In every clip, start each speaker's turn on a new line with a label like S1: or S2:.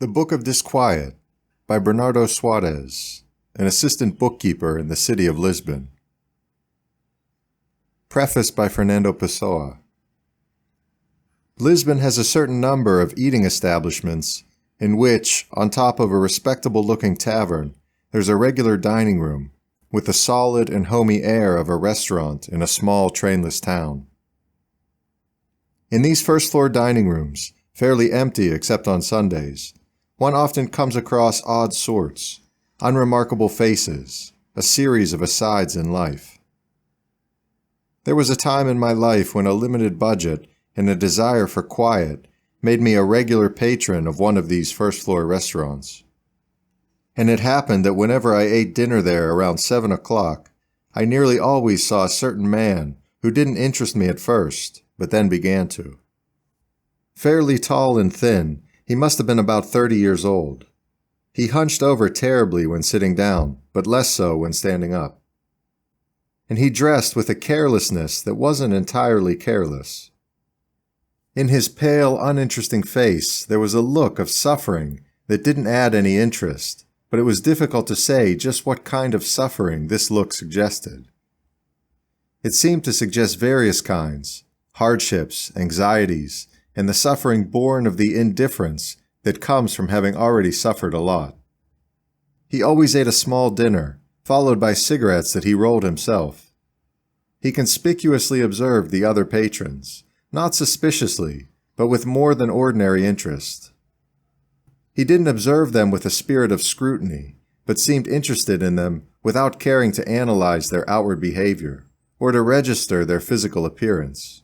S1: The Book of Disquiet by Bernardo Suarez, an assistant bookkeeper in the city of Lisbon. Preface by Fernando Pessoa. Lisbon has a certain number of eating establishments in which, on top of a respectable-looking tavern, there's a regular dining room with the solid and homey air of a restaurant in a small trainless town. In these first-floor dining rooms, fairly empty except on Sundays, one often comes across odd sorts, unremarkable faces, a series of asides in life. There was a time in my life when a limited budget and a desire for quiet made me a regular patron of one of these first-floor restaurants. And it happened that whenever I ate dinner there around 7 o'clock, I nearly always saw a certain man who didn't interest me at first, but then began to. Fairly tall and thin, he must have been about 30 years old. He hunched over terribly when sitting down, but less so when standing up. And he dressed with a carelessness that wasn't entirely careless. In his pale, uninteresting face, there was a look of suffering that didn't add any interest, but it was difficult to say just what kind of suffering this look suggested. It seemed to suggest various kinds, hardships, anxieties, and the suffering born of the indifference that comes from having already suffered a lot. He always ate a small dinner, followed by cigarettes that he rolled himself. He conspicuously observed the other patrons, not suspiciously, but with more than ordinary interest. He didn't observe them with a spirit of scrutiny, but seemed interested in them without caring to analyze their outward behavior, or to register their physical appearance.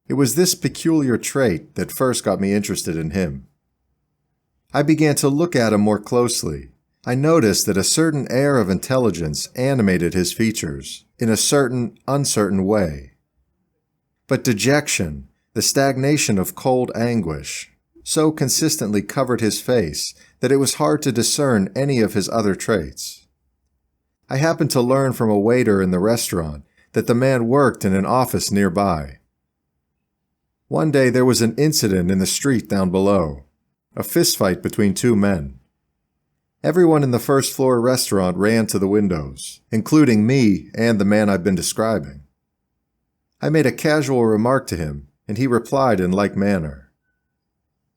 S1: It was this peculiar trait that first got me interested in him. I began to look at him more closely. I noticed that a certain air of intelligence animated his features in a certain, uncertain way. But dejection, the stagnation of cold anguish, so consistently covered his face that it was hard to discern any of his other traits. I happened to learn from a waiter in the restaurant that the man worked in an office nearby. One day there was an incident in the street down below, a fistfight between two men. Everyone in the first-floor restaurant ran to the windows, including me and the man I've been describing. I made a casual remark to him, and he replied in like manner.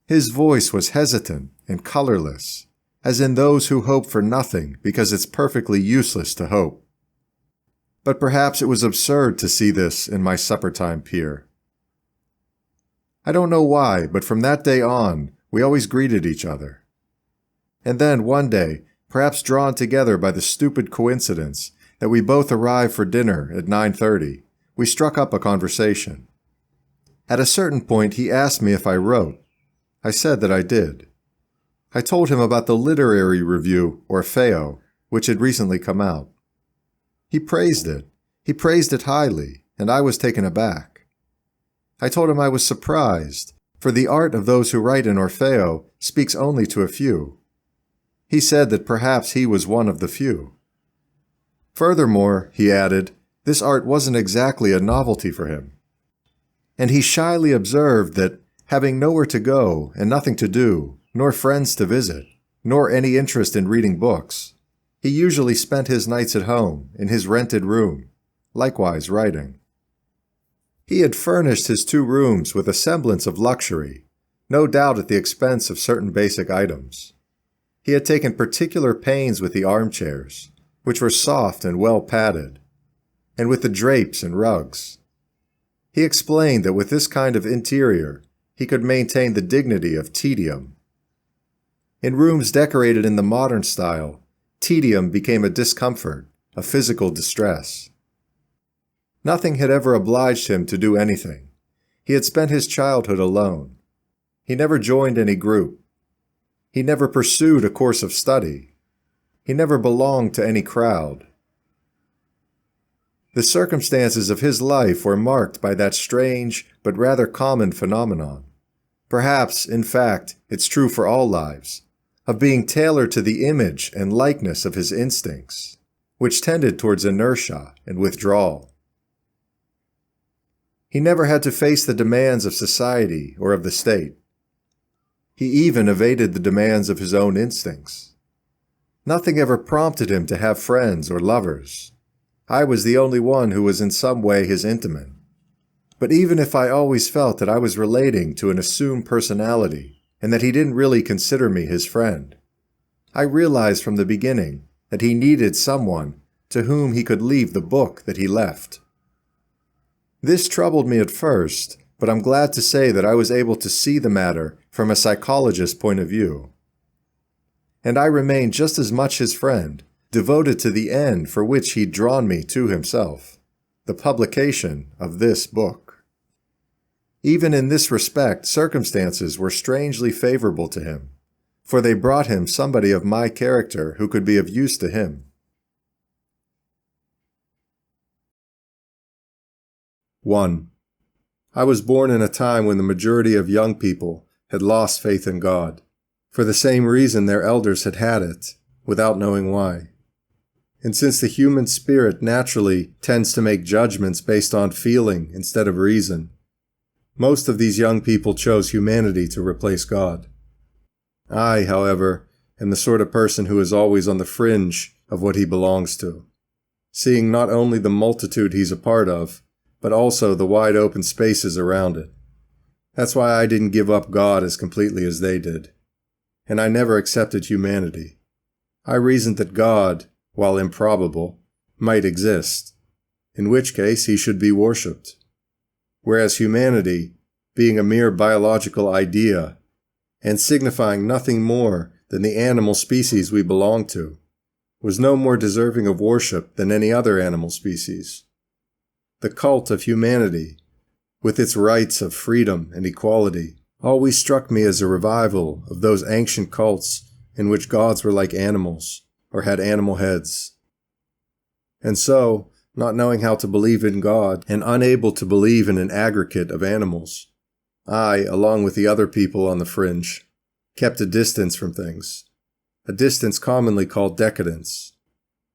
S1: His voice was hesitant and colorless, as in those who hope for nothing because it's perfectly useless to hope. But perhaps it was absurd to see this in my supper-time peer. I don't know why, but from that day on, we always greeted each other. And then, one day, perhaps drawn together by the stupid coincidence that we both arrived for dinner at 9:30, we struck up a conversation. At a certain point, he asked me if I wrote. I said that I did. I told him about the literary review, Orfeo, which had recently come out. He praised it. He praised it highly, and I was taken aback. I told him I was surprised, for the art of those who write in Orfeo speaks only to a few. He said that perhaps he was one of the few. Furthermore, he added, this art wasn't exactly a novelty for him. And he shyly observed that, having nowhere to go and nothing to do, nor friends to visit, nor any interest in reading books, he usually spent his nights at home, in his rented room, likewise writing. He had furnished his 2 rooms with a semblance of luxury, no doubt at the expense of certain basic items. He had taken particular pains with the armchairs, which were soft and well padded, and with the drapes and rugs. He explained that with this kind of interior, he could maintain the dignity of tedium. In rooms decorated in the modern style, tedium became a discomfort, a physical distress. Nothing had ever obliged him to do anything. He had spent his childhood alone. He never joined any group. He never pursued a course of study. He never belonged to any crowd. The circumstances of his life were marked by that strange but rather common phenomenon. Perhaps, in fact, it's true for all lives, of being tailored to the image and likeness of his instincts, which tended towards inertia and withdrawal. He never had to face the demands of society or of the state. He even evaded the demands of his own instincts. Nothing ever prompted him to have friends or lovers. I was the only one who was in some way his intimate. But even if I always felt that I was relating to an assumed personality and that he didn't really consider me his friend, I realized from the beginning that he needed someone to whom he could leave the book that he left. This troubled me at first, but I'm glad to say that I was able to see the matter from a psychologist's point of view. And I remained just as much his friend, devoted to the end for which he'd drawn me to himself, the publication of this book. Even in this respect, circumstances were strangely favorable to him, for they brought him somebody of my character who could be of use to him. 1. I was born in a time when the majority of young people had lost faith in God, for the same reason their elders had had it, without knowing why. And since the human spirit naturally tends to make judgments based on feeling instead of reason, most of these young people chose humanity to replace God. I, however, am the sort of person who is always on the fringe of what he belongs to, seeing not only the multitude he's a part of, but also the wide open spaces around it. That's why I didn't give up God as completely as they did. And I never accepted humanity. I reasoned that God, while improbable, might exist, in which case he should be worshipped. Whereas humanity, being a mere biological idea, and signifying nothing more than the animal species we belong to, was no more deserving of worship than any other animal species. The cult of humanity, with its rights of freedom and equality, always struck me as a revival of those ancient cults in which gods were like animals, or had animal heads. And so, not knowing how to believe in God and unable to believe in an aggregate of animals, I, along with the other people on the fringe, kept a distance from things, a distance commonly called decadence.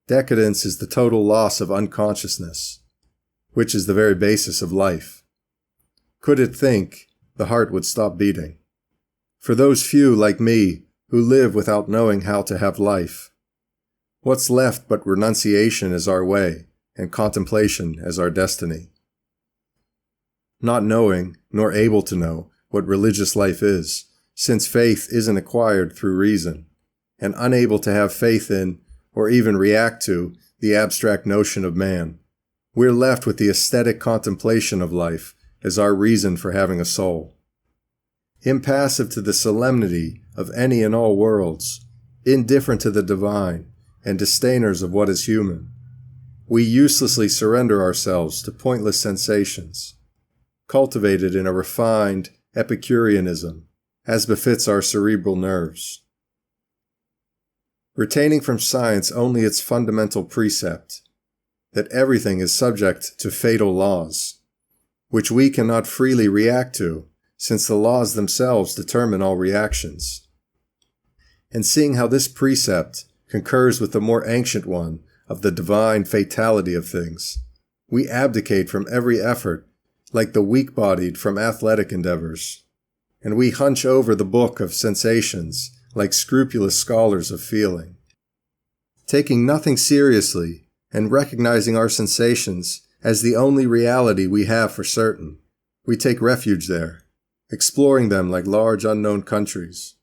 S1: Decadence is the total loss of unconsciousness, which is the very basis of life. Could it think, the heart would stop beating. For those few like me who live without knowing how to have life, what's left but renunciation as our way and contemplation as our destiny? Not knowing, nor able to know, what religious life is, since faith isn't acquired through reason, and unable to have faith in, or even react to, the abstract notion of man, we're left with the aesthetic contemplation of life as our reason for having a soul. Impassive to the solemnity of any and all worlds, indifferent to the divine, and disdainers of what is human, we uselessly surrender ourselves to pointless sensations, cultivated in a refined Epicureanism, as befits our cerebral nerves. Retaining from science only its fundamental precept, that everything is subject to fatal laws, which we cannot freely react to, since the laws themselves determine all reactions. And seeing how this precept concurs with the more ancient one of the divine fatality of things, we abdicate from every effort, like the weak-bodied from athletic endeavors, and we hunch over the book of sensations like scrupulous scholars of feeling. Taking nothing seriously, and recognizing our sensations as the only reality we have for certain, we take refuge there, exploring them like large unknown countries.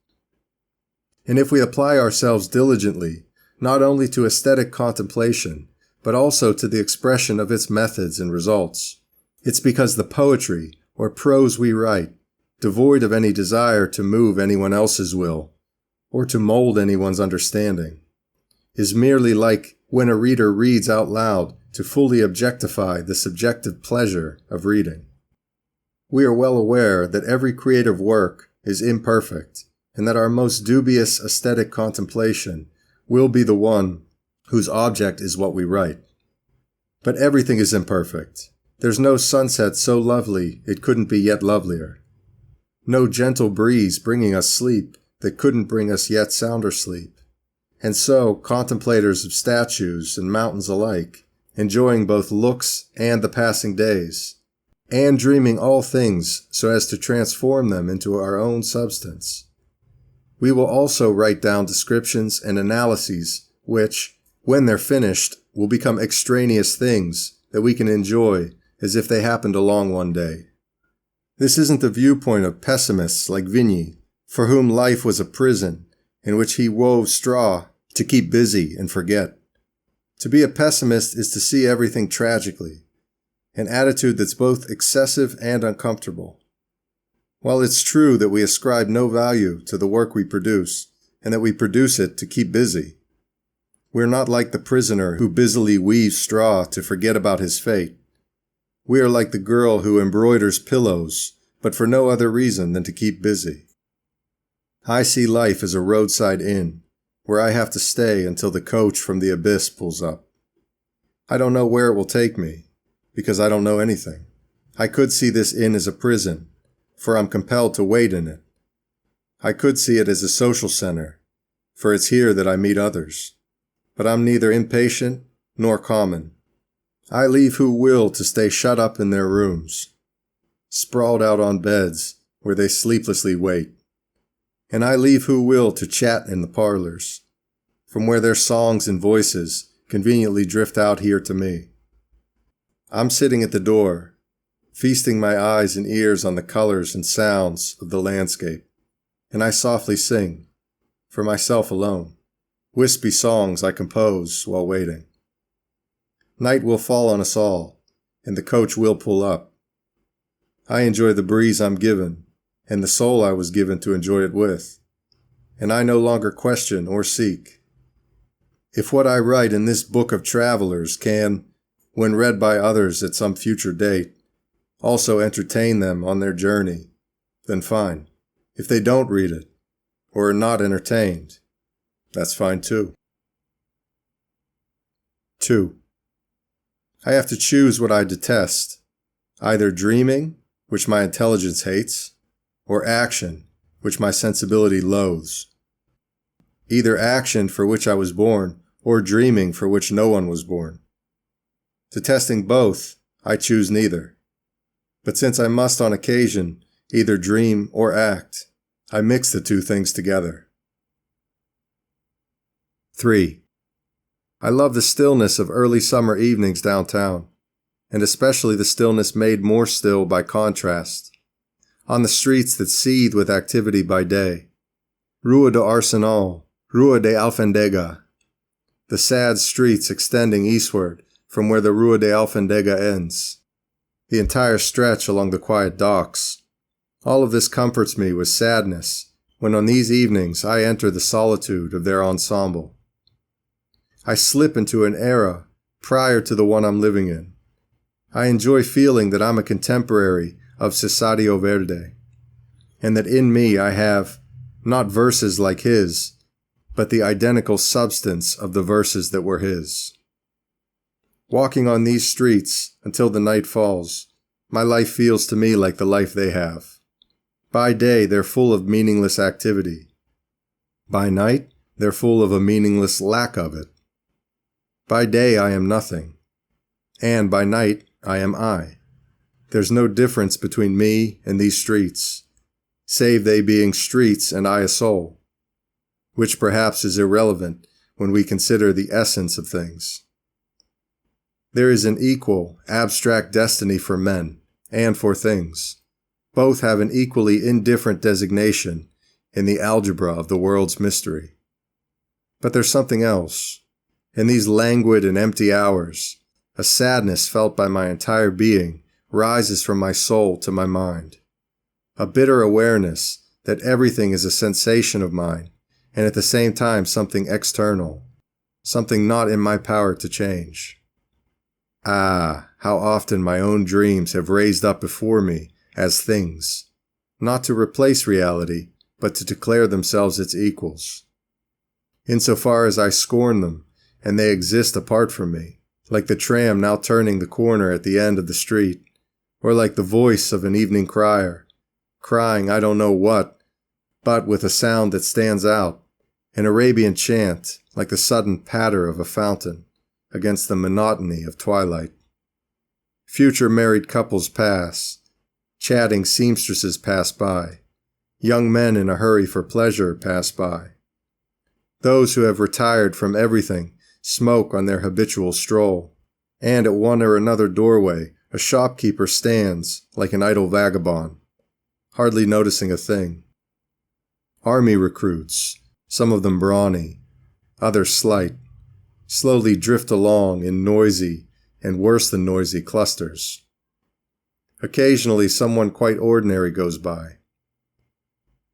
S1: And if we apply ourselves diligently, not only to aesthetic contemplation, but also to the expression of its methods and results, it's because the poetry or prose we write, devoid of any desire to move anyone else's will, or to mold anyone's understanding, is merely like when a reader reads out loud to fully objectify the subjective pleasure of reading. We are well aware that every creative work is imperfect, and that our most dubious aesthetic contemplation will be the one whose object is what we write. But everything is imperfect. There's no sunset so lovely it couldn't be yet lovelier. No gentle breeze bringing us sleep that couldn't bring us yet sounder sleep. And so, contemplators of statues and mountains alike, enjoying both looks and the passing days, and dreaming all things so as to transform them into our own substance, We will also write down descriptions and analyses which, when they're finished, will become extraneous things that we can enjoy as if they happened along one day. This isn't the viewpoint of pessimists like Vigny, for whom life was a prison in which he wove straw to keep busy and forget. To be a pessimist is to see everything tragically, an attitude that's both excessive and uncomfortable. While it's true that we ascribe no value to the work we produce, and that we produce it to keep busy, we're not like the prisoner who busily weaves straw to forget about his fate. We are like the girl who embroiders pillows, but for no other reason than to keep busy. I see life as a roadside inn, where I have to stay until the coach from the abyss pulls up. I don't know where it will take me, because I don't know anything. I could see this inn as a prison, for I'm compelled to wait in it. I could see it as a social center, for it's here that I meet others. But I'm neither impatient nor common. I leave who will to stay shut up in their rooms, sprawled out on beds where they sleeplessly wait. And I leave who will to chat in the parlors, from where their songs and voices conveniently drift out here to me. I'm sitting at the door, feasting my eyes and ears on the colors and sounds of the landscape, and I softly sing, for myself alone, wispy songs I compose while waiting. Night will fall on us all, and the coach will pull up. I enjoy the breeze I'm given, and the soul I was given to enjoy it with, and I no longer question or seek. If what I write in this book of travelers can, when read by others at some future date, also entertain them on their journey, then fine. If they don't read it, or are not entertained, that's fine too. 2. I have to choose what I detest, either dreaming, which my intelligence hates, or action, which my sensibility loathes. Either action for which I was born, or dreaming for which no one was born. Detesting both, I choose neither. But since I must on occasion either dream or act, I mix the two things together. 3. I love the stillness of early summer evenings downtown, and especially the stillness made more still by contrast, on the streets that seethe with activity by day. Rua do Arsenal, Rua de Alfandega, the sad streets extending eastward from where the Rua de Alfandega ends, the entire stretch along the quiet docks. All of this comforts me with sadness when on these evenings I enter the solitude of their ensemble. I slip into an era prior to the one I'm living in. I enjoy feeling that I'm a contemporary of Cesario Verde, and that in me I have, not verses like his, but the identical substance of the verses that were his. Walking on these streets until the night falls, my life feels to me like the life they have. By day, they're full of meaningless activity. By night, they're full of a meaningless lack of it. By day, I am nothing, and by night, I am I. There's no difference between me and these streets, save they being streets and I a soul, which perhaps is irrelevant when we consider the essence of things. There is an equal, abstract destiny for men and for things. Both have an equally indifferent designation in the algebra of the world's mystery. But there's something else. In these languid and empty hours, a sadness felt by my entire being rises from my soul to my mind. A bitter awareness that everything is a sensation of mine, and at the same time something external, something not in my power to change. Ah, how often my own dreams have raised up before me as things, not to replace reality, but to declare themselves its equals. Insofar as I scorn them, and they exist apart from me, like the tram now turning the corner at the end of the street, or like the voice of an evening crier, crying I don't know what, but with a sound that stands out, an Arabian chant like the sudden patter of a fountain against the monotony of twilight. Future married couples pass, chatting seamstresses pass by, Young men in a hurry for pleasure pass by. Those who have retired from everything smoke on their habitual stroll, and at one or another doorway a shopkeeper stands like an idle vagabond, hardly noticing a thing. Army recruits, some of them brawny, others slight, slowly drift along in noisy and worse than noisy clusters. Occasionally someone quite ordinary goes by.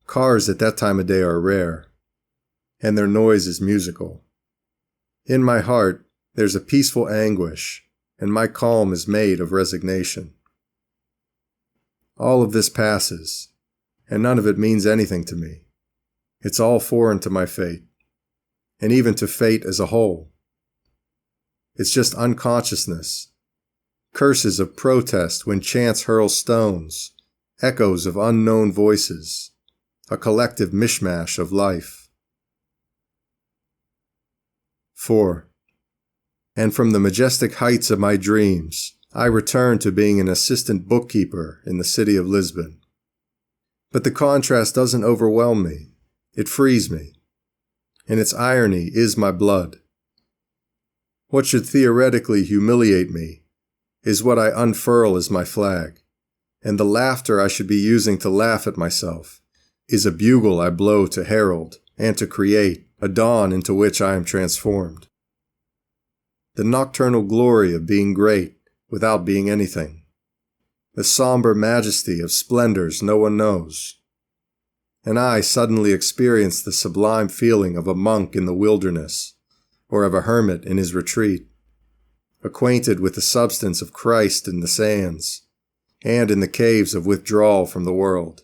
S1: Cars at that time of day are rare, and their noise is musical. In my heart there's a peaceful anguish, and my calm is made of resignation. All of this passes, and none of it means anything to me. It's all foreign to my fate, and even to fate as a whole. It's just unconsciousness, curses of protest when chance hurls stones, echoes of unknown voices, a collective mishmash of life. 4. And from the majestic heights of my dreams, I return to being an assistant bookkeeper in the city of Lisbon. But the contrast doesn't overwhelm me, it frees me, and its irony is my blood. What should theoretically humiliate me is what I unfurl as my flag, and the laughter I should be using to laugh at myself is a bugle I blow to herald and to create a dawn into which I am transformed. The nocturnal glory of being great without being anything, the somber majesty of splendors no one knows. And I suddenly experience the sublime feeling of a monk in the wilderness, or of a hermit in his retreat, acquainted with the substance of Christ in the sands, and in the caves of withdrawal from the world.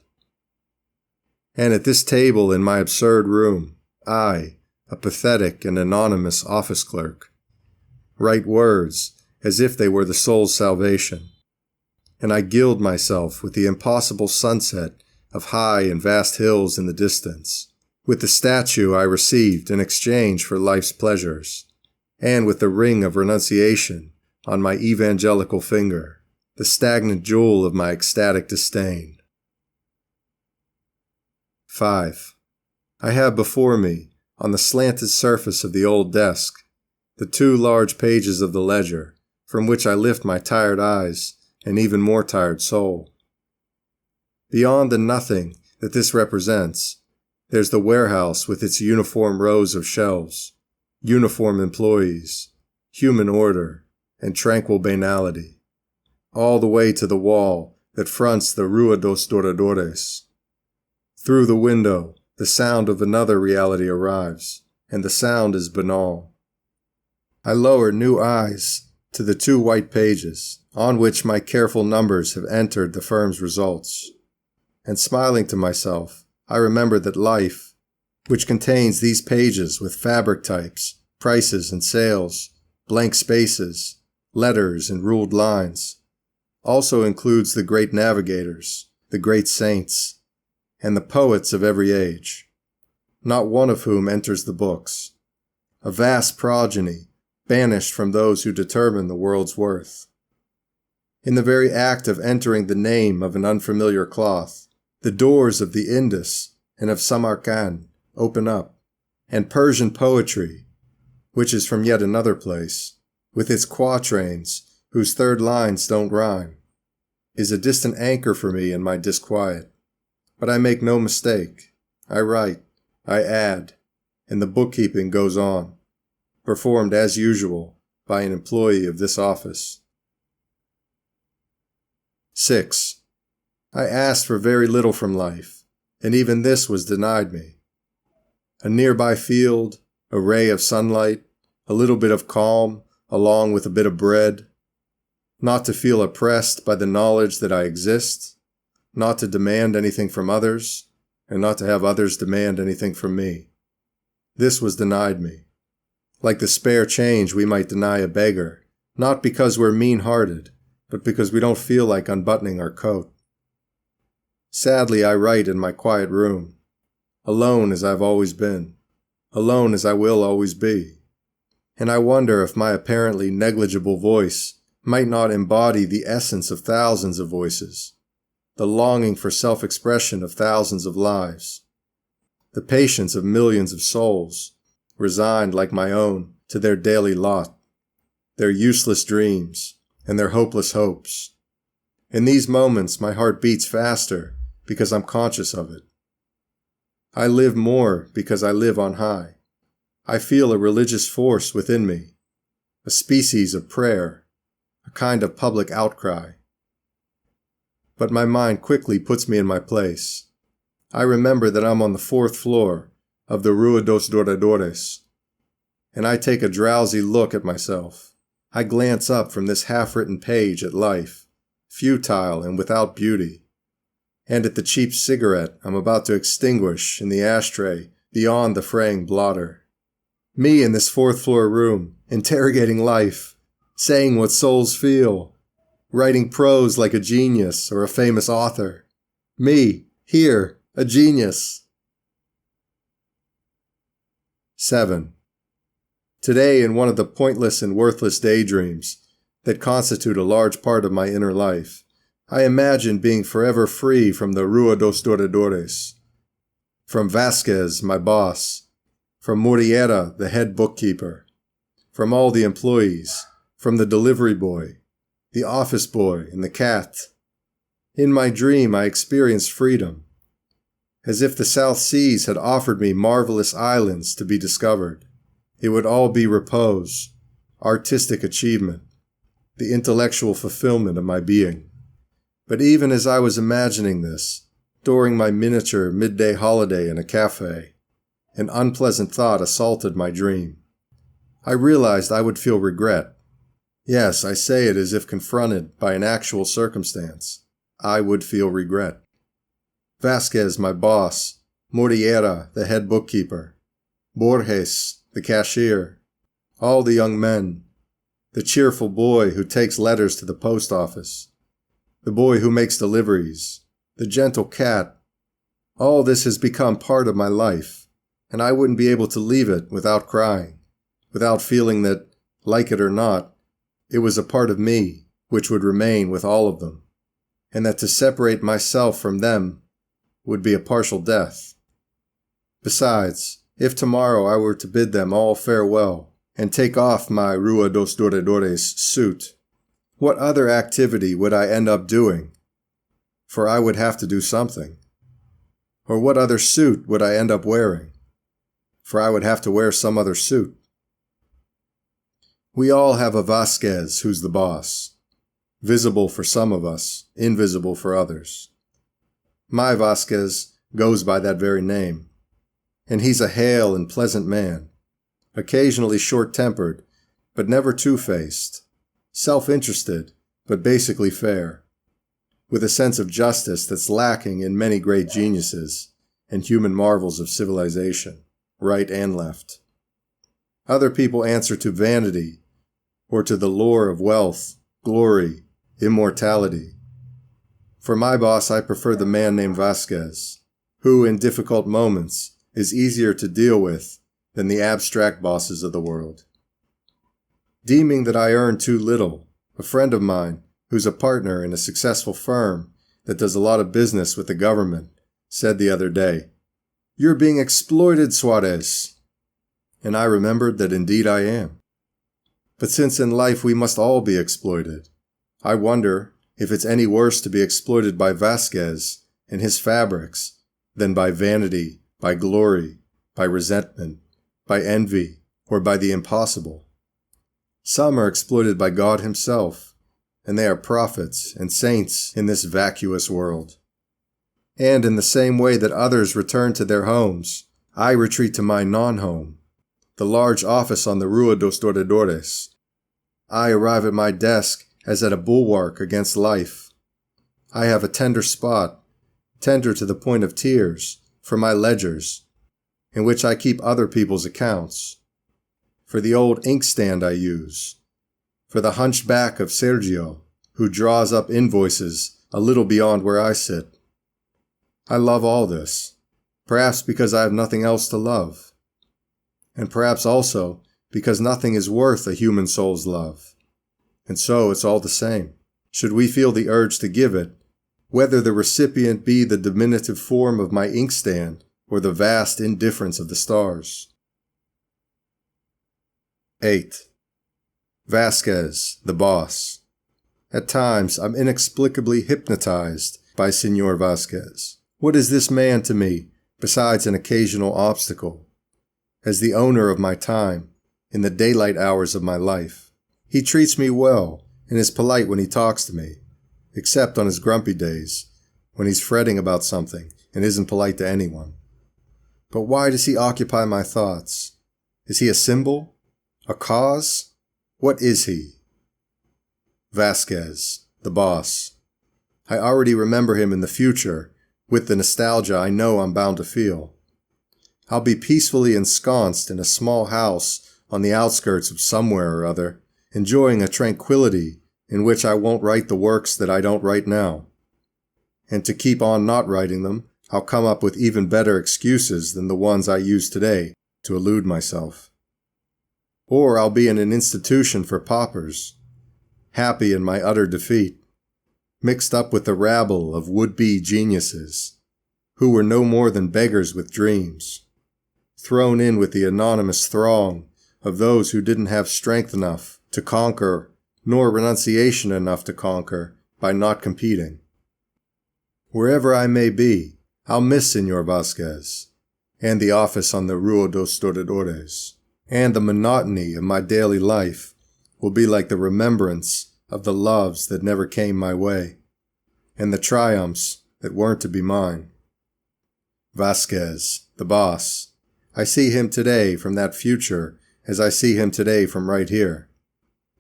S1: And at this table in my absurd room, I, a pathetic and anonymous office clerk, write words as if they were the soul's salvation, and I gild myself with the impossible sunset of high and vast hills in the distance, with the statue I received in exchange for life's pleasures, and with the ring of renunciation on my evangelical finger, the stagnant jewel of my ecstatic disdain. 5. I have before me, on the slanted surface of the old desk, the 2 large pages of the ledger, from which I lift my tired eyes and even more tired soul. Beyond the nothing that this represents, there's the warehouse with its uniform rows of shelves, uniform employees, human order, and tranquil banality, all the way to the wall that fronts the Rua dos Douradores. Through the window, the sound of another reality arrives, and the sound is banal. I lower new eyes to the 2 white pages on which my careful numbers have entered the firm's results, and smiling to myself, I remember that life, which contains these pages with fabric types, prices and sales, blank spaces, letters and ruled lines, also includes the great navigators, the great saints, and the poets of every age, not one of whom enters the books, a vast progeny banished from those who determine the world's worth. In the very act of entering the name of an unfamiliar cloth, the doors of the Indus and of Samarkand open up, and Persian poetry, which is from yet another place, with its quatrains whose 3rd lines don't rhyme, is a distant anchor for me in my disquiet. But I make no mistake. I write, I add, and the bookkeeping goes on, performed as usual by an employee of this office. 6. I asked for very little from life, and even this was denied me. A nearby field, a ray of sunlight, a little bit of calm, along with a bit of bread. Not to feel oppressed by the knowledge that I exist, not to demand anything from others, and not to have others demand anything from me. This was denied me. Like the spare change we might deny a beggar, not because we're mean-hearted, but because we don't feel like unbuttoning our coat. Sadly, I write in my quiet room, alone as I've always been, alone as I will always be, and I wonder if my apparently negligible voice might not embody the essence of thousands of voices, the longing for self-expression of thousands of lives, the patience of millions of souls, resigned like my own to their daily lot, their useless dreams, and their hopeless hopes. In these moments, my heart beats faster because I'm conscious of it. I live more because I live on high. I feel a religious force within me, a species of prayer, a kind of public outcry. But my mind quickly puts me in my place. I remember that I'm on the 4th floor of the Rua dos Douradores, and I take a drowsy look at myself. I glance up from this half-written page at life, futile and without beauty, and at the cheap cigarette I'm about to extinguish in the ashtray beyond the fraying blotter. Me in this 4th floor room, interrogating life, saying what souls feel, writing prose like a genius or a famous author. Me, here, a genius. 7. Today, in one of the pointless and worthless daydreams that constitute a large part of my inner life, I imagine being forever free from the Rua dos Douradores, from Vasquez, my boss, from Murieta, the head bookkeeper, from all the employees, from the delivery boy, the office boy, and the cat. In my dream, I experienced freedom, as if the South Seas had offered me marvelous islands to be discovered. It would all be repose, artistic achievement, the intellectual fulfillment of my being. But even as I was imagining this, during my miniature midday holiday in a cafe, an unpleasant thought assaulted my dream. I realized I would feel regret. Yes, I say it as if confronted by an actual circumstance. I would feel regret. Vasquez, my boss, Murieta, the head bookkeeper, Borges, the cashier, all the young men, the cheerful boy who takes letters to the post office, the boy who makes deliveries, the gentle cat, all this has become part of my life, and I wouldn't be able to leave it without crying, without feeling that, like it or not, it was a part of me which would remain with all of them, and that to separate myself from them would be a partial death. Besides, if tomorrow I were to bid them all farewell and take off my Rua dos Douradores suit, what other activity would I end up doing? For I would have to do something. Or what other suit would I end up wearing? For I would have to wear some other suit. We all have a Vasquez who's the boss. Visible for some of us, invisible for others. My Vasquez goes by that very name. And he's a hale and pleasant man, occasionally short-tempered, but never two-faced, self-interested, but basically fair, with a sense of justice that's lacking in many great geniuses and human marvels of civilization, right and left. Other people answer to vanity, or to the lure of wealth, glory, immortality. For my boss, I prefer the man named Vasquez, who, in difficult moments, is easier to deal with than the abstract bosses of the world. Deeming that I earn too little, a friend of mine, who's a partner in a successful firm that does a lot of business with the government, said the other day, "You're being exploited, Suarez." And I remembered that indeed I am. But since in life we must all be exploited, I wonder if it's any worse to be exploited by Vasquez and his fabrics than by vanity, by glory, by resentment, by envy, or by the impossible. Some are exploited by God himself, and they are prophets and saints in this vacuous world. And in the same way that others return to their homes, I retreat to my non-home, the large office on the Rua dos Douradores. I arrive at my desk as at a bulwark against life. I have a tender spot, tender to the point of tears, for my ledgers, in which I keep other people's accounts, for the old inkstand I use, for the hunchback of Sergio, who draws up invoices a little beyond where I sit. I love all this, perhaps because I have nothing else to love, and perhaps also because nothing is worth a human soul's love. And so it's all the same. Should we feel the urge to give it, whether the recipient be the diminutive form of my inkstand or the vast indifference of the stars. 8. Vasquez, the boss. At times, I'm inexplicably hypnotized by Senor Vasquez. What is this man to me besides an occasional obstacle? As the owner of my time, in the daylight hours of my life, he treats me well and is polite when he talks to me, except on his grumpy days, when he's fretting about something and isn't polite to anyone. But why does he occupy my thoughts? Is he a symbol? A cause? What is he? Vasquez, the boss. I already remember him in the future, with the nostalgia I know I'm bound to feel. I'll be peacefully ensconced in a small house on the outskirts of somewhere or other, enjoying a tranquility in which I won't write the works that I don't write now. And to keep on not writing them, I'll come up with even better excuses than the ones I use today to elude myself. Or I'll be in an institution for paupers, happy in my utter defeat, mixed up with the rabble of would-be geniuses, who were no more than beggars with dreams, thrown in with the anonymous throng of those who didn't have strength enough to conquer, nor renunciation enough to conquer, by not competing. Wherever I may be, I'll miss Senor Vasquez, and the office on the Rua dos Doradores, and the monotony of my daily life will be like the remembrance of the loves that never came my way, and the triumphs that weren't to be mine. Vasquez, the boss. I see him today from that future as I see him today from right here.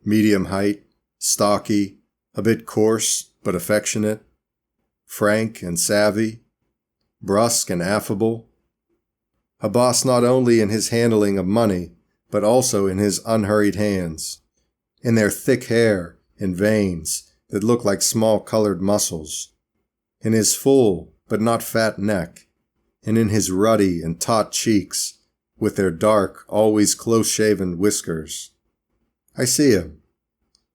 S1: Medium height, stocky, a bit coarse but affectionate, frank and savvy, brusque and affable. A boss not only in his handling of money, but also in his unhurried hands, in their thick hair and veins that look like small colored muscles, in his full but not fat neck, and in his ruddy and taut cheeks with their dark, always close-shaven whiskers. I see him.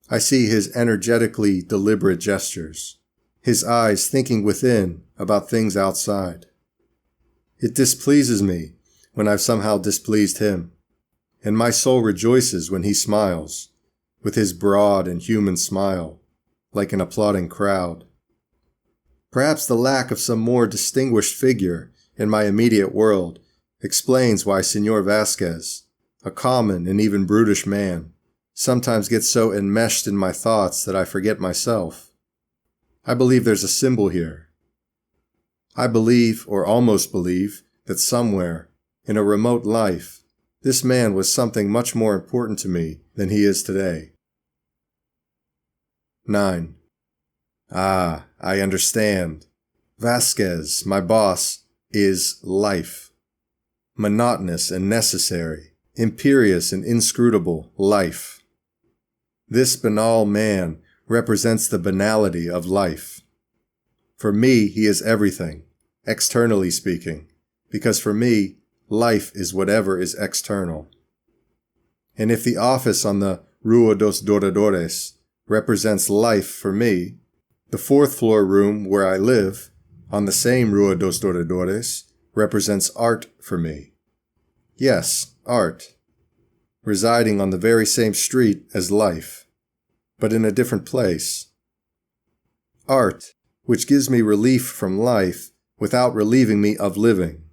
S1: I see his energetically deliberate gestures, his eyes thinking within about things outside. It displeases me when I've somehow displeased him, and my soul rejoices when he smiles, with his broad and human smile, like an applauding crowd. Perhaps the lack of some more distinguished figure in my immediate world explains why Senor Vasquez, a common and even brutish man, sometimes gets so enmeshed in my thoughts that I forget myself. I believe there's a symbol here. I believe, or almost believe, that somewhere, in a remote life, this man was something much more important to me than he is today. 9. I understand. Vasquez, my boss, is life. Monotonous and necessary, imperious and inscrutable life. This banal man represents the banality of life. For me, he is everything, externally speaking, because for me, life is whatever is external. And if the office on the Rua dos Doradores represents life for me, the fourth floor room where I live, on the same Rua dos Doradores, represents art for me. Yes, art. Residing on the very same street as life, but in a different place. Art, which gives me relief from life without relieving me of living.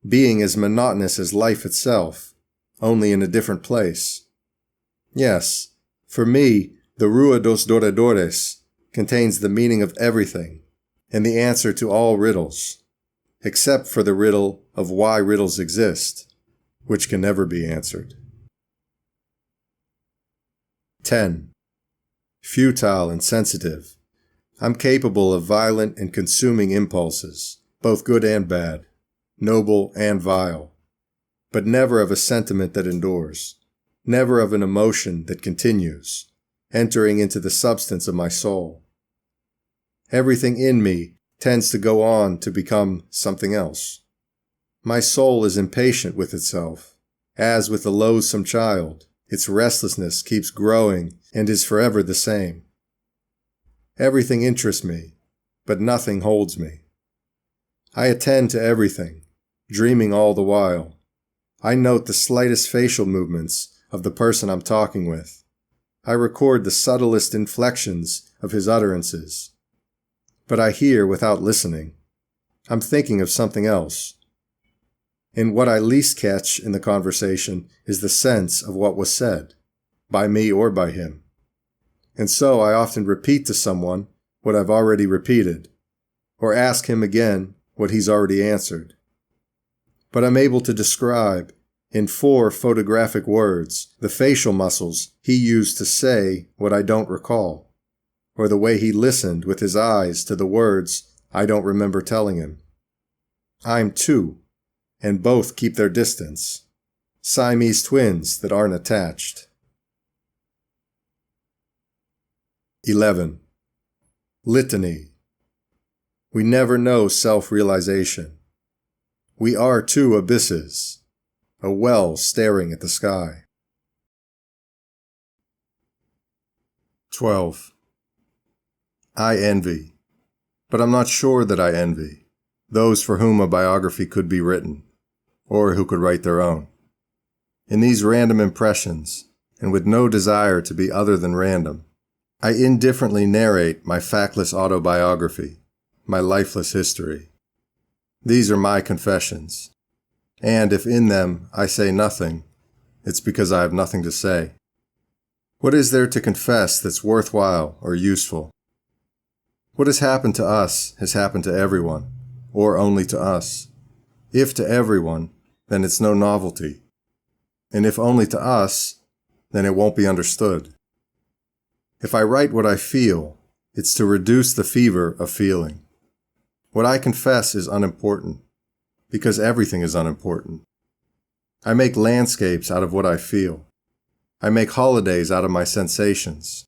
S1: Being as monotonous as life itself, only in a different place. Yes, for me, the Rua dos Doradores contains the meaning of everything and the answer to all riddles, except for the riddle of why riddles exist, which can never be answered. 10. Futile and sensitive. I'm capable of violent and consuming impulses, both good and bad, noble and vile, but never of a sentiment that endures, never of an emotion that continues, entering into the substance of my soul. Everything in me tends to go on to become something else. My soul is impatient with itself. As with a loathsome child, its restlessness keeps growing and is forever the same. Everything interests me, but nothing holds me. I attend to everything, dreaming all the while. I note the slightest facial movements of the person I'm talking with. I record the subtlest inflections of his utterances. But I hear without listening. I'm thinking of something else. And what I least catch in the conversation is the sense of what was said, by me or by him. And so I often repeat to someone what I've already repeated, or ask him again what he's already answered. But I'm able to describe, in 4 photographic words, the facial muscles he used to say what I don't recall, or the way he listened with his eyes to the words I don't remember telling him. I'm 2, and both keep their distance. Siamese twins that aren't attached. 11. Litany. We never know self-realization. We are 2 abysses, a well staring at the sky. 12. I envy, but I'm not sure that I envy those for whom a biography could be written, or who could write their own. In these random impressions, and with no desire to be other than random, I indifferently narrate my factless autobiography, my lifeless history. These are my confessions, and if in them I say nothing, it's because I have nothing to say. What is there to confess that's worthwhile or useful? What has happened to us has happened to everyone, or only to us. If to everyone, then it's no novelty. And if only to us, then it won't be understood. If I write what I feel, it's to reduce the fever of feeling. What I confess is unimportant, because everything is unimportant. I make landscapes out of what I feel. I make holidays out of my sensations.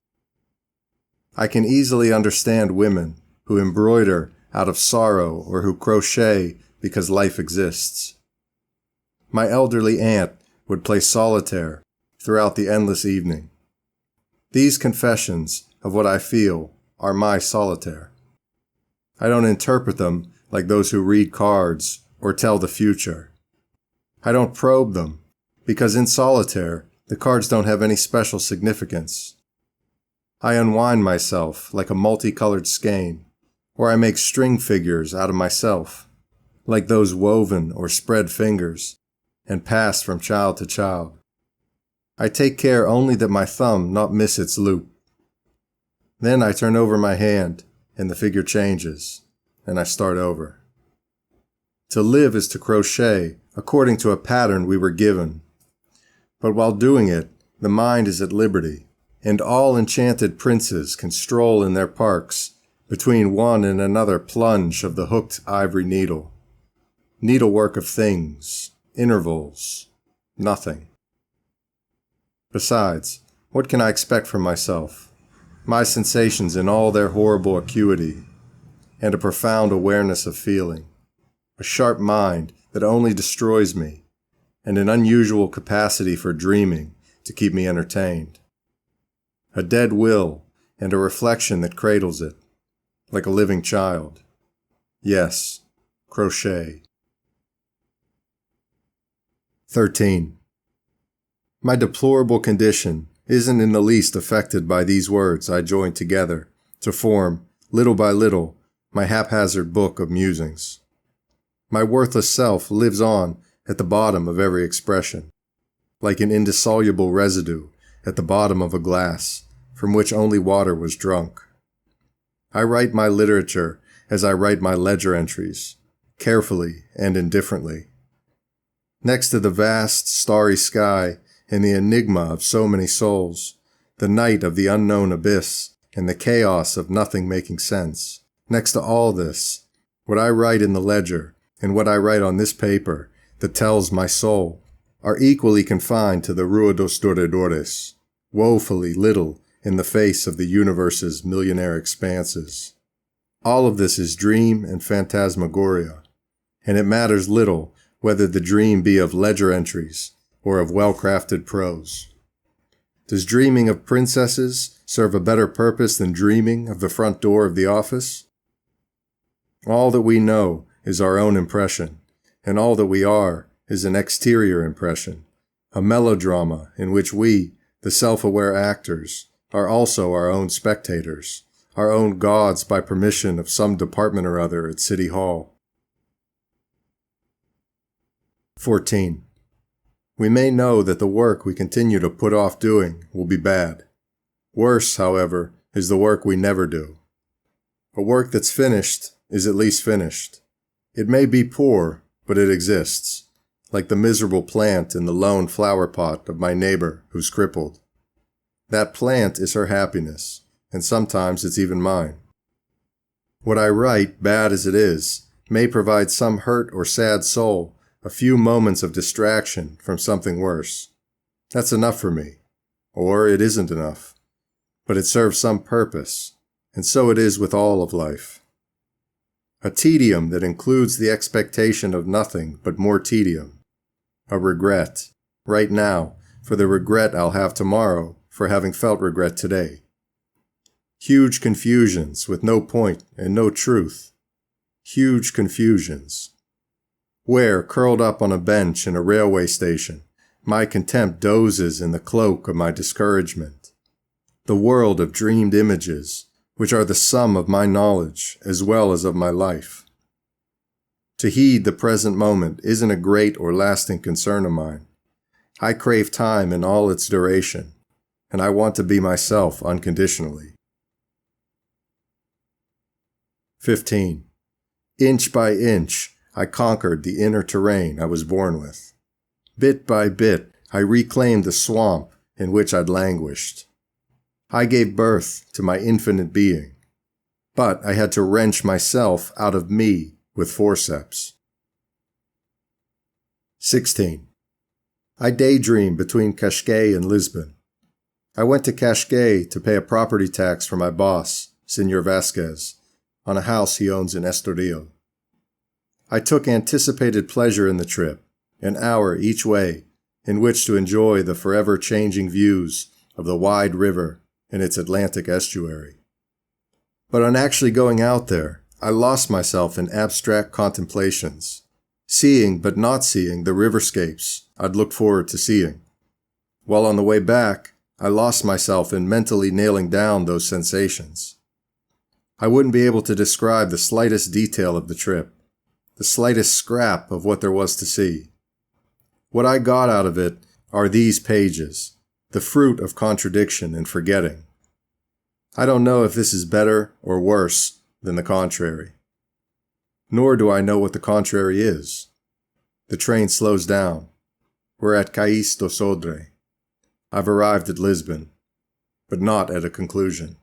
S1: I can easily understand women who embroider out of sorrow or who crochet because life exists. My elderly aunt would play solitaire throughout the endless evening. These confessions of what I feel are my solitaire. I don't interpret them like those who read cards or tell the future. I don't probe them, because in solitaire, the cards don't have any special significance. I unwind myself like a multicolored skein, or I make string figures out of myself, like those woven or spread fingers, and pass from child to child. I take care only that my thumb not miss its loop. Then I turn over my hand, and the figure changes, and I start over. To live is to crochet according to a pattern we were given. But while doing it, the mind is at liberty, and all enchanted princes can stroll in their parks between one and another plunge of the hooked ivory needle. Needlework of things, intervals, nothing. Besides, what can I expect from myself? My sensations in all their horrible acuity, and a profound awareness of feeling, a sharp mind that only destroys me, and an unusual capacity for dreaming to keep me entertained. A dead will and a reflection that cradles it, like a living child. Yes, crochet. 13. My deplorable condition isn't in the least affected by these words I joined together to form, little by little, my haphazard book of musings. My worthless self lives on at the bottom of every expression, like an indissoluble residue at the bottom of a glass from which only water was drunk. I write my literature as I write my ledger entries, carefully and indifferently. Next to the vast, starry sky and the enigma of so many souls, the night of the unknown abyss, and the chaos of nothing making sense, next to all this, what I write in the ledger and what I write on this paper that tells my soul are equally confined to the Rua dos Doradores, woefully little in the face of the universe's millionaire expanses. All of this is dream and phantasmagoria, and it matters little whether the dream be of ledger entries or of well-crafted prose. Does dreaming of princesses serve a better purpose than dreaming of the front door of the office? All that we know is our own impression, and all that we are is an exterior impression, a melodrama in which we, the self-aware actors, are also our own spectators, our own gods by permission of some department or other at City Hall. 14. We may know that the work we continue to put off doing will be bad. Worse, however, is the work we never do. A work that's finished is at least finished. It may be poor, but it exists, like the miserable plant in the lone flower pot of my neighbor who's crippled. That plant is her happiness, and sometimes it's even mine. What I write, bad as it is, may provide some hurt or sad soul a few moments of distraction from something worse. That's enough for me. Or it isn't enough. But it serves some purpose, and so it is with all of life. A tedium that includes the expectation of nothing but more tedium. A regret, right now, for the regret I'll have tomorrow for having felt regret today. Huge confusions with no point and no truth. Huge confusions. Where, curled up on a bench in a railway station, my contempt dozes in the cloak of my discouragement. The world of dreamed images, which are the sum of my knowledge as well as of my life. To heed the present moment isn't a great or lasting concern of mine. I crave time in all its duration, and I want to be myself unconditionally. 15. Inch by inch, I conquered the inner terrain I was born with. Bit by bit, I reclaimed the swamp in which I'd languished. I gave birth to my infinite being, but I had to wrench myself out of me with forceps. 16. I daydream between Cascais and Lisbon. I went to Cascais to pay a property tax for my boss, Senor Vasquez, on a house he owns in Estoril. I took anticipated pleasure in the trip, an hour each way, in which to enjoy the forever changing views of the wide river and its Atlantic estuary. But on actually going out there, I lost myself in abstract contemplations, seeing but not seeing the riverscapes I'd looked forward to seeing. While on the way back, I lost myself in mentally nailing down those sensations. I wouldn't be able to describe the slightest detail of the trip, the slightest scrap of what there was to see. What I got out of it are these pages, the fruit of contradiction and forgetting. I don't know if this is better or worse than the contrary. Nor do I know what the contrary is. The train slows down. We're at Cais do Sodre. I've arrived at Lisbon, but not at a conclusion.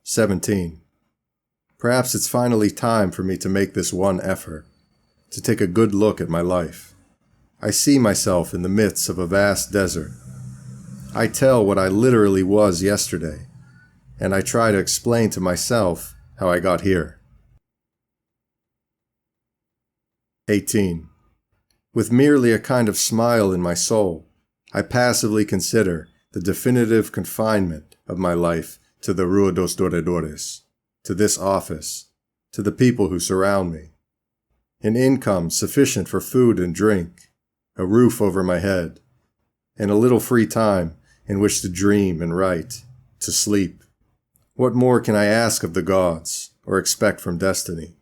S1: 17. Perhaps it's finally time for me to make this one effort, to take a good look at my life. I see myself in the midst of a vast desert. I tell what I literally was yesterday, and I try to explain to myself how I got here. 18. With merely a kind of smile in my soul, I passively consider the definitive confinement of my life to the Rua dos Doradores, to this office, to the people who surround me. An income sufficient for food and drink, a roof over my head, and a little free time in which to dream and write, to sleep. What more can I ask of the gods or expect from destiny?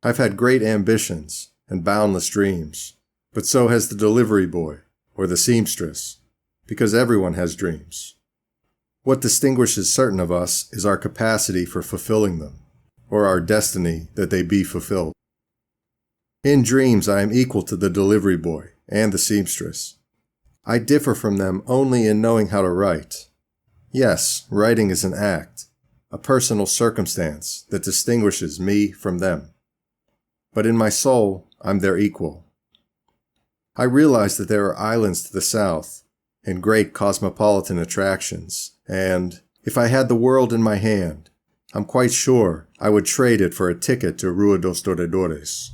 S1: I've had great ambitions and boundless dreams, but so has the delivery boy or the seamstress, because everyone has dreams. What distinguishes certain of us is our capacity for fulfilling them, or our destiny that they be fulfilled. In dreams I am equal to the delivery boy and the seamstress. I differ from them only in knowing how to write. Yes, writing is an act, a personal circumstance that distinguishes me from them. But in my soul, I'm their equal. I realize that there are islands to the south, and great cosmopolitan attractions, and, if I had the world in my hand, I'm quite sure I would trade it for a ticket to Rua dos Doradores.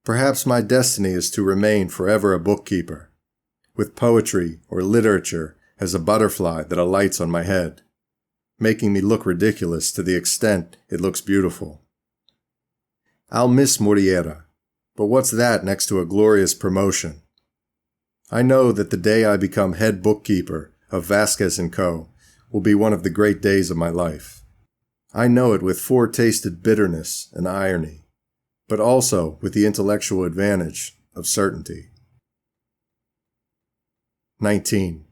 S1: Perhaps my destiny is to remain forever a bookkeeper, with poetry or literature as a butterfly that alights on my head. making me look ridiculous to the extent it looks beautiful. I'll miss Moriera, but what's that next to a glorious promotion? I know that the day I become head bookkeeper of Vasquez & Co. will be one of the great days of my life. I know it with foretasted bitterness and irony, but also with the intellectual advantage of certainty. 19.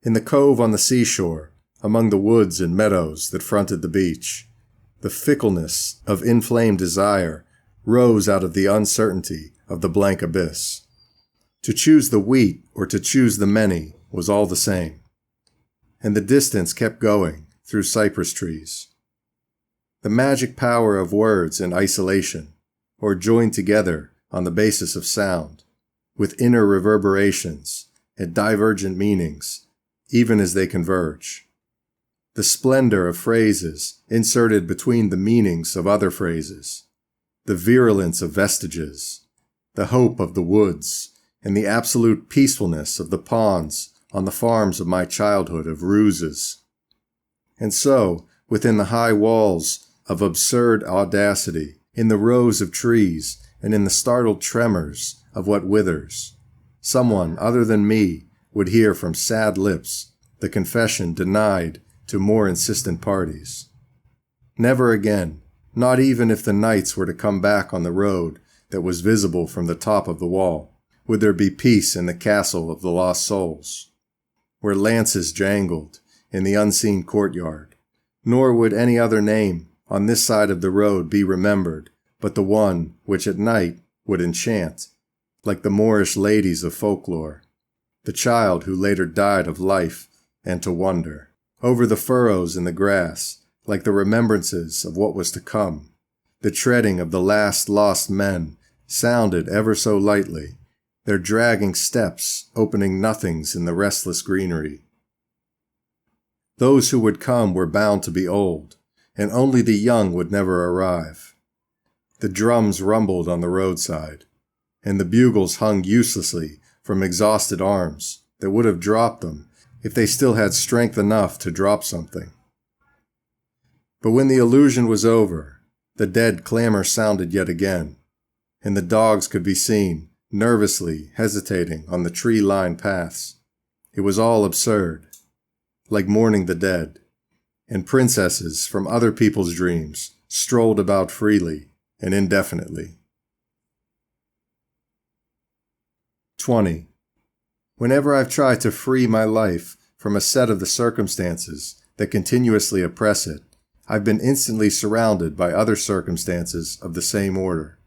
S1: In the cove on the seashore, among the woods and meadows that fronted the beach, the fickleness of inflamed desire rose out of the uncertainty of the blank abyss. To choose the wheat or to choose the many was all the same, and the distance kept going through cypress trees. The magic power of words in isolation, or joined together on the basis of sound, with inner reverberations and divergent meanings, even as they converge. The splendor of phrases inserted between the meanings of other phrases, the virulence of vestiges, the hope of the woods, and the absolute peacefulness of the ponds on the farms of my childhood of ruses. And so, within the high walls of absurd audacity, in the rows of trees, and in the startled tremors of what withers, someone other than me would hear from sad lips the confession denied to more insistent parties. Never again, not even if the knights were to come back on the road that was visible from the top of the wall, would there be peace in the castle of the lost souls, where lances jangled in the unseen courtyard, nor would any other name on this side of the road be remembered but the one which at night would enchant, like the Moorish ladies of folklore, the child who later died of life and to wonder. Over the furrows in the grass, like the remembrances of what was to come, the treading of the last lost men sounded ever so lightly, their dragging steps opening nothings in the restless greenery. Those who would come were bound to be old, and only the young would never arrive. The drums rumbled on the roadside, and the bugles hung uselessly from exhausted arms that would have dropped them if they still had strength enough to drop something. But when the illusion was over, the dead clamor sounded yet again, and the dogs could be seen nervously hesitating on the tree-lined paths. It was all absurd, like mourning the dead, and princesses from other people's dreams strolled about freely and indefinitely. 20. Whenever I've tried to free my life from a set of the circumstances that continuously oppress it, I've been instantly surrounded by other circumstances of the same order,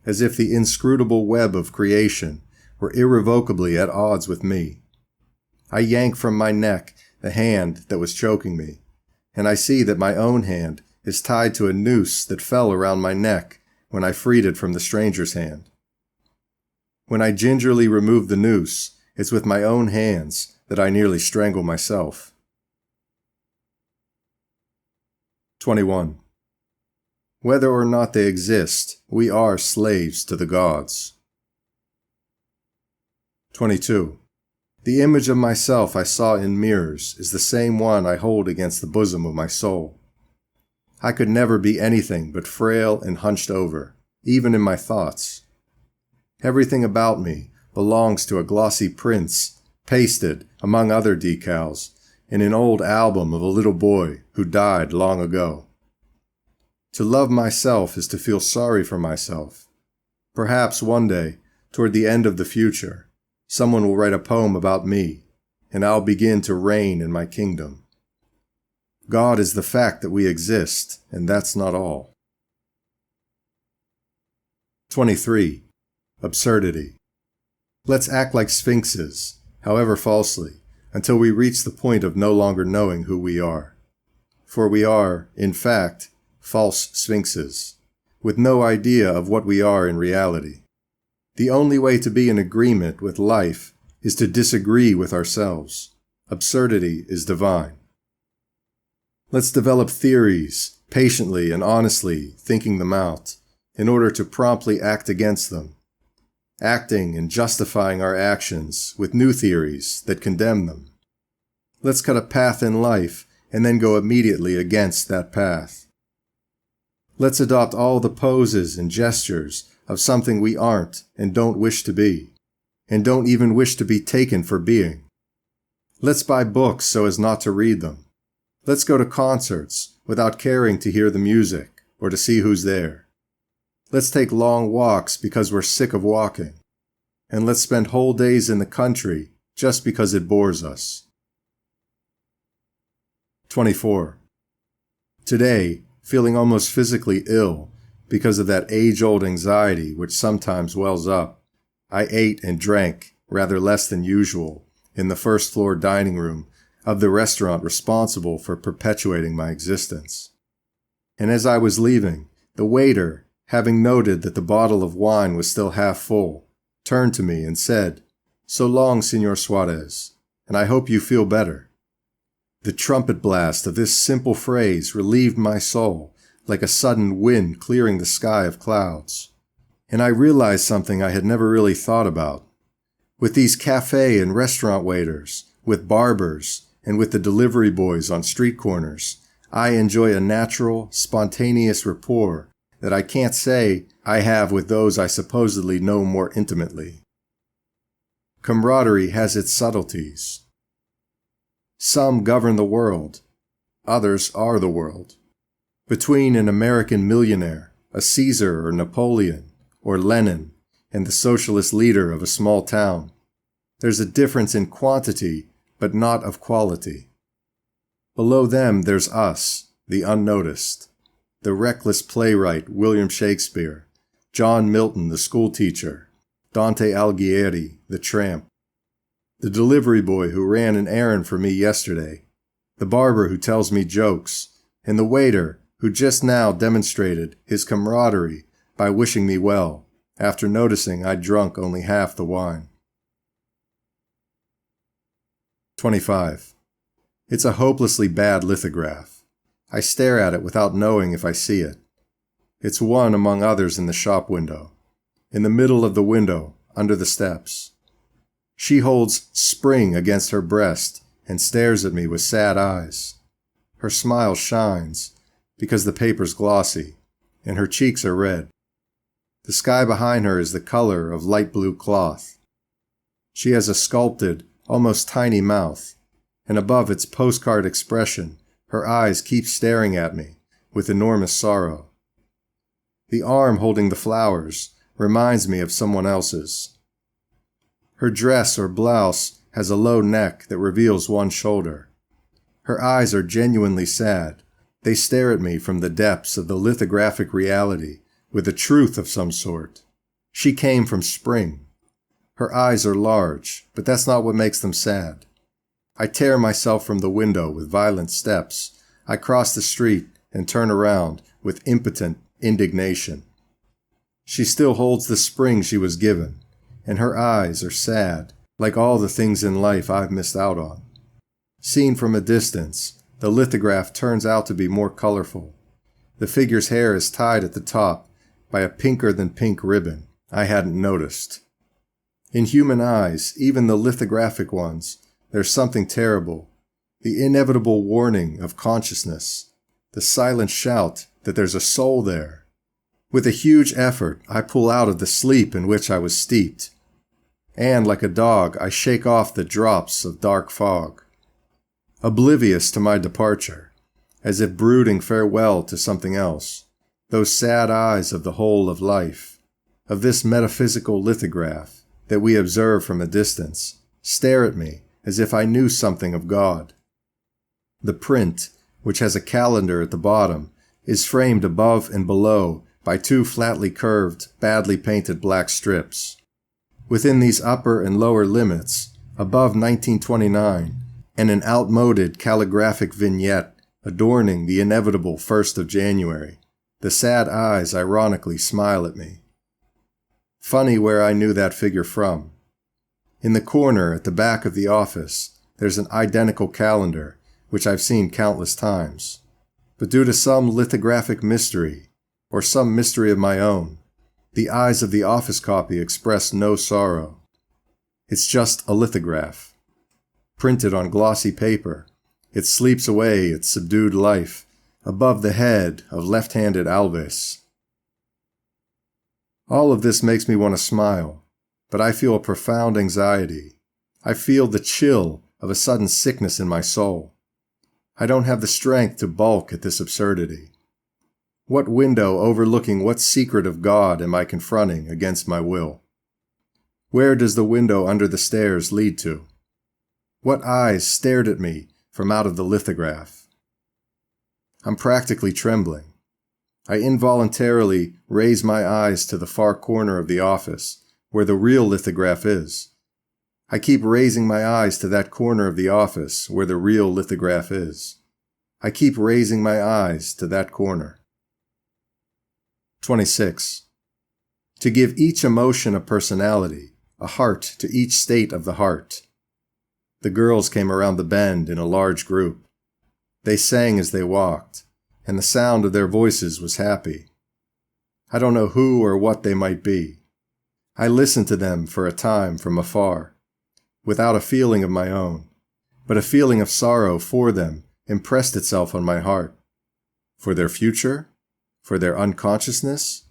S1: as if the inscrutable web of creation were irrevocably at odds with me. I yank from my neck the hand that was choking me, and I see that my own hand is tied to a noose that fell around my neck when I freed it from the stranger's hand. When I gingerly remove the noose, it's with my own hands that I nearly strangle myself. 21. Whether or not they exist, we are slaves to the gods. 22. The image of myself I saw in mirrors is the same one I hold against the bosom of my soul. I could never be anything but frail and hunched over, even in my thoughts. Everything about me belongs to a glossy prince, pasted, among other decals, in an old album of a little boy who died long ago. To love myself is to feel sorry for myself. Perhaps one day, toward the end of the future, someone will write a poem about me, and I'll begin to reign in my kingdom. God is the fact that we exist, and that's not all. 23. Absurdity. Let's act like sphinxes, however falsely, until we reach the point of no longer knowing who we are. For we are, in fact, false sphinxes, with no idea of what we are in reality. The only way to be in agreement with life is to disagree with ourselves. Absurdity is divine. Let's develop theories, patiently and honestly thinking them out, in order to promptly act against them, acting and justifying our actions with new theories that condemn them. Let's cut a path in life and then go immediately against that path. Let's adopt all the poses and gestures of something we aren't and don't wish to be, and don't even wish to be taken for being. Let's buy books so as not to read them. Let's go to concerts without caring to hear the music or to see who's there. Let's take long walks because we're sick of walking. And let's spend whole days in the country just because it bores us. 24. Today, feeling almost physically ill because of that age-old anxiety which sometimes wells up, I ate and drank rather less than usual in the first-floor dining room of the restaurant responsible for perpetuating my existence. And as I was leaving, the waiter, having noted that the bottle of wine was still half full, turned to me and said, "So long, Señor Suarez, and I hope you feel better." The trumpet blast of this simple phrase relieved my soul like a sudden wind clearing the sky of clouds. And I realized something I had never really thought about. With these cafe and restaurant waiters, with barbers, and with the delivery boys on street corners, I enjoy a natural, spontaneous rapport that I can't say I have with those I supposedly know more intimately. Camaraderie has its subtleties. Some govern the world, others are the world. Between an American millionaire, a Caesar or Napoleon, or Lenin, and the socialist leader of a small town, there's a difference in quantity, but not of quality. Below them there's us, the unnoticed, the reckless playwright William Shakespeare, John Milton the schoolteacher, Dante Alighieri the tramp, the delivery boy who ran an errand for me yesterday, the barber who tells me jokes, and the waiter who just now demonstrated his camaraderie by wishing me well, after noticing I'd drunk only half the wine. 25. It's a hopelessly bad lithograph. I stare at it without knowing if I see it. It's one among others in the shop window. In the middle of the window, under the steps. She holds spring against her breast and stares at me with sad eyes. Her smile shines because the paper's glossy, and her cheeks are red. The sky behind her is the color of light blue cloth. She has a sculpted, almost tiny mouth, and above its postcard expression, her eyes keep staring at me with enormous sorrow. The arm holding the flowers reminds me of someone else's. Her dress or blouse has a low neck that reveals one shoulder. Her eyes are genuinely sad. They stare at me from the depths of the lithographic reality with a truth of some sort. She came from spring. Her eyes are large, but that's not what makes them sad. I tear myself from the window with violent steps. I cross the street and turn around with impotent indignation. She still holds the spring she was given, and her eyes are sad, like all the things in life I've missed out on. Seen from a distance, the lithograph turns out to be more colorful. The figure's hair is tied at the top by a pinker-than-pink ribbon I hadn't noticed. In human eyes, even the lithographic ones, there's something terrible, the inevitable warning of consciousness, the silent shout that there's a soul there. With a huge effort, I pull out of the sleep in which I was steeped, and like a dog, I shake off the drops of dark fog. Oblivious to my departure, as if brooding farewell to something else, those sad eyes of the whole of life, of this metaphysical lithograph that we observe from a distance, stare at me as if I knew something of God. The print, which has a calendar at the bottom, is framed above and below by two flatly curved, badly painted black strips. Within these upper and lower limits, above 1929, and an outmoded calligraphic vignette adorning the inevitable 1st of January, the sad eyes ironically smile at me. Funny where I knew that figure from. In the corner at the back of the office, there's an identical calendar, which I've seen countless times. But due to some lithographic mystery, or some mystery of my own, the eyes of the office copy express no sorrow. It's just a lithograph, printed on glossy paper, It sleeps away its subdued life above the head of left-handed Alves. All of this makes me want to smile, but I feel a profound anxiety. I feel the chill of a sudden sickness in my soul. I don't have the strength to balk at this absurdity. What window overlooking what secret of God am I confronting against my will? Where does the window under the stairs lead to? What eyes stared at me from out of the lithograph? I'm practically trembling. I involuntarily raise my eyes to the far corner of the office, where the real lithograph is. I keep raising my eyes to that corner of the office where the real lithograph is. I keep raising my eyes to that corner. 26. To give each emotion a personality, a heart to each state of the heart. The girls came around the bend in a large group. They sang as they walked, and the sound of their voices was happy. I don't know who or what they might be. I listened to them for a time from afar, without a feeling of my own, but a feeling of sorrow for them impressed itself on my heart. For their future? For their unconsciousness?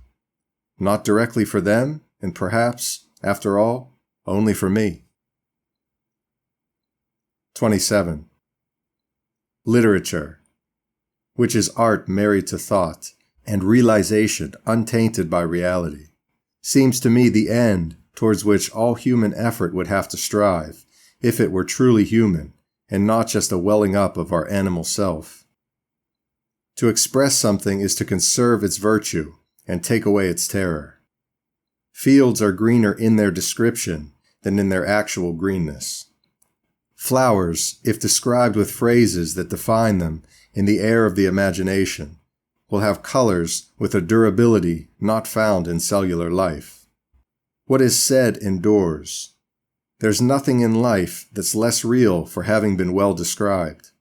S1: Not directly for them, and perhaps, after all, only for me. 27. Literature, which is art married to thought and realization untainted by reality, seems to me the end towards which all human effort would have to strive, if it were truly human, and not just a welling up of our animal self. To express something is to conserve its virtue and take away its terror. Fields are greener in their description than in their actual greenness. Flowers, if described with phrases that define them in the air of the imagination, will have colors with a durability not found in cellular life. What is said endures. There's nothing in life that's less real for having been well described.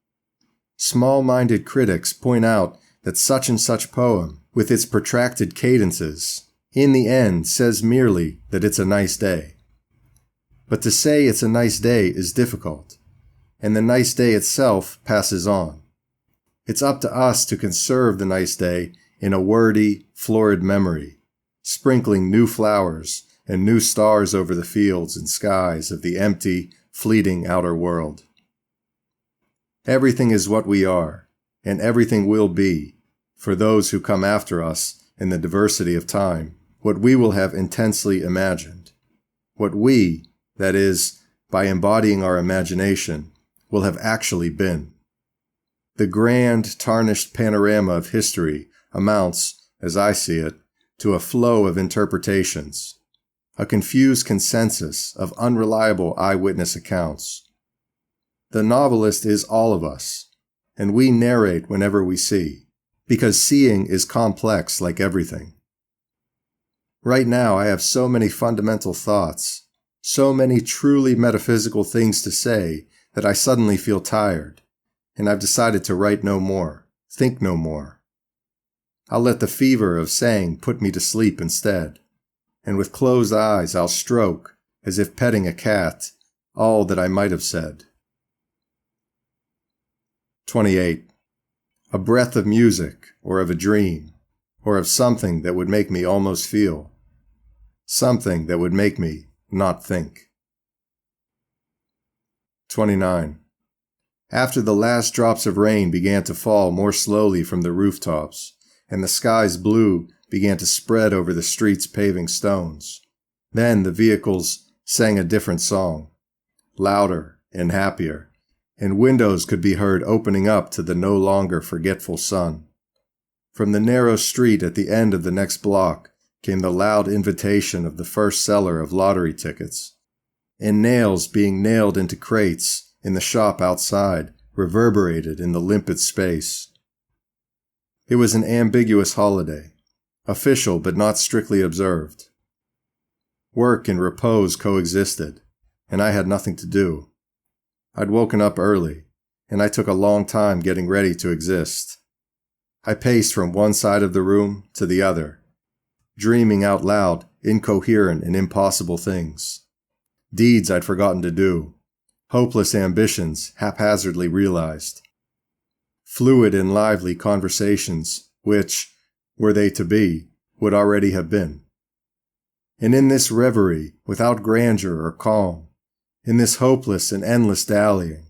S1: Small-minded critics point out that such and such poem, with its protracted cadences, in the end says merely that it's a nice day. But to say it's a nice day is difficult, and the nice day itself passes on. It's up to us to conserve the nice day in a wordy, florid memory, sprinkling new flowers and new stars over the fields and skies of the empty, fleeting outer world. Everything is what we are, and everything will be, for those who come after us in the diversity of time, what we will have intensely imagined. What we, that is, by embodying our imagination, will have actually been. The grand, tarnished panorama of history amounts, as I see it, to a flow of interpretations, a confused consensus of unreliable eyewitness accounts. The novelist is all of us, and we narrate whenever we see, because seeing is complex like everything. Right now I have so many fundamental thoughts, so many truly metaphysical things to say that I suddenly feel tired, and I've decided to write no more, think no more. I'll let the fever of saying put me to sleep instead, and with closed eyes I'll stroke, as if petting a cat, all that I might have said. 28. A breath of music, or of a dream, or of something that would make me almost feel. Something that would make me not think. 29. After the last drops of rain began to fall more slowly from the rooftops, and the sky's blue began to spread over the street's paving stones, then the vehicles sang a different song, louder and happier, and windows could be heard opening up to the no longer forgetful sun. From the narrow street at the end of the next block came the loud invitation of the first seller of lottery tickets, and nails being nailed into crates in the shop outside reverberated in the limpid space. It was an ambiguous holiday, official but not strictly observed. Work and repose coexisted, and I had nothing to do. I'd woken up early, and I took a long time getting ready to exist. I paced from one side of the room to the other, dreaming out loud incoherent and impossible things. Deeds I'd forgotten to do, hopeless ambitions haphazardly realized, fluid and lively conversations which, were they to be, would already have been. And in this reverie, without grandeur or calm, in this hopeless and endless dallying,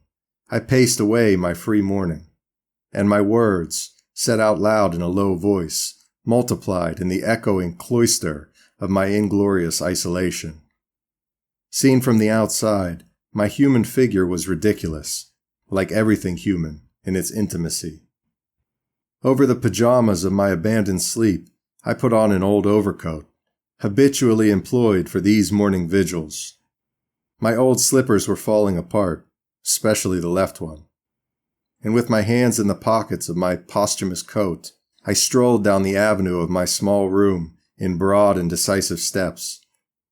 S1: I paced away my free morning, and my words, said out loud in a low voice, multiplied in the echoing cloister of my inglorious isolation. Seen from the outside, my human figure was ridiculous, like everything human in its intimacy. Over the pajamas of my abandoned sleep, I put on an old overcoat, habitually employed for these morning vigils. My old slippers were falling apart, especially the left one. And with my hands in the pockets of my posthumous coat, I strolled down the avenue of my small room in broad and decisive steps,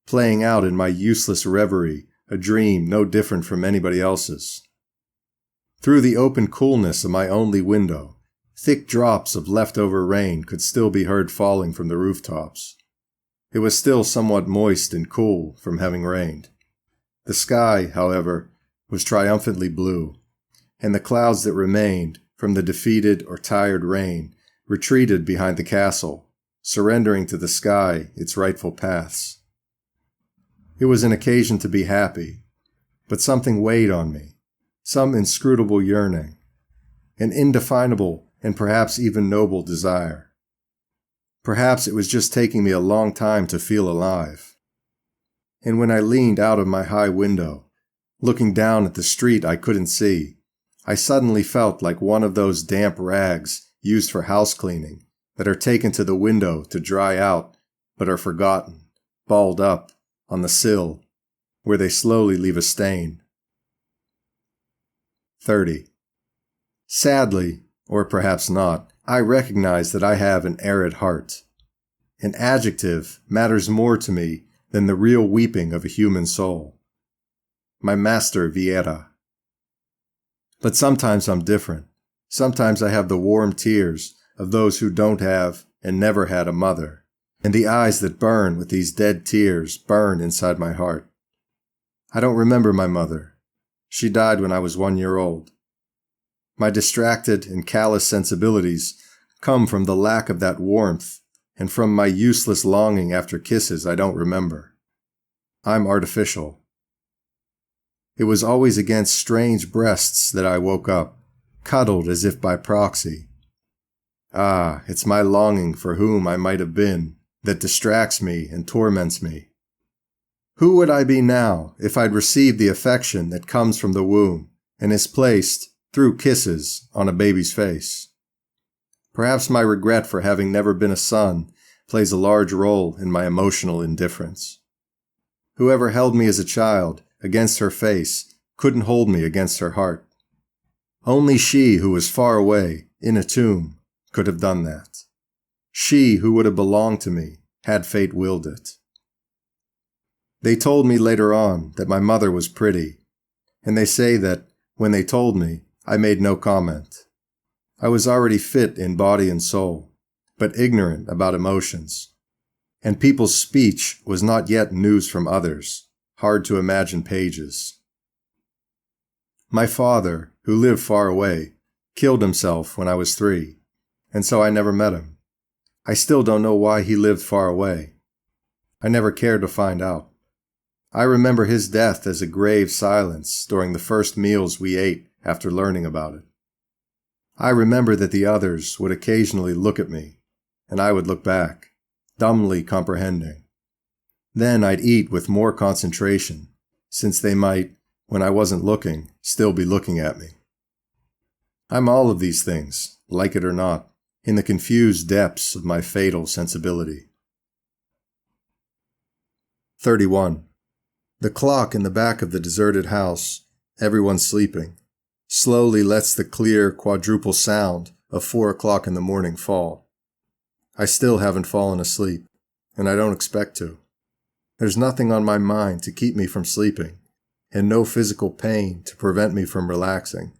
S1: playing out in my useless reverie a dream no different from anybody else's. Through the open coolness of my only window, thick drops of leftover rain could still be heard falling from the rooftops. It was still somewhat moist and cool from having rained. The sky, however, was triumphantly blue, and the clouds that remained from the defeated or tired rain retreated behind the castle, surrendering to the sky its rightful paths. It was an occasion to be happy, but something weighed on me, some inscrutable yearning, an indefinable and perhaps even noble desire. Perhaps it was just taking me a long time to feel alive. And when I leaned out of my high window, looking down at the street I couldn't see, I suddenly felt like one of those damp rags used for house cleaning that are taken to the window to dry out but are forgotten, balled up on the sill, where they slowly leave a stain. 30. Sadly, or perhaps not, I recognize that I have an arid heart. An adjective matters more to me than the real weeping of a human soul. My master Vieira. But sometimes I'm different. Sometimes I have the warm tears of those who don't have and never had a mother, and the eyes that burn with these dead tears burn inside my heart. I don't remember my mother. She died when I was 1 year old. My distracted and callous sensibilities come from the lack of that warmth and from my useless longing after kisses I don't remember. I'm artificial. It was always against strange breasts that I woke up, cuddled as if by proxy. Ah, it's my longing for whom I might have been that distracts me and torments me. Who would I be now if I'd received the affection that comes from the womb and is placed, through kisses, on a baby's face? Perhaps my regret for having never been a son plays a large role in my emotional indifference. Whoever held me as a child against her face couldn't hold me against her heart. Only she who was far away, in a tomb, could have done that. She who would have belonged to me, had fate willed it. They told me later on that my mother was pretty, and they say that, when they told me, I made no comment. I was already fit in body and soul, but ignorant about emotions, and people's speech was not yet news from others, hard to imagine pages. My father, who lived far away, killed himself when I was 3, and so I never met him. I still don't know why he lived far away. I never cared to find out. I remember his death as a grave silence during the first meals we ate after learning about it. I remember that the others would occasionally look at me, and I would look back, dumbly comprehending. Then I'd eat with more concentration, since they might, when I wasn't looking, still be looking at me. I'm all of these things, like it or not, in the confused depths of my fatal sensibility. 31. The clock in the back of the deserted house, everyone sleeping, slowly lets the clear quadruple sound of 4 o'clock in the morning fall. I still haven't fallen asleep, and I don't expect to. There's nothing on my mind to keep me from sleeping, and no physical pain to prevent me from relaxing.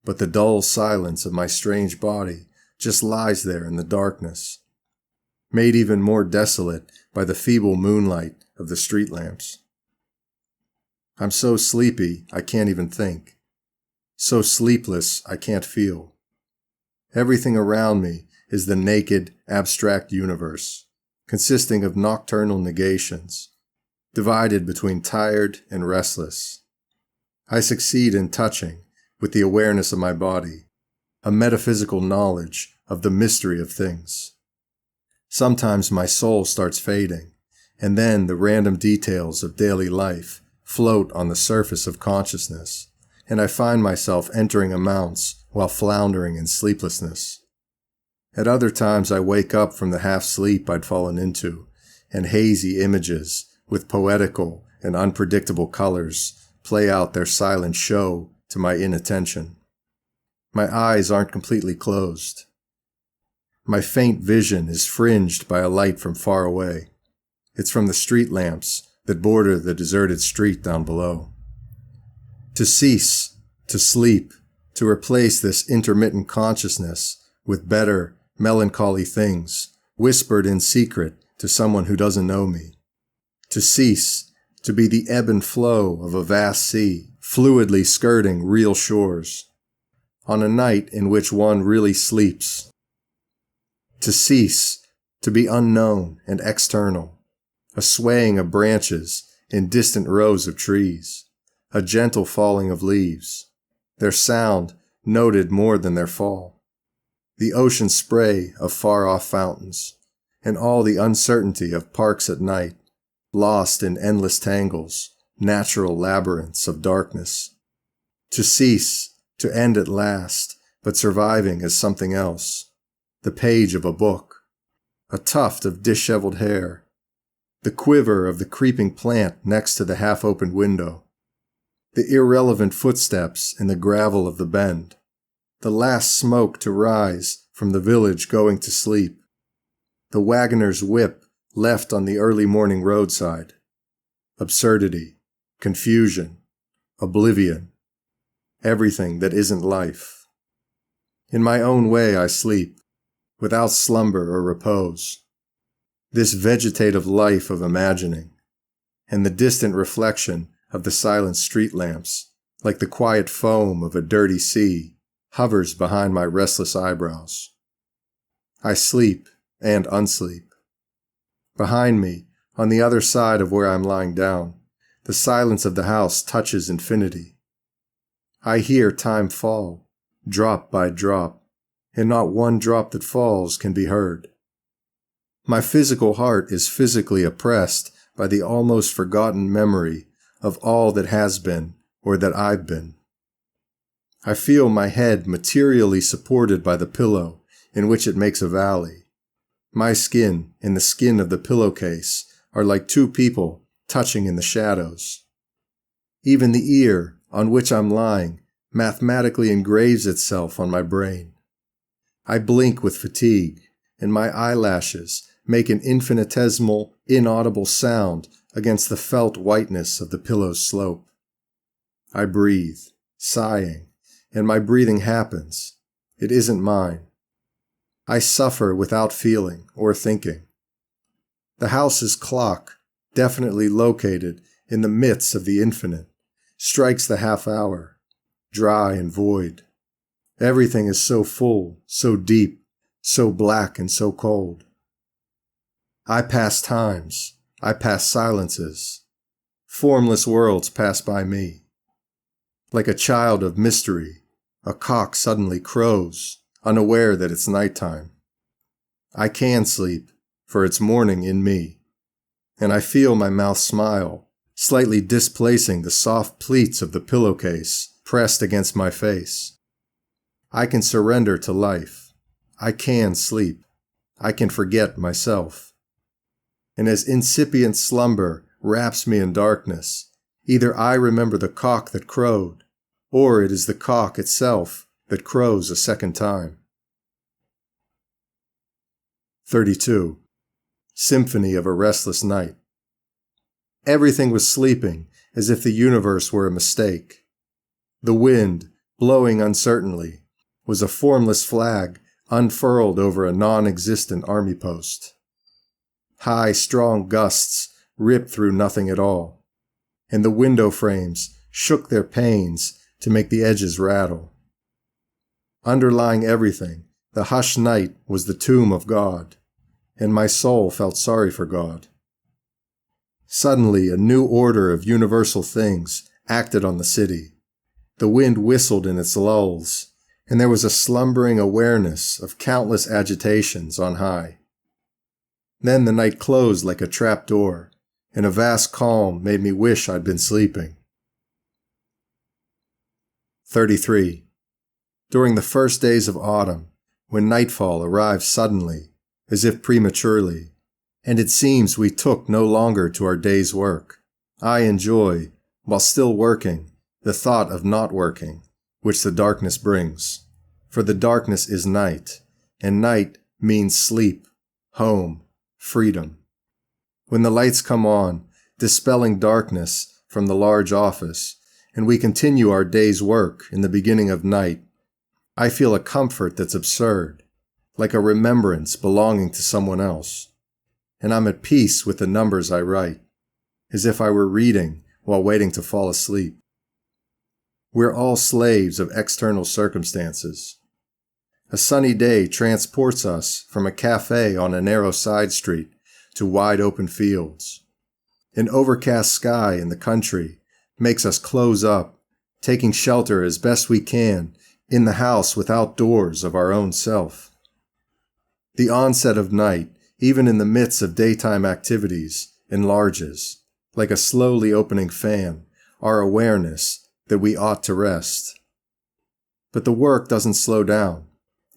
S1: But the dull silence of my strange body just lies there in the darkness, made even more desolate by the feeble moonlight of the street lamps. I'm so sleepy I can't even think. So sleepless I can't feel. Everything around me is the naked, abstract universe, consisting of nocturnal negations, divided between tired and restless. I succeed in touching, with the awareness of my body, a metaphysical knowledge of the mystery of things. Sometimes my soul starts fading, and then the random details of daily life float on the surface of consciousness, and I find myself entering amounts while floundering in sleeplessness. At other times I wake up from the half-sleep I'd fallen into, and hazy images with poetical and unpredictable colors play out their silent show to my inattention. My eyes aren't completely closed. My faint vision is fringed by a light from far away. It's from the street lamps that border the deserted street down below. To cease, to sleep, to replace this intermittent consciousness with better, melancholy things, whispered in secret to someone who doesn't know me. To cease, to be the ebb and flow of a vast sea, fluidly skirting real shores, on a night in which one really sleeps. To cease, to be unknown and external, a swaying of branches in distant rows of trees, a gentle falling of leaves, their sound noted more than their fall, the ocean spray of far-off fountains, and all the uncertainty of parks at night, lost in endless tangles, natural labyrinths of darkness. To cease, to end at last, but surviving as something else, the page of a book, a tuft of disheveled hair, the quiver of the creeping plant next to the half-opened window, the irrelevant footsteps in the gravel of the bend, the last smoke to rise from the village going to sleep, the wagoner's whip left on the early morning roadside, absurdity, confusion, oblivion, everything that isn't life. In my own way I sleep, without slumber or repose, this vegetative life of imagining, and the distant reflection of the silent street lamps, like the quiet foam of a dirty sea, hovers behind my restless eyebrows. I sleep and unsleep. Behind me, on the other side of where I'm lying down, the silence of the house touches infinity. I hear time fall, drop by drop, and not one drop that falls can be heard. My physical heart is physically oppressed by the almost forgotten memory of all that has been or that I've been. I feel my head materially supported by the pillow in which it makes a valley. My skin and the skin of the pillowcase are like two people touching in the shadows. Even the ear on which I'm lying mathematically engraves itself on my brain. I blink with fatigue, and my eyelashes make an infinitesimal, inaudible sound against the felt whiteness of the pillow's slope. I breathe, sighing, and my breathing happens. It isn't mine. I suffer without feeling or thinking. The house's clock, definitely located in the midst of the infinite, strikes the half hour, dry and void. Everything is so full, so deep, so black and so cold. I pass times, I pass silences. Formless worlds pass by me. Like a child of mystery, a cock suddenly crows, unaware that it's nighttime. I can sleep, for it's morning in me, and I feel my mouth smile, slightly displacing the soft pleats of the pillowcase pressed against my face. I can surrender to life. I can sleep. I can forget myself. And as incipient slumber wraps me in darkness, either I remember the cock that crowed, or it is the cock itself that crows a second time. 32. Symphony of a Restless Night. Everything was sleeping as if the universe were a mistake. The wind, blowing uncertainly, was a formless flag unfurled over a non-existent army post. High, strong gusts ripped through nothing at all, and the window frames shook their panes to make the edges rattle. Underlying everything, The hushed night was the tomb of God, and my soul felt sorry for God. Suddenly, a new order of universal things acted on the city. The wind whistled in its lulls, and there was a slumbering awareness of countless agitations on high. Then the night closed like a trap door, and a vast calm made me wish I'd been sleeping. 33. During the first days of autumn, when nightfall arrived suddenly, as if prematurely, and it seems we took no longer to our day's work, I enjoy, while still working, the thought of not working, which the darkness brings. For the darkness is night, and night means sleep, home, freedom. When the lights come on, dispelling darkness from the large office, and we continue our day's work in the beginning of night, I feel a comfort that's absurd, like a remembrance belonging to someone else. And I'm at peace with the numbers I write, as if I were reading while waiting to fall asleep. We're all slaves of external circumstances. A sunny day transports us from a cafe on a narrow side street to wide open fields. An overcast sky in the country makes us close up, taking shelter as best we can in the house without doors of our own self. The onset of night, even in the midst of daytime activities, enlarges, like a slowly opening fan, our awareness that we ought to rest. But the work doesn't slow down.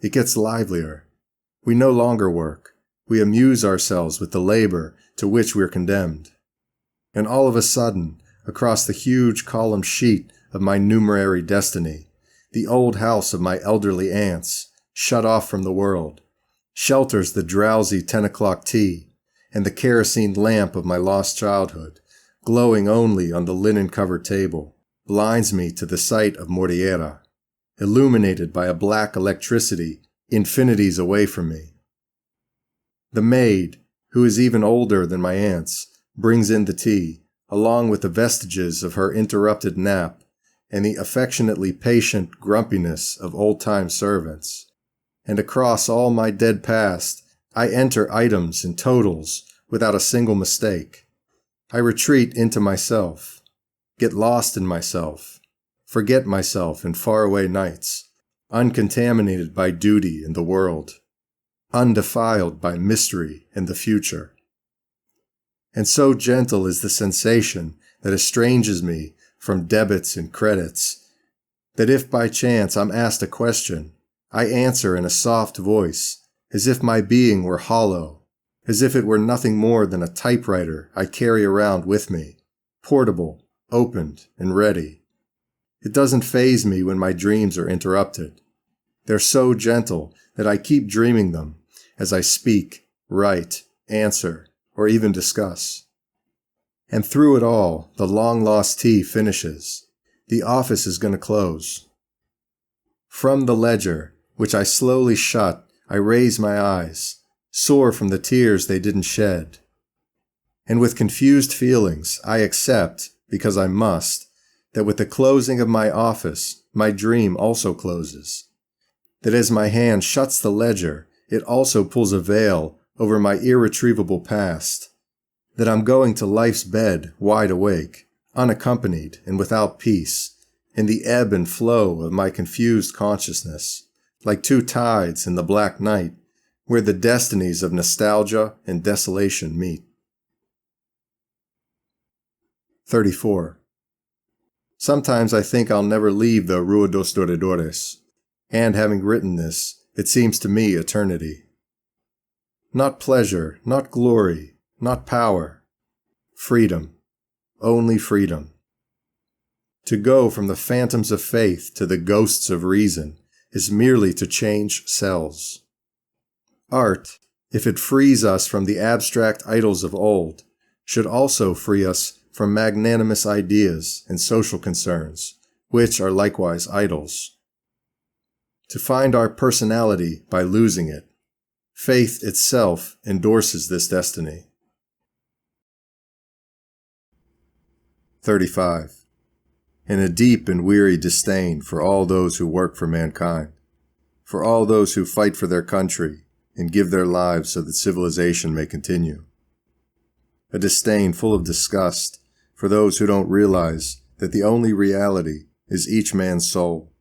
S1: It gets livelier. We no longer work. We amuse ourselves with the labor to which we're condemned. And all of a sudden, across the huge column sheet of my numerary destiny, the old house of my elderly aunts, shut off from the world, shelters the drowsy 10 o'clock tea and the kerosene lamp of my lost childhood, glowing only on the linen-covered table, blinds me to the sight of Mordiera, illuminated by a black electricity infinities away from me. The maid, who is even older than my aunts, brings in the tea, along with the vestiges of her interrupted nap and the affectionately patient grumpiness of old-time servants. And across all my dead past, I enter items and totals without a single mistake. I retreat into myself, get lost in myself, forget myself in faraway nights, uncontaminated by duty and the world, undefiled by mystery and the future. And so gentle is the sensation that estranges me from debits and credits, that if by chance I'm asked a question, I answer in a soft voice, as if my being were hollow, as if it were nothing more than a typewriter I carry around with me, portable, opened, and ready. It doesn't faze me when my dreams are interrupted. They're so gentle that I keep dreaming them as I speak, write, answer, or even discuss. And through it all, the long-lost tea finishes. The office is going to close. From the ledger, which I slowly shut, I raise my eyes, sore from the tears they didn't shed. And with confused feelings, I accept, because I must, that with the closing of my office, my dream also closes. That as my hand shuts the ledger, it also pulls a veil over my irretrievable past. That I'm going to life's bed wide awake, unaccompanied and without peace, in the ebb and flow of my confused consciousness, like two tides in the black night, where the destinies of nostalgia and desolation meet. 34. Sometimes I think I'll never leave the Rua dos Doradores, and having written this, it seems to me eternity. Not pleasure, not glory, not power. Freedom. Only freedom. To go from the phantoms of faith to the ghosts of reason is merely to change cells. Art, if it frees us from the abstract idols of old, should also free us from magnanimous ideas and social concerns, which are likewise idols. To find our personality by losing it, faith itself endorses this destiny. 35. In a deep and weary disdain for all those who work for mankind. for all those who fight for their country and give their lives so that civilization may continue. A disdain full of disgust for those who don't realize that the only reality is each man's soul,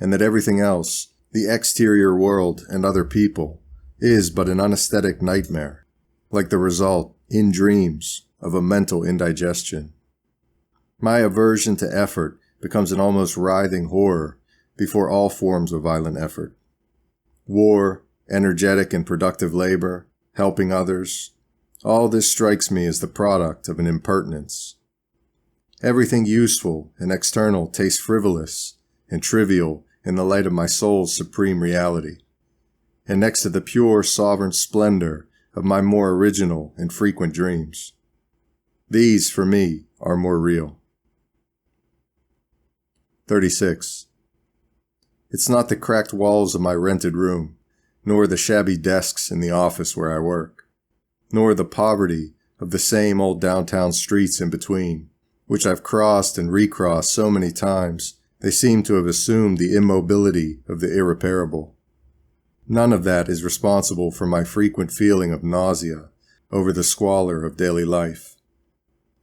S1: and that everything else, the exterior world and other people, is but an unesthetic nightmare, like the result, in dreams, of a mental indigestion. My aversion to effort becomes an almost writhing horror before all forms of violent effort. War, energetic and productive labor, helping others, all this strikes me as the product of an impertinence. Everything useful and external tastes frivolous and trivial in the light of my soul's supreme reality, and next to the pure, sovereign splendor of my more original and frequent dreams. These, for me, are more real. 36. It's not the cracked walls of my rented room, nor the shabby desks in the office where I work, nor the poverty of the same old downtown streets in between, which I've crossed and recrossed so many times they seem to have assumed the immobility of the irreparable. None of that is responsible for my frequent feeling of nausea over the squalor of daily life.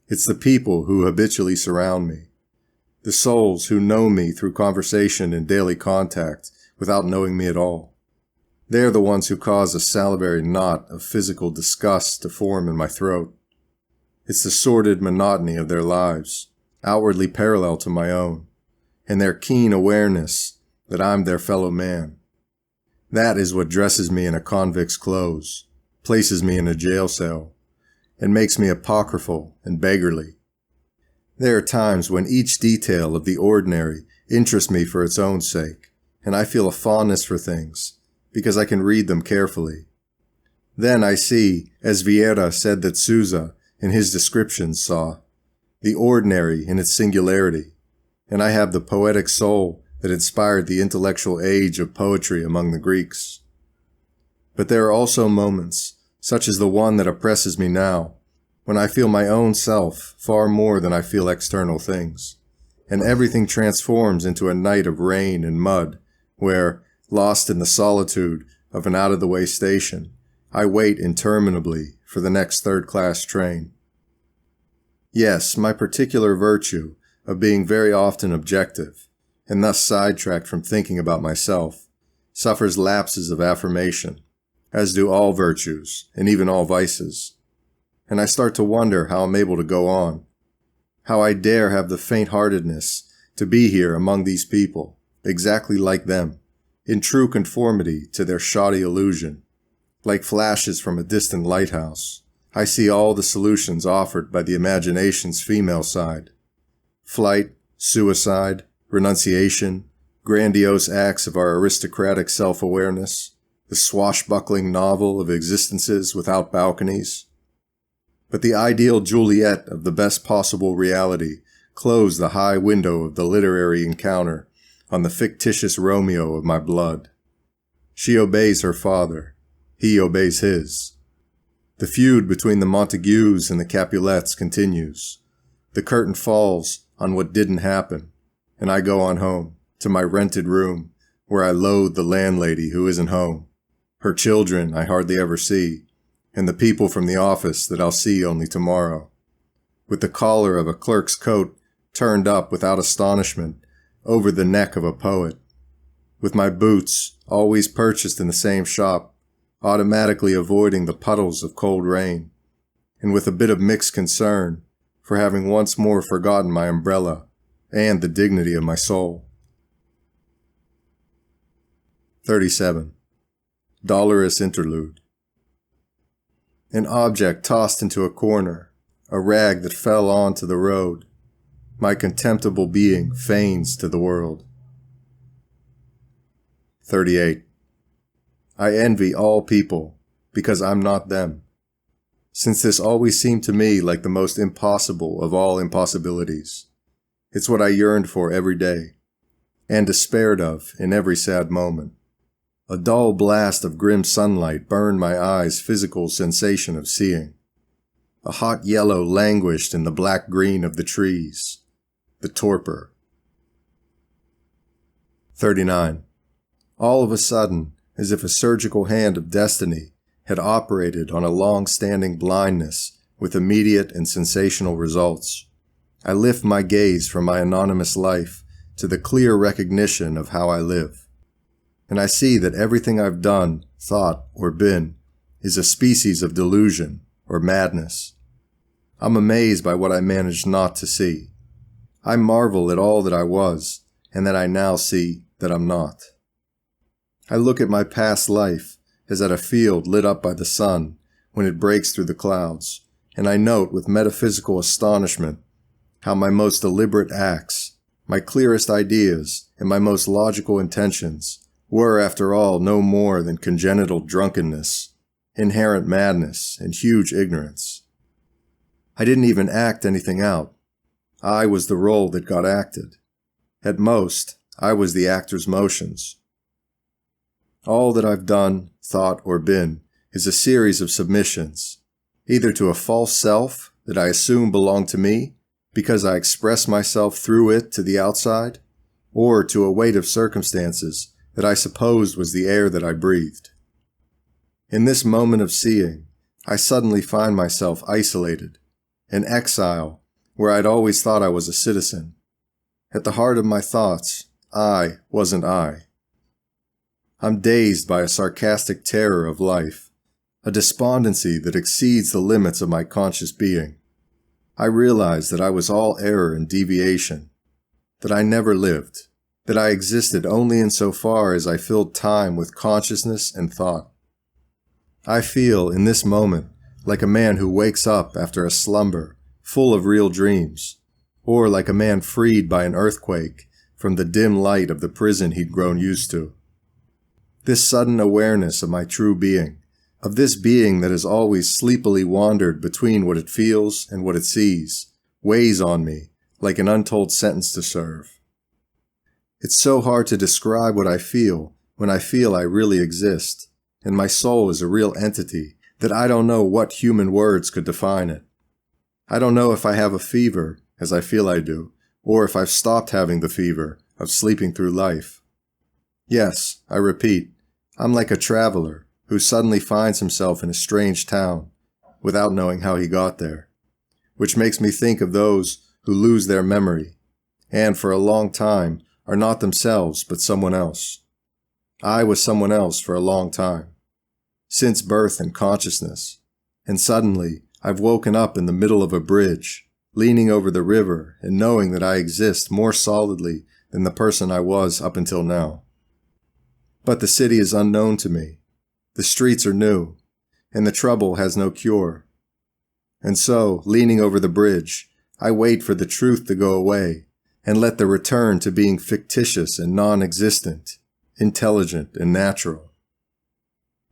S1: It's the people who habitually surround me, the souls who know me through conversation and daily contact without knowing me at all. They're the ones who cause a salivary knot of physical disgust to form in my throat. It's the sordid monotony of their lives, outwardly parallel to my own, and their keen awareness that I'm their fellow man. That is what dresses me in a convict's clothes, places me in a jail cell, and makes me apocryphal and beggarly. There are times when each detail of the ordinary interests me for its own sake, and I feel a fondness for things, because I can read them carefully. Then I see, as Vieira said that Sousa, in his descriptions, saw, the ordinary in its singularity, and I have the poetic soul that inspired the intellectual age of poetry among the Greeks. But there are also moments, such as the one that oppresses me now, when I feel my own self far more than I feel external things, and everything transforms into a night of rain and mud, where, lost in the solitude of an out-of-the-way station, I wait interminably for the next third-class train. Yes, my particular virtue of being very often objective, and thus sidetracked from thinking about myself, suffers lapses of affirmation, as do all virtues, and even all vices. And I start to wonder how I'm able to go on, how I dare have the faint-heartedness to be here among these people, exactly like them, in true conformity to their shoddy illusion. Like flashes from a distant lighthouse, I see all the solutions offered by the imagination's female side. Flight, suicide, renunciation, grandiose acts of our aristocratic self-awareness, the swashbuckling novel of existences without balconies. But the ideal Juliet of the best possible reality closed the high window of the literary encounter on the fictitious Romeo of my blood. She obeys her father. He obeys his. The feud between the Montagues and the Capulets continues. The curtain falls on what didn't happen, and I go on home, to my rented room, where I loathe the landlady who isn't home, her children I hardly ever see, and the people from the office that I'll see only tomorrow. With the collar of a clerk's coat turned up without astonishment over the neck of a poet. With my boots, always purchased in the same shop, automatically avoiding the puddles of cold rain, and with a bit of mixed concern for having once more forgotten my umbrella and the dignity of my soul. 37. Dolorous Interlude. An object tossed into a corner, a rag that fell onto the road. My contemptible being feigns to the world. 38. I envy all people, because I'm not them, since this always seemed to me like the most impossible of all impossibilities. It's what I yearned for every day, and despaired of in every sad moment. A dull blast of grim sunlight burned my eyes' physical sensation of seeing. A hot yellow languished in the black-green of the trees. The torpor. 39. All of a sudden, as if a surgical hand of destiny had operated on a long-standing blindness with immediate and sensational results, I lift my gaze from my anonymous life to the clear recognition of how I live. And I see that everything I've done, thought, or been is a species of delusion or madness. I'm amazed by what I managed not to see. I marvel at all that I was, and that I now see that I'm not. I look at my past life as at a field lit up by the sun when it breaks through the clouds, and I note with metaphysical astonishment how my most deliberate acts, my clearest ideas, and my most logical intentions were, after all, no more than congenital drunkenness, inherent madness, and huge ignorance. I didn't even act anything out. I was the role that got acted. At most, I was the actor's motions. All that I've done, thought, or been is a series of submissions, either to a false self that I assume belonged to me because I express myself through it to the outside, or to a weight of circumstances that I supposed was the air that I breathed. In this moment of seeing, I suddenly find myself isolated, an exile where I'd always thought I was a citizen. At the heart of my thoughts, I wasn't I. I'm dazed by a sarcastic terror of life, a despondency that exceeds the limits of my conscious being. I realize that I was all error and deviation, that I never lived, that I existed only insofar as I filled time with consciousness and thought. I feel, in this moment, like a man who wakes up after a slumber full of real dreams, or like a man freed by an earthquake from the dim light of the prison he'd grown used to. This sudden awareness of my true being, of this being that has always sleepily wandered between what it feels and what it sees, weighs on me like an untold sentence to serve. It's so hard to describe what I feel when I feel I really exist, and my soul is a real entity, that I don't know what human words could define it. I don't know if I have a fever, as I feel I do, or if I've stopped having the fever of sleeping through life. Yes, I repeat, I'm like a traveler who suddenly finds himself in a strange town without knowing how he got there, which makes me think of those who lose their memory and for a long time are not themselves but someone else. I was someone else for a long time, since birth and consciousness, and suddenly I've woken up in the middle of a bridge, leaning over the river and knowing that I exist more solidly than the person I was up until now. But the city is unknown to me. The streets are new, and the trouble has no cure. And so, leaning over the bridge, I wait for the truth to go away and let the return to being fictitious and non-existent, intelligent and natural.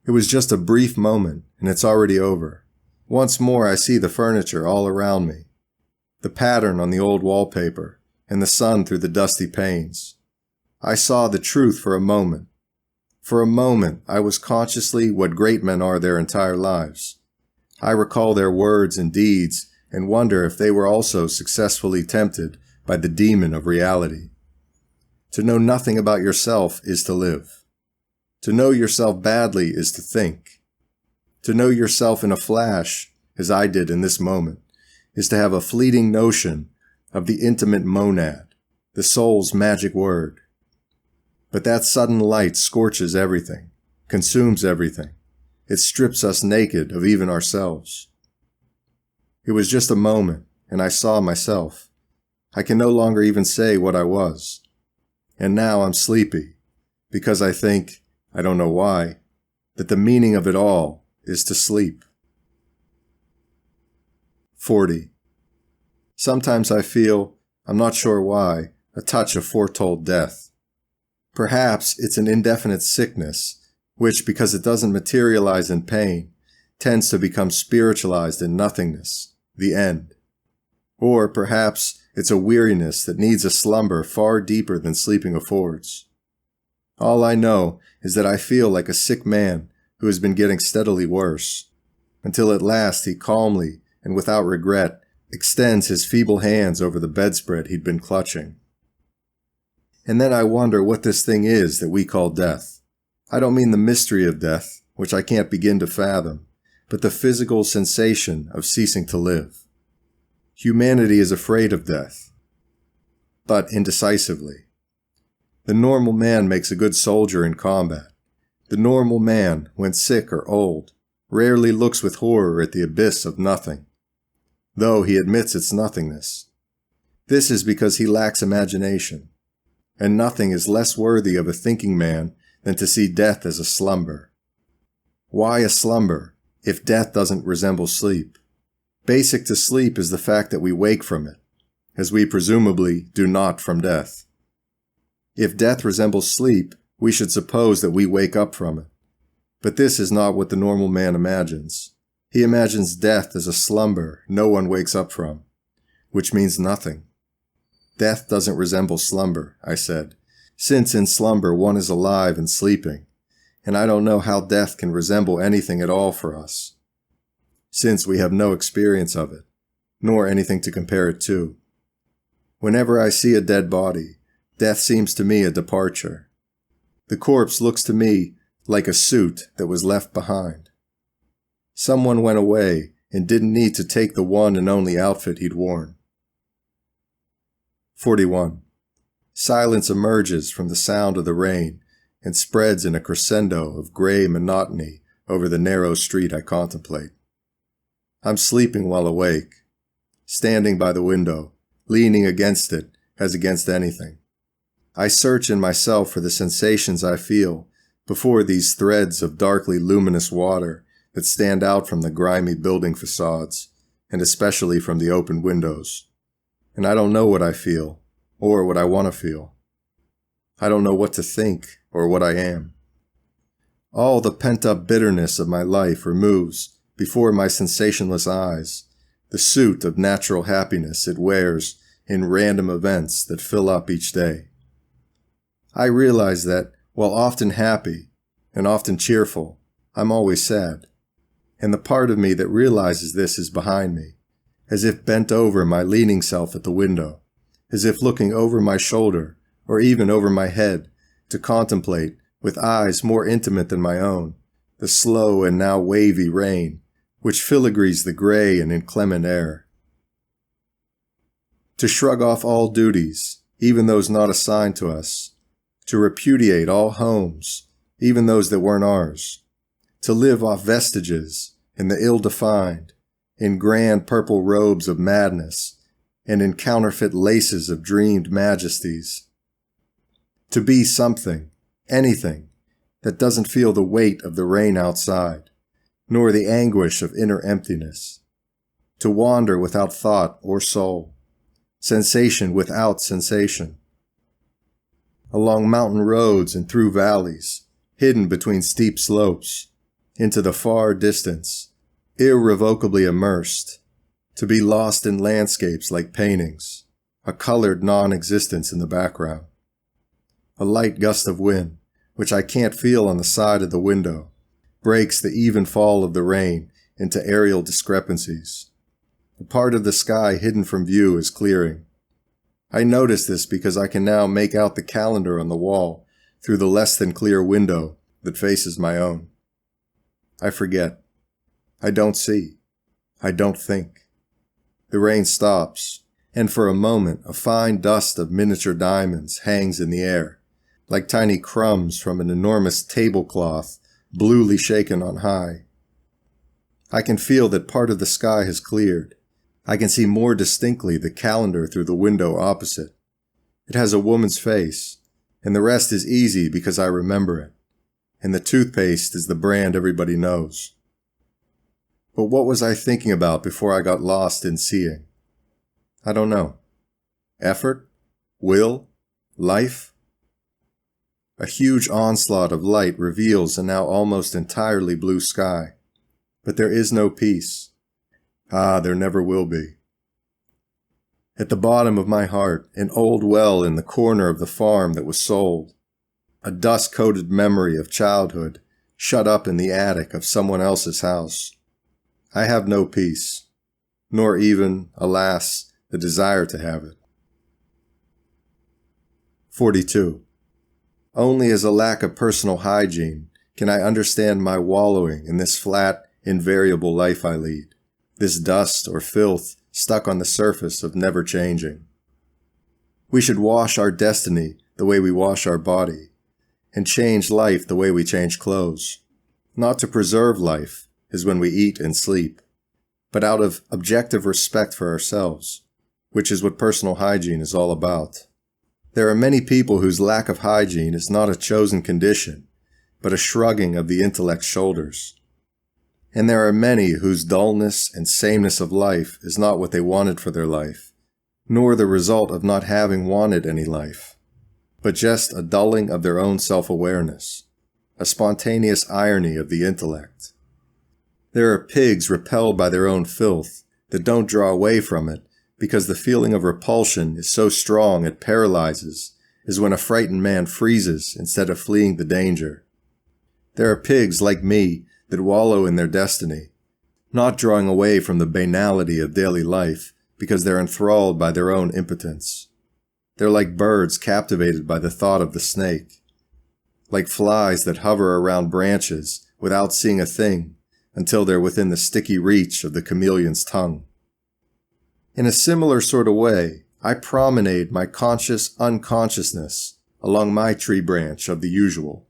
S1: It was just a brief moment, and it's already over. Once more I see the furniture all around me, the pattern on the old wallpaper, and the sun through the dusty panes. I saw the truth for a moment. For a moment, I was consciously what great men are their entire lives. I recall their words and deeds and wonder if they were also successfully tempted by the demon of reality. To know nothing about yourself is to live. To know yourself badly is to think. To know yourself in a flash, as I did in this moment, is to have a fleeting notion of the intimate monad, the soul's magic word. But that sudden light scorches everything, consumes everything. It strips us naked of even ourselves. It was just a moment, and I saw myself. I can no longer even say what I was. And now I'm sleepy, because I think, I don't know why, that the meaning of it all is to sleep. 40. Sometimes I feel, I'm not sure why, a touch of foretold death. Perhaps it's an indefinite sickness, which, because it doesn't materialize in pain, tends to become spiritualized in nothingness, the end. Or perhaps it's a weariness that needs a slumber far deeper than sleeping affords. All I know is that I feel like a sick man who has been getting steadily worse, until at last he calmly and without regret extends his feeble hands over the bedspread he'd been clutching. And then I wonder what this thing is that we call death. I don't mean the mystery of death, which I can't begin to fathom, but the physical sensation of ceasing to live. Humanity is afraid of death, but indecisively. The normal man makes a good soldier in combat. The normal man, when sick or old, rarely looks with horror at the abyss of nothing, though he admits its nothingness. This is because he lacks imagination, and nothing is less worthy of a thinking man than to see death as a slumber. Why a slumber, if death doesn't resemble sleep? Basic to sleep is the fact that we wake from it, as we presumably do not from death. If death resembles sleep, we should suppose that we wake up from it. But this is not what the normal man imagines. He imagines death as a slumber no one wakes up from, which means nothing. Death doesn't resemble slumber, I said, since in slumber one is alive and sleeping, and I don't know how death can resemble anything at all for us, since we have no experience of it, nor anything to compare it to. Whenever I see a dead body, death seems to me a departure. The corpse looks to me like a suit that was left behind. Someone went away and didn't need to take the one and only outfit he'd worn. 41. Silence emerges from the sound of the rain and spreads in a crescendo of gray monotony over the narrow street I contemplate. I'm sleeping while awake, standing by the window, leaning against it as against anything. I search in myself for the sensations I feel before these threads of darkly luminous water that stand out from the grimy building facades, and especially from the open windows. And I don't know what I feel, or what I want to feel. I don't know what to think, or what I am. All the pent-up bitterness of my life removes, before my sensationless eyes, the suit of natural happiness it wears in random events that fill up each day. I realize that, while often happy, and often cheerful, I'm always sad. And the part of me that realizes this is behind me, as if bent over my leaning self at the window, as if looking over my shoulder, or even over my head, to contemplate, with eyes more intimate than my own, the slow and now wavy rain, which filigrees the gray and inclement air. To shrug off all duties, even those not assigned to us, to repudiate all homes, even those that weren't ours, to live off vestiges in the ill-defined, in grand purple robes of madness, and in counterfeit laces of dreamed majesties. To be something, anything, that doesn't feel the weight of the rain outside, nor the anguish of inner emptiness. To wander without thought or soul, sensation without sensation. Along mountain roads and through valleys, hidden between steep slopes, into the far distance, irrevocably immersed, to be lost in landscapes like paintings, a colored non-existence in the background. A light gust of wind, which I can't feel on the side of the window, breaks the even fall of the rain into aerial discrepancies. The part of the sky hidden from view is clearing. I notice this because I can now make out the calendar on the wall through the less than clear window that faces my own. I forget. I don't see. I don't think. The rain stops, and for a moment a fine dust of miniature diamonds hangs in the air, like tiny crumbs from an enormous tablecloth bluely shaken on high. I can feel that part of the sky has cleared. I can see more distinctly the calendar through the window opposite. It has a woman's face, and the rest is easy because I remember it, and the toothpaste is the brand everybody knows. But what was I thinking about before I got lost in seeing? I don't know. Effort? Will? Life? A huge onslaught of light reveals a now almost entirely blue sky. But there is no peace. There never will be. At the bottom of my heart, an old well in the corner of the farm that was sold. A dust-coated memory of childhood, shut up in the attic of someone else's house. I have no peace, nor even, alas, the desire to have it. 42. Only as a lack of personal hygiene can I understand my wallowing in this flat, invariable life I lead, this dust or filth stuck on the surface of never changing. We should wash our destiny the way we wash our body, and change life the way we change clothes. Not to preserve life, as when we eat and sleep, but out of objective respect for ourselves, which is what personal hygiene is all about. There are many people whose lack of hygiene is not a chosen condition, but a shrugging of the intellect's shoulders. And there are many whose dullness and sameness of life is not what they wanted for their life, nor the result of not having wanted any life, but just a dulling of their own self-awareness, a spontaneous irony of the intellect. There are pigs repelled by their own filth that don't draw away from it because the feeling of repulsion is so strong it paralyzes, as when a frightened man freezes instead of fleeing the danger. There are pigs like me that wallow in their destiny, not drawing away from the banality of daily life because they're enthralled by their own impotence. They're like birds captivated by the thought of the snake, like flies that hover around branches without seeing a thing until they're within the sticky reach of the chameleon's tongue. In a similar sort of way, I promenade my conscious unconsciousness along my tree branch of the usual.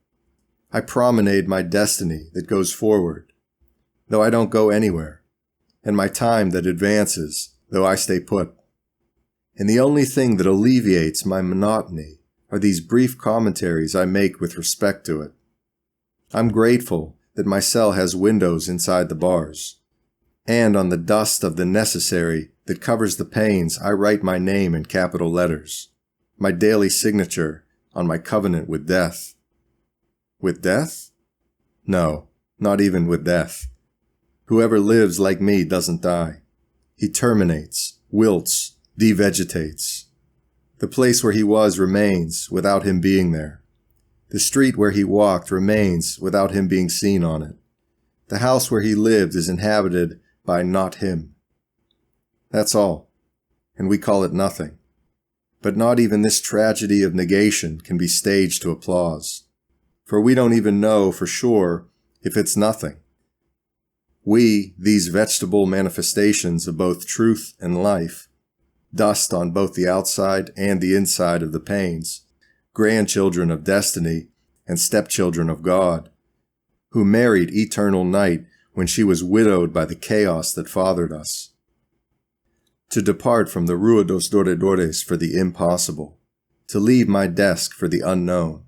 S1: I promenade my destiny that goes forward, though I don't go anywhere, and my time that advances, though I stay put. And the only thing that alleviates my monotony are these brief commentaries I make with respect to it. I'm grateful that my cell has windows inside the bars, and on the dust of the necessary that covers the panes I write my name in capital letters, my daily signature on my covenant with death. With death? No, not even with death. Whoever lives like me doesn't die. He terminates, wilts, devegetates. The place where he was remains without him being there. The street where he walked remains without him being seen on it. The house where he lived is inhabited by not him. That's all, and we call it nothing. But not even this tragedy of negation can be staged to applause, for we don't even know for sure if it's nothing. We, these vegetable manifestations of both truth and life, dust on both the outside and the inside of the panes, grandchildren of destiny and stepchildren of God, who married eternal night when she was widowed by the chaos that fathered us. To depart from the Rua dos Doredores for the impossible, to leave my desk for the unknown.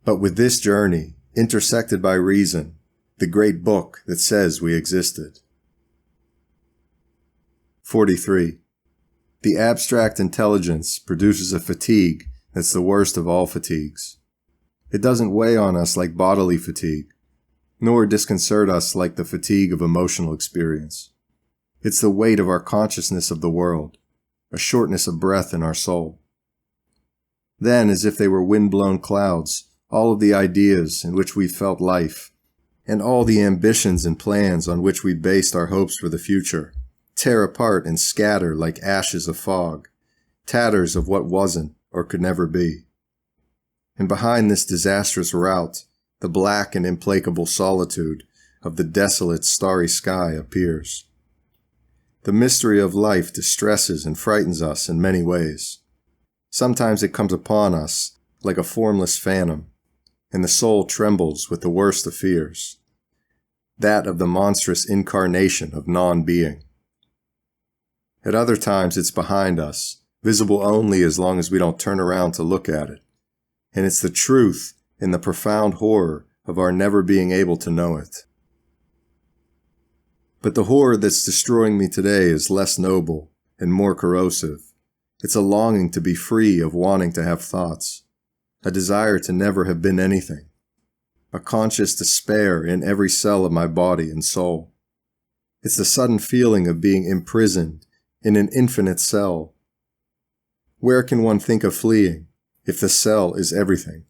S1: But with this journey, intersected by reason, the great book that says we existed. 43. The abstract intelligence produces a fatigue that's the worst of all fatigues. It doesn't weigh on us like bodily fatigue, nor disconcert us like the fatigue of emotional experience. It's the weight of our consciousness of the world, a shortness of breath in our soul. Then, as if they were wind-blown clouds, all of the ideas in which we felt life, and all the ambitions and plans on which we based our hopes for the future, tear apart and scatter like ashes of fog, tatters of what wasn't or could never be. And behind this disastrous rout, the black and implacable solitude of the desolate starry sky appears. The mystery of life distresses and frightens us in many ways. Sometimes it comes upon us like a formless phantom, and the soul trembles with the worst of fears, that of the monstrous incarnation of non-being. At other times it's behind us, visible only as long as we don't turn around to look at it, and it's the truth in the profound horror of our never being able to know it. But the horror that's destroying me today is less noble and more corrosive. It's a longing to be free of wanting to have thoughts, a desire to never have been anything, a conscious despair in every cell of my body and soul. It's the sudden feeling of being imprisoned in an infinite cell. Where can one think of fleeing if the cell is everything?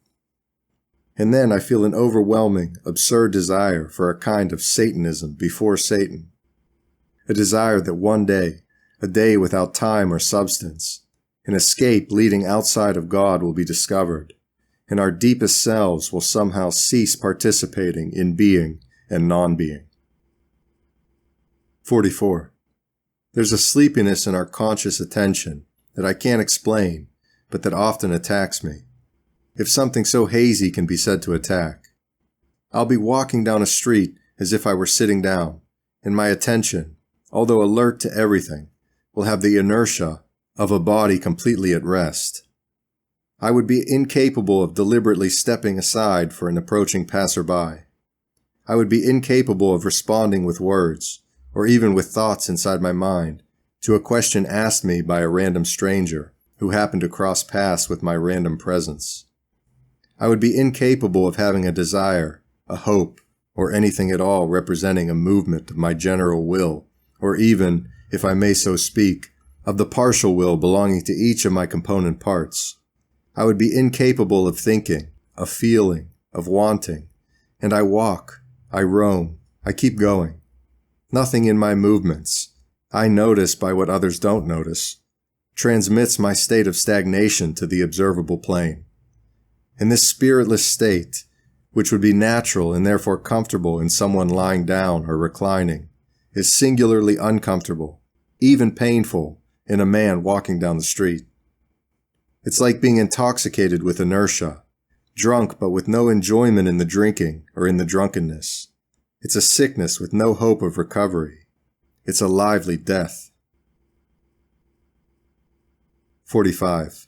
S1: And then I feel an overwhelming, absurd desire for a kind of Satanism before Satan. A desire that one day, a day without time or substance, an escape leading outside of God will be discovered, and our deepest selves will somehow cease participating in being and non-being. 44. There's a sleepiness in our conscious attention that I can't explain, but that often attacks me. If something so hazy can be said to attack. I'll be walking down a street as if I were sitting down, and my attention, although alert to everything, will have the inertia of a body completely at rest. I would be incapable of deliberately stepping aside for an approaching passerby. I would be incapable of responding with words, or even with thoughts inside my mind, to a question asked me by a random stranger who happened to cross paths with my random presence. I would be incapable of having a desire, a hope, or anything at all representing a movement of my general will, or even, if I may so speak, of the partial will belonging to each of my component parts. I would be incapable of thinking, of feeling, of wanting, and I walk, I roam, I keep going. Nothing in my movements, I notice by what others don't notice, transmits my state of stagnation to the observable plane. In this spiritless state, which would be natural and therefore comfortable in someone lying down or reclining, is singularly uncomfortable, even painful, in a man walking down the street. It's like being intoxicated with inertia, drunk but with no enjoyment in the drinking or in the drunkenness. It's a sickness with no hope of recovery. It's a lively death. 45.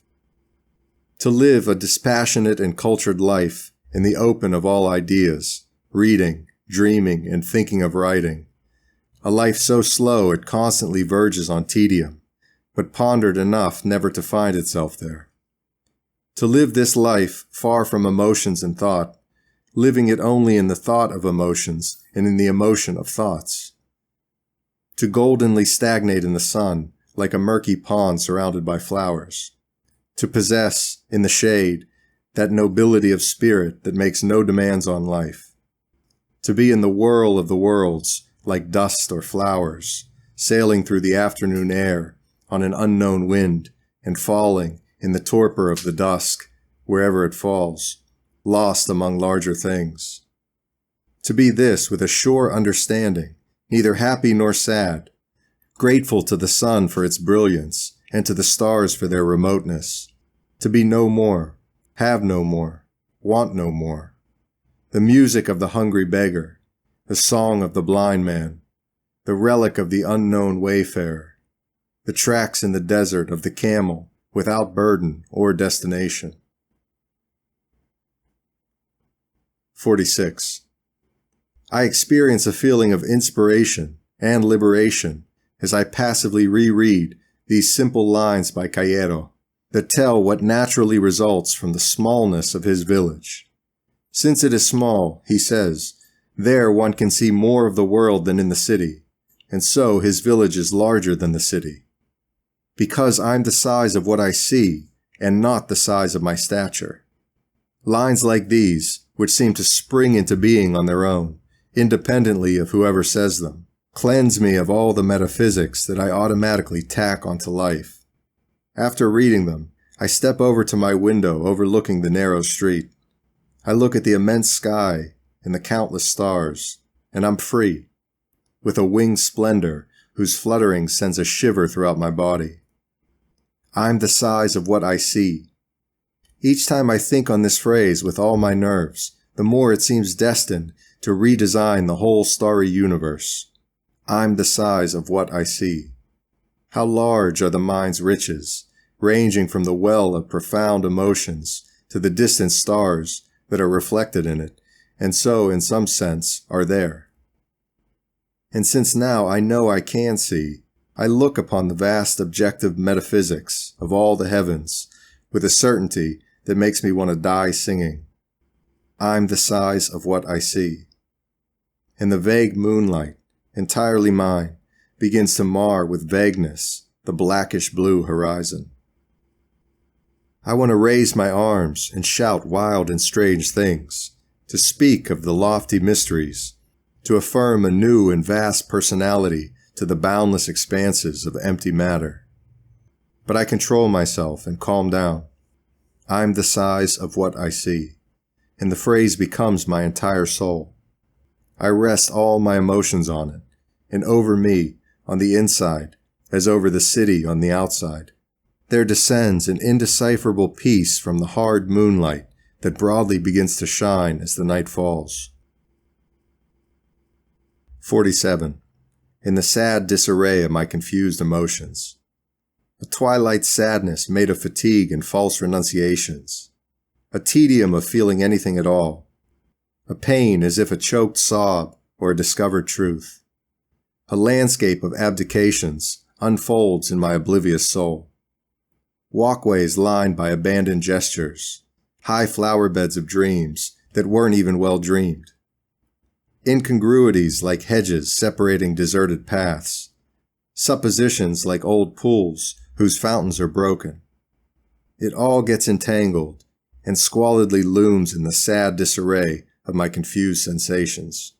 S1: To live a dispassionate and cultured life in the open of all ideas, reading, dreaming, and thinking of writing. A life so slow it constantly verges on tedium, but pondered enough never to find itself there. To live this life far from emotions and thought, living it only in the thought of emotions and in the emotion of thoughts. To goldenly stagnate in the sun like a murky pond surrounded by flowers. To possess, in the shade, that nobility of spirit that makes no demands on life. To be in the whirl of the worlds like dust or flowers, sailing through the afternoon air on an unknown wind and falling in the torpor of the dusk wherever it falls, lost among larger things. To be this with a sure understanding, neither happy nor sad, grateful to the sun for its brilliance and to the stars for their remoteness. To be no more, have no more, want no more. The music of the hungry beggar, the song of the blind man, the relic of the unknown wayfarer, the tracks in the desert of the camel without burden or destination. 46. I experience a feeling of inspiration and liberation as I passively reread these simple lines by Callero that tell what naturally results from the smallness of his village. Since it is small, he says, there one can see more of the world than in the city, and so his village is larger than the city. Because I'm the size of what I see, and not the size of my stature. Lines like these, which seem to spring into being on their own, independently of whoever says them, cleanse me of all the metaphysics that I automatically tack onto life. After reading them, I step over to my window overlooking the narrow street. I look at the immense sky and the countless stars, and I'm free, with a winged splendor whose fluttering sends a shiver throughout my body. I'm the size of what I see. Each time I think on this phrase with all my nerves, the more it seems destined to redesign the whole starry universe. I'm the size of what I see. How large are the mind's riches, ranging from the well of profound emotions to the distant stars that are reflected in it, and so, in some sense, are there. And since now I know I can see, I look upon the vast objective metaphysics of all the heavens with a certainty that makes me want to die singing. I'm the size of what I see. And the vague moonlight, entirely mine, begins to mar with vagueness the blackish blue horizon. I want to raise my arms and shout wild and strange things, to speak of the lofty mysteries, to affirm a new and vast personality to the boundless expanses of empty matter. But I control myself and calm down. I'm the size of what I see, and the phrase becomes my entire soul. I rest all my emotions on it, and over me, on the inside, as over the city on the outside. There descends an indecipherable peace from the hard moonlight that broadly begins to shine as the night falls. 47. In the sad disarray of my confused emotions. A twilight sadness made of fatigue and false renunciations. A tedium of feeling anything at all. A pain as if a choked sob or a discovered truth. A landscape of abdications unfolds in my oblivious soul. Walkways lined by abandoned gestures. High flower beds of dreams that weren't even well dreamed. Incongruities like hedges separating deserted paths. Suppositions like old pools whose fountains are broken. It all gets entangled and squalidly looms in the sad disarray of my confused sensations.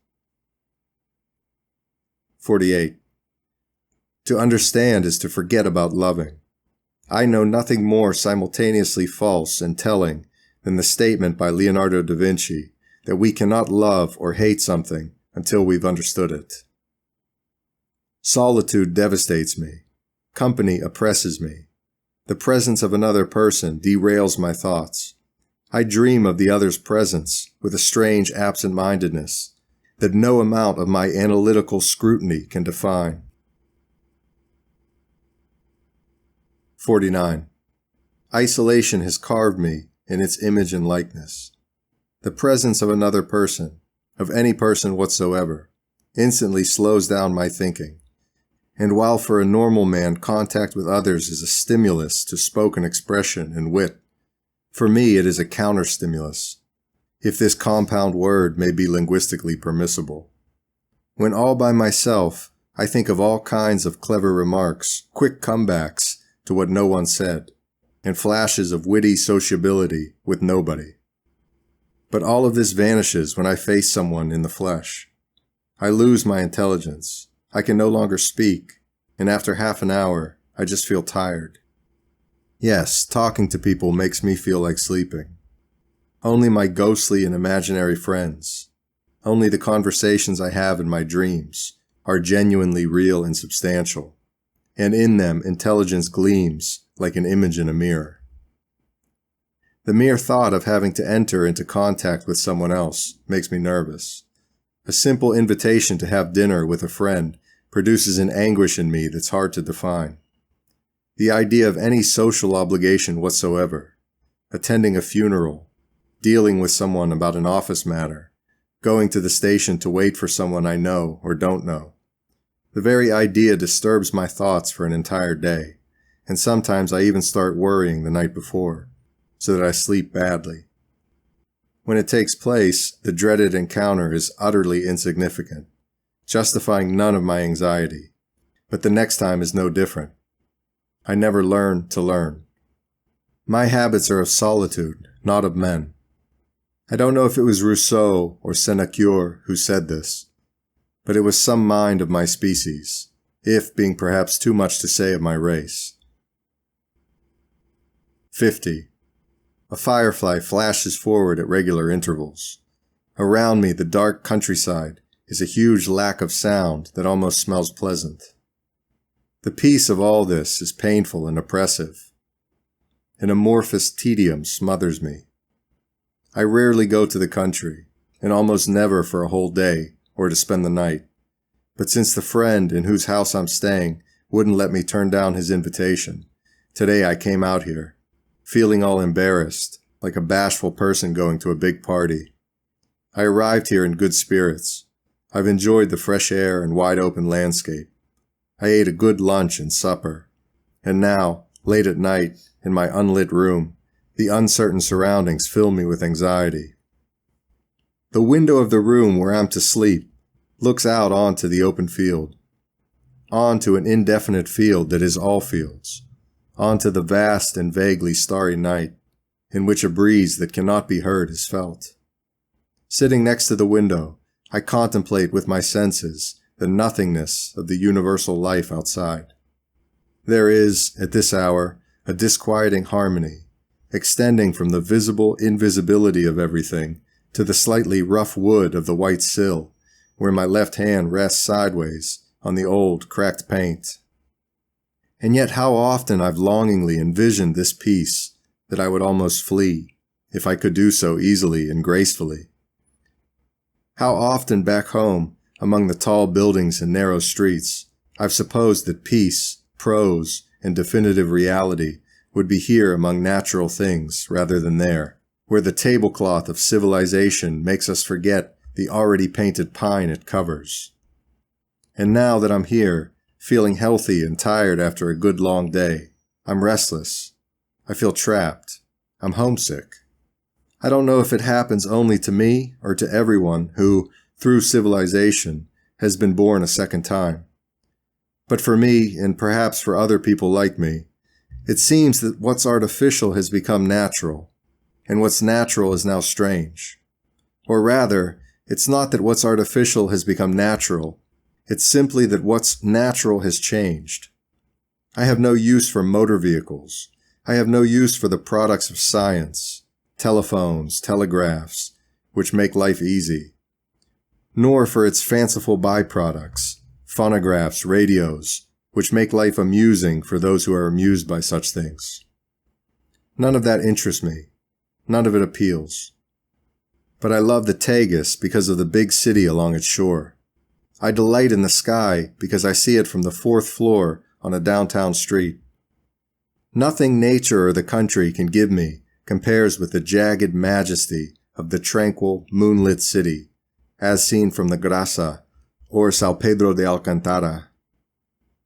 S1: 48. To understand is to forget about loving. I know nothing more simultaneously false and telling than the statement by Leonardo da Vinci that we cannot love or hate something until we've understood it. Solitude devastates me. Company oppresses me. The presence of another person derails my thoughts. I dream of the other's presence with a strange absent-mindedness that no amount of my analytical scrutiny can define. 49. Isolation has carved me in its image and likeness. The presence of another person, of any person whatsoever, instantly slows down my thinking. And while for a normal man contact with others is a stimulus to spoken expression and wit, for me it is a counter-stimulus, if this compound word may be linguistically permissible. When all by myself, I think of all kinds of clever remarks, quick comebacks to what no one said, and flashes of witty sociability with nobody. But all of this vanishes when I face someone in the flesh. I lose my intelligence. I can no longer speak, and after half an hour, I just feel tired. Yes, talking to people makes me feel like sleeping. Only my ghostly and imaginary friends, only the conversations I have in my dreams, are genuinely real and substantial, and in them intelligence gleams like an image in a mirror. The mere thought of having to enter into contact with someone else makes me nervous. A simple invitation to have dinner with a friend produces an anguish in me that's hard to define. The idea of any social obligation whatsoever, attending a funeral, dealing with someone about an office matter, going to the station to wait for someone I know or don't know. The very idea disturbs my thoughts for an entire day, and sometimes I even start worrying the night before, so that I sleep badly. When it takes place, the dreaded encounter is utterly insignificant, justifying none of my anxiety, but the next time is no different. I never learn to learn. My habits are of solitude, not of men. I don't know if it was Rousseau or Senecure who said this, but it was some mind of my species, if being perhaps too much to say of my race. 50. A firefly flashes forward at regular intervals. Around me, the dark countryside is a huge lack of sound that almost smells pleasant. The peace of all this is painful and oppressive. An amorphous tedium smothers me. I rarely go to the country, and almost never for a whole day or to spend the night. But since the friend in whose house I'm staying wouldn't let me turn down his invitation, today I came out here, feeling all embarrassed, like a bashful person going to a big party. I arrived here in good spirits. I've enjoyed the fresh air and wide open landscape. I ate a good lunch and supper. And now, late at night, in my unlit room, the uncertain surroundings fill me with anxiety. The window of the room where I'm to sleep looks out onto the open field, onto an indefinite field that is all fields, onto the vast and vaguely starry night, in which a breeze that cannot be heard is felt. Sitting next to the window, I contemplate with my senses the nothingness of the universal life outside. There is, at this hour, a disquieting harmony, extending from the visible invisibility of everything to the slightly rough wood of the white sill, where my left hand rests sideways on the old, cracked paint. And yet how often I've longingly envisioned this peace that I would almost flee, if I could do so easily and gracefully. How often back home, among the tall buildings and narrow streets, I've supposed that peace, prose, and definitive reality would be here among natural things rather than there, where the tablecloth of civilization makes us forget the already painted pine it covers. And now that I'm here, feeling healthy and tired after a good long day, I'm restless. I feel trapped. I'm homesick. I don't know if it happens only to me or to everyone who, through civilization, has been born a second time. But for me, and perhaps for other people like me, it seems that what's artificial has become natural, and what's natural is now strange. Or rather, it's not that what's artificial has become natural, it's simply that what's natural has changed. I have no use for motor vehicles. I have no use for the products of science, telephones, telegraphs, which make life easy, nor for its fanciful byproducts, phonographs, radios, which make life amusing for those who are amused by such things. None of that interests me. None of it appeals. But I love the Tagus because of the big city along its shore. I delight in the sky because I see it from the 4th floor on a downtown street. Nothing nature or the country can give me compares with the jagged majesty of the tranquil, moonlit city, as seen from the Grasa or São Pedro de Alcantara.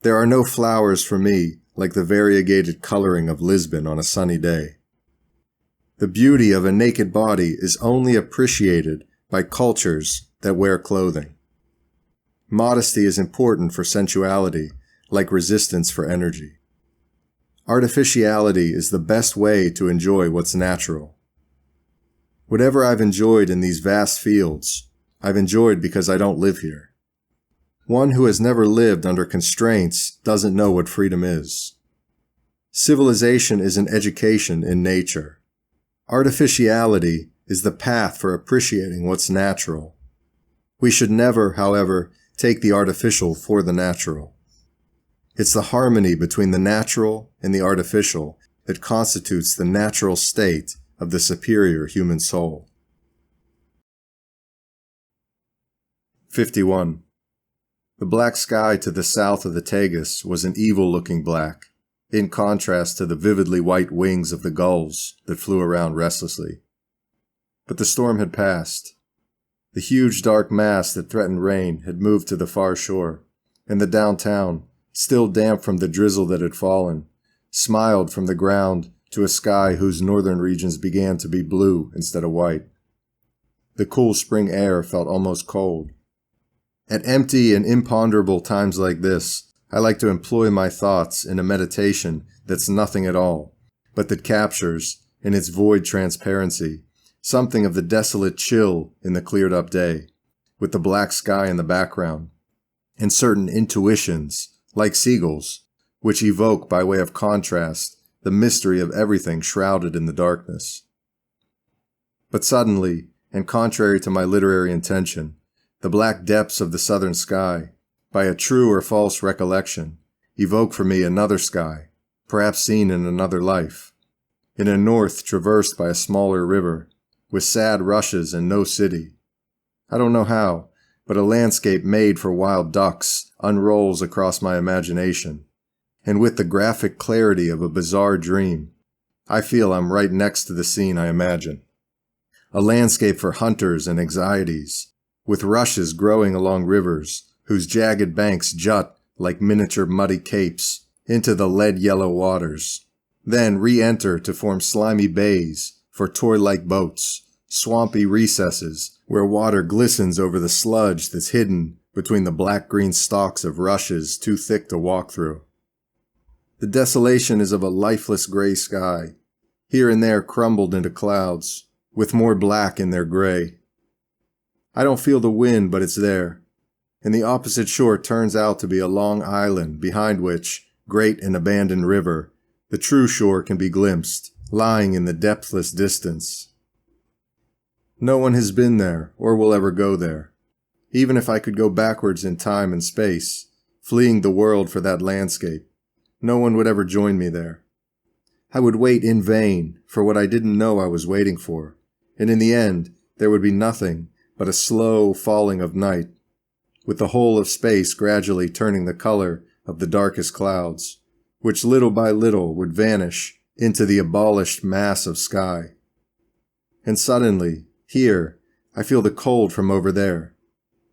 S1: There are no flowers for me like the variegated coloring of Lisbon on a sunny day. The beauty of a naked body is only appreciated by cultures that wear clothing. Modesty is important for sensuality, like resistance for energy. Artificiality is the best way to enjoy what's natural. Whatever I've enjoyed in these vast fields, I've enjoyed because I don't live here. One who has never lived under constraints doesn't know what freedom is. Civilization is an education in nature. Artificiality is the path for appreciating what's natural. We should never, however, take the artificial for the natural. It's the harmony between the natural and the artificial that constitutes the natural state of the superior human soul. 51. The black sky to the south of the Tagus was an evil-looking black, in contrast to the vividly white wings of the gulls that flew around restlessly. But the storm had passed. The huge dark mass that threatened rain had moved to the far shore, and the downtown, still damp from the drizzle that had fallen, smiled from the ground to a sky whose northern regions began to be blue instead of white. The cool spring air felt almost cold. At empty and imponderable times like this, I like to employ my thoughts in a meditation that's nothing at all, but that captures, in its void transparency, something of the desolate chill in the cleared-up day, with the black sky in the background, and certain intuitions, like seagulls, which evoke by way of contrast the mystery of everything shrouded in the darkness. But suddenly, and contrary to my literary intention, the black depths of the southern sky, by a true or false recollection, evoke for me another sky, perhaps seen in another life, in a north traversed by a smaller river, with sad rushes and no city. I don't know how, but a landscape made for wild ducks unrolls across my imagination, and with the graphic clarity of a bizarre dream, I feel I'm right next to the scene I imagine. A landscape for hunters and anxieties, with rushes growing along rivers, whose jagged banks jut like miniature muddy capes into the lead-yellow waters, then re-enter to form slimy bays for toy-like boats, swampy recesses where water glistens over the sludge that's hidden between the black-green stalks of rushes too thick to walk through. The desolation is of a lifeless gray sky, here and there crumbled into clouds, with more black in their gray. I don't feel the wind, but it's there, and the opposite shore turns out to be a long island behind which, great and abandoned river, the true shore can be glimpsed, lying in the depthless distance. No one has been there or will ever go there. Even if I could go backwards in time and space, fleeing the world for that landscape, no one would ever join me there. I would wait in vain for what I didn't know I was waiting for, and in the end, there would be nothing but a slow falling of night, with the whole of space gradually turning the color of the darkest clouds, which little by little would vanish into the abolished mass of sky. And suddenly, here, I feel the cold from over there.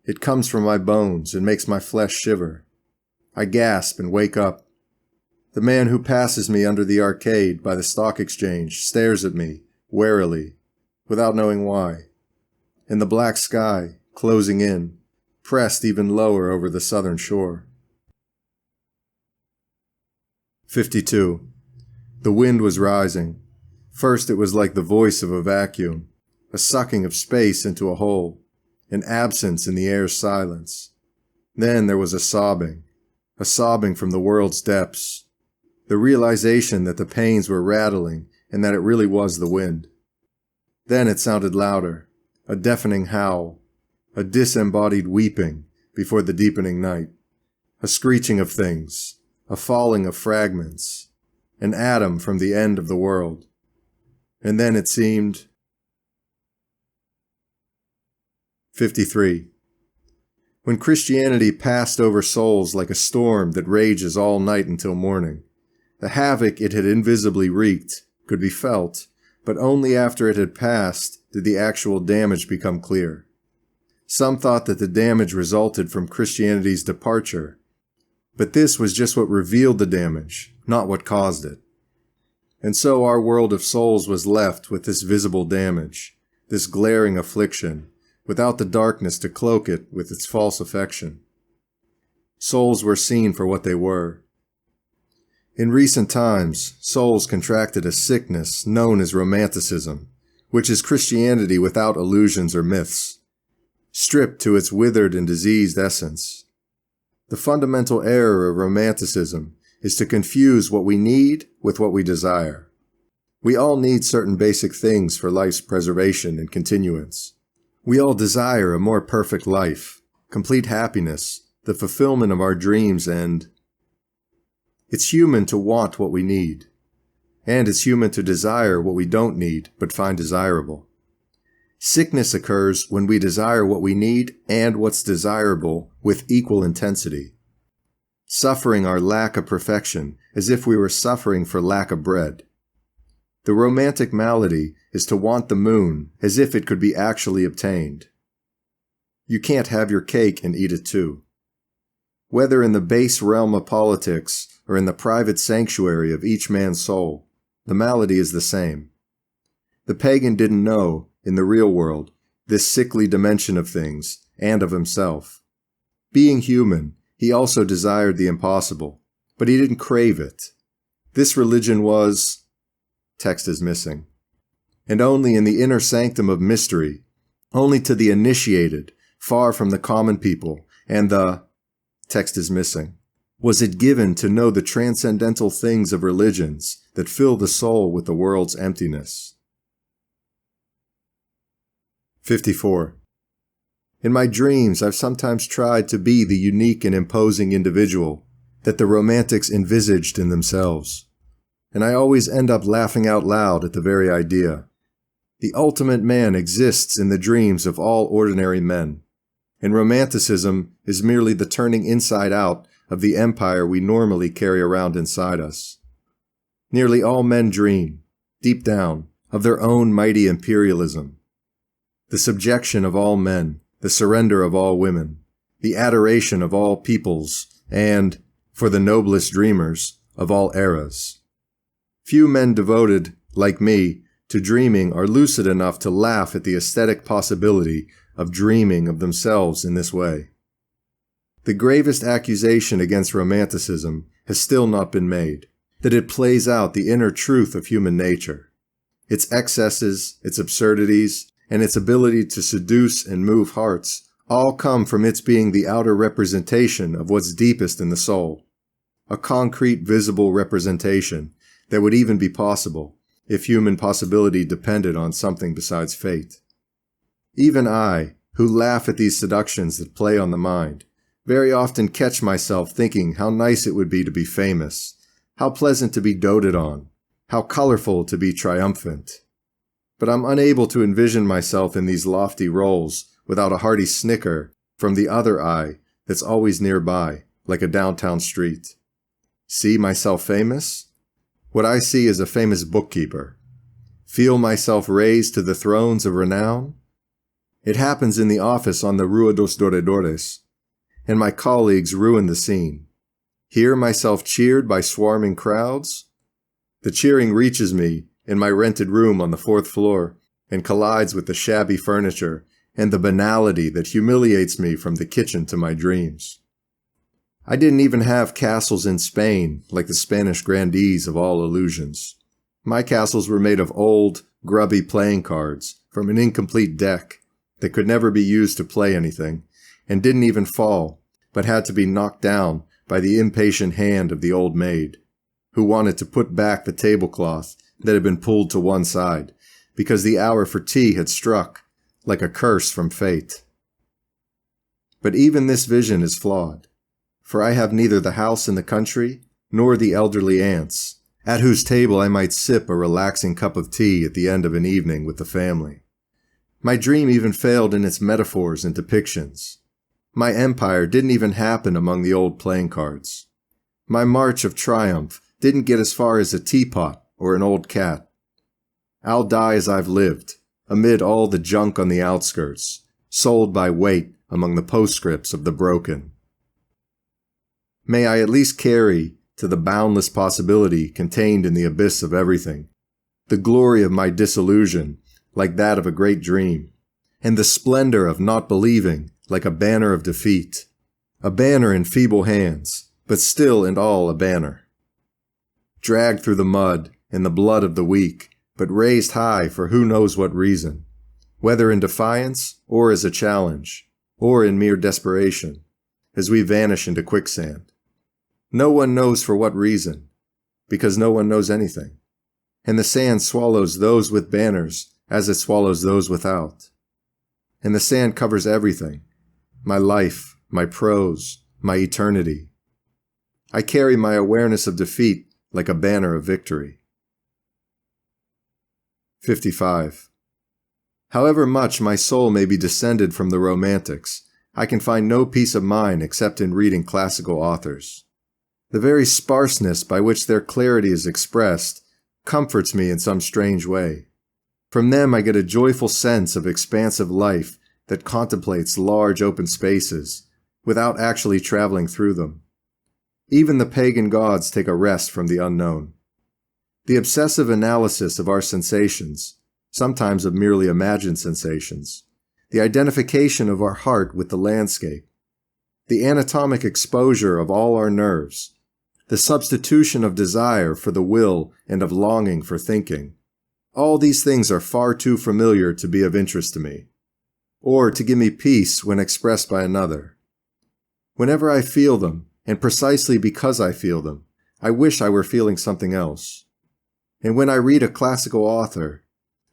S1: It comes from my bones and makes my flesh shiver. I gasp and wake up. The man who passes me under the arcade by the stock exchange stares at me, warily, without knowing why. And the black sky, closing in, pressed even lower over the southern shore. 52. The wind was rising. First it was like the voice of a vacuum, a sucking of space into a hole, an absence in the air's silence. Then there was a sobbing from the world's depths, the realization that the panes were rattling and that it really was the wind. Then it sounded louder, a deafening howl, a disembodied weeping before the deepening night, a screeching of things, a falling of fragments, an atom from the end of the world. And then it seemed 53. When Christianity passed over souls like a storm that rages all night until morning, the havoc it had invisibly wreaked could be felt, but only after it had passed did the actual damage become clear. Some thought that the damage resulted from Christianity's departure, but this was just what revealed the damage, not what caused it. And so our world of souls was left with this visible damage, this glaring affliction, without the darkness to cloak it with its false affection. Souls were seen for what they were. In recent times, souls contracted a sickness known as romanticism, which is Christianity without illusions or myths, stripped to its withered and diseased essence. The fundamental error of romanticism is to confuse what we need with what we desire. We all need certain basic things for life's preservation and continuance. We all desire a more perfect life, complete happiness, the fulfillment of our dreams, and it's human to want what we need. And it's human to desire what we don't need but find desirable. Sickness occurs when we desire what we need and what's desirable with equal intensity. Suffering our lack of perfection as if we were suffering for lack of bread. The romantic malady is to want the moon as if it could be actually obtained. You can't have your cake and eat it too. Whether in the base realm of politics or in the private sanctuary of each man's soul, the malady is the same. The pagan didn't know, in the real world, this sickly dimension of things and of himself. Being human, he also desired the impossible, but he didn't crave it. This religion was... Text is missing. And only in the inner sanctum of mystery, only to the initiated, far from the common people, and the... Text is missing. Was it given to know the transcendental things of religions that fill the soul with the world's emptiness. 54. In my dreams, I've sometimes tried to be the unique and imposing individual that the romantics envisaged in themselves, and I always end up laughing out loud at the very idea. The ultimate man exists in the dreams of all ordinary men, and romanticism is merely the turning inside out of the empire we normally carry around inside us. Nearly all men dream, deep down, of their own mighty imperialism, the subjection of all men, the surrender of all women, the adoration of all peoples, and, for the noblest dreamers, of all eras. Few men devoted, like me, to dreaming are lucid enough to laugh at the aesthetic possibility of dreaming of themselves in this way. The gravest accusation against romanticism has still not been made, that it plays out the inner truth of human nature. Its excesses, its absurdities, and its ability to seduce and move hearts all come from its being the outer representation of what's deepest in the soul, a concrete, visible representation that would even be possible if human possibility depended on something besides fate. Even I, who laugh at these seductions that play on the mind, very often catch myself thinking how nice it would be to be famous, how pleasant to be doted on, how colorful to be triumphant. But I'm unable to envision myself in these lofty roles without a hearty snicker from the other I that's always nearby, like a downtown street. See myself famous? What I see is a famous bookkeeper. Feel myself raised to the thrones of renown? It happens in the office on the Rua dos Doradores, and my colleagues ruin the scene. Hear myself cheered by swarming crowds? The cheering reaches me in my rented room on the 4th floor and collides with the shabby furniture and the banality that humiliates me from the kitchen to my dreams. I didn't even have castles in Spain like the Spanish grandees of all illusions. My castles were made of old, grubby playing cards from an incomplete deck that could never be used to play anything and didn't even fall, but had to be knocked down by the impatient hand of the old maid, who wanted to put back the tablecloth that had been pulled to one side because the hour for tea had struck like a curse from fate. But even this vision is flawed, for I have neither the house in the country nor the elderly aunts, at whose table I might sip a relaxing cup of tea at the end of an evening with the family. My dream even failed in its metaphors and depictions. My empire didn't even happen among the old playing cards. My march of triumph didn't get as far as a teapot or an old cat. I'll die as I've lived, amid all the junk on the outskirts, sold by weight among the postscripts of the broken. May I at least carry to the boundless possibility contained in the abyss of everything, the glory of my disillusion like that of a great dream, and the splendor of not believing like a banner of defeat, a banner in feeble hands, but still and all a banner. Dragged through the mud and the blood of the weak, but raised high for who knows what reason, whether in defiance or as a challenge, or in mere desperation, as we vanish into quicksand. No one knows for what reason, because no one knows anything, and the sand swallows those with banners as it swallows those without. And the sand covers everything, my life, my prose, my eternity. I carry my awareness of defeat like a banner of victory. 55. However much my soul may be descended from the Romantics, I can find no peace of mind except in reading classical authors. The very sparseness by which their clarity is expressed comforts me in some strange way. From them I get a joyful sense of expansive life that contemplates large open spaces without actually traveling through them. Even the pagan gods take a rest from the unknown. The obsessive analysis of our sensations, sometimes of merely imagined sensations, the identification of our heart with the landscape, the anatomic exposure of all our nerves, the substitution of desire for the will and of longing for thinking, all these things are far too familiar to be of interest to me, or to give me peace when expressed by another. Whenever I feel them, and precisely because I feel them, I wish I were feeling something else. And when I read a classical author,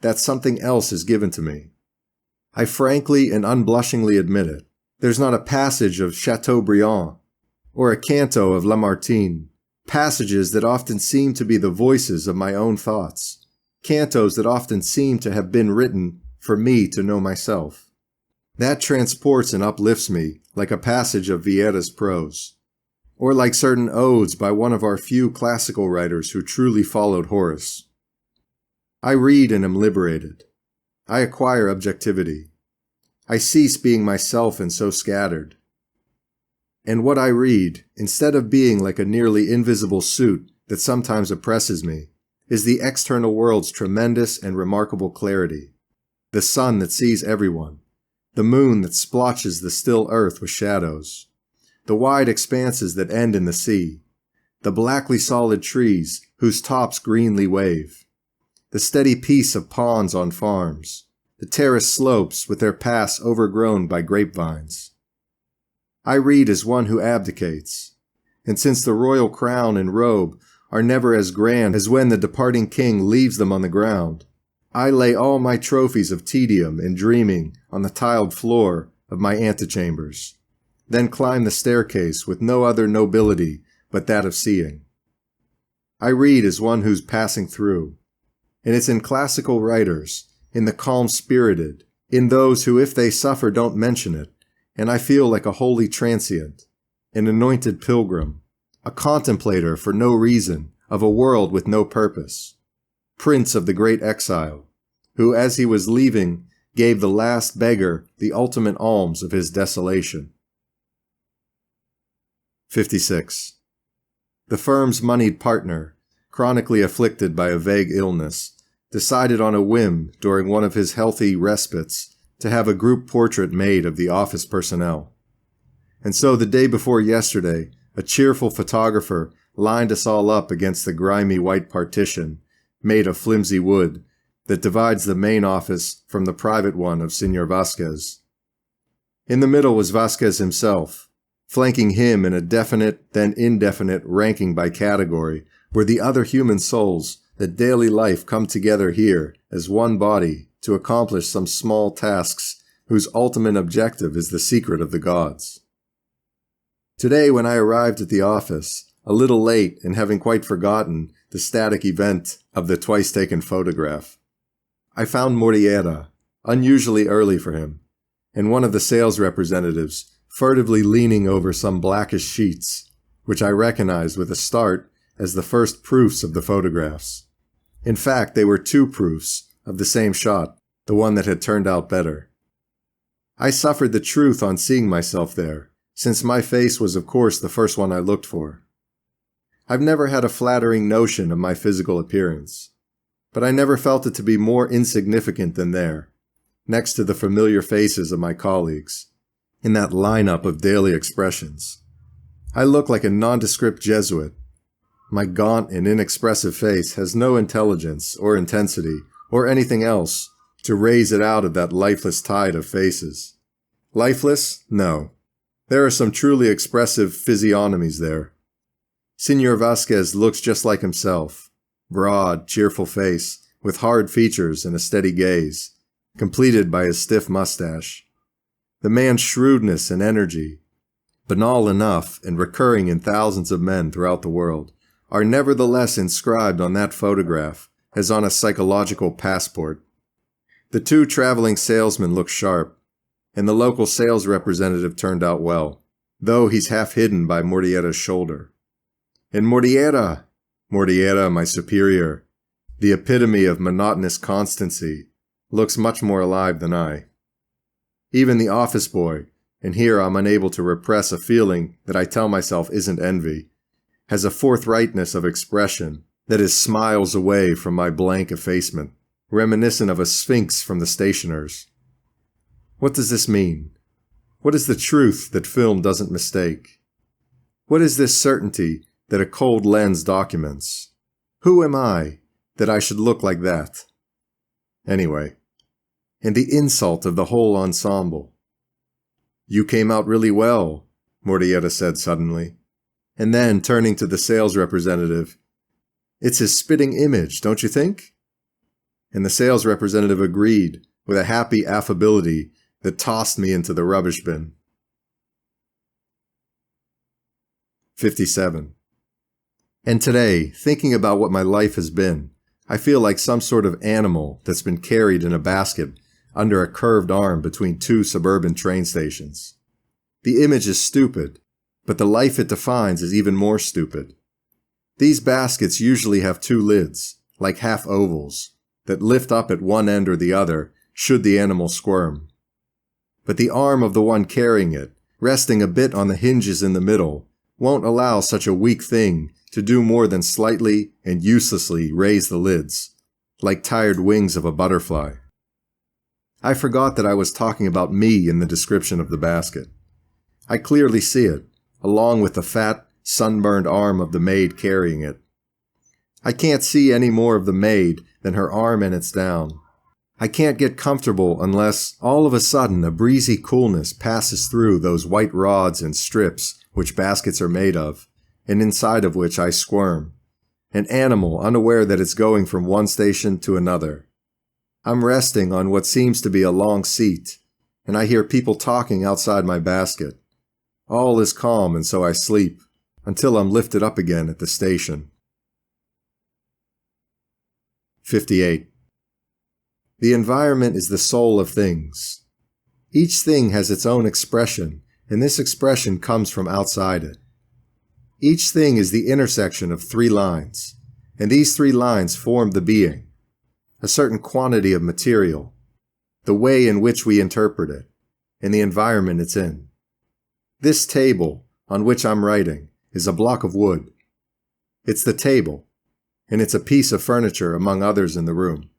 S1: that something else is given to me. I frankly and unblushingly admit it. There's not a passage of Chateaubriand or a canto of Lamartine, passages that often seem to be the voices of my own thoughts, cantos that often seem to have been written for me to know myself. That transports and uplifts me like a passage of Vieira's prose, or like certain odes by one of our few classical writers who truly followed Horace. I read and am liberated. I acquire objectivity. I cease being myself and so scattered. And what I read, instead of being like a nearly invisible suit that sometimes oppresses me, is the external world's tremendous and remarkable clarity, the sun that sees everyone, the moon that splotches the still earth with shadows, the wide expanses that end in the sea, the blackly solid trees whose tops greenly wave, the steady peace of ponds on farms, the terraced slopes with their paths overgrown by grapevines. I read as one who abdicates, and since the royal crown and robe are never as grand as when the departing king leaves them on the ground. I lay all my trophies of tedium and dreaming on the tiled floor of my antechambers, then climb the staircase with no other nobility but that of seeing. I read as one who's passing through, and it's in classical writers, in the calm-spirited, in those who if they suffer don't mention it, and I feel like a holy transient, an anointed pilgrim, a contemplator for no reason of a world with no purpose, prince of the great exile, who as he was leaving gave the last beggar the ultimate alms of his desolation. 56. The firm's moneyed partner, chronically afflicted by a vague illness, decided on a whim during one of his healthy respites to have a group portrait made of the office personnel. And so the day before yesterday, a cheerful photographer lined us all up against the grimy white partition, made of flimsy wood, that divides the main office from the private one of Señor Vasquez. In the middle was Vasquez himself. Flanking him in a definite, then indefinite ranking by category were the other human souls that daily life come together here as one body to accomplish some small tasks whose ultimate objective is the secret of the gods. Today, when I arrived at the office, a little late and having quite forgotten the static event of the twice-taken photograph, I found Murrieta, unusually early for him, and one of the sales representatives furtively leaning over some blackish sheets, which I recognized with a start as the first proofs of the photographs. In fact, they were two proofs of the same shot, the one that had turned out better. I suffered the truth on seeing myself there, since my face was of course the first one I looked for. I've never had a flattering notion of my physical appearance, but I never felt it to be more insignificant than there, next to the familiar faces of my colleagues, in that lineup of daily expressions. I look like a nondescript Jesuit. My gaunt and inexpressive face has no intelligence or intensity or anything else to raise it out of that lifeless tide of faces. Lifeless? No. There are some truly expressive physiognomies there. Señor Vasquez looks just like himself. Broad, cheerful face, with hard features and a steady gaze, completed by his stiff mustache. The man's shrewdness and energy, banal enough and recurring in thousands of men throughout the world, are nevertheless inscribed on that photograph as on a psychological passport. The two traveling salesmen look sharp, and the local sales representative turned out well, though he's half hidden by Murrieta's shoulder. And Murrieta, my superior, the epitome of monotonous constancy, looks much more alive than I. Even the office boy, and here I'm unable to repress a feeling that I tell myself isn't envy, has a forthrightness of expression that is smiles away from my blank effacement, reminiscent of a sphinx from the stationer's. What does this mean? What is the truth that film doesn't mistake? What is this certainty that a cold lens documents? Who am I that I should look like that? Anyway, and the insult of the whole ensemble. You came out really well, Murrieta said suddenly, and then turning to the sales representative, it's his spitting image, don't you think? And the sales representative agreed with a happy affability that tossed me into the rubbish bin. 57. And today, thinking about what my life has been, I feel like some sort of animal that's been carried in a basket under a curved arm between two suburban train stations. The image is stupid, but the life it defines is even more stupid. These baskets usually have two lids, like half ovals, that lift up at one end or the other should the animal squirm. But the arm of the one carrying it, resting a bit on the hinges in the middle, won't allow such a weak thing to do more than slightly and uselessly raise the lids, like tired wings of a butterfly. I forgot that I was talking about me in the description of the basket. I clearly see it, along with the fat, sunburned arm of the maid carrying it. I can't see any more of the maid than her arm and its down. I can't get comfortable unless all of a sudden a breezy coolness passes through those white rods and strips which baskets are made of, and inside of which I squirm, an animal unaware that it's going from one station to another. I'm resting on what seems to be a long seat, and I hear people talking outside my basket. All is calm, and so I sleep, until I'm lifted up again at the station. 58. The environment is the soul of things. Each thing has its own expression, and this expression comes from outside it. Each thing is the intersection of 3 lines, and these 3 lines form the being, a certain quantity of material, the way in which we interpret it, and the environment it's in. This table, on which I'm writing, is a block of wood. It's the table, and it's a piece of furniture among others in the room.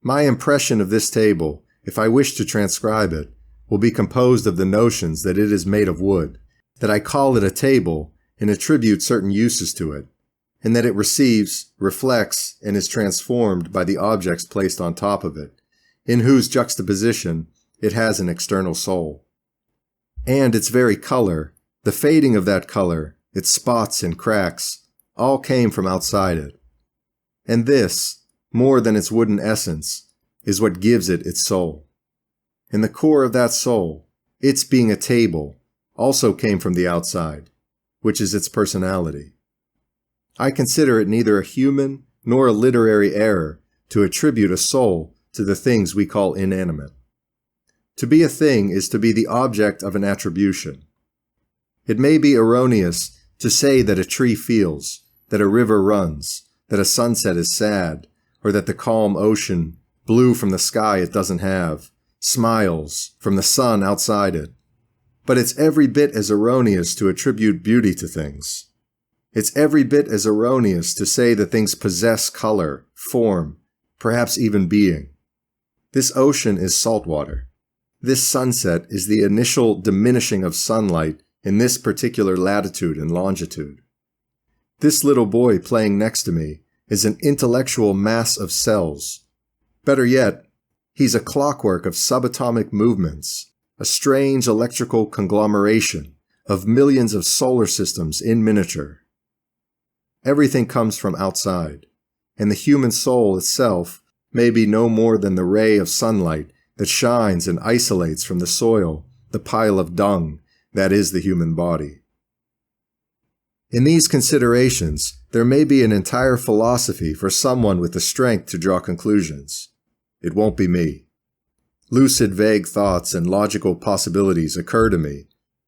S1: My impression of this table, if I wish to transcribe it, will be composed of the notions that it is made of wood, that I call it a table and attribute certain uses to it, and that it receives, reflects, and is transformed by the objects placed on top of it, in whose juxtaposition it has an external soul. And its very color, the fading of that color, its spots and cracks, all came from outside it. And this, more than its wooden essence, is what gives it its soul. And the core of that soul, its being a table, also came from the outside, which is its personality. I consider it neither a human nor a literary error to attribute a soul to the things we call inanimate. To be a thing is to be the object of an attribution. It may be erroneous to say that a tree feels, that a river runs, that a sunset is sad, or that the calm ocean, blue from the sky it doesn't have, smiles from the sun outside it. But it's every bit as erroneous to attribute beauty to things. It's every bit as erroneous to say that things possess color, form, perhaps even being. This ocean is salt water. This sunset is the initial diminishing of sunlight in this particular latitude and longitude. This little boy playing next to me is an intellectual mass of cells. Better yet, he's a clockwork of subatomic movements, a strange electrical conglomeration of millions of solar systems in miniature. Everything comes from outside, and the human soul itself may be no more than the ray of sunlight that shines and isolates from the soil the pile of dung that is the human body. In these considerations, there may be an entire philosophy for someone with the strength to draw conclusions. It won't be me. Lucid, vague thoughts and logical possibilities occur to me,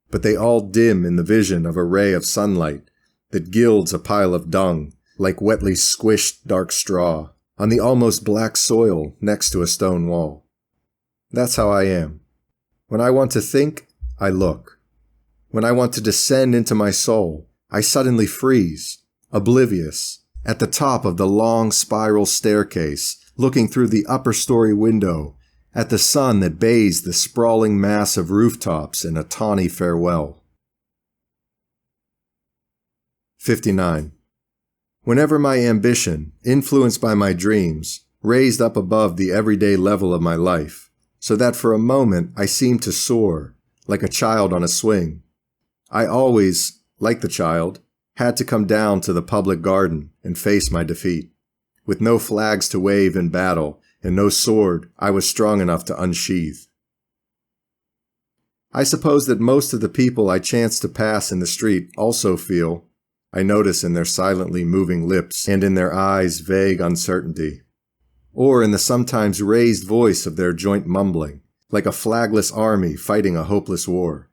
S1: but they all dim in the vision of a ray of sunlight that gilds a pile of dung like wetly squished dark straw on the almost black soil next to a stone wall. That's how I am. When I want to think, I look. When I want to descend into my soul, I suddenly freeze, oblivious, at the top of the long spiral staircase, looking through the upper story window at the sun that bathes the sprawling mass of rooftops in a tawny farewell. 59. Whenever my ambition, influenced by my dreams, raised up above the everyday level of my life, so that for a moment I seemed to soar, like a child on a swing, I always, like the child, had to come down to the public garden and face my defeat, with no flags to wave in battle and no sword I was strong enough to unsheathe. I suppose that most of the people I chance to pass in the street also feel, I notice in their silently moving lips and in their eyes vague uncertainty, or in the sometimes raised voice of their joint mumbling, like a flagless army fighting a hopeless war.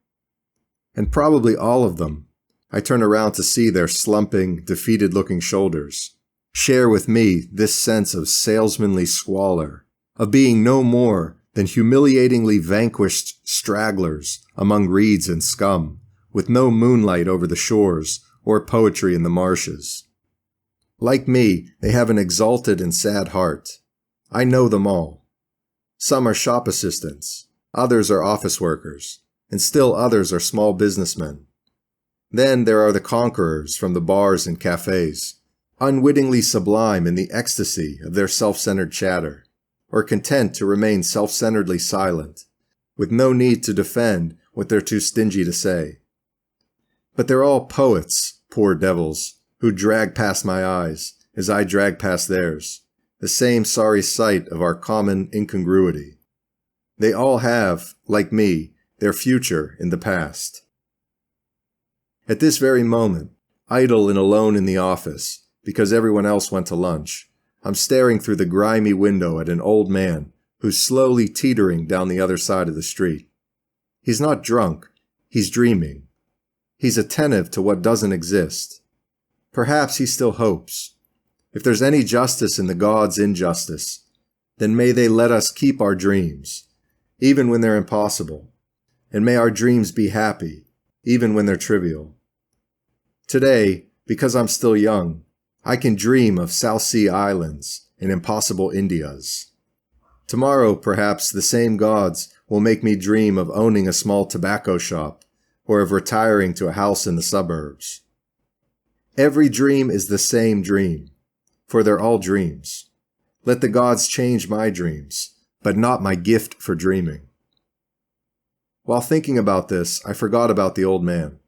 S1: And probably all of them, I turn around to see their slumping, defeated-looking shoulders, share with me this sense of salesmanly squalor, of being no more than humiliatingly vanquished stragglers among reeds and scum, with no moonlight over the shores or poetry in the marshes. Like me, they have an exalted and sad heart. I know them all. Some are shop assistants, others are office workers, and still others are small businessmen. Then there are the conquerors from the bars and cafes, unwittingly sublime in the ecstasy of their self-centered chatter, or content to remain self-centeredly silent, with no need to defend what they're too stingy to say. But they're all poets, poor devils, who drag past my eyes as I drag past theirs, the same sorry sight of our common incongruity. They all have, like me, their future in the past. At this very moment, idle and alone in the office, because everyone else went to lunch, I'm staring through the grimy window at an old man who's slowly teetering down the other side of the street. He's not drunk, he's dreaming. He's attentive to what doesn't exist. Perhaps he still hopes. If there's any justice in the gods' injustice, then may they let us keep our dreams, even when they're impossible, and may our dreams be happy, even when they're trivial. Today, because I'm still young, I can dream of South Sea Islands and impossible Indias. Tomorrow, perhaps, the same gods will make me dream of owning a small tobacco shop or of retiring to a house in the suburbs. Every dream is the same dream, for they're all dreams. Let the gods change my dreams, but not my gift for dreaming. While thinking about this, I forgot about the old man.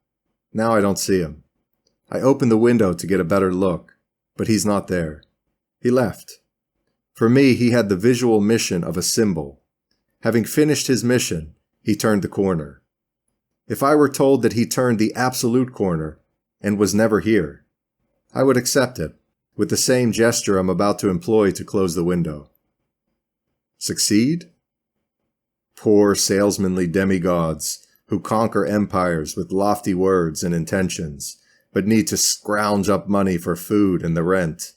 S1: Now I don't see him. I opened the window to get a better look, but he's not there. He left. For me, he had the visual mission of a symbol. Having finished his mission, he turned the corner. If I were told that he turned the absolute corner and was never here, I would accept it, with the same gesture I'm about to employ to close the window. Succeed? Poor salesmanly demigods who conquer empires with lofty words and intentions, but need to scrounge up money for food and the rent.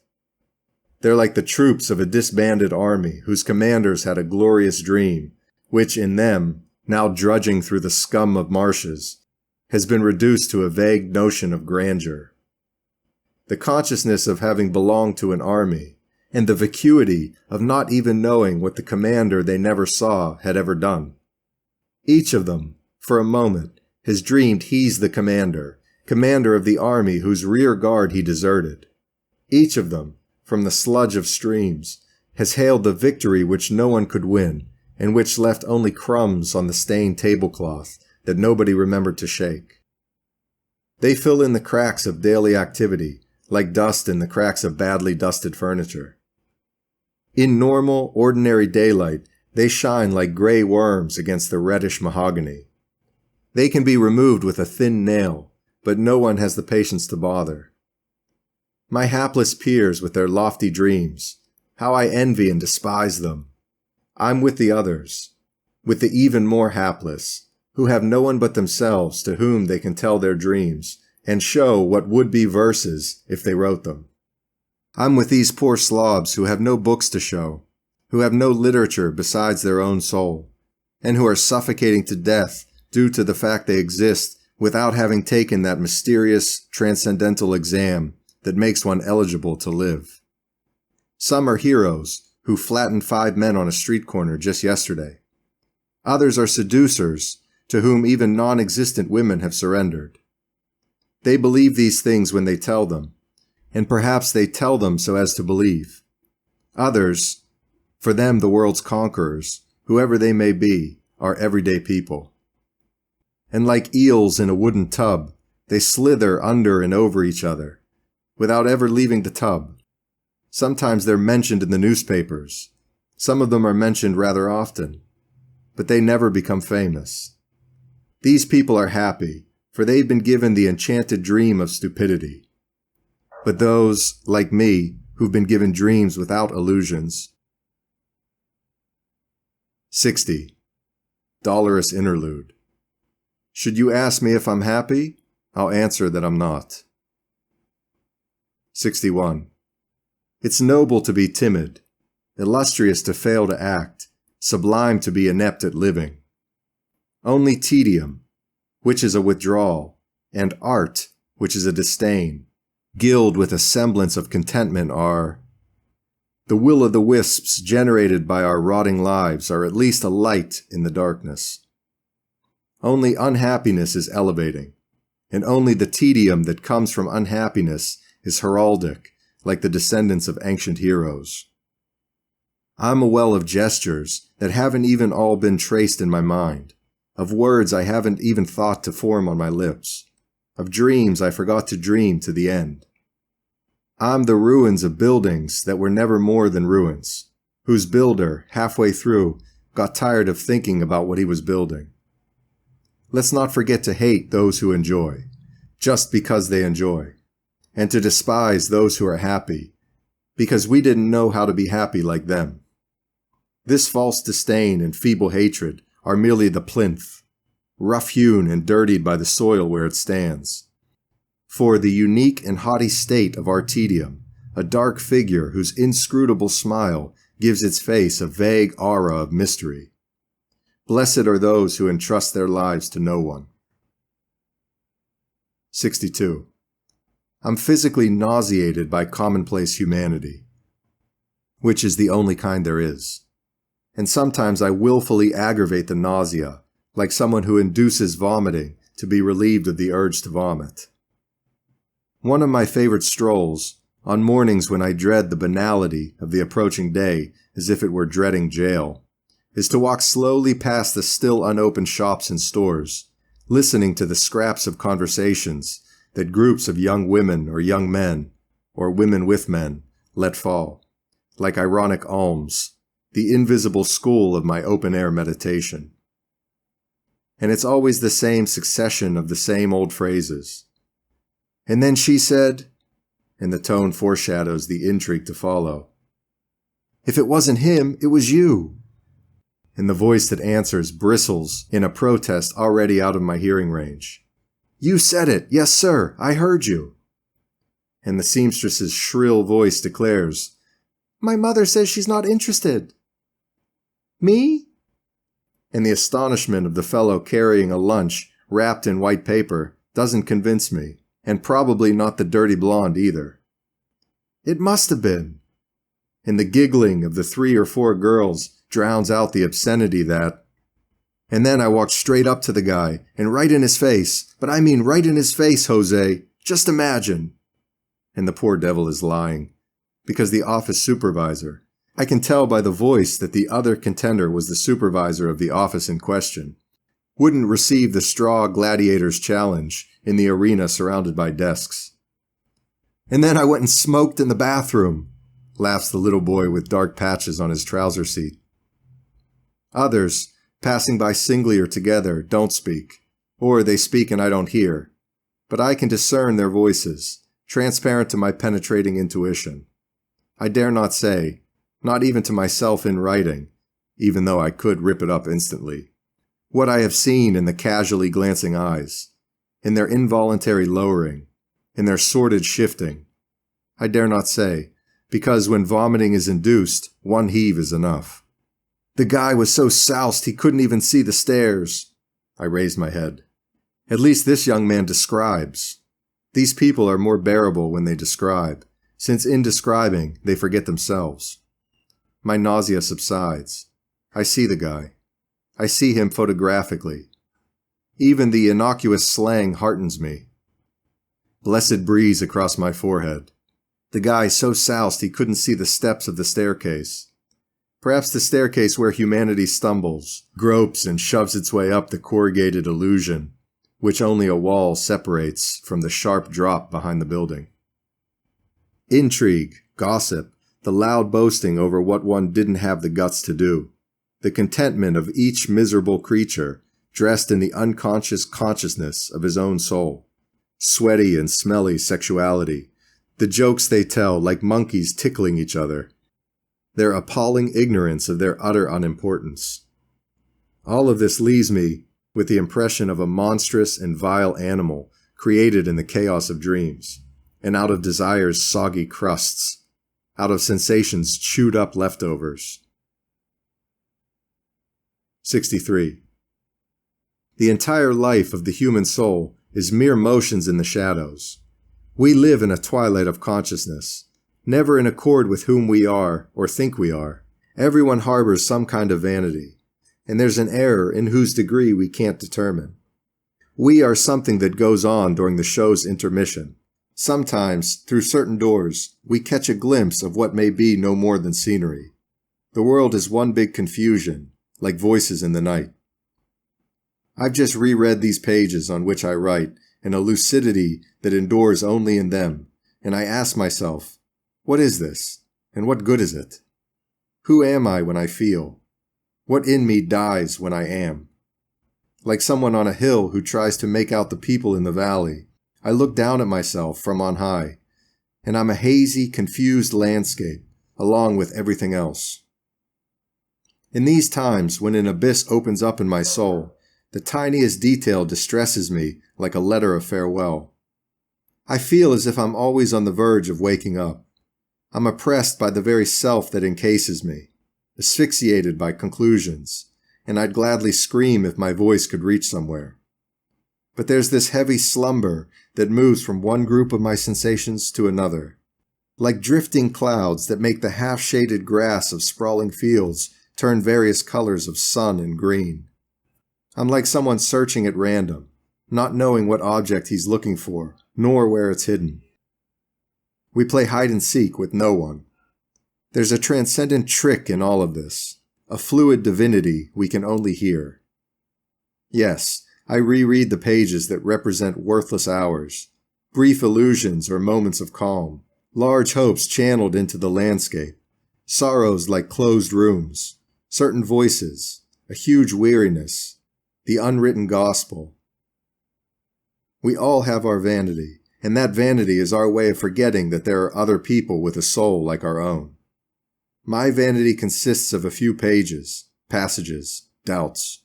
S1: They're like the troops of a disbanded army whose commanders had a glorious dream, which in them, now drudging through the scum of marshes, has been reduced to a vague notion of grandeur. The consciousness of having belonged to an army, and the vacuity of not even knowing what the commander they never saw had ever done. Each of them, for a moment, has dreamed he's the commander of the army whose rear guard he deserted. Each of them, from the sludge of streams, has hailed the victory which no one could win, and which left only crumbs on the stained tablecloth that nobody remembered to shake. They fill in the cracks of daily activity, like dust in the cracks of badly dusted furniture. In normal, ordinary daylight, they shine like gray worms against the reddish mahogany. They can be removed with a thin nail, but no one has the patience to bother. My hapless peers with their lofty dreams, how I envy and despise them. I'm with the others, with the even more hapless, who have no one but themselves to whom they can tell their dreams and show what would be verses if they wrote them. I'm with these poor slobs who have no books to show, who have no literature besides their own soul, and who are suffocating to death due to the fact they exist without having taken that mysterious transcendental exam that makes one eligible to live. Some are heroes who flattened 5 men on a street corner just yesterday. Others are seducers to whom even non-existent women have surrendered. They believe these things when they tell them, and perhaps they tell them so as to believe. Others, for them the world's conquerors, whoever they may be, are everyday people. And like eels in a wooden tub, they slither under and over each other, without ever leaving the tub. Sometimes they're mentioned in the newspapers. Some of them are mentioned rather often, but they never become famous. These people are happy, for they've been given the enchanted dream of stupidity. But those, like me, who've been given dreams without illusions. 60. Dolorous Interlude. Should you ask me if I'm happy, I'll answer that I'm not. 61. It's noble to be timid, illustrious to fail to act, sublime to be inept at living. Only tedium, which is a withdrawal, and art, which is a disdain, gild with a semblance of contentment are. The will-o'-the-wisps generated by our rotting lives are at least a light in the darkness. Only unhappiness is elevating, and only the tedium that comes from unhappiness is heraldic, like the descendants of ancient heroes. I'm a well of gestures that haven't even all been traced in my mind, of words I haven't even thought to form on my lips, of dreams I forgot to dream to the end. I'm the ruins of buildings that were never more than ruins, whose builder, halfway through, got tired of thinking about what he was building. Let's not forget to hate those who enjoy, just because they enjoy, and to despise those who are happy, because we didn't know how to be happy like them. This false disdain and feeble hatred are merely the plinth, rough-hewn and dirtied by the soil where it stands. For the unique and haughty state of our tedium, a dark figure whose inscrutable smile gives its face a vague aura of mystery. Blessed are those who entrust their lives to no one. 62. I'm physically nauseated by commonplace humanity, which is the only kind there is. And sometimes I willfully aggravate the nausea, like someone who induces vomiting to be relieved of the urge to vomit. One of my favorite strolls, on mornings when I dread the banality of the approaching day as if it were dreading jail, is to walk slowly past the still unopened shops and stores, listening to the scraps of conversations that groups of young women or young men, or women with men, let fall, like ironic alms, the invisible school of my open-air meditation. And it's always the same succession of the same old phrases. And then she said, and the tone foreshadows the intrigue to follow, "If it wasn't him, it was you." And the voice that answers bristles in a protest already out of my hearing range. "You said it. Yes, sir. I heard you." And the seamstress's shrill voice declares, "My mother says she's not interested." "Me?" And the astonishment of the fellow carrying a lunch wrapped in white paper doesn't convince me, and probably not the dirty blonde either. It must have been. And the giggling of the 3 or 4 girls drowns out the obscenity that... And then I walked straight up to the guy, and right in his face, but I mean right in his face, Jose, just imagine. And the poor devil is lying, because the office supervisor, I can tell by the voice that the other contender was the supervisor of the office in question, wouldn't receive the straw gladiator's challenge in the arena surrounded by desks. "And then I went and smoked in the bathroom," laughs the little boy with dark patches on his trouser seat. Others, passing by singly or together, don't speak, or they speak and I don't hear, but I can discern their voices, transparent to my penetrating intuition. I dare not say, not even to myself in writing, even though I could rip it up instantly, what I have seen in the casually glancing eyes, in their involuntary lowering, in their sordid shifting. I dare not say, because when vomiting is induced, one heave is enough. The guy was so soused he couldn't even see the stairs. I raised my head. At least this young man describes. These people are more bearable when they describe, since in describing they forget themselves. My nausea subsides. I see the guy. I see him photographically. Even the innocuous slang heartens me. Blessed breeze across my forehead. The guy so soused he couldn't see the steps of the staircase. Perhaps the staircase where humanity stumbles, gropes, and shoves its way up the corrugated illusion, which only a wall separates from the sharp drop behind the building. Intrigue, gossip, the loud boasting over what one didn't have the guts to do, the contentment of each miserable creature dressed in the unconscious consciousness of his own soul, sweaty and smelly sexuality, the jokes they tell like monkeys tickling each other, their appalling ignorance of their utter unimportance. All of this leaves me with the impression of a monstrous and vile animal created in the chaos of dreams, and out of desire's soggy crusts, out of sensation's chewed up leftovers. 63. The entire life of the human soul is mere motions in the shadows. We live in a twilight of consciousness, never in accord with whom we are or think we are. Everyone harbors some kind of vanity, and there's an error in whose degree we can't determine. We are something that goes on during the show's intermission. Sometimes, through certain doors, we catch a glimpse of what may be no more than scenery. The world is one big confusion, like voices in the night. I've just reread these pages on which I write in a lucidity that endures only in them, and I ask myself, what is this, and what good is it? Who am I when I feel? What in me dies when I am? Like someone on a hill who tries to make out the people in the valley, I look down at myself from on high, and I'm a hazy, confused landscape, along with everything else. In these times, when an abyss opens up in my soul, the tiniest detail distresses me like a letter of farewell. I feel as if I'm always on the verge of waking up. I'm oppressed by the very self that encases me, asphyxiated by conclusions, and I'd gladly scream if my voice could reach somewhere. But there's this heavy slumber that moves from one group of my sensations to another, like drifting clouds that make the half-shaded grass of sprawling fields turn various colors of sun and green. I'm like someone searching at random, not knowing what object he's looking for, nor where it's hidden. We play hide and seek with no one. There's a transcendent trick in all of this, a fluid divinity we can only hear. Yes, I reread the pages that represent worthless hours, brief illusions or moments of calm, large hopes channeled into the landscape, sorrows like closed rooms, certain voices, a huge weariness, the unwritten gospel. We all have our vanity, and that vanity is our way of forgetting that there are other people with a soul like our own. My vanity consists of a few pages, passages, doubts.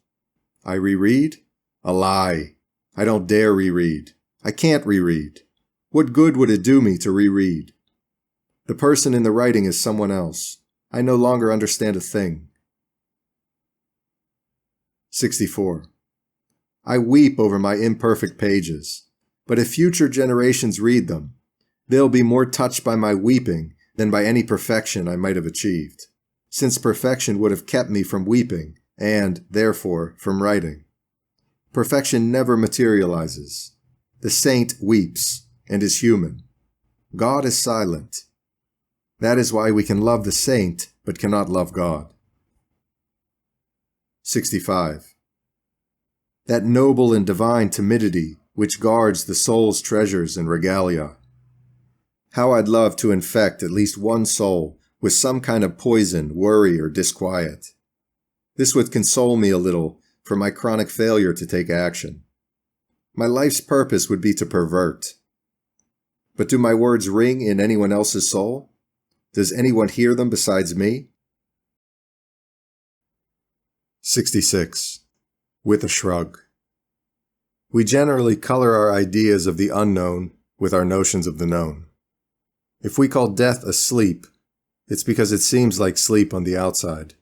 S1: I reread? A lie. I don't dare reread. I can't reread. What good would it do me to reread? The person in the writing is someone else. I no longer understand a thing. 64. I weep over my imperfect pages, but if future generations read them, they'll be more touched by my weeping than by any perfection I might have achieved, since perfection would have kept me from weeping and, therefore, from writing. Perfection never materializes. The saint weeps and is human. God is silent. That is why we can love the saint but cannot love God. 65. That noble and divine timidity which guards the soul's treasures and regalia. How I'd love to infect at least one soul with some kind of poison, worry, or disquiet. This would console me a little for my chronic failure to take action. My life's purpose would be to pervert. But do my words ring in anyone else's soul? Does anyone hear them besides me? 66. With a shrug. We generally color our ideas of the unknown with our notions of the known. If we call death a sleep, it's because it seems like sleep on the outside.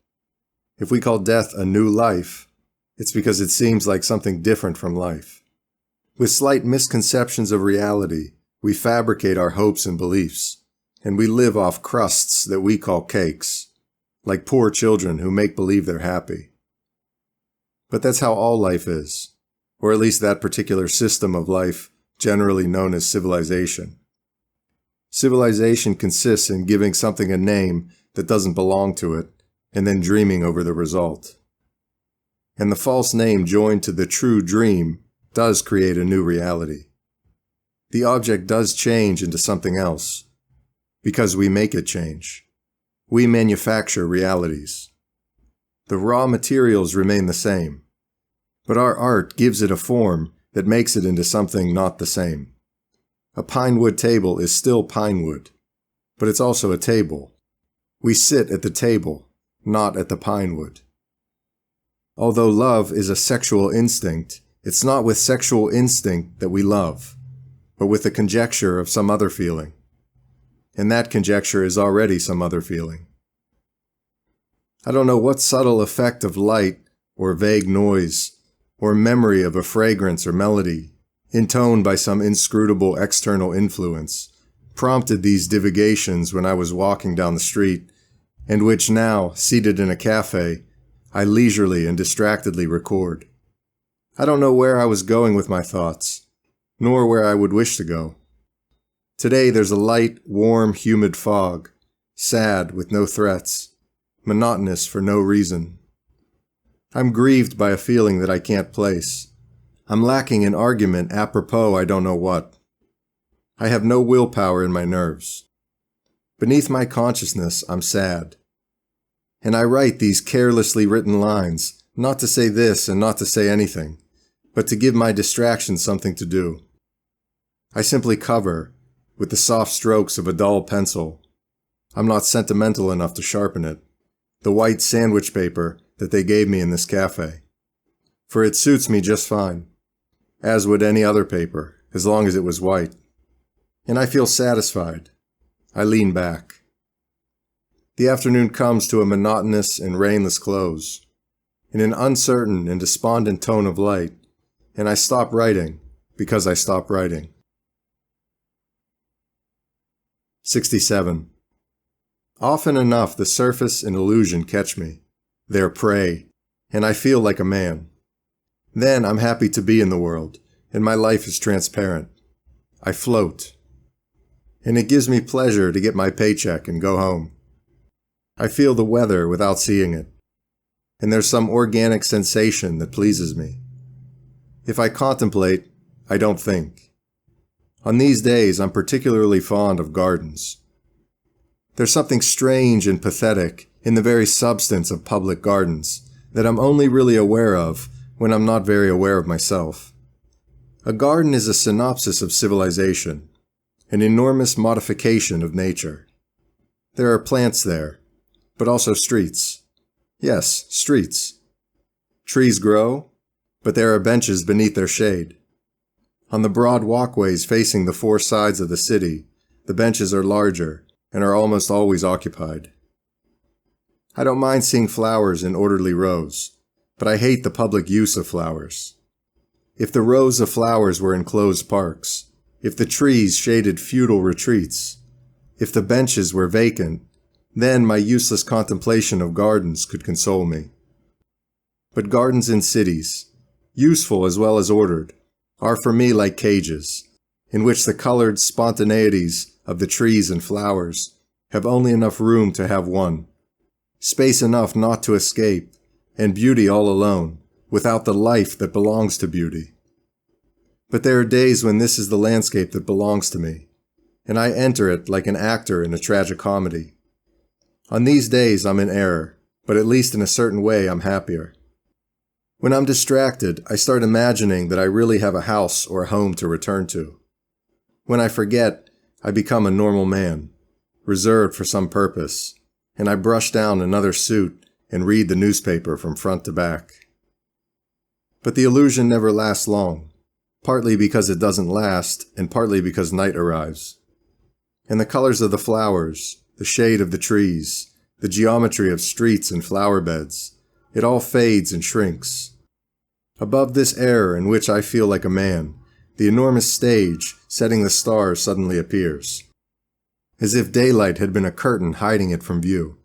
S1: If we call death a new life, it's because it seems like something different from life. With slight misconceptions of reality, we fabricate our hopes and beliefs, and we live off crusts that we call cakes, like poor children who make believe they're happy. But that's how all life is, or at least that particular system of life generally known as civilization. Civilization consists in giving something a name that doesn't belong to it, and then dreaming over the result. And the false name joined to the true dream does create a new reality. The object does change into something else, because we make it change. We manufacture realities. The raw materials remain the same, but our art gives it a form that makes it into something not the same. A pine wood table is still pine wood, but it's also a table. We sit at the table, not at the pine wood. Although love is a sexual instinct, it's not with sexual instinct that we love, but with the conjecture of some other feeling. And that conjecture is already some other feeling. I don't know what subtle effect of light, or vague noise, or memory of a fragrance or melody, intoned by some inscrutable external influence, prompted these divagations when I was walking down the street, and which now, seated in a cafe, I leisurely and distractedly record. I don't know where I was going with my thoughts, nor where I would wish to go. Today there's a light, warm, humid fog, sad with no threats, monotonous for no reason. I'm grieved by a feeling that I can't place. I'm lacking an argument apropos I don't know what. I have no willpower in my nerves. Beneath my consciousness, I'm sad. And I write these carelessly written lines, not to say this and not to say anything, but to give my distraction something to do. I simply cover, with the soft strokes of a dull pencil, I'm not sentimental enough to sharpen it, the white sandwich paper that they gave me in this cafe. For it suits me just fine, as would any other paper, as long as it was white. And I feel satisfied. I lean back. The afternoon comes to a monotonous and rainless close, in an uncertain and despondent tone of light, and I stop writing because I stop writing. 67. Often enough the surface and illusion catch me, their prey, and I feel like a man. Then I'm happy to be in the world, and my life is transparent. I float. And it gives me pleasure to get my paycheck and go home. I feel the weather without seeing it, and there's some organic sensation that pleases me. If I contemplate, I don't think. On these days, I'm particularly fond of gardens. There's something strange and pathetic in the very substance of public gardens that I'm only really aware of when I'm not very aware of myself. A garden is a synopsis of civilization, an enormous modification of nature. There are plants there, but also streets. Yes, streets. Trees grow, but there are benches beneath their shade. On the broad walkways facing the four sides of the city, the benches are larger and are almost always occupied. I don't mind seeing flowers in orderly rows, but I hate the public use of flowers. If the rows of flowers were enclosed parks, if the trees shaded feudal retreats, if the benches were vacant, then my useless contemplation of gardens could console me. But gardens in cities, useful as well as ordered, are for me like cages, in which the colored spontaneities of the trees and flowers have only enough room to have one, space enough not to escape, and beauty all alone, without the life that belongs to beauty. But there are days when this is the landscape that belongs to me, and I enter it like an actor in a tragic comedy. On these days I'm in error, but at least in a certain way I'm happier. When I'm distracted, I start imagining that I really have a house or a home to return to. When I forget, I become a normal man, reserved for some purpose, and I brush down another suit and read the newspaper from front to back. But the illusion never lasts long, partly because it doesn't last, and partly because night arrives. And the colors of the flowers, the shade of the trees, the geometry of streets and flower beds, it all fades and shrinks. Above this air in which I feel like a man, the enormous stage setting the stars suddenly appears, as if daylight had been a curtain hiding it from view.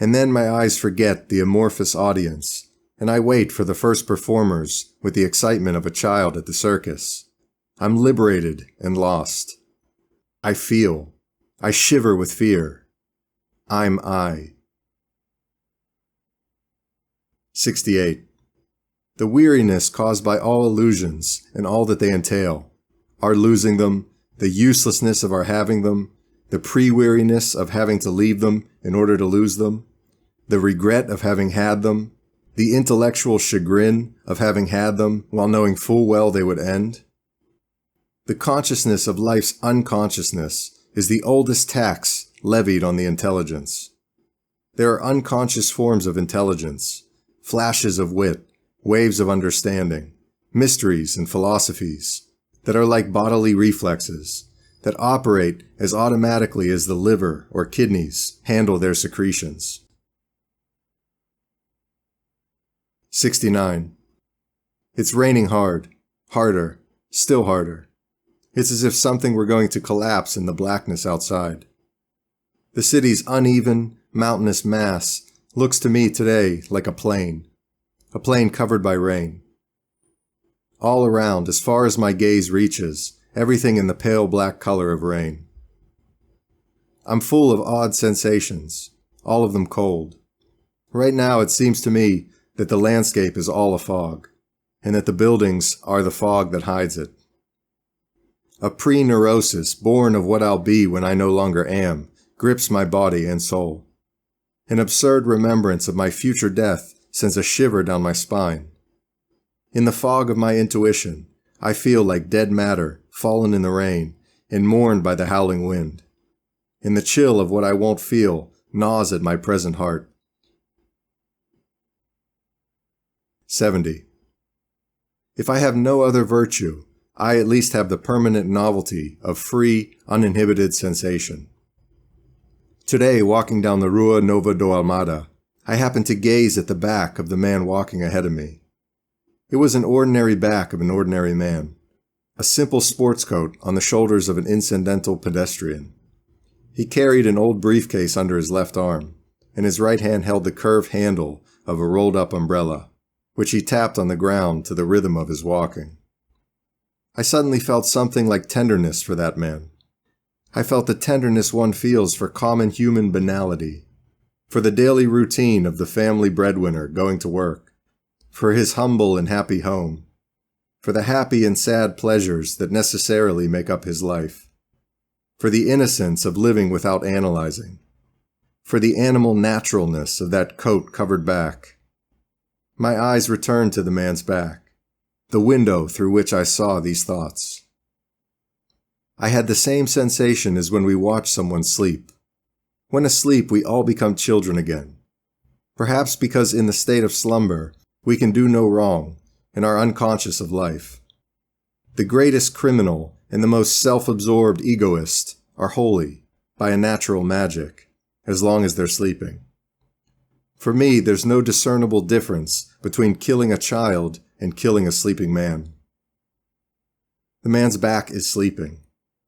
S1: And then my eyes forget the amorphous audience, and I wait for the first performers with the excitement of a child at the circus. I'm liberated and lost. I feel. I shiver with fear. I'm I. 68. The weariness caused by all illusions and all that they entail, our losing them, the uselessness of our having them, the pre-weariness of having to leave them in order to lose them, the regret of having had them, the intellectual chagrin of having had them while knowing full well they would end. The consciousness of life's unconsciousness is the oldest tax levied on the intelligence. There are unconscious forms of intelligence, flashes of wit, waves of understanding, mysteries and philosophies that are like bodily reflexes, that operate as automatically as the liver or kidneys handle their secretions. 69. It's raining hard, harder, still harder. It's as if something were going to collapse in the blackness outside. The city's uneven, mountainous mass looks to me today like a plain covered by rain. All around, as far as my gaze reaches, everything in the pale black color of rain. I'm full of odd sensations, all of them cold. Right now it seems to me that the landscape is all a fog, and that the buildings are the fog that hides it. A pre-neurosis born of what I'll be when I no longer am grips my body and soul. An absurd remembrance of my future death sends a shiver down my spine. In the fog of my intuition, I feel like dead matter fallen in the rain and mourned by the howling wind. And the chill of what I won't feel gnaws at my present heart. 70. If I have no other virtue, I at least have the permanent novelty of free, uninhibited sensation. Today, walking down the Rua Nova do Almada, I happened to gaze at the back of the man walking ahead of me. It was an ordinary back of an ordinary man, a simple sports coat on the shoulders of an incidental pedestrian. He carried an old briefcase under his left arm, and his right hand held the curved handle of a rolled-up umbrella, which he tapped on the ground to the rhythm of his walking. I suddenly felt something like tenderness for that man. I felt the tenderness one feels for common human banality, for the daily routine of the family breadwinner going to work, for his humble and happy home, for the happy and sad pleasures that necessarily make up his life, for the innocence of living without analyzing, for the animal naturalness of that coat-covered back. My eyes returned to the man's back, the window through which I saw these thoughts. I had the same sensation as when we watch someone sleep. When asleep, we all become children again. Perhaps because in the state of slumber, we can do no wrong and are unconscious of life. The greatest criminal and the most self-absorbed egoist are holy by a natural magic, as long as they're sleeping. For me, there's no discernible difference between killing a child and killing a sleeping man. The man's back is sleeping.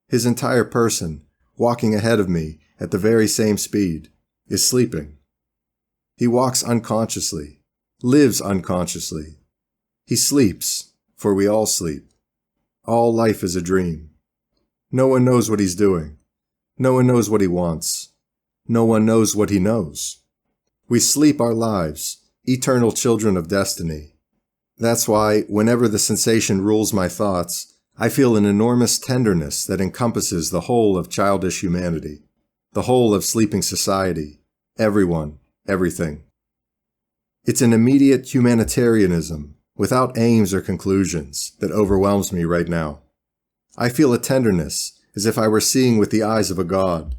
S1: His entire person, walking ahead of me at the very same speed, is sleeping. He walks unconsciously, lives unconsciously. He sleeps, for we all sleep. All life is a dream. No one knows what he's doing. No one knows what he wants. No one knows what he knows. We sleep our lives, eternal children of destiny. That's why, whenever the sensation rules my thoughts, I feel an enormous tenderness that encompasses the whole of childish humanity, the whole of sleeping society, everyone, everything. It's an immediate humanitarianism, without aims or conclusions, that overwhelms me right now. I feel a tenderness, as if I were seeing with the eyes of a god.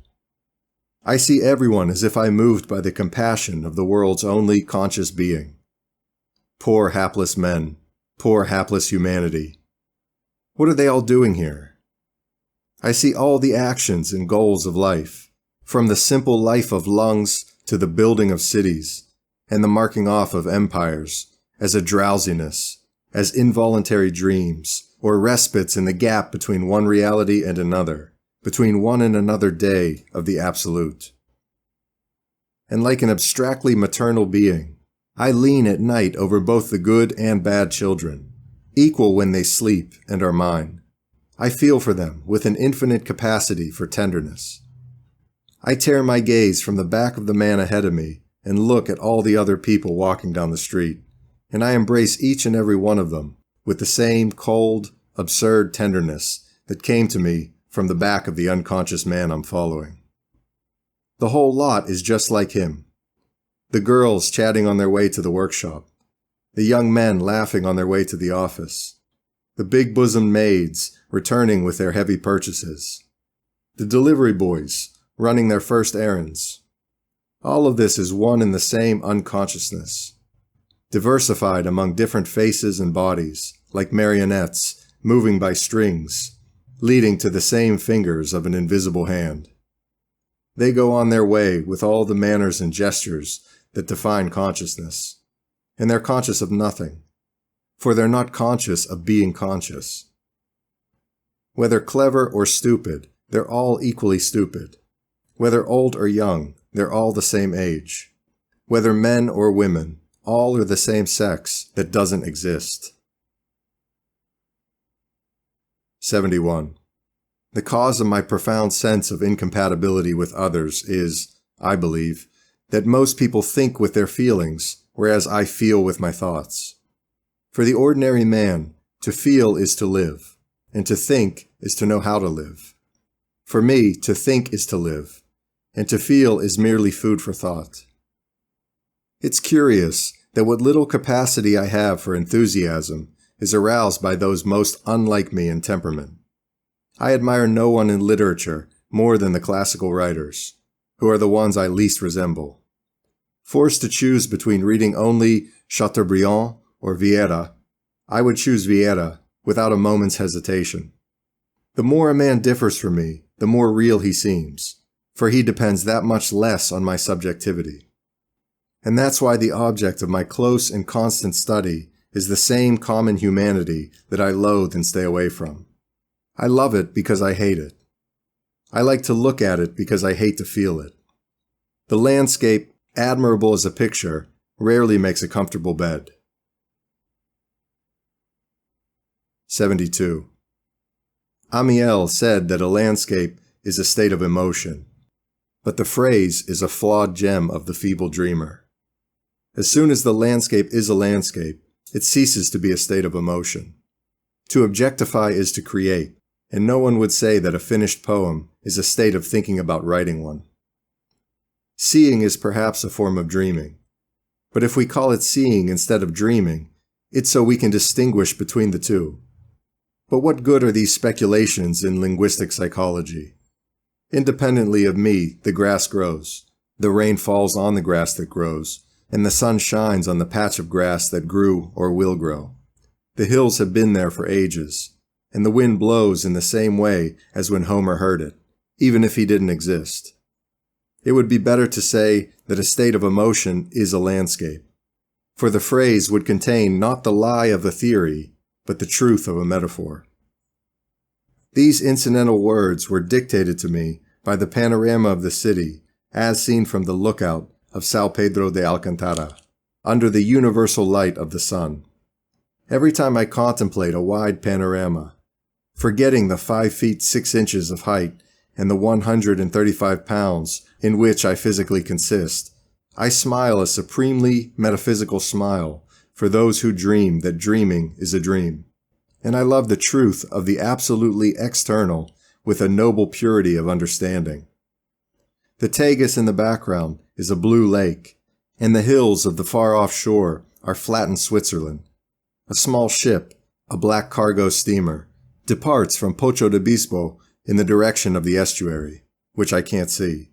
S1: I see everyone as if I moved by the compassion of the world's only conscious being. Poor hapless men, poor hapless humanity. What are they all doing here? I see all the actions and goals of life, from the simple life of lungs to the building of cities, and the marking off of empires, as a drowsiness, as involuntary dreams, or respites in the gap between one reality and another, between one and another day of the absolute. And like an abstractly maternal being, I lean at night over both the good and bad children, equal when they sleep and are mine. I feel for them with an infinite capacity for tenderness. I tear my gaze from the back of the man ahead of me and look at all the other people walking down the street, and I embrace each and every one of them with the same cold, absurd tenderness that came to me from the back of the unconscious man I'm following. The whole lot is just like him. The girls chatting on their way to the workshop, the young men laughing on their way to the office, the big-bosomed maids returning with their heavy purchases, the delivery boys running their first errands. All of this is one and the same unconsciousness, diversified among different faces and bodies, like marionettes moving by strings, leading to the same fingers of an invisible hand. They go on their way with all the manners and gestures that define consciousness, and they're conscious of nothing, for they're not conscious of being conscious. Whether clever or stupid, they're all equally stupid. Whether old or young, they're all the same age. Whether men or women, all are the same sex that doesn't exist. 71. The cause of my profound sense of incompatibility with others is, I believe, that most people think with their feelings, whereas I feel with my thoughts. For the ordinary man, to feel is to live, and to think is to know how to live. For me, to think is to live, and to feel is merely food for thought. It's curious that what little capacity I have for enthusiasm is aroused by those most unlike me in temperament. I admire no one in literature more than the classical writers, who are the ones I least resemble. Forced to choose between reading only Chateaubriand or Vieira, I would choose Vieira without a moment's hesitation. The more a man differs from me, the more real he seems, for he depends that much less on my subjectivity. And that's why the object of my close and constant study is the same common humanity that I loathe and stay away from. I love it because I hate it. I like to look at it because I hate to feel it. The landscape, admirable as a picture, rarely makes a comfortable bed. 72. Amiel said that a landscape is a state of emotion, but the phrase is a flawed gem of the feeble dreamer. As soon as the landscape is a landscape, it ceases to be a state of emotion. To objectify is to create, and no one would say that a finished poem is a state of thinking about writing one. Seeing is perhaps a form of dreaming, but if we call it seeing instead of dreaming, it's so we can distinguish between the two. But what good are these speculations in linguistic psychology? Independently of me, the grass grows, the rain falls on the grass that grows, and the sun shines on the patch of grass that grew or will grow. The hills have been there for ages, and the wind blows in the same way as when Homer heard it, even if he didn't exist. It would be better to say that a state of emotion is a landscape, for the phrase would contain not the lie of a theory, but the truth of a metaphor. These incidental words were dictated to me by the panorama of the city as seen from the lookout of São Pedro de Alcântara, under the universal light of the sun. Every time I contemplate a wide panorama, forgetting the 5 feet 6 inches of height and the 135 pounds in which I physically consist, I smile a supremely metaphysical smile for those who dream that dreaming is a dream. And I love the truth of the absolutely external with a noble purity of understanding. The Tagus in the background is a blue lake, and the hills of the far-off shore are flattened Switzerland. A small ship, a black cargo steamer, departs from Pocho de Bispo in the direction of the estuary, which I can't see.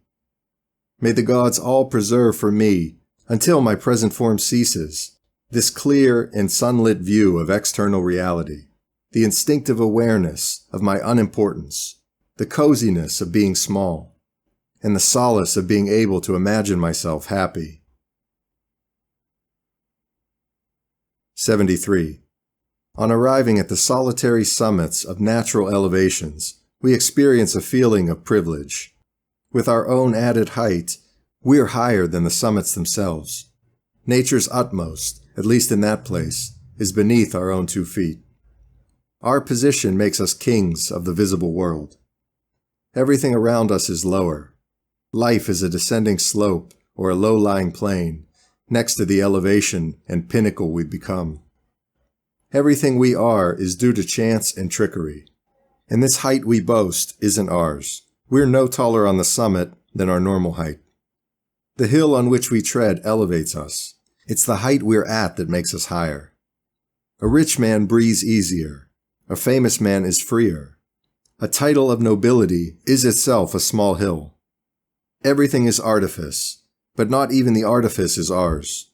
S1: May the gods all preserve for me, until my present form ceases, this clear and sunlit view of external reality, the instinctive awareness of my unimportance, the coziness of being small, and the solace of being able to imagine myself happy. 73. On arriving at the solitary summits of natural elevations, we experience a feeling of privilege. With our own added height, we are higher than the summits themselves. Nature's utmost, at least in that place, is beneath our own 2 feet. Our position makes us kings of the visible world. Everything around us is lower. Life is a descending slope or a low-lying plain, next to the elevation and pinnacle we become. Everything we are is due to chance and trickery. And this height we boast isn't ours. We're no taller on the summit than our normal height. The hill on which we tread elevates us. It's the height we're at that makes us higher. A rich man breathes easier. A famous man is freer. A title of nobility is itself a small hill. Everything is artifice, but not even the artifice is ours.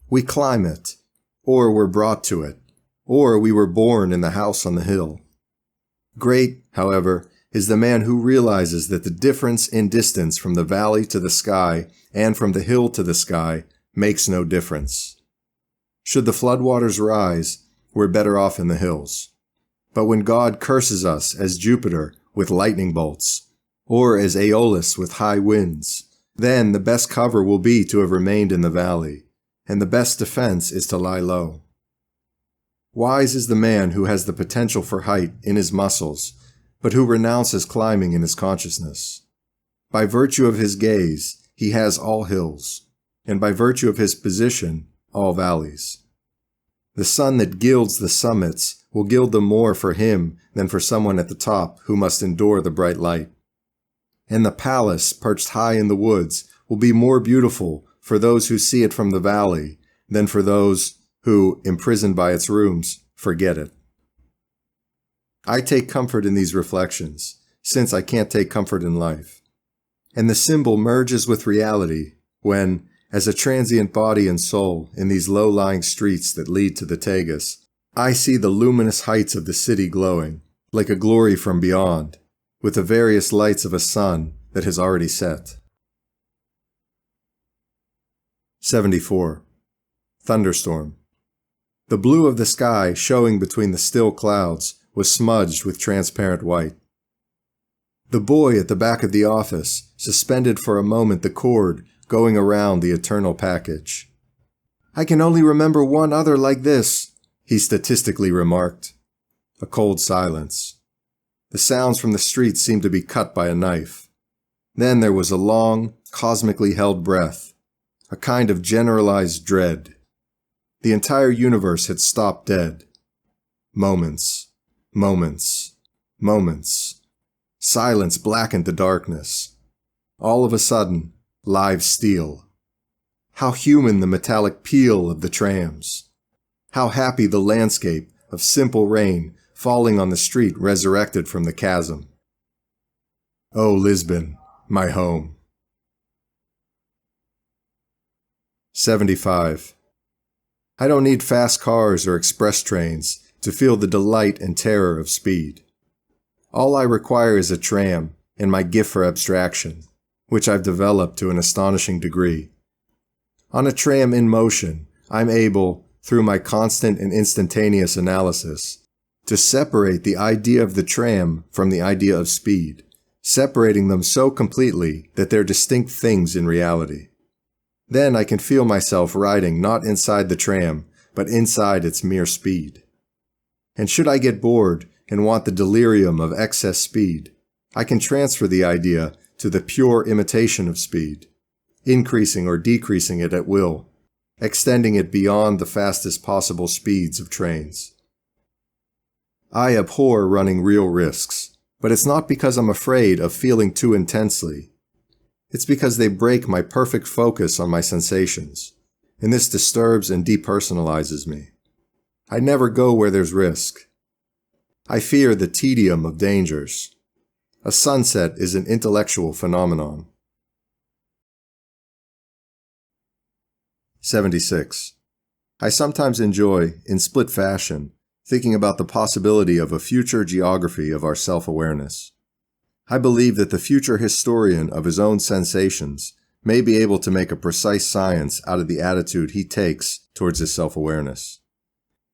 S1: We climb it, or were brought to it, or we were born in the house on the hill. Great, however, is the man who realizes that the difference in distance from the valley to the sky and from the hill to the sky makes no difference. Should the floodwaters rise, we're better off in the hills. But when God curses us as Jupiter with lightning bolts, or as Aeolus with high winds, then the best cover will be to have remained in the valley, and the best defense is to lie low. Wise is the man who has the potential for height in his muscles, but who renounces climbing in his consciousness. By virtue of his gaze, he has all hills, and by virtue of his position, all valleys. The sun that gilds the summits will gild them more for him than for someone at the top who must endure the bright light. And the palace, perched high in the woods, will be more beautiful for those who see it from the valley than for those who, imprisoned by its rooms, forget it. I take comfort in these reflections, since I can't take comfort in life. And the symbol merges with reality when, as a transient body and soul in these low-lying streets that lead to the Tagus, I see the luminous heights of the city glowing, like a glory from beyond, with the various lights of a sun that has already set. 74. Thunderstorm. The blue of the sky showing between the still clouds was smudged with transparent white. The boy at the back of the office suspended for a moment the cord going around the eternal package. "I can only remember one other like this," he statistically remarked. A cold silence. The sounds from the street seemed to be cut by a knife. Then there was a long, cosmically held breath, a kind of generalized dread. The entire universe had stopped dead. Moments, moments, moments. Silence blackened the darkness. All of a sudden, live steel. How human the metallic peal of the trams. How happy the landscape of simple rain falling on the street resurrected from the chasm. Oh, Lisbon, my home. 75. I don't need fast cars or express trains to feel the delight and terror of speed. All I require is a tram and my gift for abstraction, which I've developed to an astonishing degree. On a tram in motion, I'm able, through my constant and instantaneous analysis, to separate the idea of the tram from the idea of speed, separating them so completely that they're distinct things in reality. Then I can feel myself riding not inside the tram, but inside its mere speed. And should I get bored and want the delirium of excess speed, I can transfer the idea to the pure imitation of speed, increasing or decreasing it at will, extending it beyond the fastest possible speeds of trains. I abhor running real risks, but it's not because I'm afraid of feeling too intensely. It's because they break my perfect focus on my sensations, and this disturbs and depersonalizes me. I never go where there's risk. I fear the tedium of dangers. A sunset is an intellectual phenomenon. 76. I sometimes enjoy, in split fashion, thinking about the possibility of a future geography of our self-awareness. I believe that the future historian of his own sensations may be able to make a precise science out of the attitude he takes towards his self-awareness.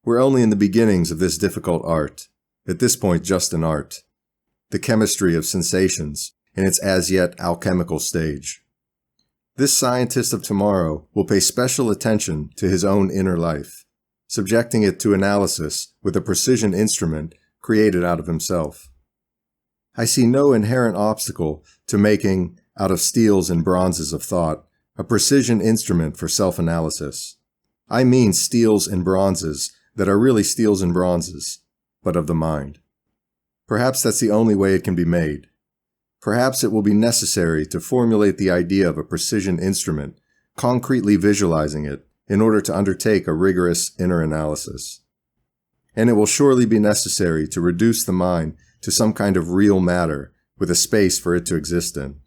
S1: We're only in the beginnings of this difficult art, at this point just an art, the chemistry of sensations in its as yet alchemical stage. This scientist of tomorrow will pay special attention to his own inner life, subjecting it to analysis with a precision instrument created out of himself. I see no inherent obstacle to making, out of steels and bronzes of thought, a precision instrument for self-analysis. I mean steels and bronzes that are really steels and bronzes, but of the mind. Perhaps that's the only way it can be made. Perhaps it will be necessary to formulate the idea of a precision instrument, concretely visualizing it, in order to undertake a rigorous inner analysis. And it will surely be necessary to reduce the mind to some kind of real matter with a space for it to exist in.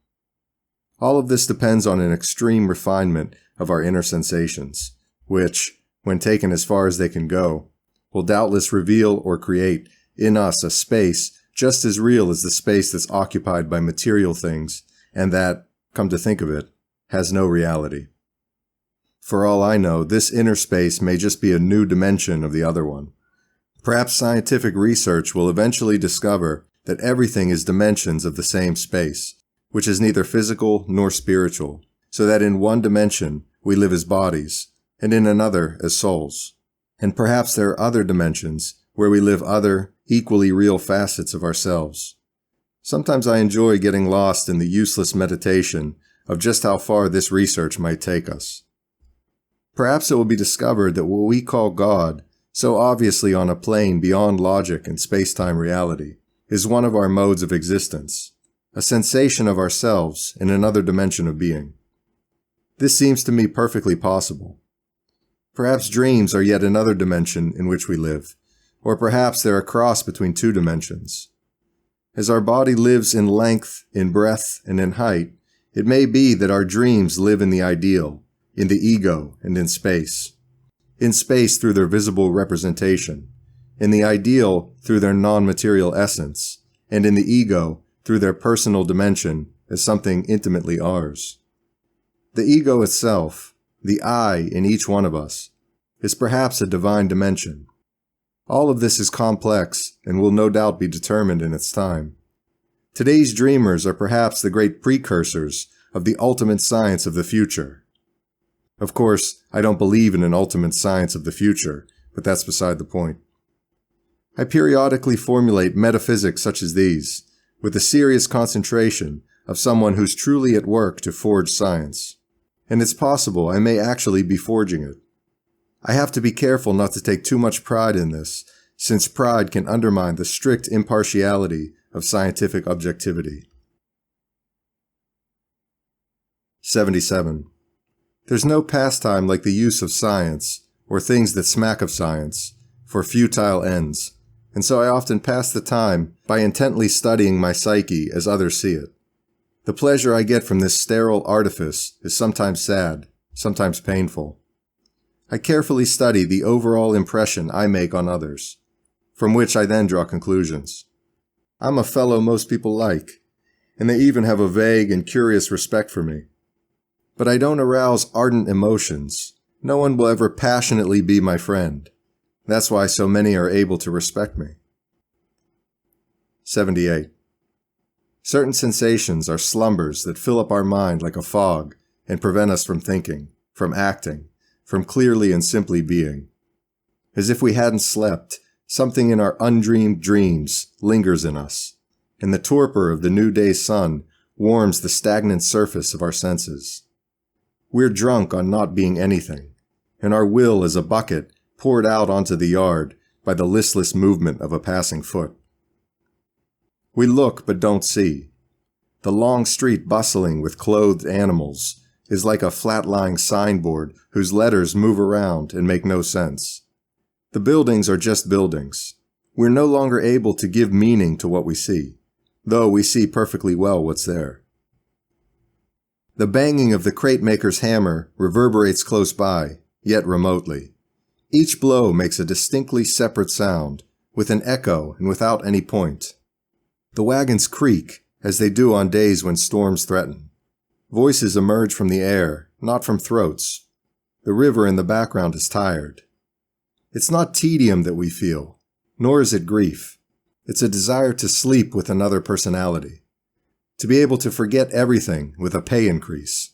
S1: All of this depends on an extreme refinement of our inner sensations, which, when taken as far as they can go, will doubtless reveal or create in us a space just as real as the space that's occupied by material things and that, come to think of it, has no reality. For all I know, this inner space may just be a new dimension of the other one. Perhaps scientific research will eventually discover that everything is dimensions of the same space, which is neither physical nor spiritual, so that in one dimension we live as bodies, and in another as souls. And perhaps there are other dimensions where we live other, equally real facets of ourselves. Sometimes I enjoy getting lost in the useless meditation of just how far this research might take us. Perhaps it will be discovered that what we call God so obviously on a plane beyond logic and space-time reality, is one of our modes of existence, a sensation of ourselves in another dimension of being. This seems to me perfectly possible. Perhaps dreams are yet another dimension in which we live, or perhaps they're a cross between two dimensions. As our body lives in length, in breadth, and in height, it may be that our dreams live in the ideal, in the ego, and in space. In space through their visible representation, in the ideal through their non-material essence, and in the ego through their personal dimension as something intimately ours. The ego itself, the I in each one of us, is perhaps a divine dimension. All of this is complex and will no doubt be determined in its time. Today's dreamers are perhaps the great precursors of the ultimate science of the future. Of course, I don't believe in an ultimate science of the future, but that's beside the point. I periodically formulate metaphysics such as these, with the serious concentration of someone who's truly at work to forge science. And it's possible I may actually be forging it. I have to be careful not to take too much pride in this, since pride can undermine the strict impartiality of scientific objectivity. 77. There's no pastime like the use of science, or things that smack of science, for futile ends, and so I often pass the time by intently studying my psyche as others see it. The pleasure I get from this sterile artifice is sometimes sad, sometimes painful. I carefully study the overall impression I make on others, from which I then draw conclusions. I'm a fellow most people like, and they even have a vague and curious respect for me. But I don't arouse ardent emotions. No one will ever passionately be my friend. That's why so many are able to respect me. 78. Certain sensations are slumbers that fill up our mind like a fog and prevent us from thinking, from acting, from clearly and simply being. As if we hadn't slept, something in our undreamed dreams lingers in us, and the torpor of the new day's sun warms the stagnant surface of our senses. We're drunk on not being anything, and our will is a bucket poured out onto the yard by the listless movement of a passing foot. We look but don't see. The long street bustling with clothed animals is like a flat-lying signboard whose letters move around and make no sense. The buildings are just buildings. We're no longer able to give meaning to what we see, though we see perfectly well what's there. The banging of the crate maker's hammer reverberates close by, yet remotely. Each blow makes a distinctly separate sound, with an echo and without any point. The wagons creak, as they do on days when storms threaten. Voices emerge from the air, not from throats. The river in the background is tired. It's not tedium that we feel, nor is it grief. It's a desire to sleep with another personality, to be able to forget everything with a pay increase.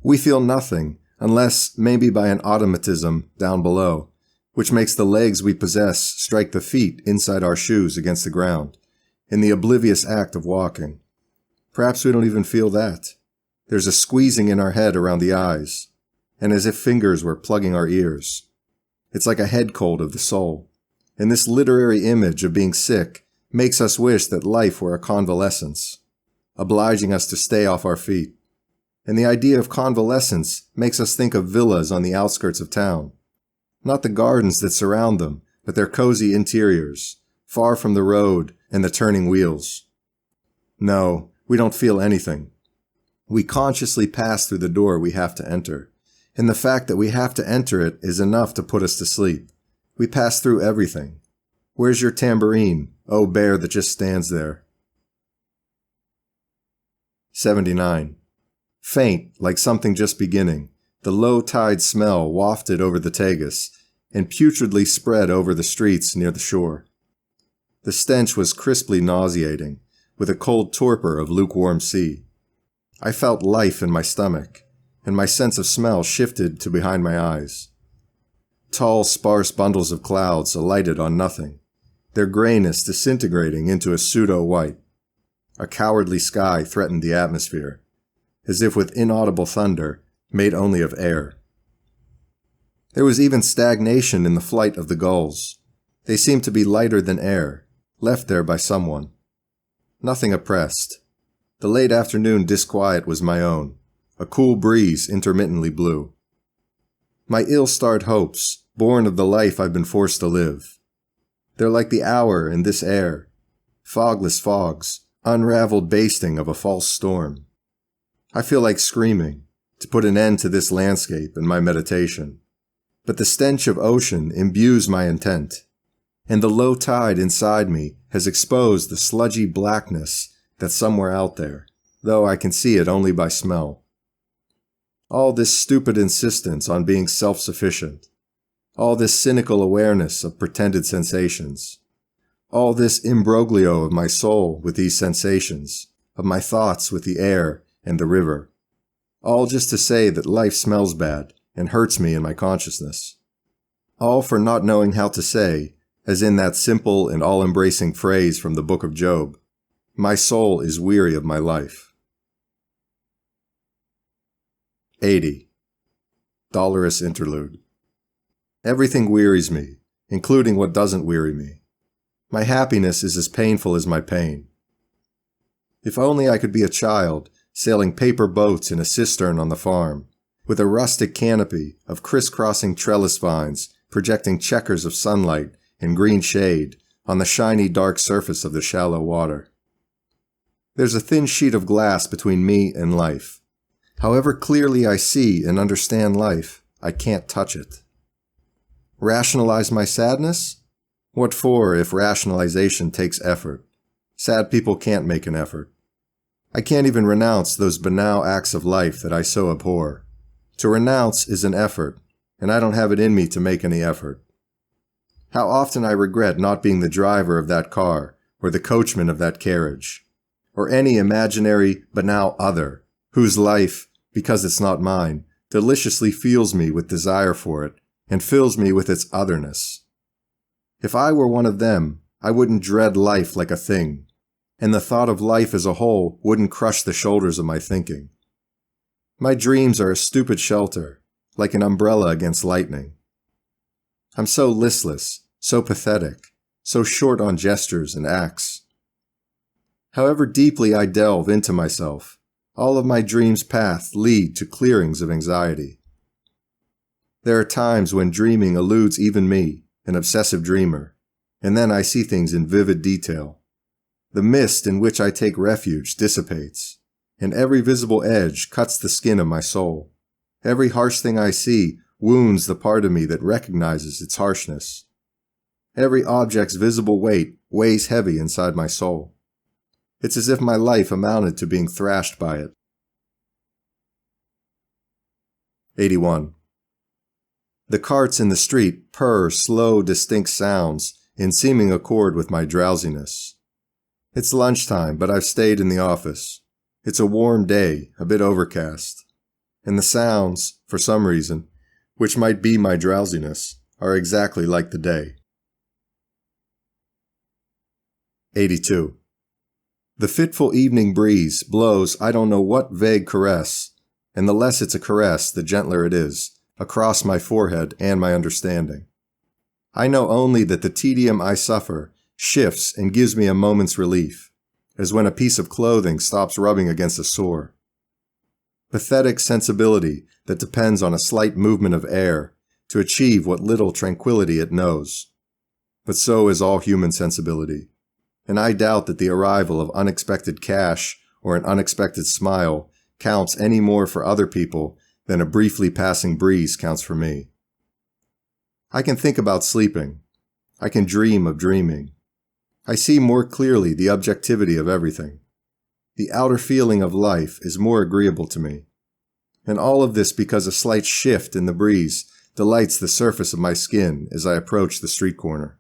S1: We feel nothing, unless maybe by an automatism down below, which makes the legs we possess strike the feet inside our shoes against the ground, in the oblivious act of walking. Perhaps we don't even feel that. There's a squeezing in our head around the eyes, and as if fingers were plugging our ears. It's like a head cold of the soul, and this literary image of being sick makes us wish that life were a convalescence, obliging us to stay off our feet. And the idea of convalescence makes us think of villas on the outskirts of town. Not the gardens that surround them, but their cozy interiors, far from the road and the turning wheels. No, we don't feel anything. We consciously pass through the door we have to enter, and the fact that we have to enter it is enough to put us to sleep. We pass through everything. Where's your tambourine, oh bear that just stands there? 79. Faint, like something just beginning, the low-tide smell wafted over the Tagus and putridly spread over the streets near the shore. The stench was crisply nauseating, with a cold torpor of lukewarm sea. I felt life in my stomach, and my sense of smell shifted to behind my eyes. Tall, sparse bundles of clouds alighted on nothing, their grayness disintegrating into a pseudo-white. A cowardly sky threatened the atmosphere, as if with inaudible thunder, made only of air. There was even stagnation in the flight of the gulls. They seemed to be lighter than air, left there by someone. Nothing oppressed. The late afternoon disquiet was my own. A cool breeze intermittently blew. My ill-starred hopes, born of the life I've been forced to live. They're like the hour in this air, fogless fogs, unraveled basting of a false storm. I feel like screaming, to put an end to this landscape and my meditation. But the stench of ocean imbues my intent, and the low tide inside me has exposed the sludgy blackness that's somewhere out there, though I can see it only by smell. All this stupid insistence on being self-sufficient, all this cynical awareness of pretended sensations, all this imbroglio of my soul with these sensations, of my thoughts with the air and the river, all just to say that life smells bad and hurts me in my consciousness. All for not knowing how to say, as in that simple and all-embracing phrase from the book of Job, "My soul is weary of my life." 80. Dolorous Interlude. Everything wearies me, including what doesn't weary me. My happiness is as painful as my pain. If only I could be a child, sailing paper boats in a cistern on the farm, with a rustic canopy of crisscrossing trellis vines projecting checkers of sunlight and green shade on the shiny dark surface of the shallow water. There's a thin sheet of glass between me and life. However clearly I see and understand life, I can't touch it. Rationalize my sadness? What for if rationalization takes effort? Sad people can't make an effort. I can't even renounce those banal acts of life that I so abhor. To renounce is an effort, and I don't have it in me to make any effort. How often I regret not being the driver of that car, or the coachman of that carriage, or any imaginary, banal other, whose life, because it's not mine, deliciously fuels me with desire for it, and fills me with its otherness. If I were one of them, I wouldn't dread life like a thing, and the thought of life as a whole wouldn't crush the shoulders of my thinking. My dreams are a stupid shelter, like an umbrella against lightning. I'm so listless, so pathetic, so short on gestures and acts. However deeply I delve into myself, all of my dreams' paths lead to clearings of anxiety. There are times when dreaming eludes even me, an obsessive dreamer, and then I see things in vivid detail. The mist in which I take refuge dissipates, and every visible edge cuts the skin of my soul. Every harsh thing I see wounds the part of me that recognizes its harshness. Every object's visible weight weighs heavy inside my soul. It's as if my life amounted to being thrashed by it. 81. The carts in the street purr slow, distinct sounds in seeming accord with my drowsiness. It's lunchtime, but I've stayed in the office. It's a warm day, a bit overcast. And the sounds, for some reason, which might be my drowsiness, are exactly like the day. 82. The fitful evening breeze blows I don't know what vague caress, and the less it's a caress, the gentler it is, across my forehead and my understanding. I know only that the tedium I suffer shifts and gives me a moment's relief, as when a piece of clothing stops rubbing against a sore. Pathetic sensibility that depends on a slight movement of air to achieve what little tranquility it knows. But so is all human sensibility, and I doubt that the arrival of unexpected cash or an unexpected smile counts any more for other people than a briefly passing breeze counts for me. I can think about sleeping. I can dream of dreaming. I see more clearly the objectivity of everything. The outer feeling of life is more agreeable to me. And all of this because a slight shift in the breeze delights the surface of my skin as I approach the street corner.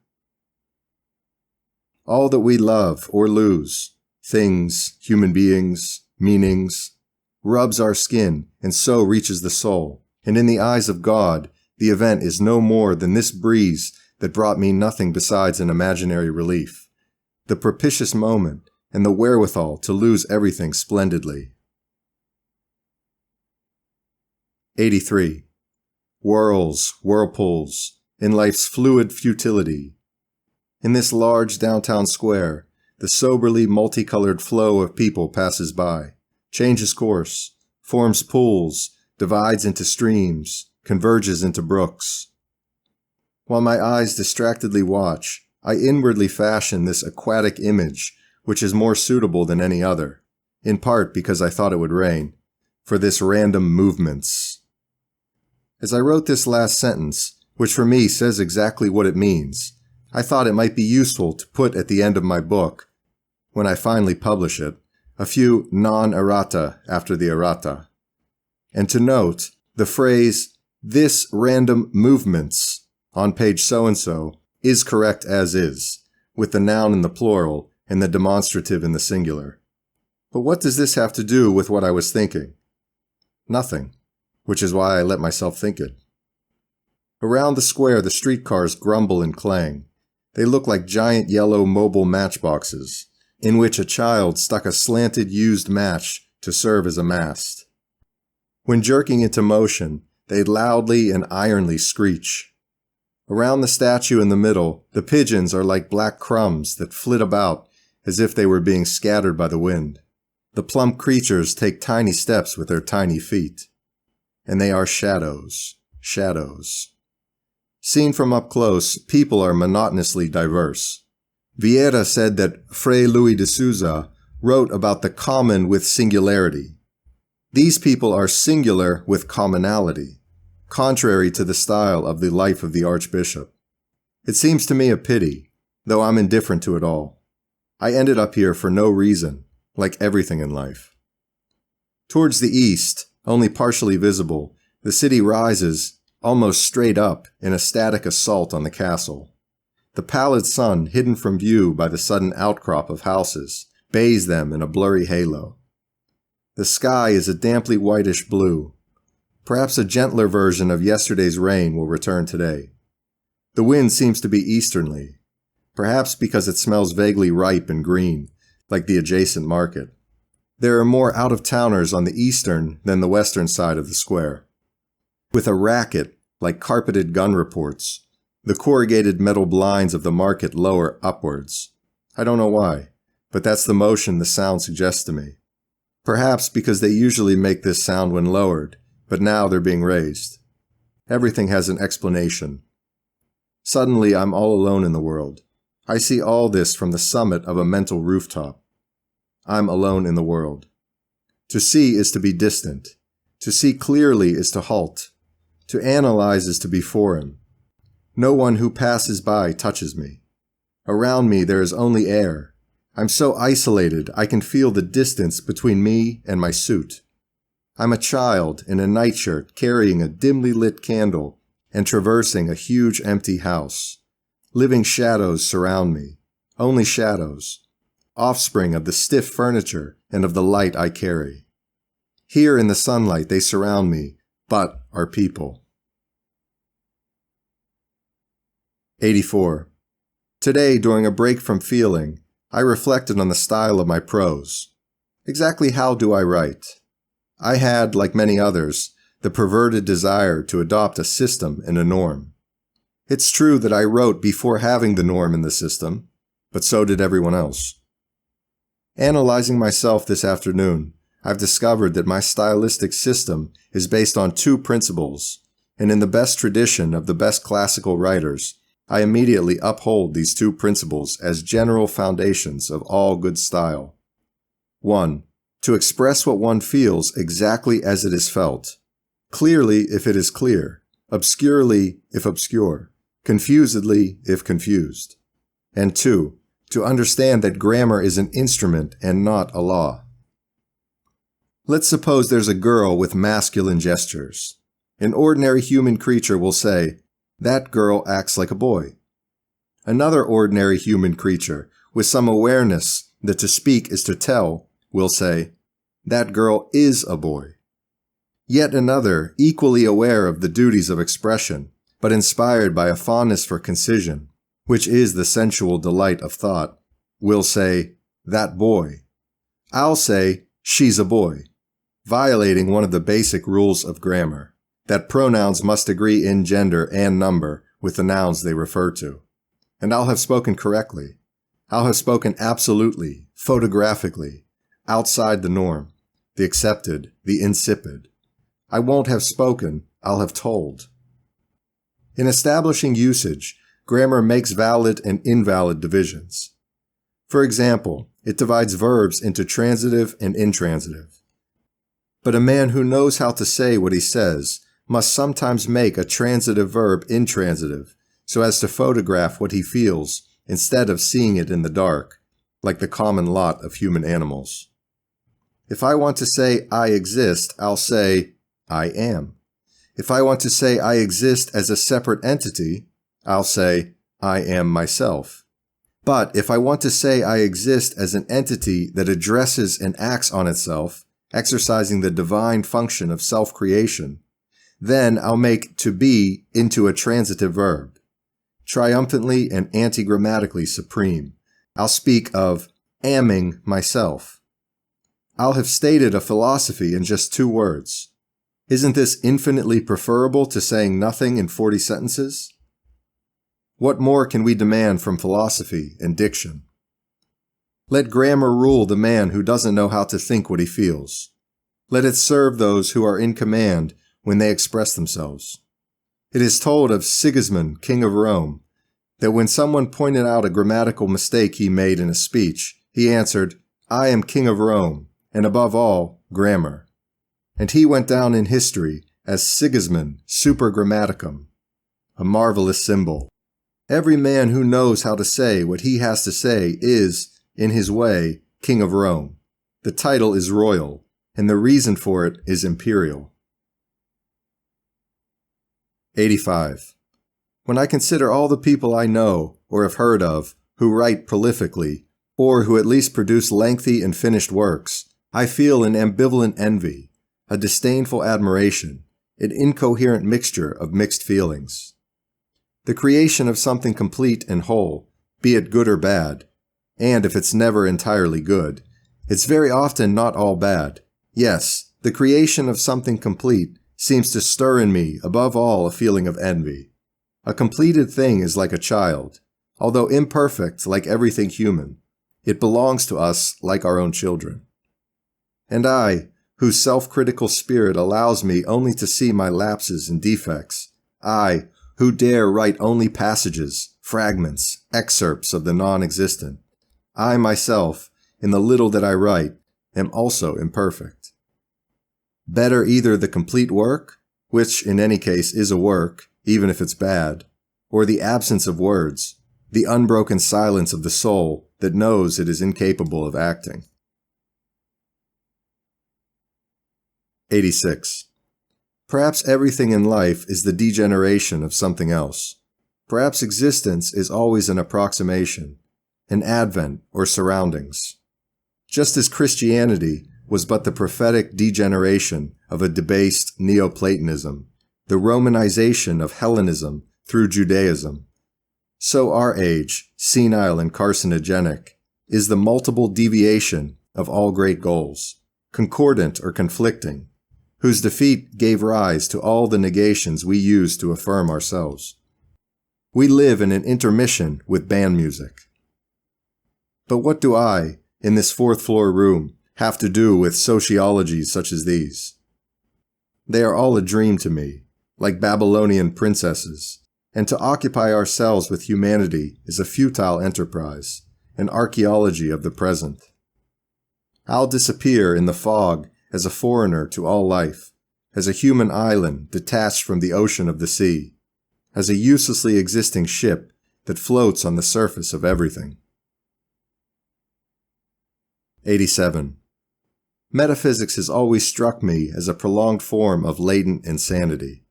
S1: All that we love or lose, things, human beings, meanings, rubs our skin and so reaches the soul. And in the eyes of God, the event is no more than this breeze that brought me nothing besides an imaginary relief, the propitious moment and the wherewithal to lose everything splendidly. 83. whirls, whirlpools, in life's fluid futility. In this large downtown square, the soberly multicolored flow of people passes by, changes course, forms pools, divides into streams, converges into brooks. While my eyes distractedly watch, I inwardly fashion this aquatic image, which is more suitable than any other, in part because I thought it would rain, for this random movements. As I wrote this last sentence, which for me says exactly what it means, I thought it might be useful to put at the end of my book, when I finally publish it, a few non-errata after the errata, and to note the phrase, "this random movements," on page so-and-so, is correct as is, with the noun in the plural and the demonstrative in the singular. But what does this have to do with what I was thinking? Nothing, which is why I let myself think it. Around the square, the streetcars grumble and clang. They look like giant yellow mobile matchboxes, in which a child stuck a slanted used match to serve as a mast. When jerking into motion, they loudly and ironly screech. Around the statue in the middle, the pigeons are like black crumbs that flit about as if they were being scattered by the wind. The plump creatures take tiny steps with their tiny feet. And they are shadows, shadows. Seen from up close, people are monotonously diverse. Vieira said that Frei Luís de Souza wrote about the common with singularity. These people are singular with commonality, contrary to the style of the life of the Archbishop. It seems to me a pity, though I'm indifferent to it all. I ended up here for no reason, like everything in life. Towards the east, only partially visible, the city rises, almost straight up, in a static assault on the castle. The pallid sun, hidden from view by the sudden outcrop of houses, bathes them in a blurry halo. The sky is a damply whitish blue. Perhaps a gentler version of yesterday's rain will return today. The wind seems to be easterly, perhaps because it smells vaguely ripe and green, like the adjacent market. There are more out-of-towners on the eastern than the western side of the square. With a racket, like carpeted gun reports, the corrugated metal blinds of the market lower upwards. I don't know why, but that's the motion the sound suggests to me. Perhaps because they usually make this sound when lowered, but now they're being raised. Everything has an explanation. Suddenly, I'm all alone in the world. I see all this from the summit of a mental rooftop. I'm alone in the world. To see is to be distant. To see clearly is to halt. To analyze is to be foreign. No one who passes by touches me. Around me there is only air. I'm so isolated I can feel the distance between me and my suit. I'm a child in a nightshirt carrying a dimly lit candle and traversing a huge empty house. Living shadows surround me. Only shadows. Offspring of the stiff furniture and of the light I carry. Here in the sunlight they surround me, but are people. 84. Today, during a break from feeling, I reflected on the style of my prose. Exactly how do I write? I had, like many others, the perverted desire to adopt a system and a norm. It's true that I wrote before having the norm and the system, but so did everyone else. Analyzing myself this afternoon, I've discovered that my stylistic system is based on two principles, and in the best tradition of the best classical writers, I immediately uphold these two principles as general foundations of all good style. 1. To express what one feels exactly as it is felt, clearly if it is clear, obscurely if obscure, confusedly if confused. And 2. To understand that grammar is an instrument and not a law. Let's suppose there's a girl with masculine gestures. An ordinary human creature will say, "That girl acts like a boy." Another ordinary human creature, with some awareness that to speak is to tell, will say, "That girl is a boy." Yet another, equally aware of the duties of expression, but inspired by a fondness for concision, which is the sensual delight of thought, will say, "That boy." I'll say, "She's a boy," violating one of the basic rules of grammar. that pronouns must agree in gender and number with the nouns they refer to. And I'll have spoken correctly. I'll have spoken absolutely, photographically, outside the norm, the accepted, the insipid. I won't have spoken, I'll have told. In establishing usage, grammar makes valid and invalid divisions. For example, it divides verbs into transitive and intransitive. But a man who knows how to say what he says must sometimes make a transitive verb intransitive so as to photograph what he feels instead of seeing it in the dark, like the common lot of human animals. If I want to say I exist, I'll say I am. If I want to say I exist as a separate entity, I'll say I am myself. But if I want to say I exist as an entity that addresses and acts on itself, exercising the divine function of self-creation, then I'll make to be into a transitive verb. Triumphantly and anti-grammatically supreme, I'll speak of amming myself. I'll have stated a philosophy in just 2 words. Isn't this infinitely preferable to saying nothing in 40 sentences? What more can we demand from philosophy and diction? Let grammar rule the man who doesn't know how to think what he feels. Let it serve those who are in command when they express themselves. It is told of Sigismund, king of Rome, that when someone pointed out a grammatical mistake he made in a speech, he answered, "I am king of Rome, and above all, grammar." And he went down in history as Sigismund Super Grammaticum, a marvelous symbol. Every man who knows how to say what he has to say is, in his way, king of Rome. The title is royal, and the reason for it is imperial. 85. When I consider all the people I know or have heard of who write prolifically, or who at least produce lengthy and finished works, I feel an ambivalent envy, a disdainful admiration, an incoherent mixture of mixed feelings. The creation of something complete and whole, be it good or bad, and if it's never entirely good, it's very often not all bad. Yes, the creation of something complete seems to stir in me above all a feeling of envy. A completed thing is like a child. Although imperfect like everything human, it belongs to us like our own children. And I, whose self-critical spirit allows me only to see my lapses and defects, I, who dare write only passages, fragments, excerpts of the non-existent, I myself, in the little that I write, am also imperfect. Better either the complete work, which in any case is a work, even if it's bad, or the absence of words, the unbroken silence of the soul that knows it is incapable of acting. 86. Perhaps everything in life is the degeneration of something else. Perhaps existence is always an approximation, an advent or surroundings. Just as Christianity was but the prophetic degeneration of a debased Neoplatonism, the Romanization of Hellenism through Judaism, so our age, senile and carcinogenic, is the multiple deviation of all great goals, concordant or conflicting, whose defeat gave rise to all the negations we use to affirm ourselves. We live in an intermission with band music. But what do I, in this 4th floor room, have to do with sociologies such as these? They are all a dream to me, like Babylonian princesses, and to occupy ourselves with humanity is a futile enterprise, an archaeology of the present. I'll disappear in the fog as a foreigner to all life, as a human island detached from the ocean of the sea, as a uselessly existing ship that floats on the surface of everything. 87. Metaphysics has always struck me as a prolonged form of latent insanity.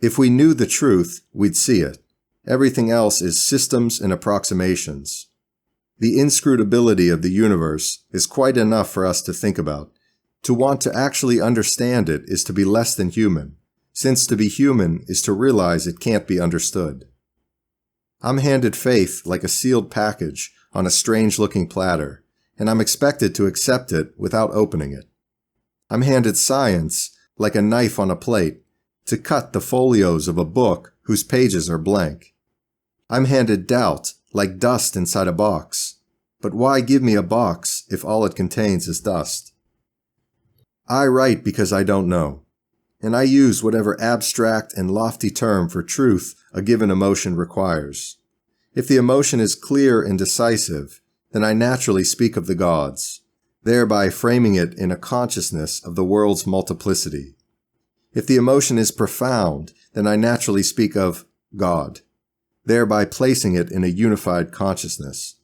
S1: If we knew the truth, we'd see it. Everything else is systems and approximations. The inscrutability of the universe is quite enough for us to think about. To want to actually understand it is to be less than human, since to be human is to realize it can't be understood. I'm handed faith like a sealed package on a strange-looking platter, and I'm expected to accept it without opening it. I'm handed science like a knife on a plate, to cut the folios of a book whose pages are blank. I'm handed doubt like dust inside a box. But why give me a box if all it contains is dust? I write because I don't know, and I use whatever abstract and lofty term for truth a given emotion requires. If the emotion is clear and decisive, then I naturally speak of the gods, thereby framing it in a consciousness of the world's multiplicity. If the emotion is profound, then I naturally speak of God, thereby placing it in a unified consciousness.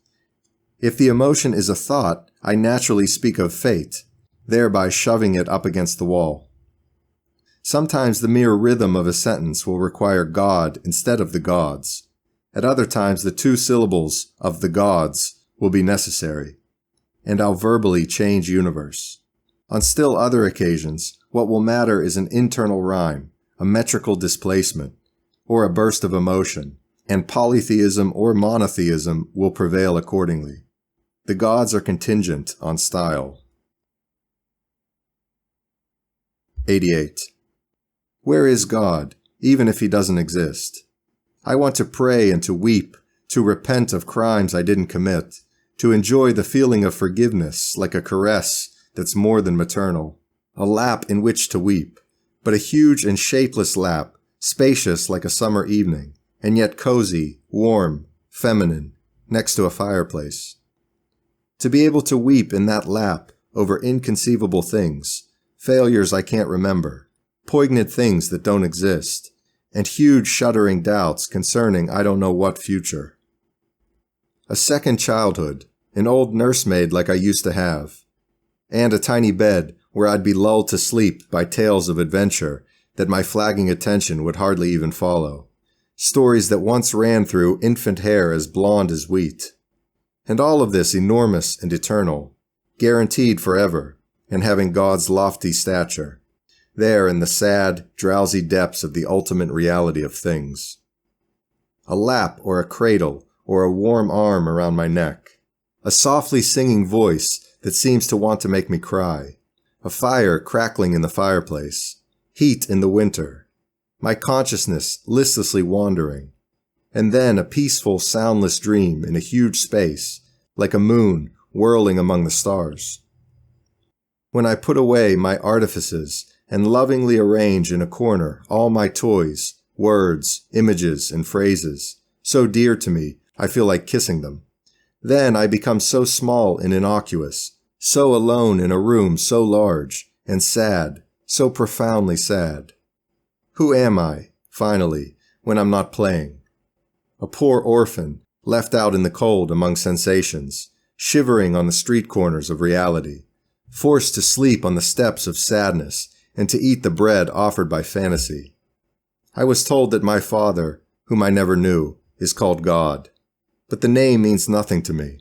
S1: If the emotion is a thought, I naturally speak of fate, thereby shoving it up against the wall. Sometimes the mere rhythm of a sentence will require God instead of the gods. At other times the two syllables of the gods will be necessary, and I'll verbally change universe. On still other occasions, what will matter is an internal rhyme, a metrical displacement, or a burst of emotion, and polytheism or monotheism will prevail accordingly. The gods are contingent on style. 88. Where is God, even if he doesn't exist? I want to pray and to weep, to repent of crimes I didn't commit, to enjoy the feeling of forgiveness like a caress that's more than maternal, a lap in which to weep, but a huge and shapeless lap, spacious like a summer evening, and yet cozy, warm, feminine, next to a fireplace. To be able to weep in that lap over inconceivable things, failures I can't remember, poignant things that don't exist, and huge shuddering doubts concerning I don't know what future. A second childhood, an old nursemaid like I used to have, and a tiny bed where I'd be lulled to sleep by tales of adventure that my flagging attention would hardly even follow, stories that once ran through infant hair as blonde as wheat. And all of this enormous and eternal, guaranteed forever, and having God's lofty stature, there in the sad, drowsy depths of the ultimate reality of things. A lap or a cradle or a warm arm around my neck, a softly singing voice that seems to want to make me cry, a fire crackling in the fireplace, heat in the winter, my consciousness listlessly wandering, and then a peaceful, soundless dream in a huge space, like a moon whirling among the stars. When I put away my artifices and lovingly arrange in a corner all my toys, words, images, and phrases, so dear to me I feel like kissing them, then I become so small and innocuous, so alone in a room so large, and sad, so profoundly sad. Who am I, finally, when I'm not playing? A poor orphan, left out in the cold among sensations, shivering on the street corners of reality, forced to sleep on the steps of sadness and to eat the bread offered by fantasy. I was told that my father, whom I never knew, is called God, but the name means nothing to me.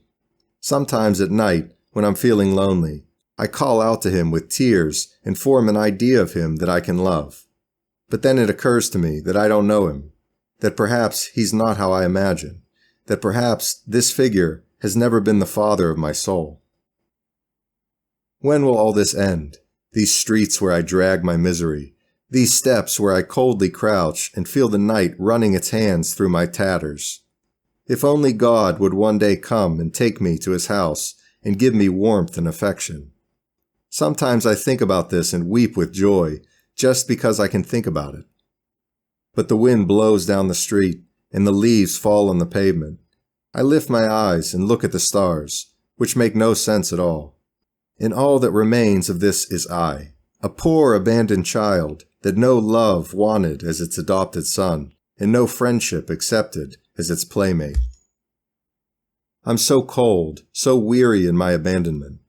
S1: Sometimes at night, when I'm feeling lonely, I call out to him with tears and form an idea of him that I can love. But then it occurs to me that I don't know him, that perhaps he's not how I imagine, that perhaps this figure has never been the father of my soul. When will all this end? These streets where I drag my misery, these steps where I coldly crouch and feel the night running its hands through my tatters. If only God would one day come and take me to his house and give me warmth and affection. Sometimes I think about this and weep with joy just because I can think about it. But the wind blows down the street and the leaves fall on the pavement. I lift my eyes and look at the stars, which make no sense at all. And all that remains of this is I, a poor abandoned child that no love wanted as its adopted son, and no friendship accepted as its playmate. I'm so cold, so weary in my abandonment.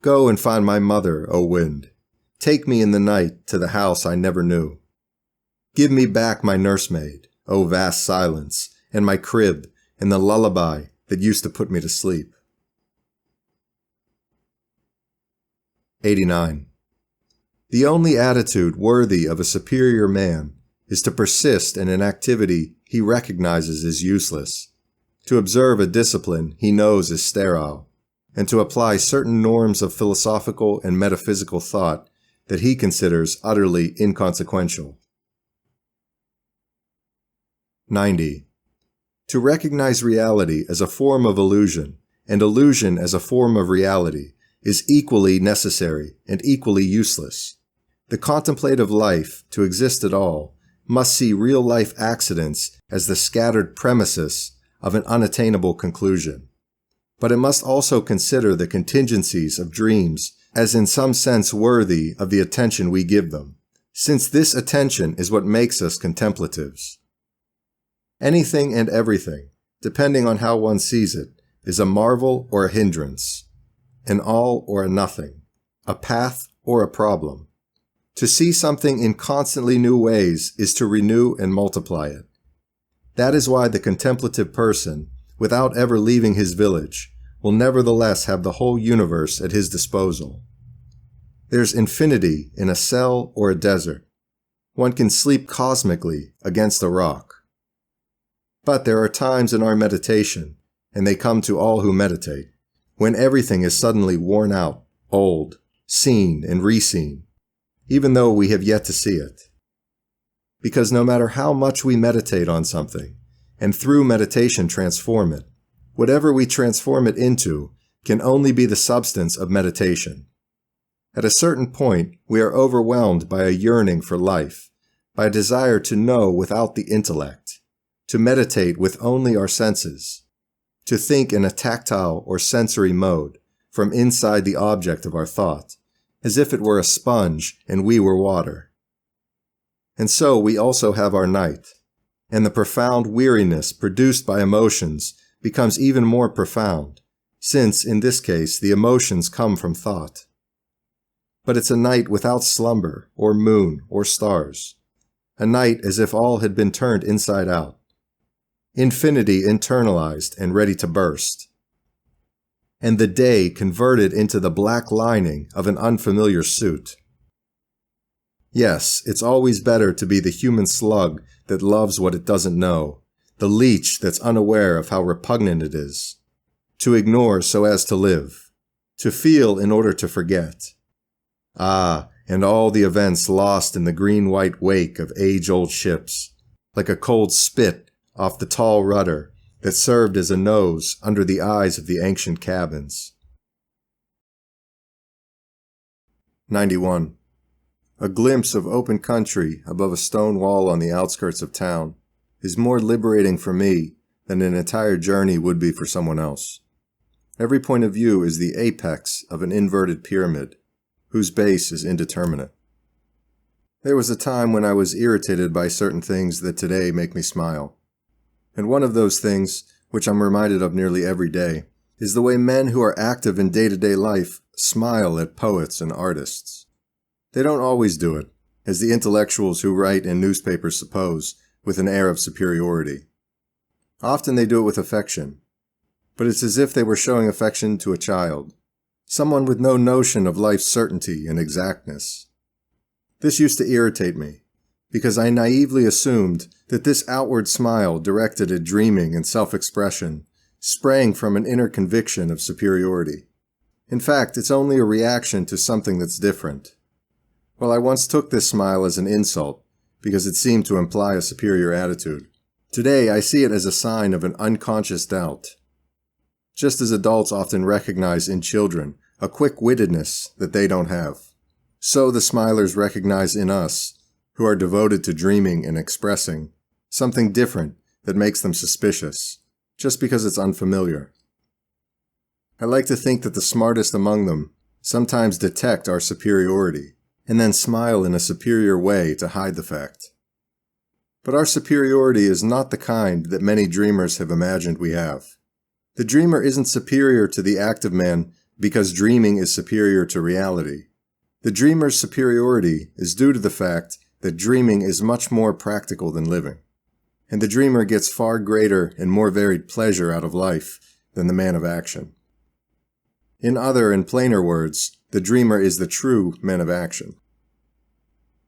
S1: Go and find my mother, O wind. Take me in the night to the house I never knew. Give me back my nursemaid, O vast silence, and my crib, and the lullaby that used to put me to sleep. 89. The only attitude worthy of a superior man is to persist in an activity he recognizes as useless, to observe a discipline he knows is sterile, and to apply certain norms of philosophical and metaphysical thought that he considers utterly inconsequential. 90. To recognize reality as a form of illusion and illusion as a form of reality is equally necessary and equally useless. The contemplative life, to exist at all, must see real-life accidents as the scattered premises of an unattainable conclusion. But it must also consider the contingencies of dreams as in some sense worthy of the attention we give them, since this attention is what makes us contemplatives. Anything and everything, depending on how one sees it, is a marvel or a hindrance, an all or a nothing, a path or a problem. To see something in constantly new ways is to renew and multiply it. That is why the contemplative person, without ever leaving his village, will nevertheless have the whole universe at his disposal. There's infinity in a cell or a desert. One can sleep cosmically against a rock. But there are times in our meditation, and they come to all who meditate, when everything is suddenly worn out, old, seen and re-seen, even though we have yet to see it. Because no matter how much we meditate on something, and through meditation transform it, whatever we transform it into can only be the substance of meditation. At a certain point, we are overwhelmed by a yearning for life, by a desire to know without the intellect, to meditate with only our senses, to think in a tactile or sensory mode from inside the object of our thought, as if it were a sponge and we were water. And so we also have our night, and the profound weariness produced by emotions becomes even more profound, since, in this case, the emotions come from thought. But it's a night without slumber, or moon, or stars, a night as if all had been turned inside out, infinity internalized and ready to burst, and the day converted into the black lining of an unfamiliar suit. Yes, it's always better to be the human slug that loves what it doesn't know, the leech that's unaware of how repugnant it is, to ignore so as to live, to feel in order to forget. Ah, and all the events lost in the green-white wake of age-old ships, like a cold spit off the tall rudder that served as a nose under the eyes of the ancient cabins. 91. A glimpse of open country above a stone wall on the outskirts of town is more liberating for me than an entire journey would be for someone else. Every point of view is the apex of an inverted pyramid, whose base is indeterminate. There was a time when I was irritated by certain things that today make me smile. And one of those things, which I'm reminded of nearly every day, is the way men who are active in day-to-day life smile at poets and artists. They don't always do it, as the intellectuals who write in newspapers suppose, with an air of superiority. Often they do it with affection, but it's as if they were showing affection to a child, someone with no notion of life's certainty and exactness. This used to irritate me, because I naively assumed that this outward smile directed at dreaming and self-expression sprang from an inner conviction of superiority. In fact, it's only a reaction to something that's different. Well, I once took this smile as an insult, because it seemed to imply a superior attitude. Today, I see it as a sign of an unconscious doubt. Just as adults often recognize in children a quick-wittedness that they don't have, so the smilers recognize in us, who are devoted to dreaming and expressing, something different that makes them suspicious, just because it's unfamiliar. I like to think that the smartest among them sometimes detect our superiority, and then smile in a superior way to hide the fact. But our superiority is not the kind that many dreamers have imagined we have. The dreamer isn't superior to the active man because dreaming is superior to reality. The dreamer's superiority is due to the fact that dreaming is much more practical than living, and the dreamer gets far greater and more varied pleasure out of life than the man of action. In other and plainer words, the dreamer is the true man of action.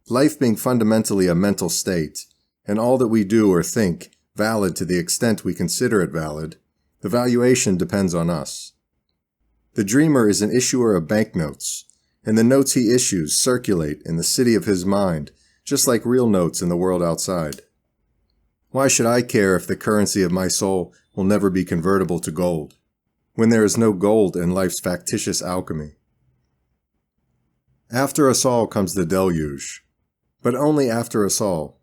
S1: Life being fundamentally a mental state, and all that we do or think valid to the extent we consider it valid, the valuation depends on us. The dreamer is an issuer of banknotes, and the notes he issues circulate in the city of his mind, just like real notes in the world outside. Why should I care if the currency of my soul will never be convertible to gold, when there is no gold in life's factitious alchemy? After us all comes the deluge, but only after us all.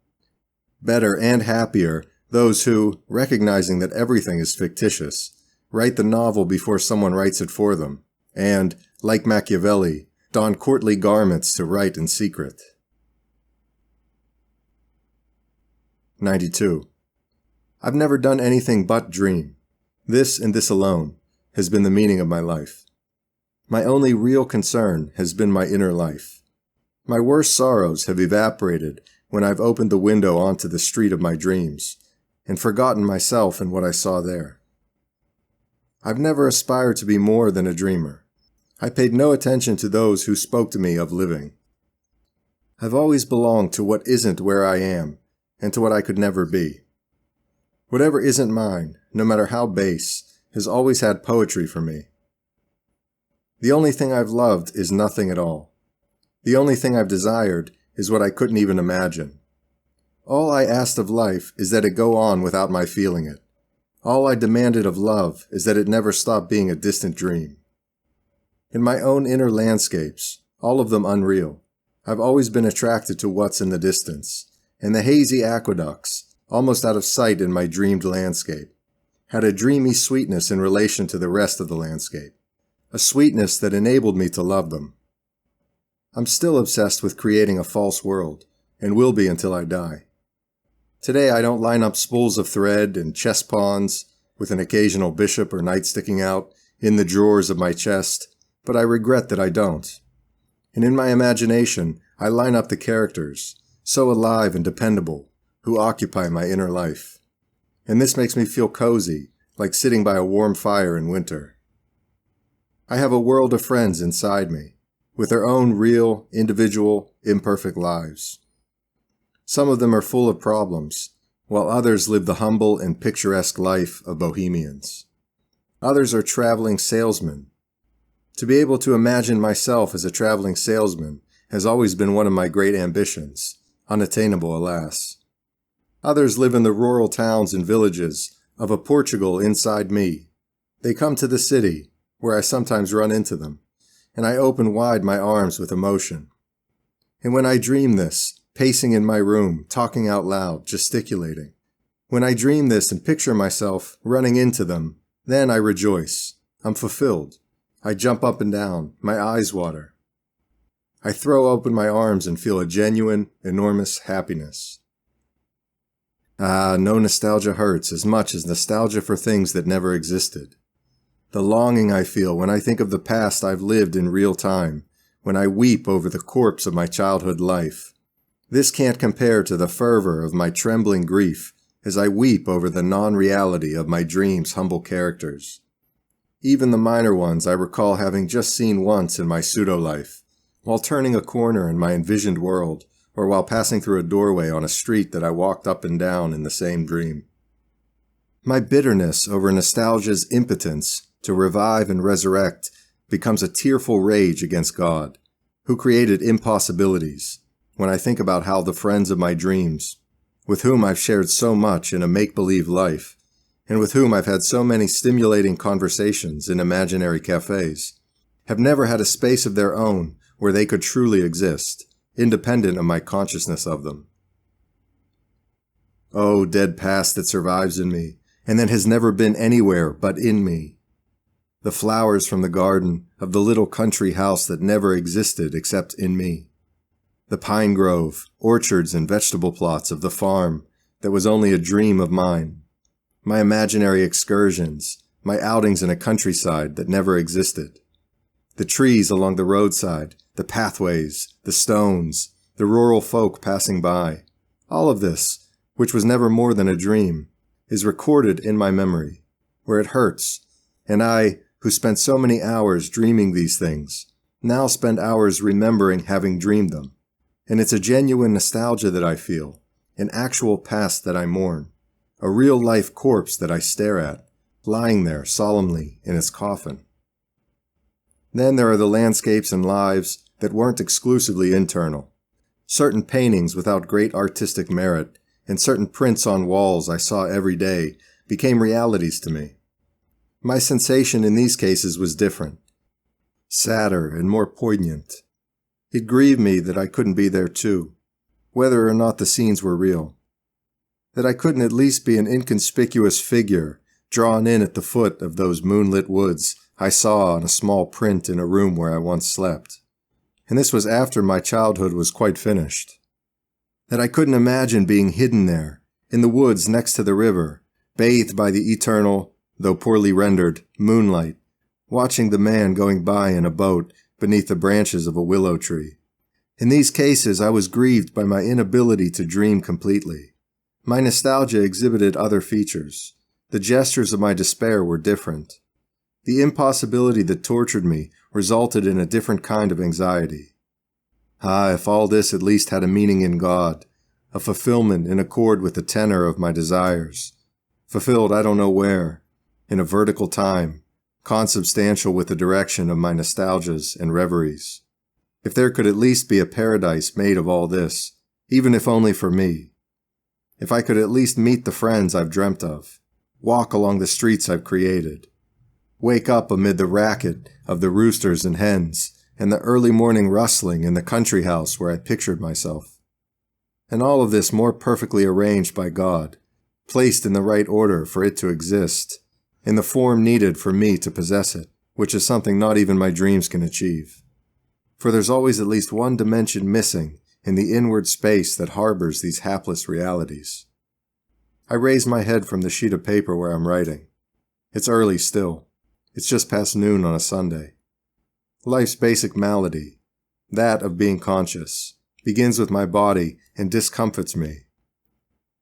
S1: Better and happier those who, recognizing that everything is fictitious, write the novel before someone writes it for them, and, like Machiavelli, don courtly garments to write in secret. 92. I've never done anything but dream. This and this alone has been the meaning of my life. My only real concern has been my inner life. My worst sorrows have evaporated when I've opened the window onto the street of my dreams and forgotten myself and what I saw there. I've never aspired to be more than a dreamer. I paid no attention to those who spoke to me of living. I've always belonged to what isn't where I am and to what I could never be. Whatever isn't mine, no matter how base, has always had poetry for me. The only thing I've loved is nothing at all. The only thing I've desired is what I couldn't even imagine. All I asked of life is that it go on without my feeling it. All I demanded of love is that it never stop being a distant dream. In my own inner landscapes, all of them unreal, I've always been attracted to what's in the distance, and the hazy aqueducts, almost out of sight in my dreamed landscape, had a dreamy sweetness in relation to the rest of the landscape, a sweetness that enabled me to love them. I'm still obsessed with creating a false world, and will be until I die. Today I don't line up spools of thread and chess pawns, with an occasional bishop or knight sticking out, in the drawers of my chest, but I regret that I don't. And in my imagination, I line up the characters, so alive and dependable, who occupy my inner life. And this makes me feel cozy, like sitting by a warm fire in winter. I have a world of friends inside me, with their own real, individual, imperfect lives. Some of them are full of problems, while others live the humble and picturesque life of bohemians. Others are traveling salesmen. To be able to imagine myself as a traveling salesman has always been one of my great ambitions, unattainable alas. Others live in the rural towns and villages of a Portugal inside me. They come to the city, where I sometimes run into them, and I open wide my arms with emotion. And when I dream this, pacing in my room, talking out loud, gesticulating, when I dream this and picture myself running into them, then I rejoice. I'm fulfilled. I jump up and down, my eyes water. I throw open my arms and feel a genuine, enormous happiness. No nostalgia hurts as much as nostalgia for things that never existed. The longing I feel when I think of the past I've lived in real time, when I weep over the corpse of my childhood life. This can't compare to the fervor of my trembling grief as I weep over the non-reality of my dreams' humble characters. Even the minor ones I recall having just seen once in my pseudo-life, while turning a corner in my envisioned world, or while passing through a doorway on a street that I walked up and down in the same dream. My bitterness over nostalgia's impotence to revive and resurrect becomes a tearful rage against God, who created impossibilities, when I think about how the friends of my dreams, with whom I've shared so much in a make-believe life, and with whom I've had so many stimulating conversations in imaginary cafes, have never had a space of their own where they could truly exist, independent of my consciousness of them. Oh, dead past that survives in me, and that has never been anywhere but in me. The flowers from the garden of the little country house that never existed except in me. The pine grove, orchards, and vegetable plots of the farm that was only a dream of mine. My imaginary excursions, my outings in a countryside that never existed. The trees along the roadside, the pathways, the stones, the rural folk passing by. All of this, which was never more than a dream, is recorded in my memory, where it hurts, and I, who spent so many hours dreaming these things, now spend hours remembering having dreamed them. And it's a genuine nostalgia that I feel, an actual past that I mourn, a real-life corpse that I stare at, lying there solemnly in its coffin. Then there are the landscapes and lives that weren't exclusively internal, certain paintings without great artistic merit and certain prints on walls I saw every day became realities to me. My sensation in these cases was different, sadder and more poignant. It grieved me that I couldn't be there too, whether or not the scenes were real. That I couldn't at least be an inconspicuous figure drawn in at the foot of those moonlit woods I saw on a small print in a room where I once slept. And this was after my childhood was quite finished. That I couldn't imagine being hidden there, in the woods next to the river, bathed by the eternal, though poorly rendered, moonlight, watching the man going by in a boat beneath the branches of a willow tree. In these cases, I was grieved by my inability to dream completely. My nostalgia exhibited other features. The gestures of my despair were different. The impossibility that tortured me resulted in a different kind of anxiety. Ah, if all this at least had a meaning in God, a fulfillment in accord with the tenor of my desires. Fulfilled I don't know where, in a vertical time, consubstantial with the direction of my nostalgias and reveries. If there could at least be a paradise made of all this, even if only for me. If I could at least meet the friends I've dreamt of, walk along the streets I've created, wake up amid the racket of the roosters and hens, and the early morning rustling in the country house where I pictured myself. And all of this more perfectly arranged by God, placed in the right order for it to exist, in the form needed for me to possess it, which is something not even my dreams can achieve. For there's always at least one dimension missing in the inward space that harbors these hapless realities. I raise my head from the sheet of paper where I'm writing. It's early still. It's just past noon on a Sunday. Life's basic malady, that of being conscious, begins with my body and discomfits me.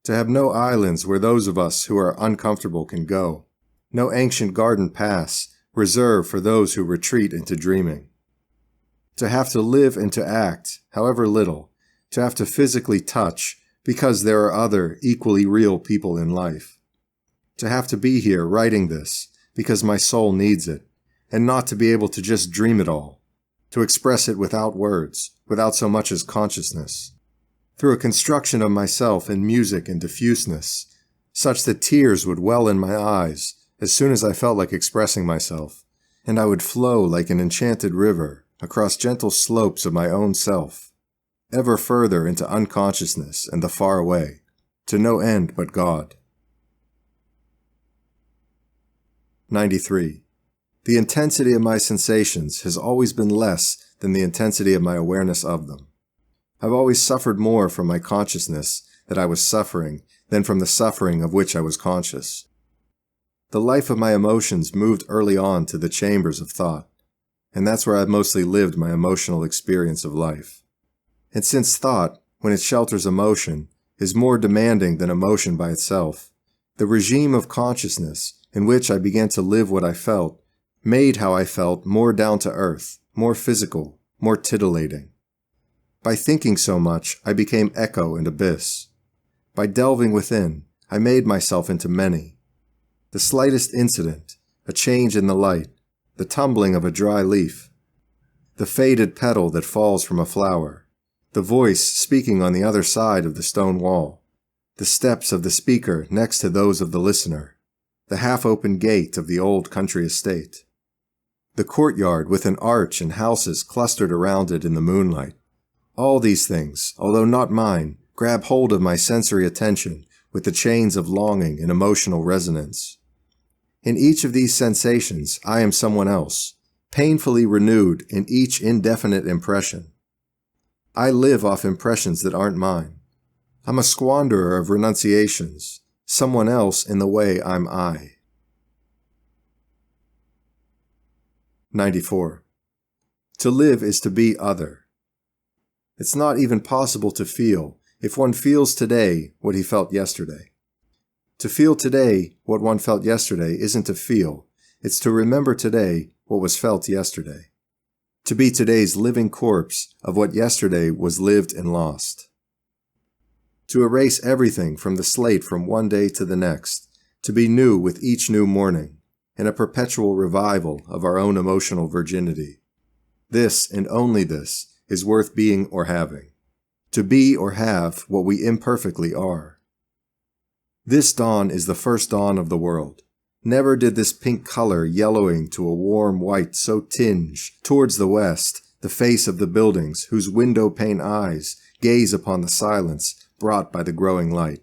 S1: To have no islands where those of us who are uncomfortable can go, no ancient garden paths reserved for those who retreat into dreaming. To have to live and to act, however little, to have to physically touch because there are other equally real people in life. To have to be here writing this because my soul needs it, and not to be able to just dream it all, to express it without words, without so much as consciousness, through a construction of myself in music and diffuseness, such that tears would well in my eyes as soon as I felt like expressing myself, and I would flow like an enchanted river across gentle slopes of my own self, ever further into unconsciousness and the far away, to no end but God. 93. The intensity of my sensations has always been less than the intensity of my awareness of them. I've always suffered more from my consciousness that I was suffering than from the suffering of which I was conscious. The life of my emotions moved early on to the chambers of thought, and that's where I've mostly lived my emotional experience of life. And since thought, when it shelters emotion, is more demanding than emotion by itself, the regime of consciousness in which I began to live what I felt made how I felt more down to earth, more physical, more titillating. By thinking so much, I became echo and abyss. By delving within, I made myself into many. The slightest incident, a change in the light, the tumbling of a dry leaf, the faded petal that falls from a flower, the voice speaking on the other side of the stone wall, the steps of the speaker next to those of the listener, the half-open gate of the old country estate, the courtyard with an arch and houses clustered around it in the moonlight. All these things, although not mine, grab hold of my sensory attention with the chains of longing and emotional resonance. In each of these sensations, I am someone else, painfully renewed in each indefinite impression. I live off impressions that aren't mine. I'm a squanderer of renunciations, someone else in the way I'm I. 94. To live is to be other. It's not even possible to feel if one feels today what he felt yesterday. To feel today what one felt yesterday isn't to feel, it's to remember today what was felt yesterday. To be today's living corpse of what yesterday was lived and lost. To erase everything from the slate from one day to the next, to be new with each new morning, in a perpetual revival of our own emotional virginity. This, and only this, is worth being or having. To be or have what we imperfectly are. This dawn is the first dawn of the world. Never did this pink color yellowing to a warm white so tinge, towards the west, the face of the buildings whose window pane eyes gaze upon the silence brought by the growing light.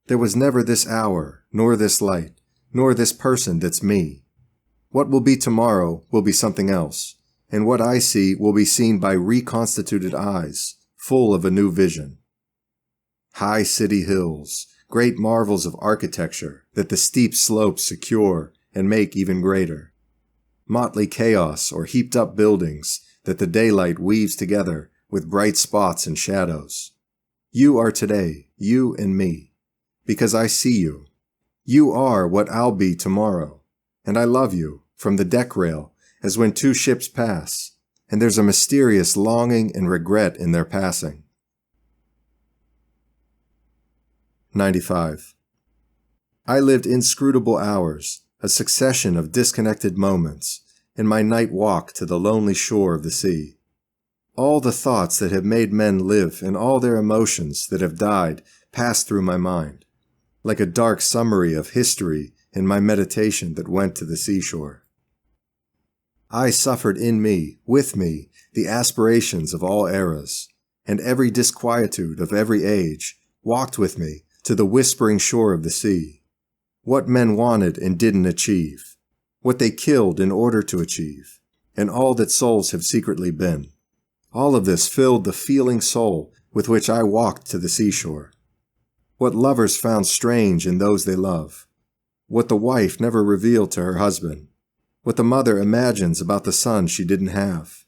S1: There was never this hour, nor this light, nor this person that's me. What will be tomorrow will be something else, and what I see will be seen by reconstituted eyes, full of a new vision. High city hills, great marvels of architecture that the steep slopes secure and make even greater. Motley chaos or heaped up buildings that the daylight weaves together with bright spots and shadows. You are today, you and me, because I see you. You are what I'll be tomorrow, and I love you from the deck rail as when two ships pass, and there's a mysterious longing and regret in their passing. 95. I lived inscrutable hours, a succession of disconnected moments, in my night walk to the lonely shore of the sea. All the thoughts that have made men live and all their emotions that have died passed through my mind, like a dark summary of history in my meditation that went to the seashore. I suffered in me, with me, the aspirations of all eras, and every disquietude of every age walked with me to the whispering shore of the sea. What men wanted and didn't achieve, what they killed in order to achieve, and all that souls have secretly been. All of this filled the feeling soul with which I walked to the seashore. What lovers found strange in those they love, what the wife never revealed to her husband, what the mother imagines about the son she didn't have,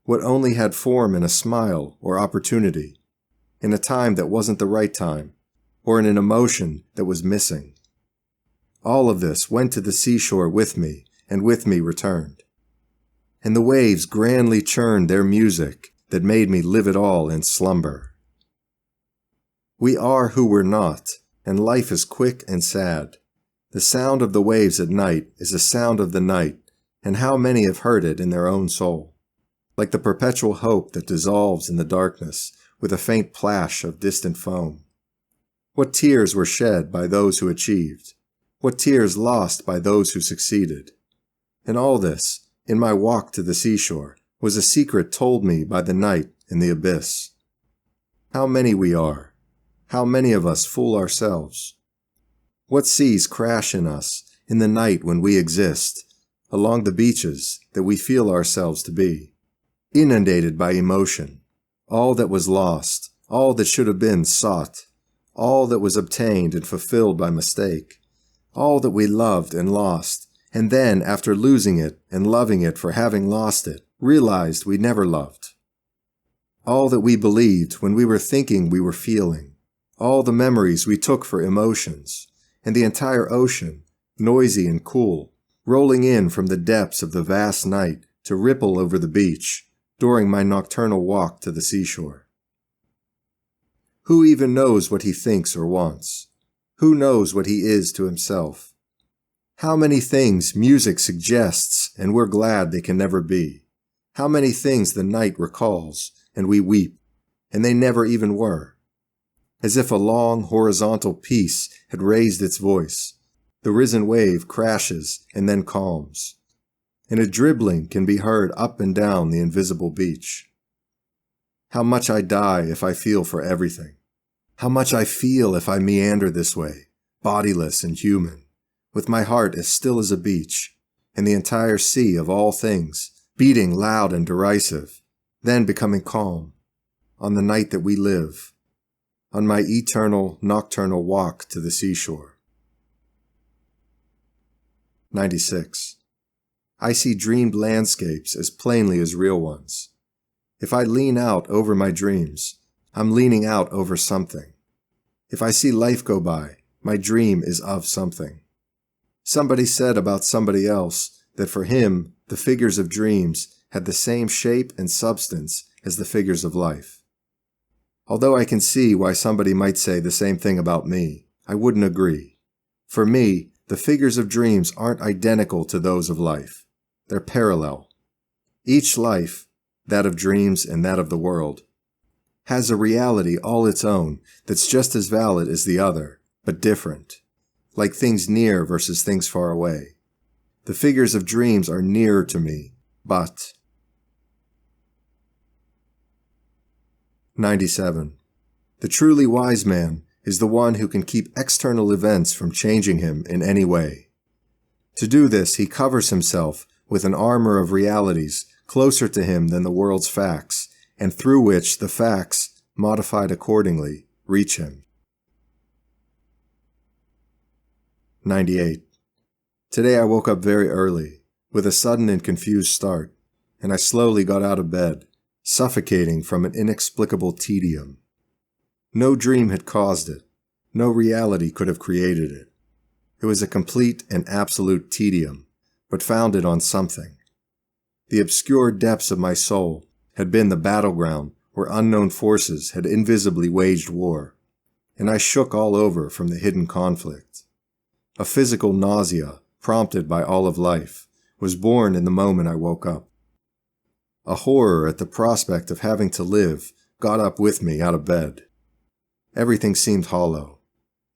S1: what only had form in a smile or opportunity, in a time that wasn't the right time, or in an emotion that was missing. All of this went to the seashore with me, and with me returned. And the waves grandly churned their music that made me live it all in slumber. We are who we're not, and life is quick and sad. The sound of the waves at night is the sound of the night, and how many have heard it in their own soul, like the perpetual hope that dissolves in the darkness with a faint plash of distant foam. What tears were shed by those who achieved, what tears lost by those who succeeded. And all this, in my walk to the seashore, was a secret told me by the night in the abyss. How many we are, how many of us fool ourselves. What seas crash in us in the night when we exist, along the beaches that we feel ourselves to be, inundated by emotion, all that was lost, all that should have been sought, all that was obtained and fulfilled by mistake, all that we loved and lost, and then, after losing it and loving it for having lost it, realized we never loved. All that we believed when we were thinking we were feeling, all the memories we took for emotions, and the entire ocean, noisy and cool, rolling in from the depths of the vast night to ripple over the beach during my nocturnal walk to the seashore. Who even knows what he thinks or wants? Who knows what he is to himself? How many things music suggests and we're glad they can never be? How many things the night recalls and we weep, and they never even were? As if a long horizontal piece had raised its voice, the risen wave crashes and then calms, and a dribbling can be heard up and down the invisible beach. How much I die if I feel for everything. How much I feel if I meander this way, bodiless and human, with my heart as still as a beach, and the entire sea of all things beating loud and derisive, then becoming calm, on the night that we live, on my eternal nocturnal walk to the seashore. 96. I see dreamed landscapes as plainly as real ones. If I lean out over my dreams, I'm leaning out over something. If I see life go by, my dream is of something. Somebody said about somebody else that for him, the figures of dreams had the same shape and substance as the figures of life. Although I can see why somebody might say the same thing about me, I wouldn't agree. For me, the figures of dreams aren't identical to those of life. They're parallel. Each life, that of dreams and that of the world, has a reality all its own that's just as valid as the other, but different, like things near versus things far away. The figures of dreams are nearer to me, but 97. The truly wise man is the one who can keep external events from changing him in any way. To do this, he covers himself with an armor of realities closer to him than the world's facts, and through which the facts, modified accordingly, reach him. 98. Today I woke up very early, with a sudden and confused start, and I slowly got out of bed, suffocating from an inexplicable tedium. No dream had caused it. No reality could have created it. It was a complete and absolute tedium, but founded on something. The obscure depths of my soul had been the battleground where unknown forces had invisibly waged war, and I shook all over from the hidden conflict. A physical nausea, prompted by all of life, was born in the moment I woke up. A horror at the prospect of having to live got up with me out of bed. Everything seemed hollow,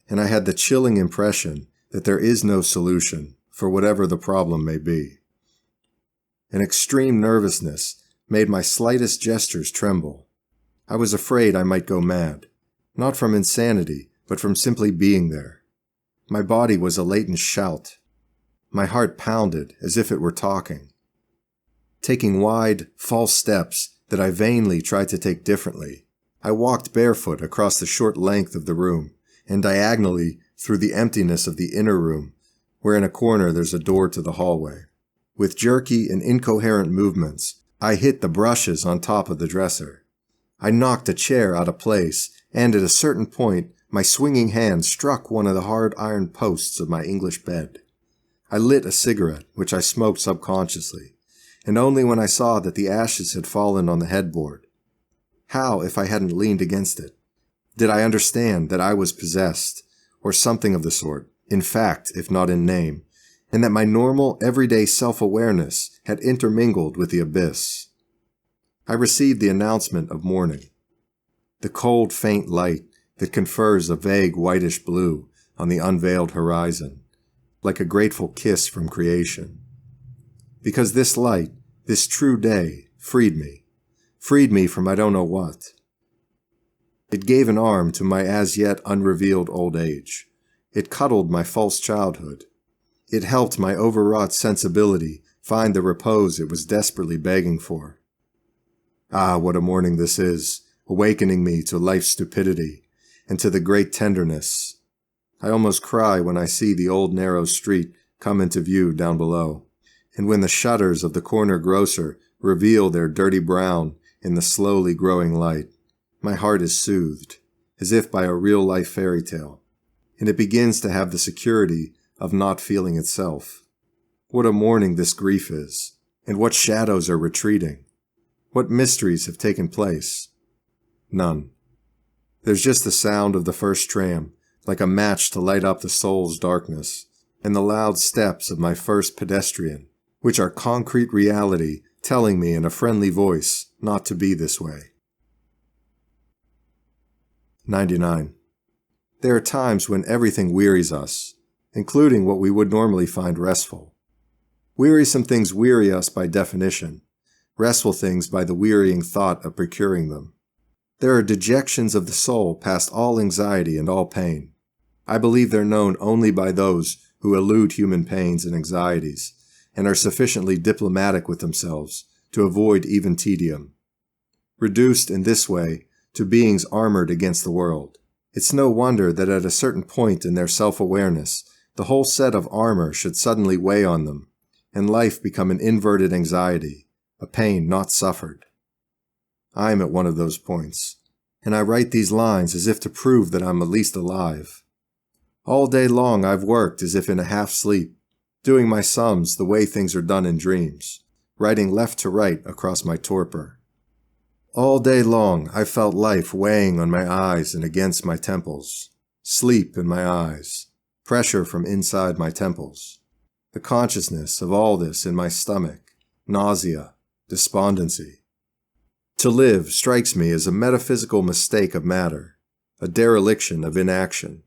S1: and I had the chilling impression that there is no solution for whatever the problem may be. An extreme nervousness made my slightest gestures tremble. I was afraid I might go mad, not from insanity, but from simply being there. My body was a latent shout. My heart pounded as if it were talking. Taking wide, false steps that I vainly tried to take differently, I walked barefoot across the short length of the room and diagonally through the emptiness of the inner room, where in a corner there's a door to the hallway. With jerky and incoherent movements, I hit the brushes on top of the dresser. I knocked a chair out of place, and at a certain point, my swinging hand struck one of the hard iron posts of my English bed. I lit a cigarette, which I smoked subconsciously, and only when I saw that the ashes had fallen on the headboard. How if I hadn't leaned against it? Did I understand that I was possessed, or something of the sort, in fact, if not in name, and that my normal, everyday self-awareness had intermingled with the abyss? I received the announcement of morning. The cold, faint light that confers a vague whitish blue on the unveiled horizon, like a grateful kiss from creation. Because this light, this true day, freed me from I don't know what. It gave an arm to my as yet unrevealed old age. It cuddled my false childhood. It helped my overwrought sensibility find the repose it was desperately begging for. Ah, what a morning this is, awakening me to life's stupidity and to the great tenderness. I almost cry when I see the old narrow street come into view down below, and when the shutters of the corner grocer reveal their dirty brown in the slowly growing light. My heart is soothed, as if by a real-life fairy tale, and it begins to have the security of not feeling itself. What a morning this grief is, and what shadows are retreating. What mysteries have taken place? None. There's just the sound of the first tram, like a match to light up the soul's darkness, and the loud steps of my first pedestrian, which are concrete reality telling me in a friendly voice not to be this way. 99. There are times when everything wearies us, including what we would normally find restful. Wearisome things weary us by definition, restful things by the wearying thought of procuring them. There are dejections of the soul past all anxiety and all pain. I believe they're known only by those who elude human pains and anxieties, and are sufficiently diplomatic with themselves to avoid even tedium. Reduced in this way to beings armored against the world, it's no wonder that at a certain point in their self-awareness, the whole set of armor should suddenly weigh on them, and life become an inverted anxiety, a pain not suffered. I am at one of those points, and I write these lines as if to prove that I'm at least alive. All day long I've worked as if in a half-sleep, doing my sums the way things are done in dreams, writing left to right across my torpor. All day long I felt life weighing on my eyes and against my temples, sleep in my eyes, pressure from inside my temples, the consciousness of all this in my stomach, nausea, despondency. To live strikes me as a metaphysical mistake of matter, a dereliction of inaction.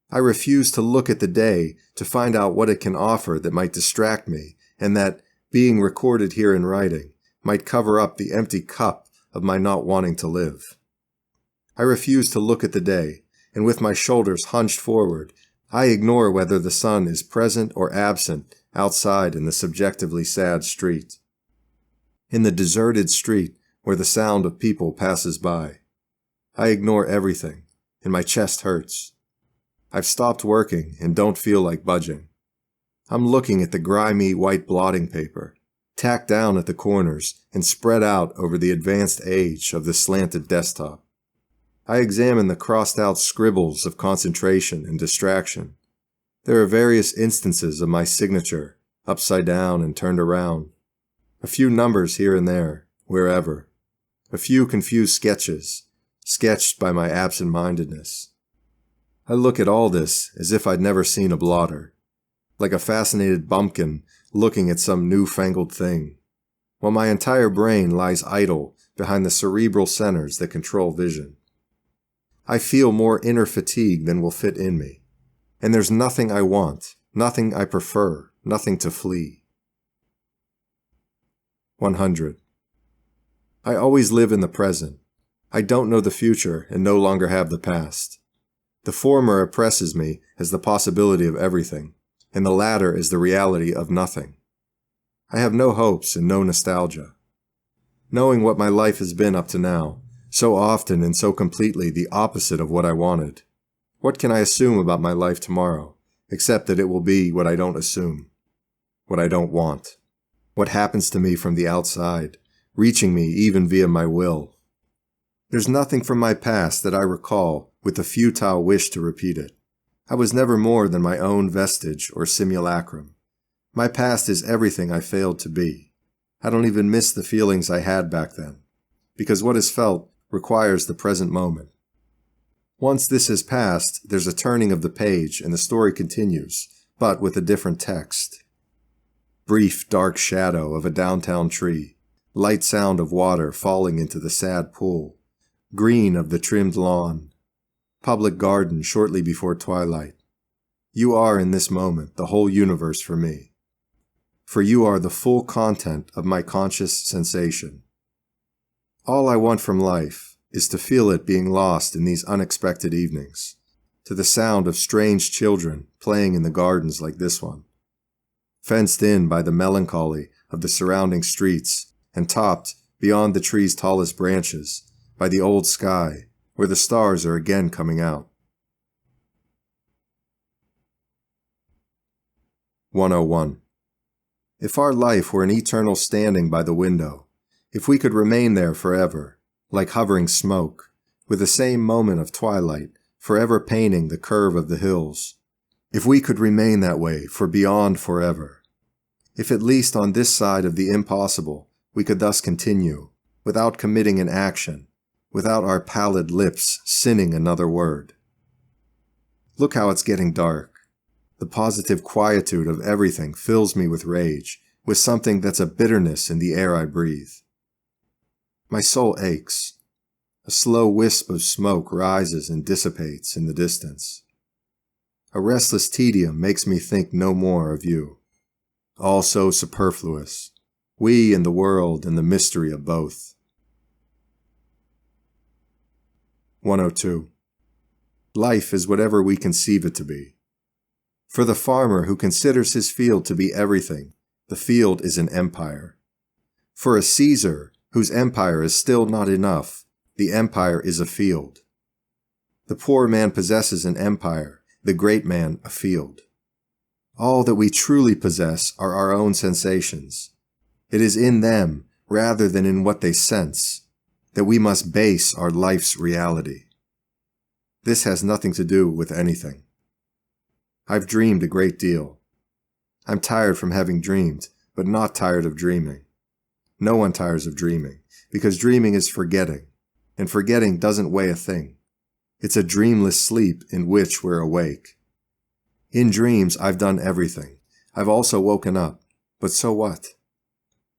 S1: I refuse to look at the day to find out what it can offer that might distract me, and that, being recorded here in writing, might cover up the empty cup of my not wanting to live. I refuse to look at the day, and with my shoulders hunched forward, I ignore whether the sun is present or absent outside in the subjectively sad street. In the deserted street where the sound of people passes by, I ignore everything, and my chest hurts. I've stopped working and don't feel like budging. I'm looking at the grimy white blotting paper, tacked down at the corners and spread out over the advanced age of the slanted desktop. I examine the crossed-out scribbles of concentration and distraction. There are various instances of my signature, upside down and turned around. A few numbers here and there, wherever. A few confused sketches, sketched by my absent-mindedness. I look at all this as if I'd never seen a blotter, like a fascinated bumpkin looking at some newfangled thing, while my entire brain lies idle behind the cerebral centers that control vision. I feel more inner fatigue than will fit in me, and there's nothing I want, nothing I prefer, nothing to flee. 100. I always live in the present. I don't know the future and no longer have the past. The former oppresses me as the possibility of everything, and the latter is the reality of nothing. I have no hopes and no nostalgia. Knowing what my life has been up to now, so often and so completely the opposite of what I wanted, what can I assume about my life tomorrow, except that it will be what I don't assume, what I don't want, what happens to me from the outside, reaching me even via my will. There's nothing from my past that I recall with a futile wish to repeat it. I was never more than my own vestige or simulacrum. My past is everything I failed to be. I don't even miss the feelings I had back then, because what is felt requires the present moment. Once this has passed, there's a turning of the page and the story continues, but with a different text. Brief, dark shadow of a downtown tree, light sound of water falling into the sad pool, green of the trimmed lawn, public garden shortly before twilight. You are in this moment the whole universe for me, for you are the full content of my conscious sensation. All I want from life is to feel it being lost in these unexpected evenings, to the sound of strange children playing in the gardens like this one, fenced in by the melancholy of the surrounding streets and topped, beyond the tree's tallest branches, by the old sky where the stars are again coming out. 101. If our life were an eternal standing by the window, if we could remain there forever, like hovering smoke, with the same moment of twilight, forever painting the curve of the hills, if we could remain that way for beyond forever, if at least on this side of the impossible we could thus continue, without committing an action, without our pallid lips sinning another word. Look how it's getting dark. The positive quietude of everything fills me with rage, with something that's a bitterness in the air I breathe. My soul aches. A slow wisp of smoke rises and dissipates in the distance. A restless tedium makes me think no more of you. All so superfluous. We and the world and the mystery of both. 102. Life is whatever we conceive it to be. For the farmer who considers his field to be everything, the field is an empire. For a Caesar whose empire is still not enough, the empire is a field. The poor man possesses an empire, the great man a field. All that we truly possess are our own sensations. It is in them, rather than in what they sense, that we must base our life's reality. This has nothing to do with anything. I've dreamed a great deal. I'm tired from having dreamed, but not tired of dreaming. No one tires of dreaming, because dreaming is forgetting, and forgetting doesn't weigh a thing. It's a dreamless sleep in which we're awake. In dreams, I've done everything. I've also woken up, but so what?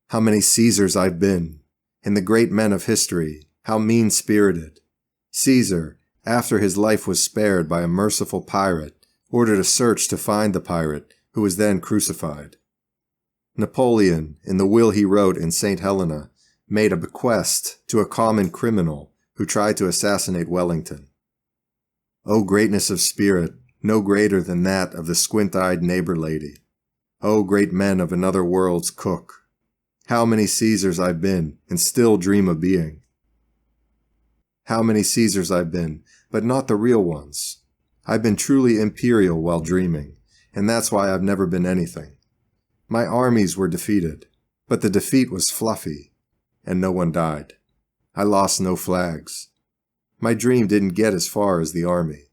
S1: How many Caesars I've been, And the great men of history, how mean-spirited. Caesar, after his life was spared by a merciful pirate, ordered a search to find the pirate, who was then crucified. Napoleon, in the will he wrote in St. Helena, made a bequest to a common criminal who tried to assassinate Wellington. O greatness of spirit, no greater than that of the squint-eyed neighbor lady. O great men of another world's cook. How many Caesars I've been, and still dream of being. How many Caesars I've been, but not the real ones. I've been truly imperial while dreaming, and that's why I've never been anything. My armies were defeated, but the defeat was fluffy, and no one died. I lost no flags. My dream didn't get as far as the army.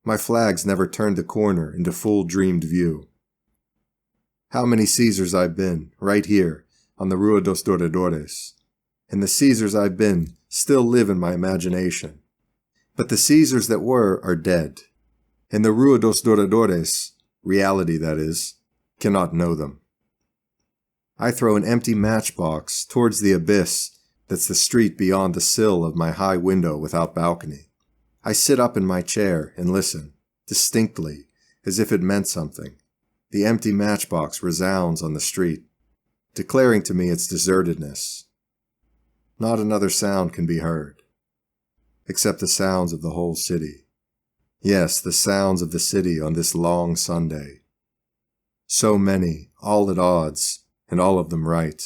S1: My flags never turned the corner into full dreamed view. How many Caesars I've been, right here, on the Rua dos Doradores. And the Caesars I've been still live in my imagination. But the Caesars that were are dead. And the Rua dos Doradores, reality that is, cannot know them. I throw an empty matchbox towards the abyss that's the street beyond the sill of my high window without balcony. I sit up in my chair and listen, distinctly, as if it meant something. The empty matchbox resounds on the street, declaring to me its desertedness. Not another sound can be heard, except the sounds of the whole city. Yes, the sounds of the city on this long Sunday. So many, all at odds, and all of them right.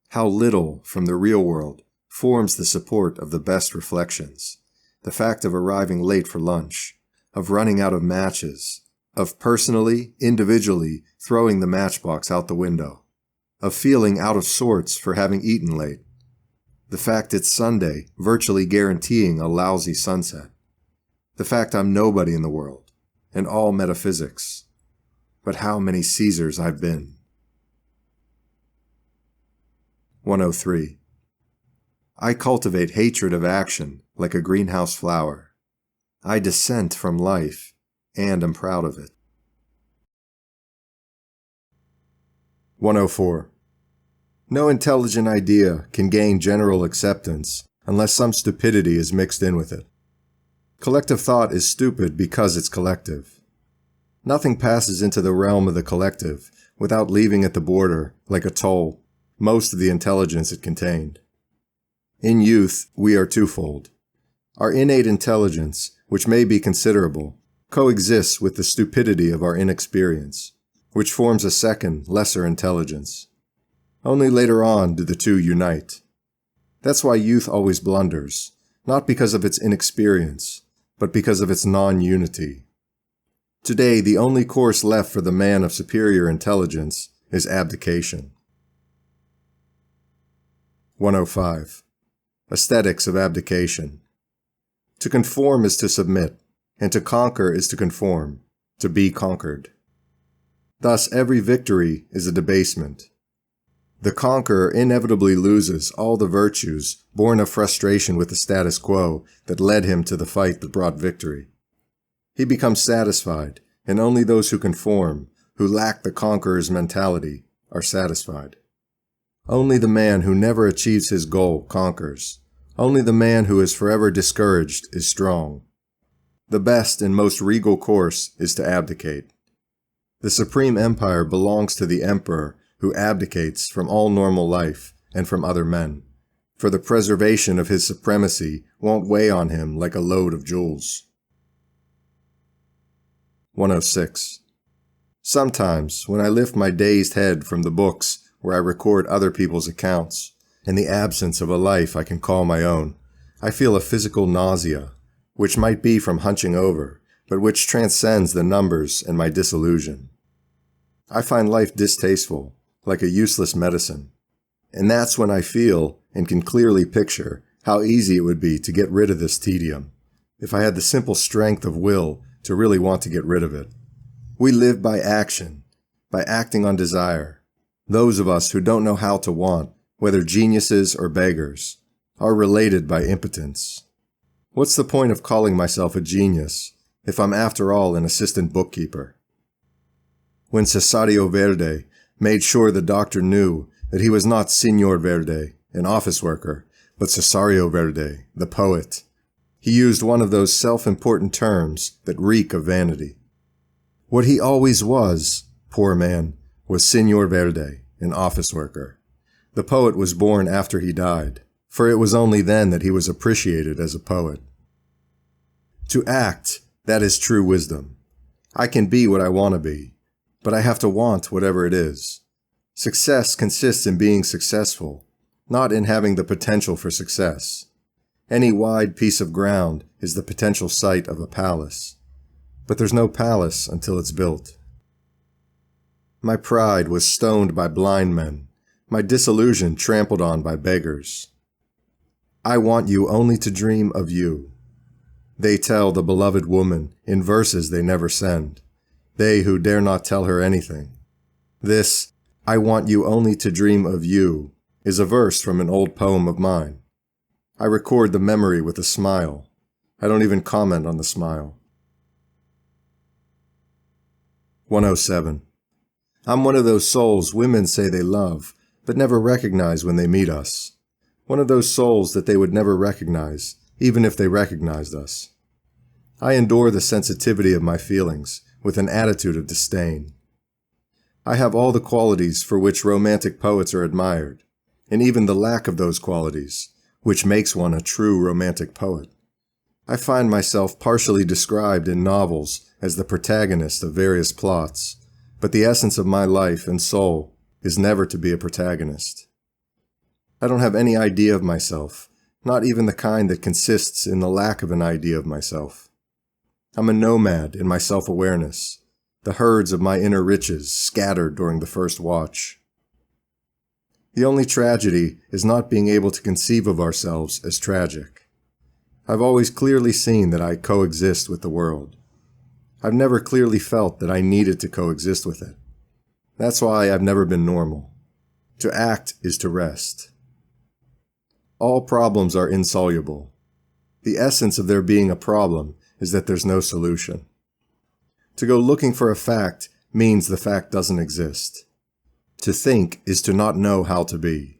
S1: How little from the real world forms the support of the best reflections, the fact of arriving late for lunch, of running out of matches, of personally, individually throwing the matchbox out the window, of feeling out of sorts for having eaten late, the fact it's Sunday virtually guaranteeing a lousy sunset, the fact I'm nobody in the world, and all metaphysics. But how many Caesars I've been. 103. I cultivate hatred of action like a greenhouse flower. I dissent from life, and am proud of it. 104. No intelligent idea can gain general acceptance unless some stupidity is mixed in with it. Collective thought is stupid because it's collective. Nothing passes into the realm of the collective without leaving at the border, like a toll, most of the intelligence it contained. In youth, we are twofold. Our innate intelligence, which may be considerable, coexists with the stupidity of our inexperience, which forms a second, lesser intelligence. Only later on do the two unite. That's why youth always blunders, not because of its inexperience, but because of its non-unity. Today, the only course left for the man of superior intelligence is abdication. 105. Aesthetics of abdication. To conform is to submit, and to conquer is to conform, to be conquered. Thus, every victory is a debasement. The conqueror inevitably loses all the virtues born of frustration with the status quo that led him to the fight that brought victory. He becomes satisfied, and only those who conform, who lack the conqueror's mentality, are satisfied. Only the man who never achieves his goal conquers. Only the man who is forever discouraged is strong. The best and most regal course is to abdicate. The supreme empire belongs to the emperor who abdicates from all normal life and from other men, for the preservation of his supremacy won't weigh on him like a load of jewels. 106. Sometimes, when I lift my dazed head from the books where I record other people's accounts, in the absence of a life I can call my own, I feel a physical nausea, which might be from hunching over, but which transcends the numbers and my disillusion. I find life distasteful, like a useless medicine, and that's when I feel and can clearly picture how easy it would be to get rid of this tedium, if I had the simple strength of will to really want to get rid of it. We live by action, by acting on desire. Those of us who don't know how to want, whether geniuses or beggars, are related by impotence. What's the point of calling myself a genius if I'm after all an assistant bookkeeper? When Cesario Verde made sure the doctor knew that he was not Señor Verde, an office worker, but Cesario Verde, the poet. He used one of those self-important terms that reek of vanity. What he always was, poor man, was Señor Verde, an office worker. The poet was born after he died, for it was only then that he was appreciated as a poet. To act, that is true wisdom. I can be what I want to be, but I have to want whatever it is. Success consists in being successful, not in having the potential for success. Any wide piece of ground is the potential site of a palace, but there's no palace until it's built. My pride was stoned by blind men, my disillusion trampled on by beggars. I want you only to dream of you. They tell the beloved woman in verses they never send, they who dare not tell her anything. This, I want you only to dream of you, is a verse from an old poem of mine. I record the memory with a smile. I don't even comment on the smile. 107. I'm one of those souls women say they love, but never recognize when they meet us. One of those souls that they would never recognize, even if they recognized us. I endure the sensitivity of my feelings with an attitude of disdain. I have all the qualities for which romantic poets are admired, and even the lack of those qualities, which makes one a true romantic poet. I find myself partially described in novels as the protagonist of various plots, but the essence of my life and soul is never to be a protagonist. I don't have any idea of myself, not even the kind that consists in the lack of an idea of myself. I'm a nomad in my self-awareness, the herds of my inner riches scattered during the first watch. The only tragedy is not being able to conceive of ourselves as tragic. I've always clearly seen that I coexist with the world. I've never clearly felt that I needed to coexist with it. That's why I've never been normal. To act is to rest. All problems are insoluble. The essence of there being a problem is that there's no solution. To go looking for a fact means the fact doesn't exist. To think is to not know how to be.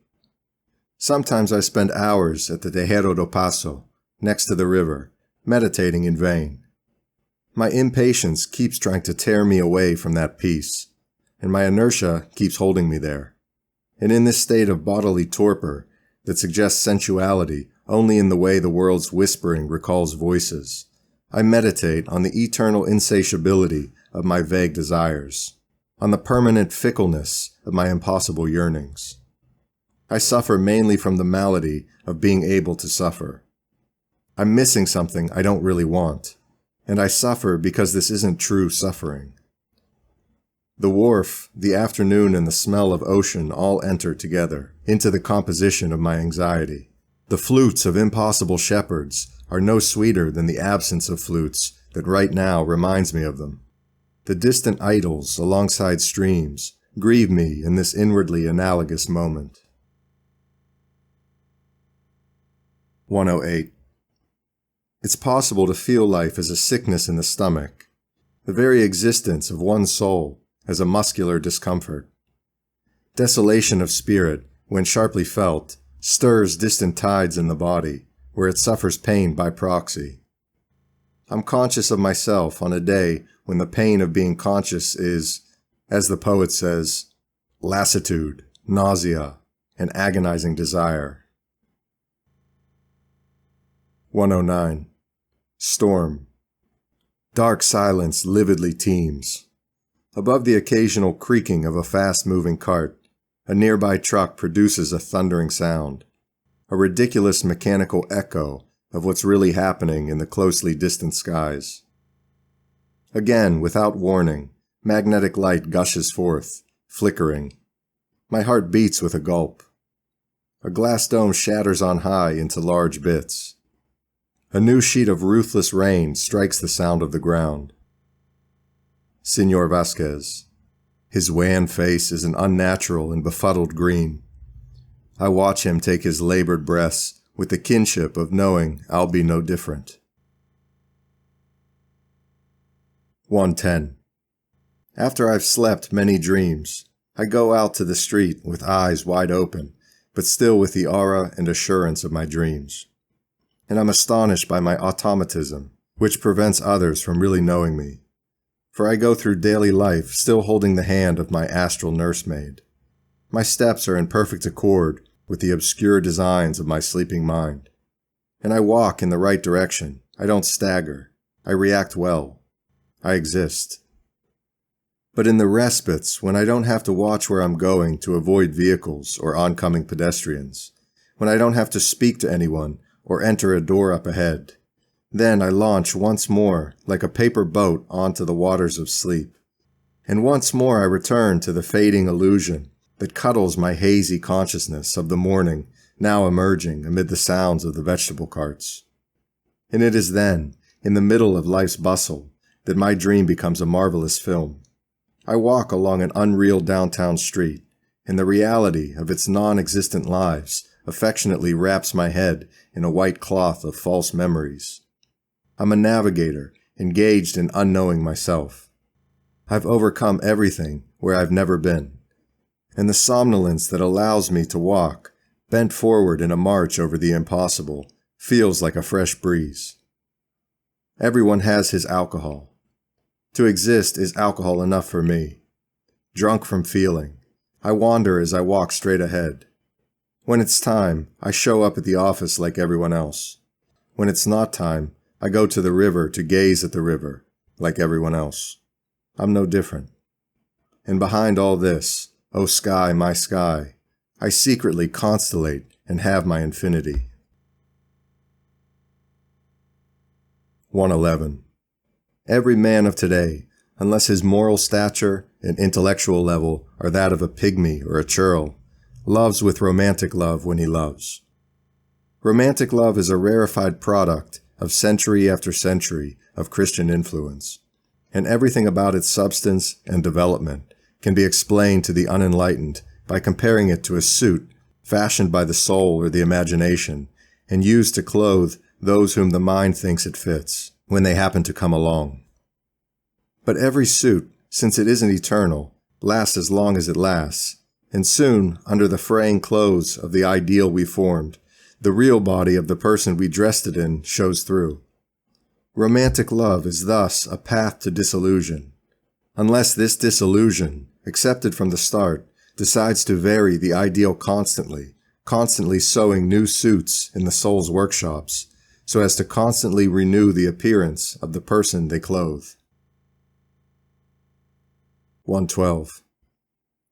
S1: Sometimes I spend hours at the Tejero do Paso, next to the river, meditating in vain. My impatience keeps trying to tear me away from that peace, and my inertia keeps holding me there. And in this state of bodily torpor that suggests sensuality only in the way the world's whispering recalls voices, I meditate on the eternal insatiability of my vague desires, on the permanent fickleness of my impossible yearnings. I suffer mainly from the malady of being able to suffer. I'm missing something I don't really want, and I suffer because this isn't true suffering. The wharf, the afternoon, and the smell of ocean all enter together into the composition of my anxiety. The flutes of impossible shepherds are no sweeter than the absence of flutes that right now reminds me of them. The distant idols alongside streams grieve me in this inwardly analogous moment. 108. It's possible to feel life as a sickness in the stomach, the very existence of one's soul as a muscular discomfort. Desolation of spirit, when sharply felt, stirs distant tides in the body, where it suffers pain by proxy. I'm conscious of myself on a day when the pain of being conscious is, as the poet says, lassitude, nausea, and agonizing desire. 109. Storm. Dark silence lividly teems. Above the occasional creaking of a fast-moving cart, a nearby truck produces a thundering sound, a ridiculous mechanical echo of what's really happening in the closely distant skies. Again, without warning, magnetic light gushes forth, flickering. My heart beats with a gulp. A glass dome shatters on high into large bits. A new sheet of ruthless rain strikes the sound of the ground. Señor Vasquez. His wan face is an unnatural and befuddled green. I watch him take his labored breaths with the kinship of knowing I'll be no different. 110. After I've slept many dreams, I go out to the street with eyes wide open, but still with the aura and assurance of my dreams. And I'm astonished by my automatism, which prevents others from really knowing me. For I go through daily life still holding the hand of my astral nursemaid. My steps are in perfect accord with the obscure designs of my sleeping mind. And I walk in the right direction. I don't stagger. I react well. I exist. But in the respites, when I don't have to watch where I'm going to avoid vehicles or oncoming pedestrians, when I don't have to speak to anyone or enter a door up ahead, then I launch once more like a paper boat onto the waters of sleep. And once more I return to the fading illusion that cuddles my hazy consciousness of the morning now emerging amid the sounds of the vegetable carts. And it is then, in the middle of life's bustle, that my dream becomes a marvelous film. I walk along an unreal downtown street, and the reality of its non-existent lives affectionately wraps my head in a white cloth of false memories. I'm a navigator, engaged in unknowing myself. I've overcome everything where I've never been, and the somnolence that allows me to walk, bent forward in a march over the impossible, feels like a fresh breeze. Everyone has his alcohol. To exist is alcohol enough for me. Drunk from feeling, I wander as I walk straight ahead. When it's time, I show up at the office like everyone else. When it's not time, I go to the river to gaze at the river, like everyone else. I'm no different. And behind all this, oh sky, my sky, I secretly constellate and have my infinity. 111. Every man of today, unless his moral stature and intellectual level are that of a pygmy or a churl, loves with romantic love when he loves. Romantic love is a rarefied product of century after century of Christian influence, and everything about its substance and development can be explained to the unenlightened by comparing it to a suit fashioned by the soul or the imagination and used to clothe those whom the mind thinks it fits when they happen to come along. But every suit, since it isn't eternal, lasts as long as it lasts, and soon, under the fraying clothes of the ideal we formed, the real body of the person we dressed it in shows through. Romantic love is thus a path to disillusion, unless this disillusion, accepted from the start, decides to vary the ideal constantly sewing new suits in the soul's workshops, so as to constantly renew the appearance of the person they clothe. 112.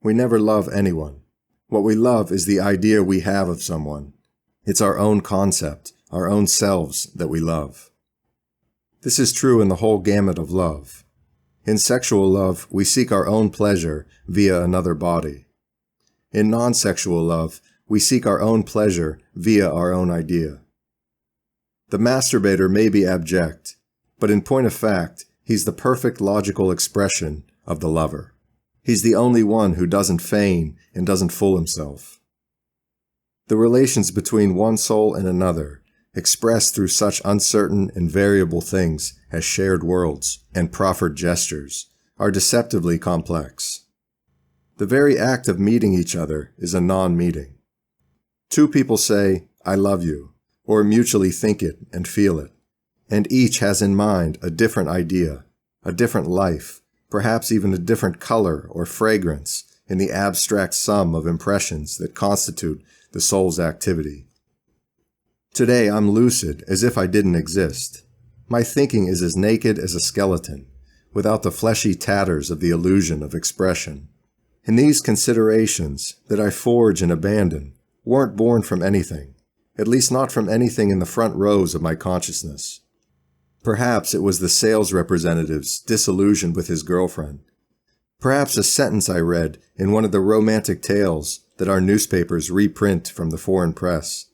S1: We never love anyone. What we love is the idea we have of someone. It's our own concept, our own selves that we love. This is true in the whole gamut of love. In sexual love, we seek our own pleasure via another body. In non-sexual love, we seek our own pleasure via our own idea. The masturbator may be abject, but in point of fact, he's the perfect logical expression of the lover. He's the only one who doesn't feign and doesn't fool himself. The relations between one soul and another, expressed through such uncertain and variable things as shared worlds and proffered gestures, are deceptively complex. The very act of meeting each other is a non-meeting. Two people say, "I love you," or mutually think it and feel it, and each has in mind a different idea, a different life, perhaps even a different color or fragrance in the abstract sum of impressions that constitute the soul's activity. Today I'm lucid as if I didn't exist. My thinking is as naked as a skeleton, without the fleshy tatters of the illusion of expression. And these considerations that I forge and abandon weren't born from anything, at least not from anything in the front rows of my consciousness. Perhaps it was the sales representative's disillusion with his girlfriend. Perhaps a sentence I read in one of the romantic tales that our newspapers reprint from the foreign press.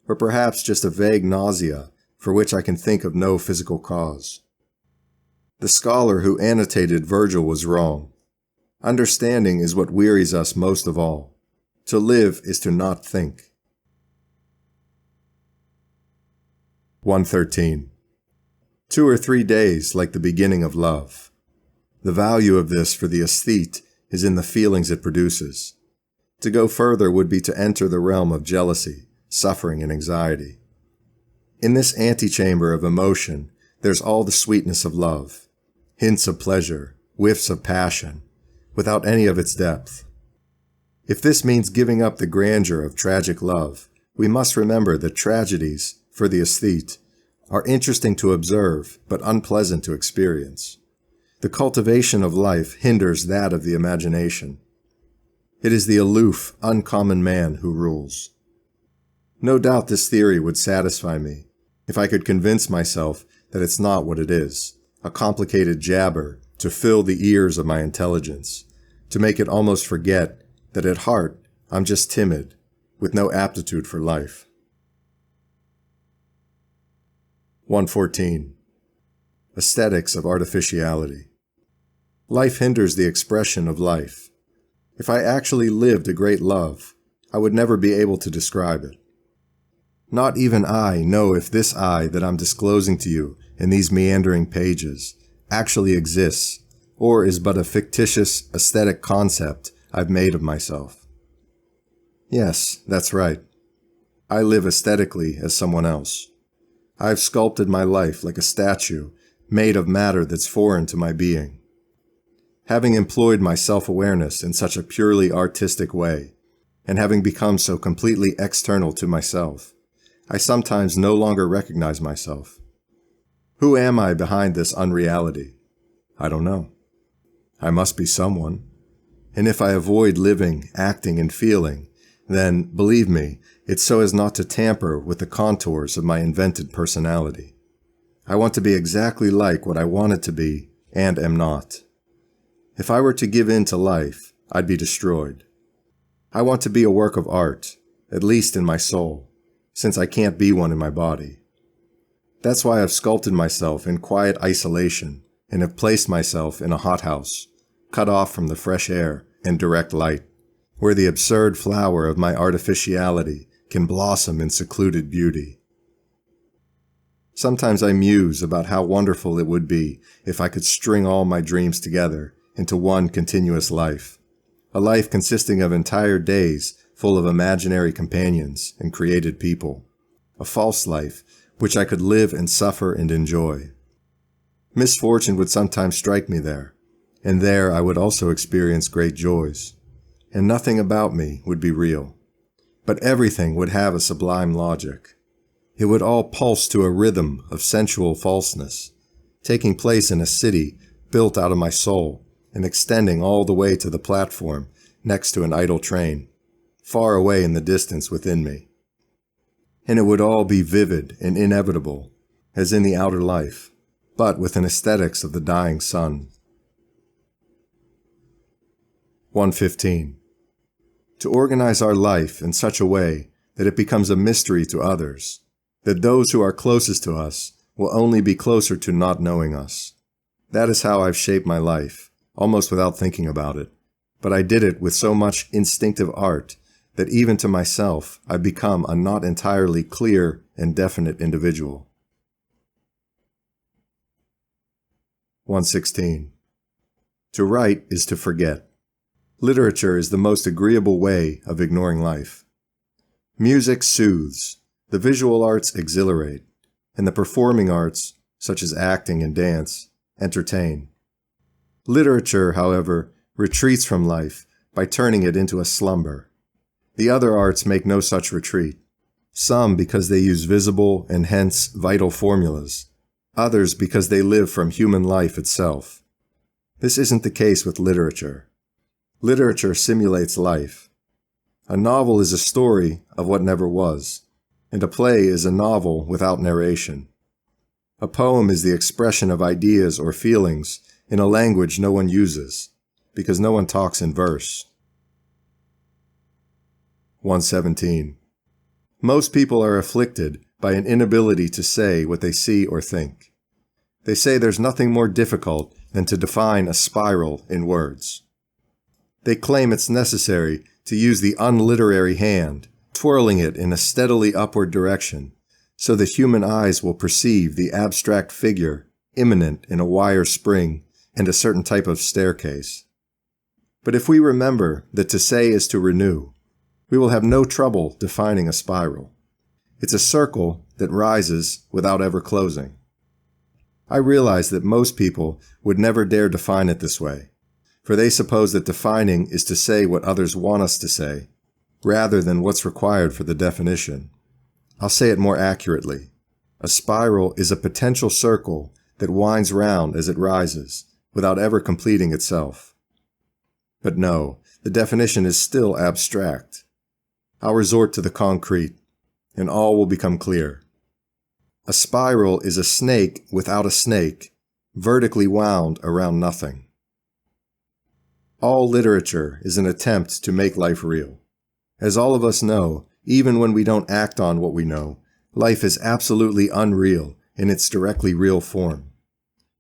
S1: Or perhaps just a vague nausea for which I can think of no physical cause. The scholar who annotated Virgil was wrong. Understanding is what wearies us most of all. To live is to not think. 113. 2 or 3 days like the beginning of love. The value of this for the aesthete is in the feelings it produces. To go further would be to enter the realm of jealousy, suffering, and anxiety. In this antechamber of emotion, there's all the sweetness of love, hints of pleasure, whiffs of passion, without any of its depth. If this means giving up the grandeur of tragic love, we must remember that tragedies, for the aesthete, are interesting to observe, but unpleasant to experience. The cultivation of life hinders that of the imagination. It is the aloof, uncommon man who rules. No doubt this theory would satisfy me if I could convince myself that it's not what it is, a complicated jabber to fill the ears of my intelligence, to make it almost forget that at heart I'm just timid, with no aptitude for life. 114. Aesthetics of artificiality. Life hinders the expression of life. If I actually lived a great love, I would never be able to describe it. Not even I know if this I that I'm disclosing to you in these meandering pages actually exists, or is but a fictitious aesthetic concept I've made of myself. Yes, that's right. I live aesthetically as someone else. I've sculpted my life like a statue made of matter that's foreign to my being. Having employed my self-awareness in such a purely artistic way, and having become so completely external to myself, I sometimes no longer recognize myself. Who am I behind this unreality? I don't know. I must be someone. And if I avoid living, acting, and feeling, then, believe me, it's so as not to tamper with the contours of my invented personality. I want to be exactly like what I wanted to be and am not. If I were to give in to life, I'd be destroyed. I want to be a work of art, at least in my soul, since I can't be one in my body. That's why I've sculpted myself in quiet isolation and have placed myself in a hothouse, cut off from the fresh air and direct light, where the absurd flower of my artificiality can blossom in secluded beauty. Sometimes I muse about how wonderful it would be if I could string all my dreams together into one continuous life, a life consisting of entire days full of imaginary companions and created people, a false life which I could live and suffer and enjoy. Misfortune would sometimes strike me there, and there I would also experience great joys, and nothing about me would be real, but everything would have a sublime logic. It would all pulse to a rhythm of sensual falseness, taking place in a city built out of my soul and extending all the way to the platform next to an idle train, far away in the distance within me. And it would all be vivid and inevitable, as in the outer life, but with an aesthetics of the dying sun. 115. To organize our life in such a way that it becomes a mystery to others, that those who are closest to us will only be closer to not knowing us. That is how I've shaped my life, almost without thinking about it, but I did it with so much instinctive art that even to myself I've become a not entirely clear and definite individual. 116. To write is to forget. Literature is the most agreeable way of ignoring life. Music soothes, the visual arts exhilarate, and the performing arts, such as acting and dance, entertain. Literature, however, retreats from life by turning it into a slumber. The other arts make no such retreat, some because they use visible and hence vital formulas, others because they live from human life itself. This isn't the case with literature. Literature simulates life. A novel is a story of what never was, and a play is a novel without narration. A poem is the expression of ideas or feelings in a language no one uses, because no one talks in verse. 117. Most people are afflicted by an inability to say what they see or think. They say there's nothing more difficult than to define a spiral in words. They claim it's necessary to use the unliterary hand, twirling it in a steadily upward direction, so that human eyes will perceive the abstract figure immanent in a wire spring and a certain type of staircase. But if we remember that to say is to renew, we will have no trouble defining a spiral. It's a circle that rises without ever closing. I realize that most people would never dare define it this way, for they suppose that defining is to say what others want us to say, rather than what's required for the definition. I'll say it more accurately. A spiral is a potential circle that winds round as it rises, without ever completing itself. But no, the definition is still abstract. I'll resort to the concrete, and all will become clear. A spiral is a snake without a snake, vertically wound around nothing. All literature is an attempt to make life real. As all of us know, even when we don't act on what we know, life is absolutely unreal in its directly real form.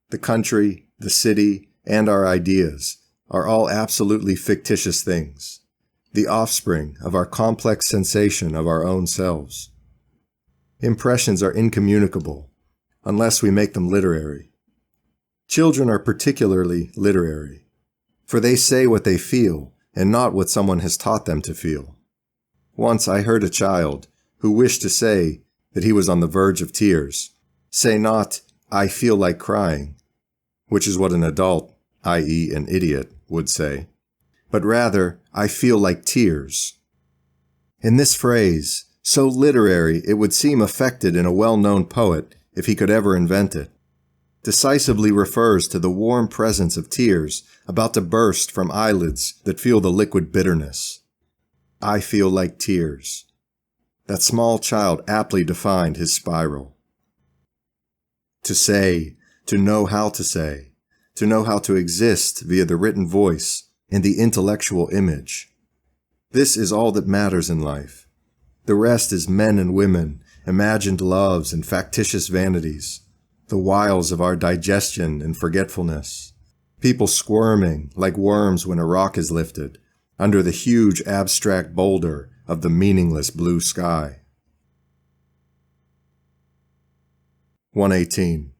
S1: The country, the city, and our ideas are all absolutely fictitious things, the offspring of our complex sensation of our own selves. Impressions are incommunicable, unless we make them literary. Children are particularly literary, for they say what they feel and not what someone has taught them to feel. Once I heard a child, who wished to say that he was on the verge of tears, say not, "I feel like crying," which is what an adult, i.e. an idiot, would say, but rather, "I feel like tears." In this phrase, so literary it would seem affected in a well-known poet if he could ever invent it, decisively refers to the warm presence of tears about to burst from eyelids that feel the liquid bitterness. I feel like tears. That small child aptly defined his spiral. To say, to know how to exist via the written voice and the intellectual image. This is all that matters in life. The rest is men and women, imagined loves and factitious vanities, the wiles of our digestion and forgetfulness, people squirming like worms when a rock is lifted, under the huge abstract boulder of the meaningless blue sky. 118.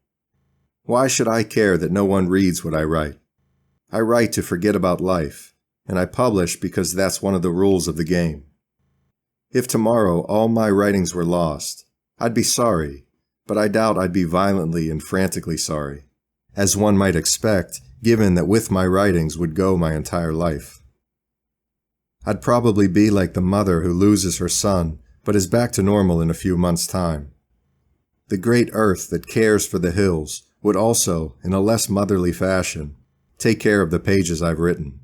S1: Why should I care that no one reads what I write? I write to forget about life, and I publish because that's one of the rules of the game. If tomorrow all my writings were lost, I'd be sorry, but I doubt I'd be violently and frantically sorry, as one might expect, given that with my writings would go my entire life. I'd probably be like the mother who loses her son, but is back to normal in a few months' time. The great earth that cares for the hills would also, in a less motherly fashion, take care of the pages I've written.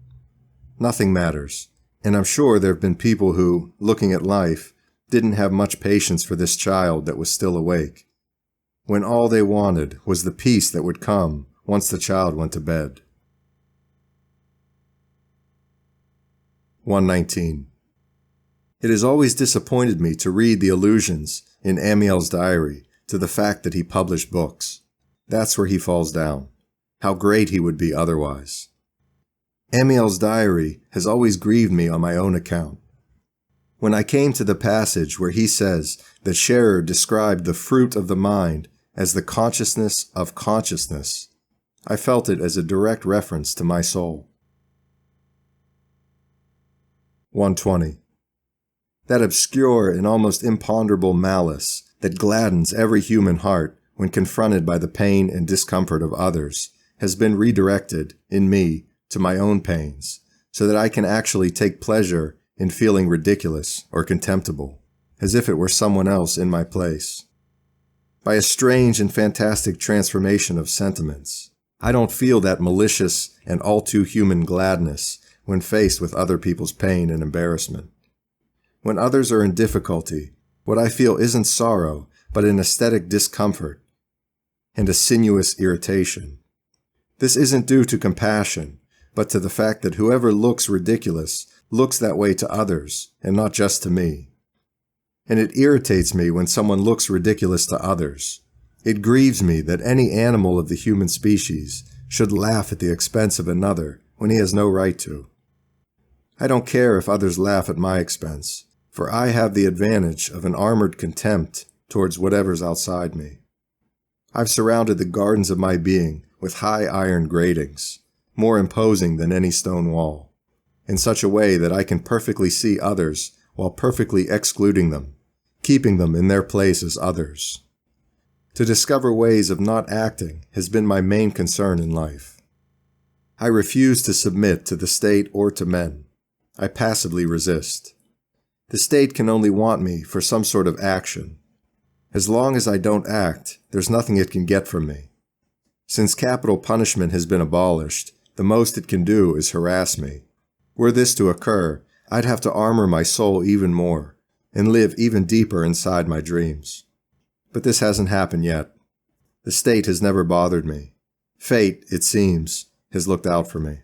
S1: Nothing matters, and I'm sure there have been people who, looking at life, didn't have much patience for this child that was still awake, when all they wanted was the peace that would come once the child went to bed. 119. It has always disappointed me to read the allusions in Amiel's diary to the fact that he published books. That's where he falls down. How great he would be otherwise. Amiel's diary has always grieved me on my own account. When I came to the passage where he says that Scherer described the fruit of the mind as the consciousness of consciousness, I felt it as a direct reference to my soul. 120. That obscure and almost imponderable malice that gladdens every human heart when confronted by the pain and discomfort of others has been redirected, in me, to my own pains, so that I can actually take pleasure in feeling ridiculous or contemptible, as if it were someone else in my place. By a strange and fantastic transformation of sentiments, I don't feel that malicious and all too human gladness when faced with other people's pain and embarrassment. When others are in difficulty, what I feel isn't sorrow, but an aesthetic discomfort and a sinuous irritation. This isn't due to compassion, but to the fact that whoever looks ridiculous looks that way to others, and not just to me. And it irritates me when someone looks ridiculous to others. It grieves me that any animal of the human species should laugh at the expense of another when he has no right to. I don't care if others laugh at my expense, for I have the advantage of an armored contempt towards whatever's outside me. I've surrounded the gardens of my being with high iron gratings, more imposing than any stone wall. in such a way that I can perfectly see others while perfectly excluding them, keeping them in their place as others. To discover ways of not acting has been my main concern in life. I refuse to submit to the state or to men. I passively resist. The state can only want me for some sort of action. As long as I don't act, there's nothing it can get from me. Since capital punishment has been abolished, the most it can do is harass me. Were this to occur, I'd have to armor my soul even more and live even deeper inside my dreams. But this hasn't happened yet. The state has never bothered me. Fate, it seems, has looked out for me.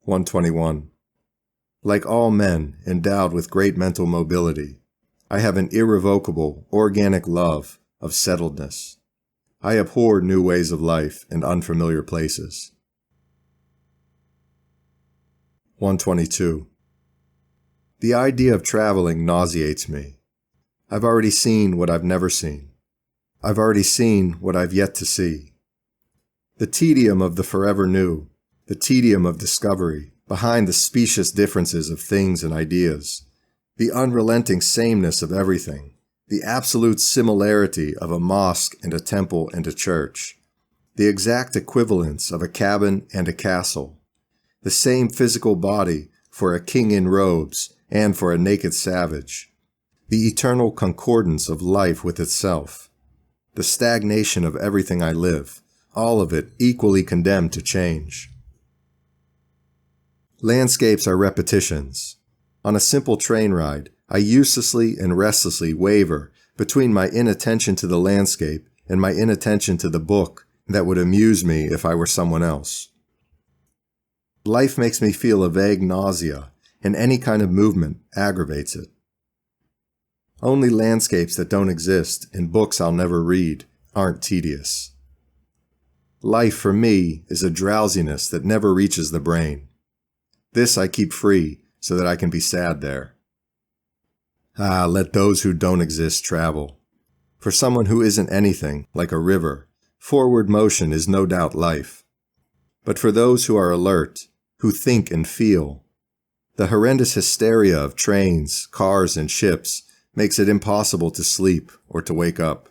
S1: 121. Like all men endowed with great mental mobility, I have an irrevocable, organic love of settledness. I abhor new ways of life and unfamiliar places. 122. The idea of traveling nauseates me. I've already seen what I've never seen. I've already seen what I've yet to see. The tedium of the forever new, the tedium of discovery, behind the specious differences of things and ideas, the unrelenting sameness of everything, the absolute similarity of a mosque and a temple and a church, the exact equivalence of a cabin and a castle, the same physical body for a king in robes and for a naked savage, the eternal concordance of life with itself, the stagnation of everything I live, all of it equally condemned to change. Landscapes are repetitions. On a simple train ride, I uselessly and restlessly waver between my inattention to the landscape and my inattention to the book that would amuse me if I were someone else. Life makes me feel a vague nausea, and any kind of movement aggravates it. Only landscapes that don't exist and books I'll never read aren't tedious. Life for me is a drowsiness that never reaches the brain. This I keep free so that I can be sad there. Let those who don't exist travel. For someone who isn't anything, like a river, forward motion is no doubt life. But for those who are alert, who think and feel, the horrendous hysteria of trains, cars, and ships makes it impossible to sleep or to wake up.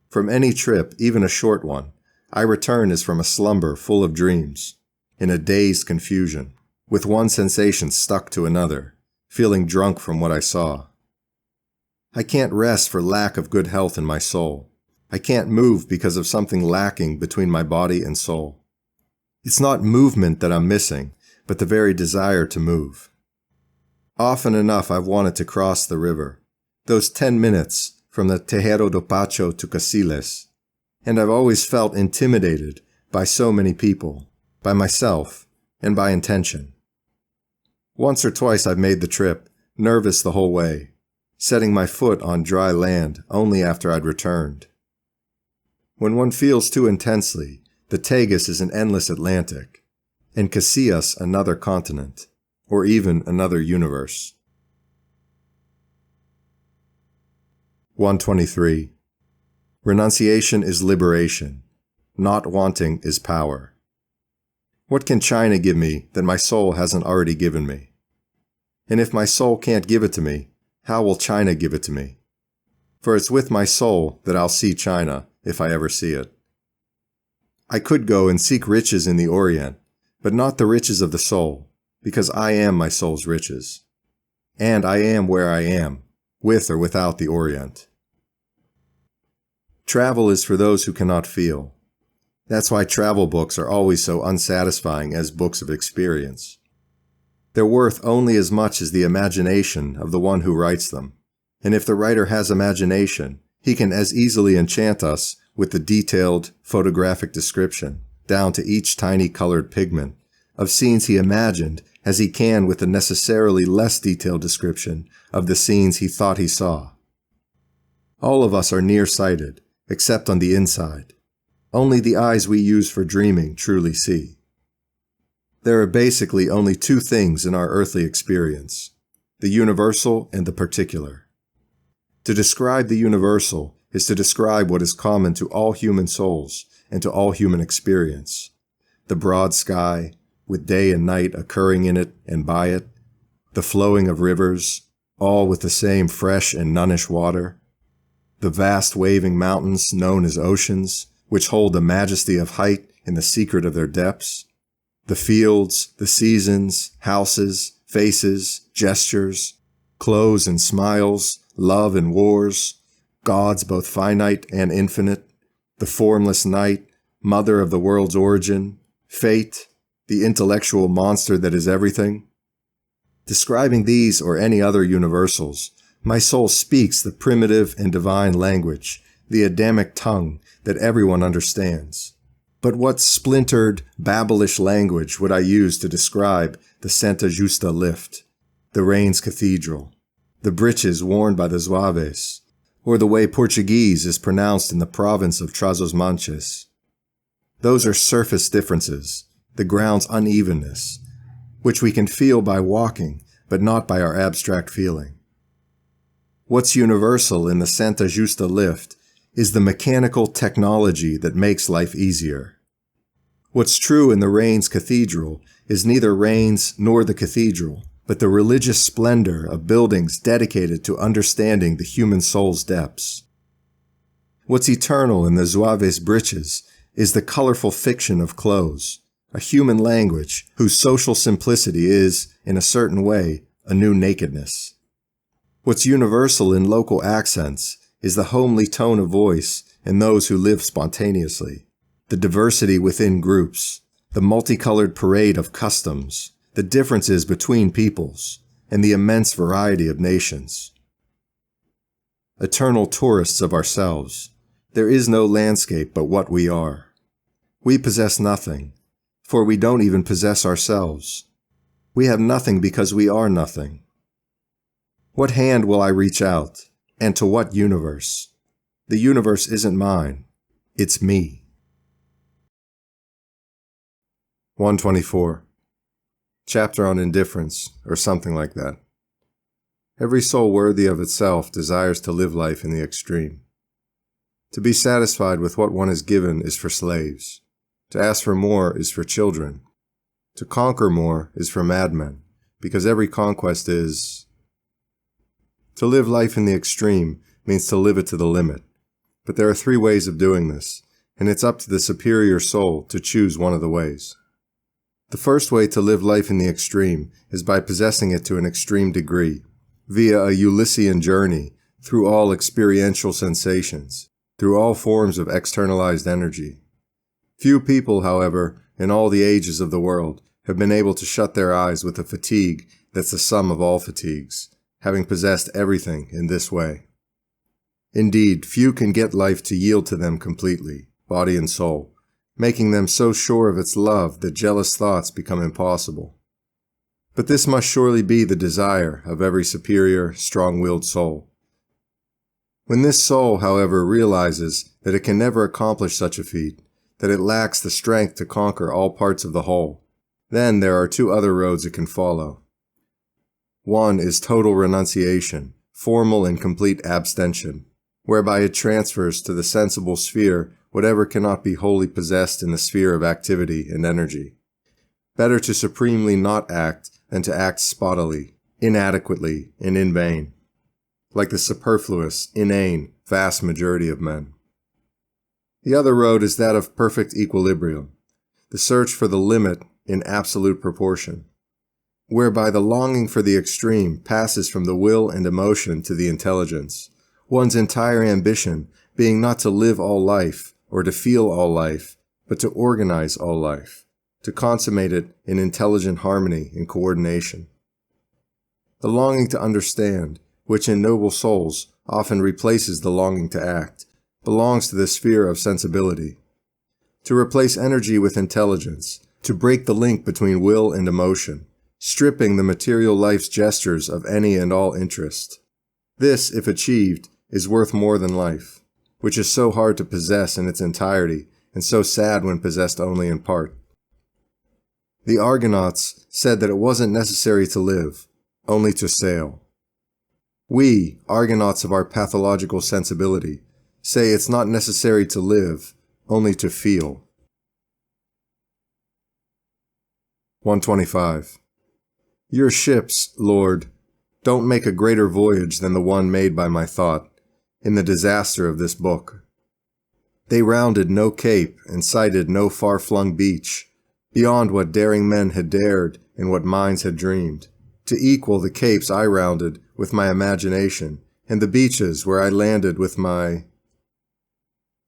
S1: From any trip, even a short one, I return as from a slumber full of dreams, in a dazed confusion, with one sensation stuck to another, feeling drunk from what I saw. I can't rest for lack of good health in my soul. I can't move because of something lacking between my body and soul. It's not movement that I'm missing, but the very desire to move. Often enough I've wanted to cross the river, those 10 minutes from the Tejero do Pacho to Casiles, and I've always felt intimidated by so many people, by myself, and by intention. Once or twice I've made the trip, nervous the whole way, setting my foot on dry land only after I'd returned. When one feels too intensely, the Tagus is an endless Atlantic, and Casillas another continent, or even another universe. 123. Renunciation is liberation. Not wanting is power. What can China give me that my soul hasn't already given me? And if my soul can't give it to me, how will China give it to me? For it's with my soul that I'll see China, if I ever see it. I could go and seek riches in the Orient, but not the riches of the soul, because I am my soul's riches. And I am where I am, with or without the Orient. Travel is for those who cannot feel. That's why travel books are always so unsatisfying as books of experience. They're worth only as much as the imagination of the one who writes them, and if the writer has imagination, he can as easily enchant us with the detailed photographic description, down to each tiny colored pigment, of scenes he imagined as he can with the necessarily less detailed description of the scenes he thought he saw. All of us are nearsighted, except on the inside. Only the eyes we use for dreaming truly see. There are basically only two things in our earthly experience, the universal and the particular. To describe the universal is to describe what is common to all human souls and to all human experience, the broad sky, with day and night occurring in it and by it, the flowing of rivers, all with the same fresh and nunnish water, the vast waving mountains known as oceans, which hold the majesty of height in the secret of their depths, the fields, the seasons, houses, faces, gestures, clothes and smiles, love and wars, gods both finite and infinite, the formless night, mother of the world's origin, fate, the intellectual monster that is everything. Describing these or any other universals, my soul speaks the primitive and divine language, the Adamic tongue that everyone understands. But what splintered, babblish language would I use to describe the Santa Justa lift, the Rains Cathedral, the breeches worn by the Zouaves, or the way Portuguese is pronounced in the province of Trás-os-Montes? Those are surface differences, the ground's unevenness, which we can feel by walking, but not by our abstract feeling. What's universal in the Santa Justa lift is the mechanical technology that makes life easier. What's true in the Rains Cathedral is neither Rains nor the cathedral, but the religious splendor of buildings dedicated to understanding the human soul's depths. What's eternal in the Zouaves breeches is the colorful fiction of clothes, a human language whose social simplicity is, in a certain way, a new nakedness. What's universal in local accents is the homely tone of voice in those who live spontaneously, the diversity within groups, the multicolored parade of customs, the differences between peoples, and the immense variety of nations. Eternal tourists of ourselves, there is no landscape but what we are. We possess nothing, for we don't even possess ourselves. We have nothing because we are nothing. What hand will I reach out, and to what universe? The universe isn't mine, it's me. 124. Chapter on indifference, or something like that. Every soul worthy of itself desires to live life in the extreme. To be satisfied with what one is given is for slaves. To ask for more is for children. To conquer more is for madmen, because every conquest is... To live life in the extreme means to live it to the limit. But there are 3 ways of doing this, and it's up to the superior soul to choose one of the ways. The first way to live life in the extreme is by possessing it to an extreme degree, via a Ulyssean journey through all experiential sensations, through all forms of externalized energy. Few people, however, in all the ages of the world, have been able to shut their eyes with a fatigue that's the sum of all fatigues, having possessed everything in this way. Indeed, few can get life to yield to them completely, body and soul, making them so sure of its love that jealous thoughts become impossible. But this must surely be the desire of every superior, strong-willed soul. When this soul, however, realizes that it can never accomplish such a feat, that it lacks the strength to conquer all parts of the whole, then there are 2 other roads it can follow. One is total renunciation, formal and complete abstention, whereby it transfers to the sensible sphere whatever cannot be wholly possessed in the sphere of activity and energy. Better to supremely not act than to act spottily, inadequately, and in vain, like the superfluous, inane, vast majority of men. The other road is that of perfect equilibrium, the search for the limit in absolute proportion, whereby the longing for the extreme passes from the will and emotion to the intelligence, one's entire ambition being not to live all life or to feel all life, but to organize all life, to consummate it in intelligent harmony and coordination. The longing to understand, which in noble souls often replaces the longing to act, belongs to the sphere of sensibility. To replace energy with intelligence, to break the link between will and emotion, stripping the material life's gestures of any and all interest. This, if achieved, is worth more than life, which is so hard to possess in its entirety and so sad when possessed only in part. The Argonauts said that it wasn't necessary to live, only to sail. We, Argonauts of our pathological sensibility, say it's not necessary to live, only to feel. 125. Your ships, Lord, don't make a greater voyage than the one made by my thought, in the disaster of this book. They rounded no cape and sighted no far-flung beach, beyond what daring men had dared and what minds had dreamed, to equal the capes I rounded with my imagination and the beaches where I landed with my...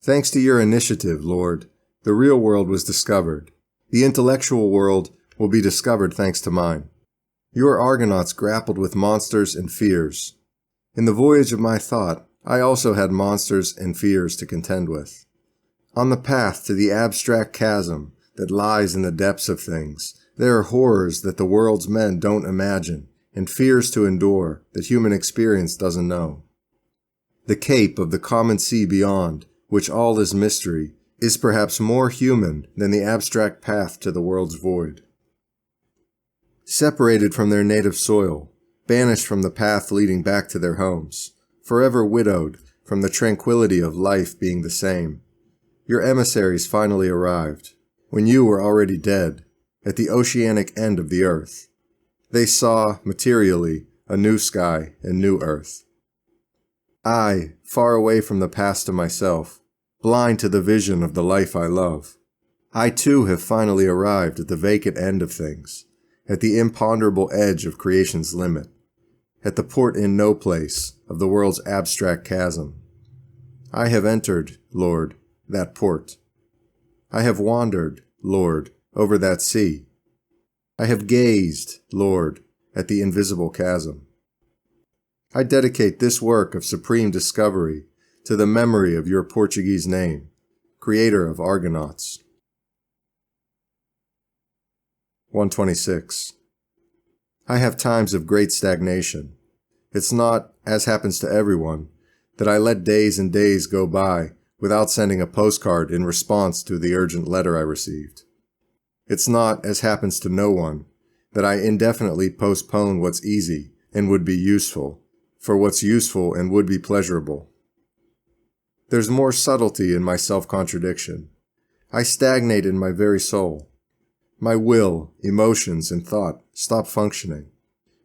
S1: Thanks to your initiative, Lord, the real world was discovered. The intellectual world will be discovered thanks to mine. Your Argonauts grappled with monsters and fears. In the voyage of my thought, I also had monsters and fears to contend with. On the path to the abstract chasm that lies in the depths of things, there are horrors that the world's men don't imagine, and fears to endure that human experience doesn't know. The cape of the common sea beyond, which all is mystery, is perhaps more human than the abstract path to the world's void. Separated from their native soil, banished from the path leading back to their homes, forever widowed from the tranquility of life being the same, your emissaries finally arrived, when you were already dead, at the oceanic end of the earth. They saw, materially, a new sky and new earth. I, far away from the past of myself, blind to the vision of the life I love, I too have finally arrived at the vacant end of things, at the imponderable edge of creation's limit, at the port in no place of the world's abstract chasm. I have entered, Lord, that port. I have wandered, Lord, over that sea. I have gazed, Lord, at the invisible chasm. I dedicate this work of supreme discovery to the memory of your Portuguese name, creator of Argonauts. 126. I have times of great stagnation. It's not, as happens to everyone, that I let days and days go by without sending a postcard in response to the urgent letter I received. It's not, as happens to no one, that I indefinitely postpone what's easy and would be useful, for what's useful and would be pleasurable. There's more subtlety in my self-contradiction. I stagnate in my very soul. My will, emotions, and thought stop functioning,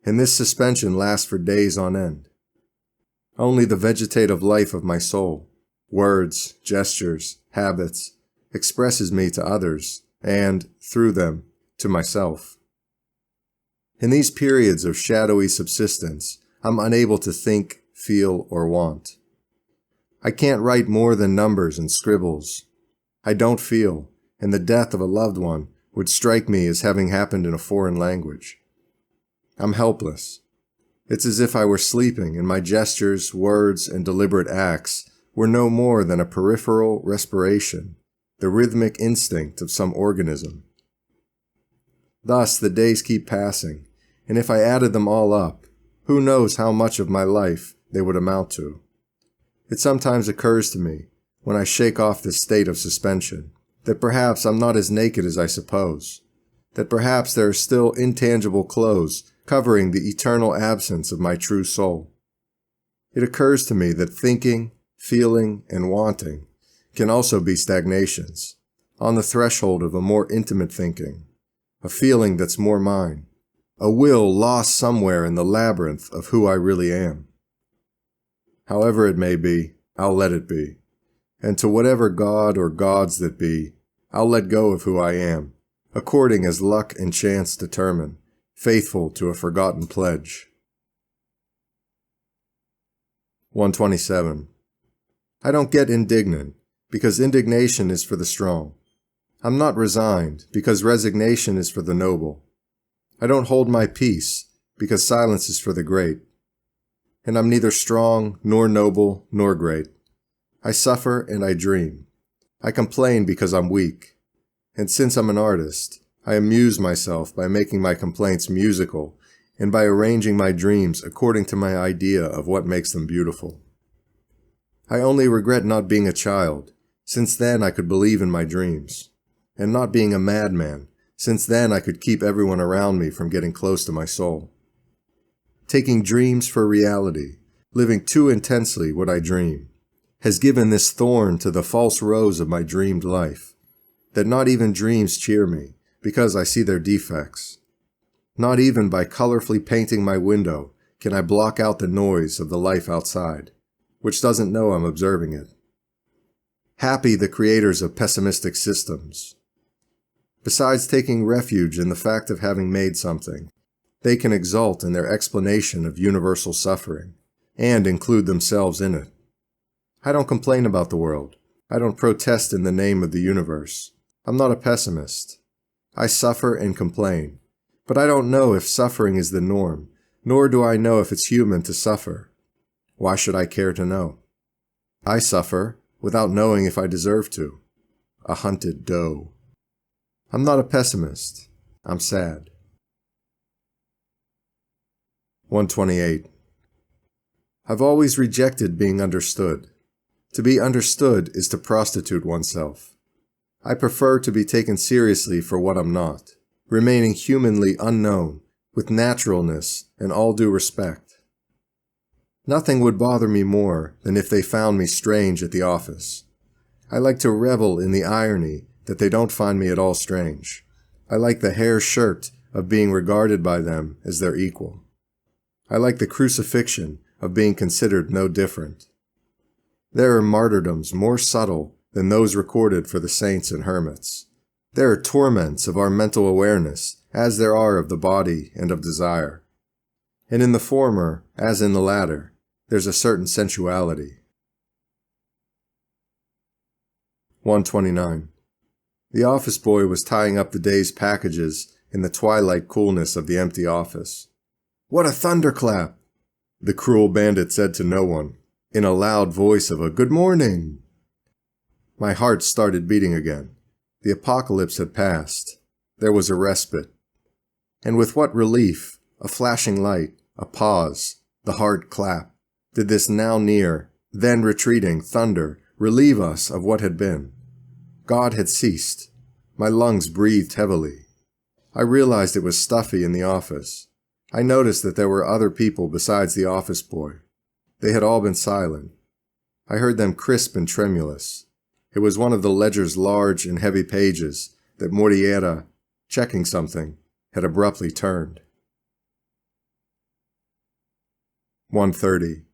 S1: and this suspension lasts for days on end. Only the vegetative life of my soul, words, gestures, habits, expresses me to others, and, through them, to myself. In these periods of shadowy subsistence, I'm unable to think, feel, or want. I can't write more than numbers and scribbles. I don't feel, and the death of a loved one would strike me as having happened in a foreign language. I'm helpless. It's as if I were sleeping and my gestures, words, and deliberate acts were no more than a peripheral respiration, the rhythmic instinct of some organism. Thus the days keep passing, and if I added them all up, who knows how much of my life they would amount to. It sometimes occurs to me, when I shake off this state of suspension, that perhaps I'm not as naked as I suppose, that perhaps there are still intangible clothes covering the eternal absence of my true soul. It occurs to me that thinking, feeling, and wanting can also be stagnations, on the threshold of a more intimate thinking, a feeling that's more mine, a will lost somewhere in the labyrinth of who I really am. However it may be, I'll let it be. And to whatever god or gods that be, I'll let go of who I am, according as luck and chance determine, faithful to a forgotten pledge. 127. I don't get indignant, because indignation is for the strong. I'm not resigned, because resignation is for the noble. I don't hold my peace, because silence is for the great. And I'm neither strong, nor noble, nor great. I suffer and I dream. I complain because I'm weak. And since I'm an artist, I amuse myself by making my complaints musical and by arranging my dreams according to my idea of what makes them beautiful. I only regret not being a child, since then I could believe in my dreams, and not being a madman, since then I could keep everyone around me from getting close to my soul. Taking dreams for reality, living too intensely what I dream, has given this thorn to the false rose of my dreamed life, that not even dreams cheer me, because I see their defects. Not even by colorfully painting my window can I block out the noise of the life outside, which doesn't know I'm observing it. Happy the creators of pessimistic systems. Besides taking refuge in the fact of having made something, they can exult in their explanation of universal suffering, and include themselves in it. I don't complain about the world. I don't protest in the name of the universe. I'm not a pessimist. I suffer and complain, but I don't know if suffering is the norm, nor do I know if it's human to suffer. Why should I care to know? I suffer without knowing if I deserve to. A hunted doe. I'm not a pessimist. I'm sad. 128. I've always rejected being understood. To be understood is to prostitute oneself. I prefer to be taken seriously for what I'm not, remaining humanly unknown, with naturalness and all due respect. Nothing would bother me more than if they found me strange at the office. I like to revel in the irony that they don't find me at all strange. I like the hair shirt of being regarded by them as their equal. I like the crucifixion of being considered no different. There are martyrdoms more subtle than those recorded for the saints and hermits. There are torments of our mental awareness, as there are of the body and of desire. And in the former, as in the latter, there's a certain sensuality. 129. The office boy was tying up the day's packages in the twilight coolness of the empty office. "What a thunderclap!" the cruel bandit said to no one, in a loud voice of a "good morning." My heart started beating again. The apocalypse had passed. There was a respite. And with what relief, a flashing light, a pause, the hard clap, did this now near, then retreating thunder relieve us of what had been. God had ceased. My lungs breathed heavily. I realized it was stuffy in the office. I noticed that there were other people besides the office boy. They had all been silent. I heard them crisp and tremulous. It was one of the ledger's large and heavy pages that Moriera, checking something, had abruptly turned. 130.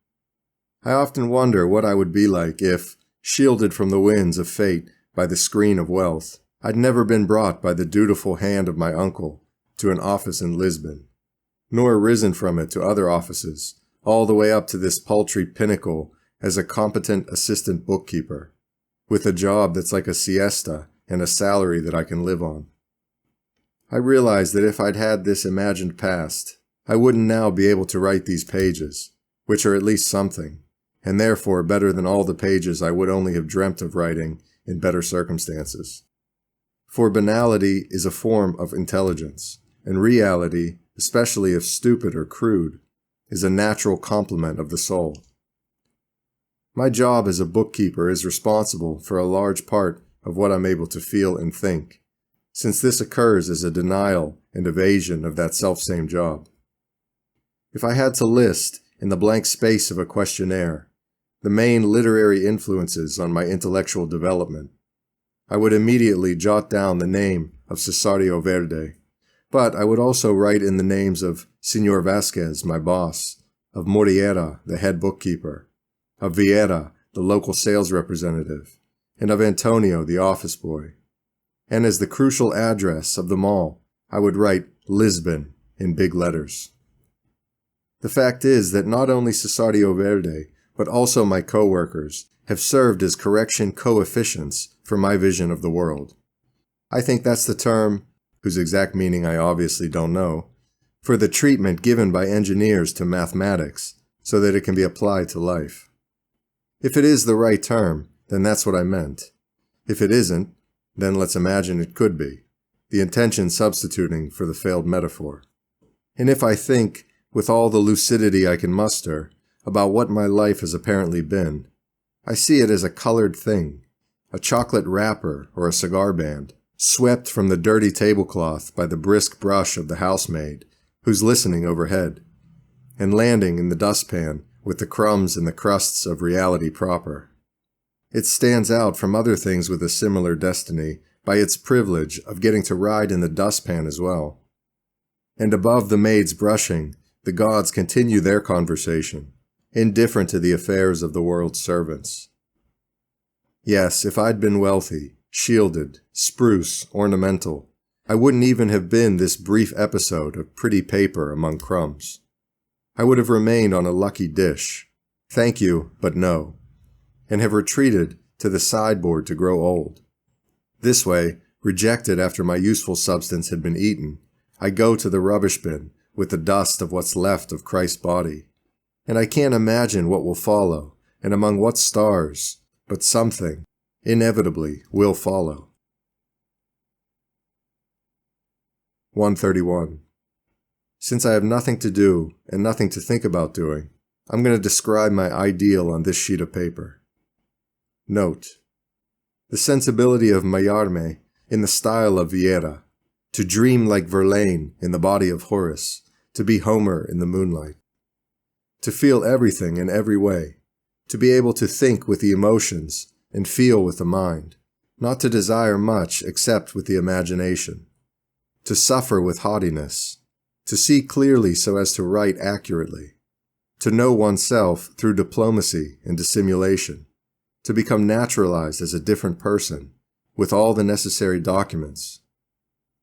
S1: I often wonder what I would be like if, shielded from the winds of fate by the screen of wealth, I'd never been brought by the dutiful hand of my uncle to an office in Lisbon, nor risen from it to other offices, all the way up to this paltry pinnacle as a competent assistant bookkeeper, with a job that's like a siesta and a salary that I can live on. I realize that if I'd had this imagined past, I wouldn't now be able to write these pages, which are at least something, and therefore better than all the pages I would only have dreamt of writing in better circumstances. For banality is a form of intelligence, and reality, especially if stupid or crude, is a natural complement of the soul. My job as a bookkeeper is responsible for a large part of what I'm able to feel and think, since this occurs as a denial and evasion of that selfsame job. If I had to list, in the blank space of a questionnaire, the main literary influences on my intellectual development, I would immediately jot down the name of Cesario Verde, but I would also write in the names of Senor Vasquez, my boss, of Moriera, the head bookkeeper, of Vieira, the local sales representative, and of Antonio, the office boy. And as the crucial address of them all, I would write Lisbon in big letters. The fact is that not only Cesario Verde, but also my co-workers, have served as correction coefficients for my vision of the world. I think that's the term, whose exact meaning I obviously don't know, for the treatment given by engineers to mathematics so that it can be applied to life. If it is the right term, then that's what I meant. If it isn't, then let's imagine it could be, the intention substituting for the failed metaphor. And if I think, with all the lucidity I can muster, about what my life has apparently been, I see it as a colored thing, a chocolate wrapper or a cigar band, swept from the dirty tablecloth by the brisk brush of the housemaid, who's listening overhead, and landing in the dustpan with the crumbs and the crusts of reality proper. It stands out from other things with a similar destiny by its privilege of getting to ride in the dustpan as well. And above the maids brushing, the gods continue their conversation, indifferent to the affairs of the world's servants. Yes, if I'd been wealthy, shielded, spruce, ornamental, I wouldn't even have been this brief episode of pretty paper among crumbs. I would have remained on a lucky dish, thank you, but no, and have retreated to the sideboard to grow old. This way, rejected after my useful substance had been eaten, I go to the rubbish bin with the dust of what's left of Christ's body, and I can't imagine what will follow, and among what stars, but something, inevitably, will follow. 131. Since I have nothing to do and nothing to think about doing, I'm going to describe my ideal on this sheet of paper. Note: the sensibility of Mallarmé in the style of Vieira, to dream like Verlaine in the body of Horace, to be Homer in the moonlight. To feel everything in every way, to be able to think with the emotions and feel with the mind, not to desire much except with the imagination. To suffer with haughtiness, to see clearly so as to write accurately, to know oneself through diplomacy and dissimulation, to become naturalized as a different person, with all the necessary documents.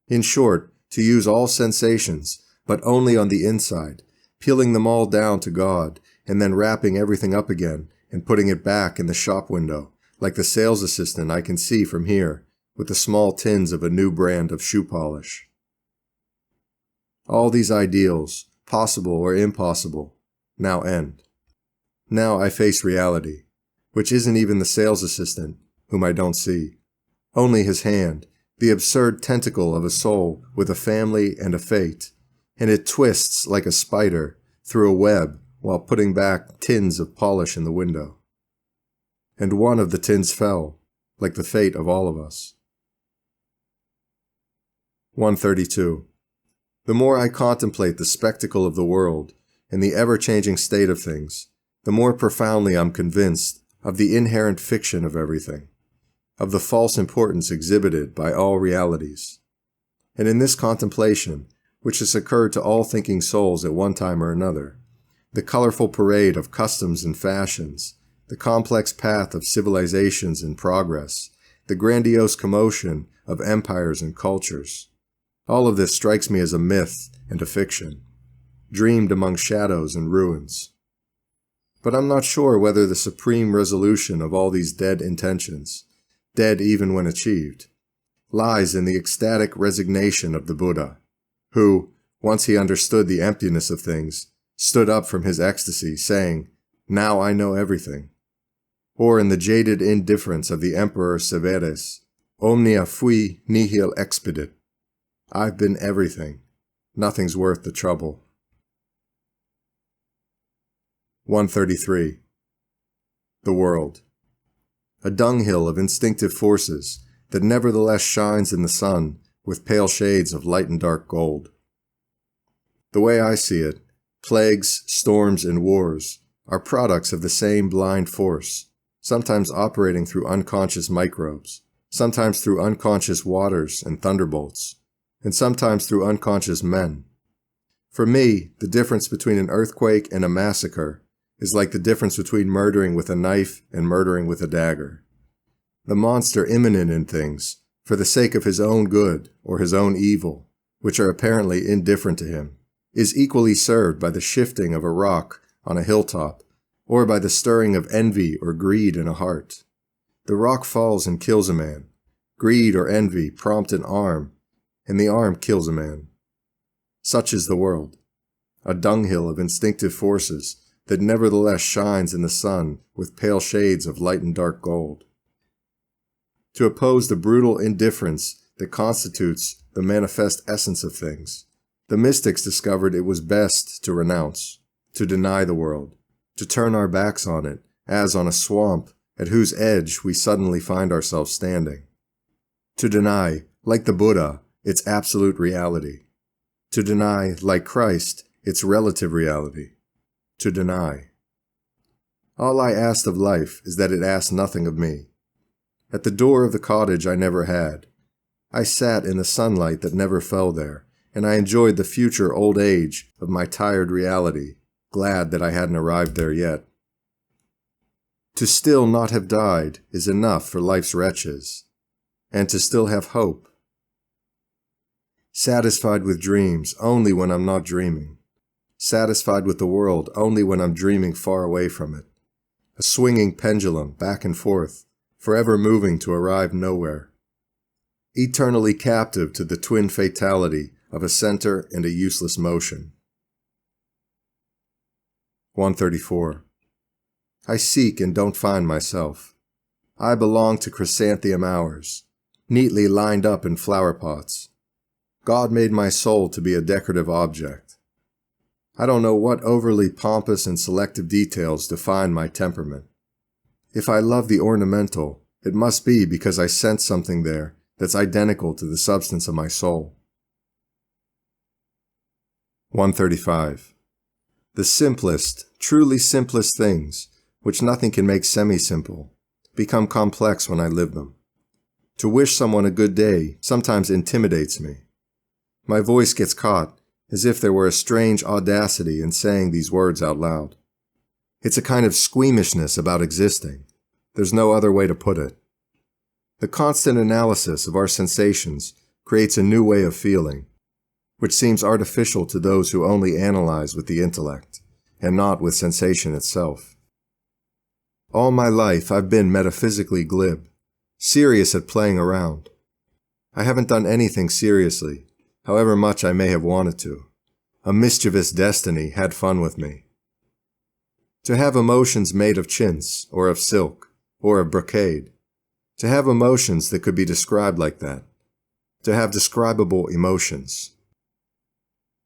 S1: In short, to use all sensations, but only on the inside, peeling them all down to God, and then wrapping everything up again and putting it back in the shop window, like the sales assistant I can see from here, with the small tins of a new brand of shoe polish. All these ideals, possible or impossible, now end. Now I face reality, which isn't even the sales assistant, whom I don't see. Only his hand, the absurd tentacle of a soul with a family and a fate, and it twists like a spider through a web while putting back tins of polish in the window. And one of the tins fell, like the fate of all of us. 132. The more I contemplate the spectacle of the world and the ever-changing state of things, the more profoundly I'm convinced of the inherent fiction of everything, of the false importance exhibited by all realities. And in this contemplation, which has occurred to all thinking souls at one time or another, the colorful parade of customs and fashions, the complex path of civilizations and progress, the grandiose commotion of empires and cultures, all of this strikes me as a myth and a fiction, dreamed among shadows and ruins. But I'm not sure whether the supreme resolution of all these dead intentions, dead even when achieved, lies in the ecstatic resignation of the Buddha, who, once he understood the emptiness of things, stood up from his ecstasy, saying, "Now I know everything," or in the jaded indifference of the Emperor Severus, "Omnia fui nihil expedit." I've been everything. Nothing's worth the trouble. 133. The world. A dunghill of instinctive forces that nevertheless shines in the sun with pale shades of light and dark gold. The way I see it, plagues, storms, and wars are products of the same blind force, sometimes operating through unconscious microbes, sometimes through unconscious waters and thunderbolts, and sometimes through unconscious men. For me, the difference between an earthquake and a massacre is like the difference between murdering with a knife and murdering with a dagger. The monster immanent in things, for the sake of his own good or his own evil, which are apparently indifferent to him, is equally served by the shifting of a rock on a hilltop, or by the stirring of envy or greed in a heart. The rock falls and kills a man. Greed or envy prompt an arm, and the arm kills a man. Such is the world, a dunghill of instinctive forces that nevertheless shines in the sun with pale shades of light and dark gold. To oppose the brutal indifference that constitutes the manifest essence of things, the mystics discovered it was best to renounce, to deny the world, to turn our backs on it, as on a swamp at whose edge we suddenly find ourselves standing. To deny, like the Buddha, its absolute reality. To deny, like Christ, its relative reality. To deny. All I asked of life is that it asked nothing of me. At the door of the cottage I never had, I sat in the sunlight that never fell there, and I enjoyed the future old age of my tired reality, glad that I hadn't arrived there yet. To still not have died is enough for life's wretches, and to still have hope. Satisfied with dreams only when I'm not dreaming. Satisfied with the world only when I'm dreaming far away from it. A swinging pendulum back and forth, forever moving to arrive nowhere. Eternally captive to the twin fatality of a center and a useless motion. 134. I seek and don't find myself. I belong to chrysanthemum hours, neatly lined up in flower pots. God made my soul to be a decorative object. I don't know what overly pompous and selective details define my temperament. If I love the ornamental, it must be because I sense something there that's identical to the substance of my soul. 135. The simplest, truly simplest things, which nothing can make semi-simple, become complex when I live them. To wish someone a good day sometimes intimidates me. My voice gets caught, as if there were a strange audacity in saying these words out loud. It's a kind of squeamishness about existing. There's no other way to put it. The constant analysis of our sensations creates a new way of feeling, which seems artificial to those who only analyze with the intellect, and not with sensation itself. All my life I've been metaphysically glib, serious at playing around. I haven't done anything seriously, however much I may have wanted to. A mischievous destiny had fun with me. To have emotions made of chintz, or of silk, or of brocade. To have emotions that could be described like that. To have describable emotions.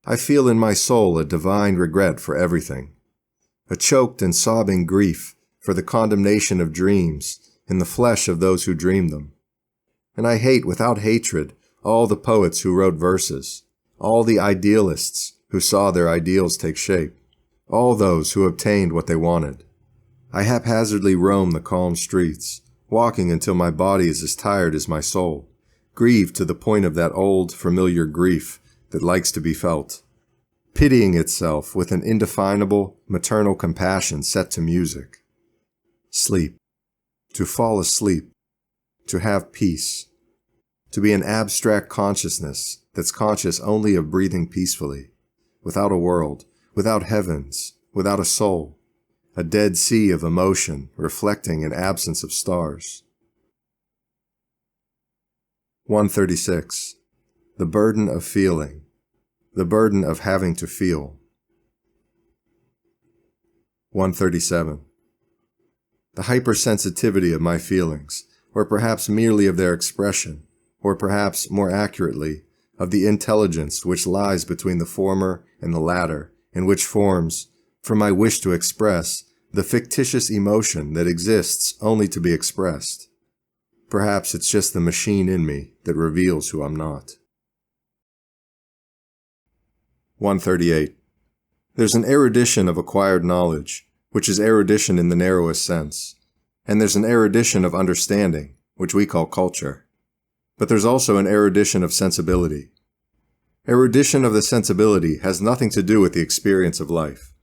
S1: I feel in my soul a divine regret for everything. A choked and sobbing grief for the condemnation of dreams in the flesh of those who dream them. And I hate without hatred all the poets who wrote verses, all the idealists who saw their ideals take shape, all those who obtained what they wanted. I haphazardly roam the calm streets, walking until my body is as tired as my soul, grieved to the point of that old, familiar grief that likes to be felt, pitying itself with an indefinable, maternal compassion set to music. Sleep. To fall asleep. To have peace. To be an abstract consciousness that's conscious only of breathing peacefully, without a world, without heavens, without a soul, a dead sea of emotion reflecting an absence of stars. 136. The burden of feeling. The burden of having to feel. 137. The hypersensitivity of my feelings, or perhaps merely of their expression, or perhaps, more accurately, of the intelligence which lies between the former and the latter, and which forms, from my wish to express, the fictitious emotion that exists only to be expressed. Perhaps it's just the machine in me that reveals who I'm not. 138. There's an erudition of acquired knowledge, which is erudition in the narrowest sense, and there's an erudition of understanding, which we call culture. But there's also an erudition of sensibility. Erudition of the sensibility has nothing to do with the experience of life.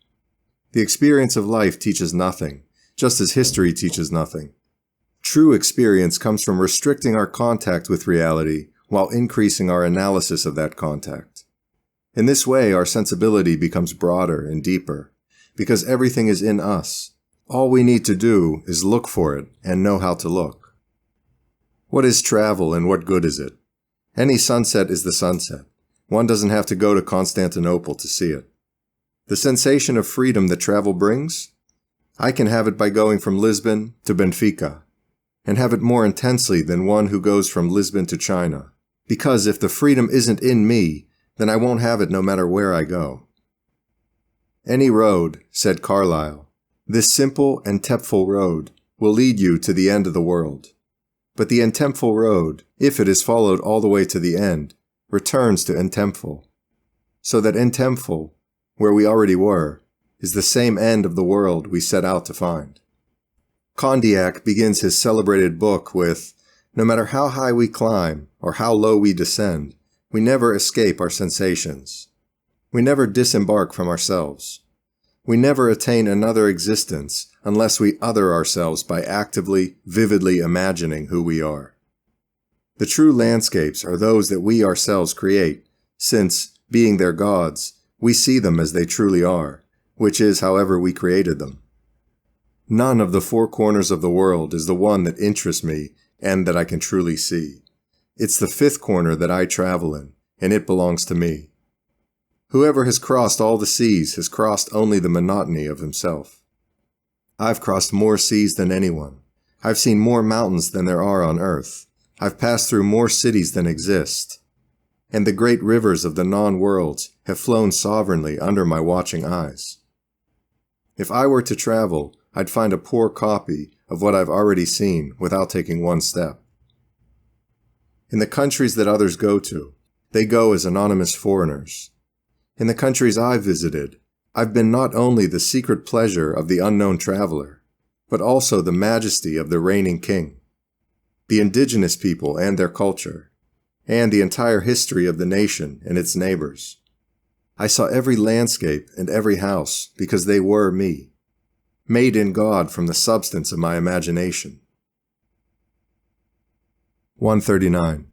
S1: The experience of life teaches nothing, just as history teaches nothing. True experience comes from restricting our contact with reality while increasing our analysis of that contact. In this way, our sensibility becomes broader and deeper, because everything is in us. All we need to do is look for it and know how to look. What is travel and what good is it? Any sunset is the sunset. One doesn't have to go to Constantinople to see it. The sensation of freedom that travel brings? I can have it by going from Lisbon to Benfica, and have it more intensely than one who goes from Lisbon to China. Because if the freedom isn't in me, then I won't have it no matter where I go. Any road, said Carlyle, this simple and temptful road, will lead you to the end of the world. But the intemptful road, if it is followed all the way to the end, returns to intemptful. So that intemptful, where we already were, is the same end of the world we set out to find. Condillac begins his celebrated book with, No matter how high we climb or how low we descend, we never escape our sensations. We never disembark from ourselves. We never attain another existence unless we other ourselves by actively, vividly imagining who we are. The true landscapes are those that we ourselves create, since, being their gods, we see them as they truly are, which is however we created them. None of the four corners of the world is the one that interests me and that I can truly see. It's the fifth corner that I travel in, and it belongs to me. Whoever has crossed all the seas has crossed only the monotony of himself. I've crossed more seas than anyone. I've seen more mountains than there are on earth. I've passed through more cities than exist. And the great rivers of the non-worlds have flown sovereignly under my watching eyes. If I were to travel, I'd find a poor copy of what I've already seen without taking one step. In the countries that others go to, they go as anonymous foreigners. In the countries I've visited, I've been not only the secret pleasure of the unknown traveler, but also the majesty of the reigning king, the indigenous people and their culture, and the entire history of the nation and its neighbors. I saw every landscape and every house because they were me, made in God from the substance of my imagination. 139.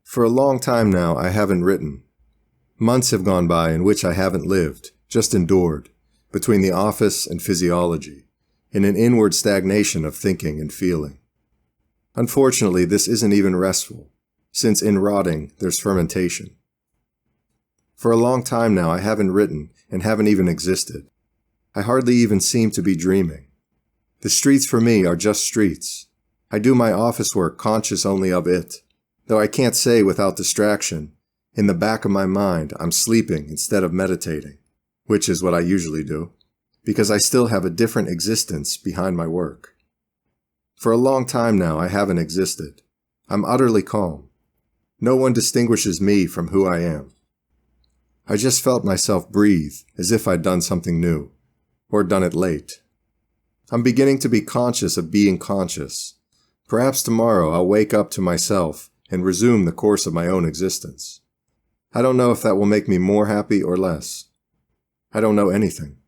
S1: For a long time now I haven't written. Months have gone by in which I haven't lived, just endured, between the office and physiology, in an inward stagnation of thinking and feeling. Unfortunately, this isn't even restful, since in rotting there's fermentation. For a long time now I haven't written and haven't even existed. I hardly even seem to be dreaming. The streets for me are just streets. I do my office work conscious only of it, though I can't say without distraction, in the back of my mind I'm sleeping instead of meditating, which is what I usually do, because I still have a different existence behind my work. For a long time now I haven't existed. I'm utterly calm. No one distinguishes me from who I am. I just felt myself breathe as if I'd done something new, or done it late. I'm beginning to be conscious of being conscious. Perhaps tomorrow I'll wake up to myself and resume the course of my own existence. I don't know if that will make me more happy or less. I don't know anything.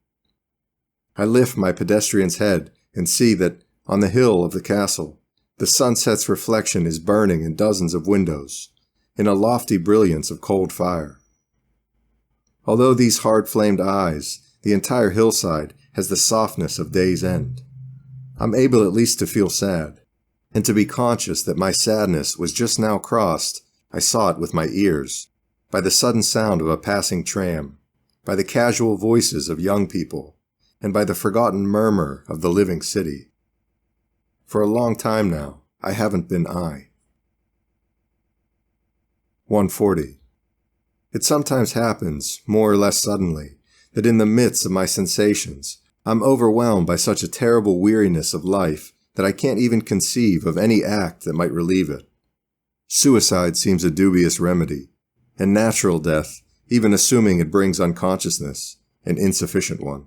S1: I lift my pedestrian's head and see that, on the hill of the castle, the sunset's reflection is burning in dozens of windows, in a lofty brilliance of cold fire. Although these hard-flamed eyes, the entire hillside has the softness of day's end. I'm able at least to feel sad, and to be conscious that my sadness was just now crossed, I saw it with my ears, by the sudden sound of a passing tram, by the casual voices of young people, and by the forgotten murmur of the living city. For a long time now, I haven't been I. 140. It sometimes happens, more or less suddenly, that in the midst of my sensations, I'm overwhelmed by such a terrible weariness of life that I can't even conceive of any act that might relieve it. Suicide seems a dubious remedy, and natural death, even assuming it brings unconsciousness, an insufficient one.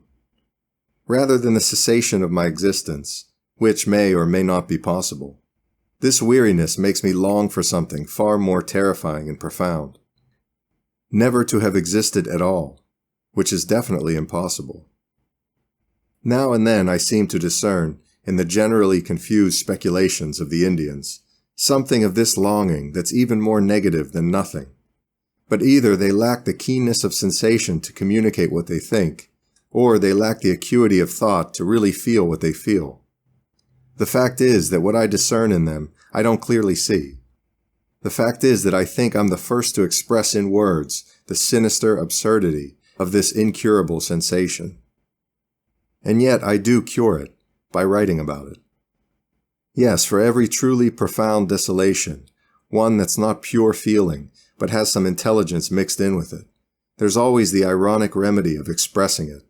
S1: Rather than the cessation of my existence, which may or may not be possible, this weariness makes me long for something far more terrifying and profound. Never to have existed at all, which is definitely impossible. Now and then I seem to discern, in the generally confused speculations of the Indians, something of this longing that's even more negative than nothing. But either they lack the keenness of sensation to communicate what they think, or they lack the acuity of thought to really feel what they feel. The fact is that what I discern in them, I don't clearly see. The fact is that I think I'm the first to express in words the sinister absurdity of this incurable sensation. And yet I do cure it by writing about it. Yes, for every truly profound desolation, one that's not pure feeling, but has some intelligence mixed in with it, there's always the ironic remedy of expressing it.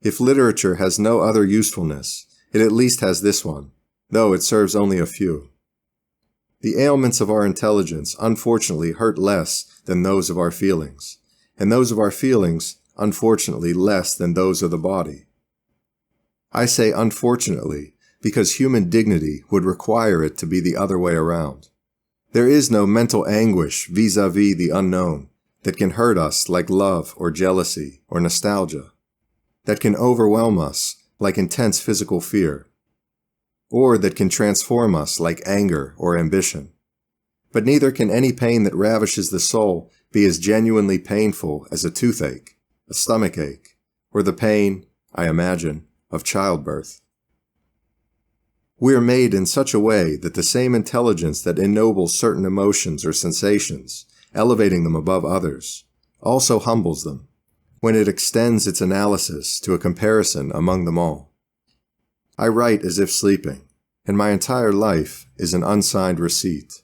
S1: If literature has no other usefulness, it at least has this one, though it serves only a few. The ailments of our intelligence unfortunately hurt less than those of our feelings, and those of our feelings, unfortunately, less than those of the body. I say unfortunately because human dignity would require it to be the other way around. There is no mental anguish vis-a-vis the unknown that can hurt us like love or jealousy or nostalgia, that can overwhelm us like intense physical fear, or that can transform us like anger or ambition. But neither can any pain that ravishes the soul be as genuinely painful as a toothache, a stomachache, or the pain, I imagine, of childbirth. We are made in such a way that the same intelligence that ennobles certain emotions or sensations, elevating them above others, also humbles them, when it extends its analysis to a comparison among them all. I write as if sleeping, and my entire life is an unsigned receipt.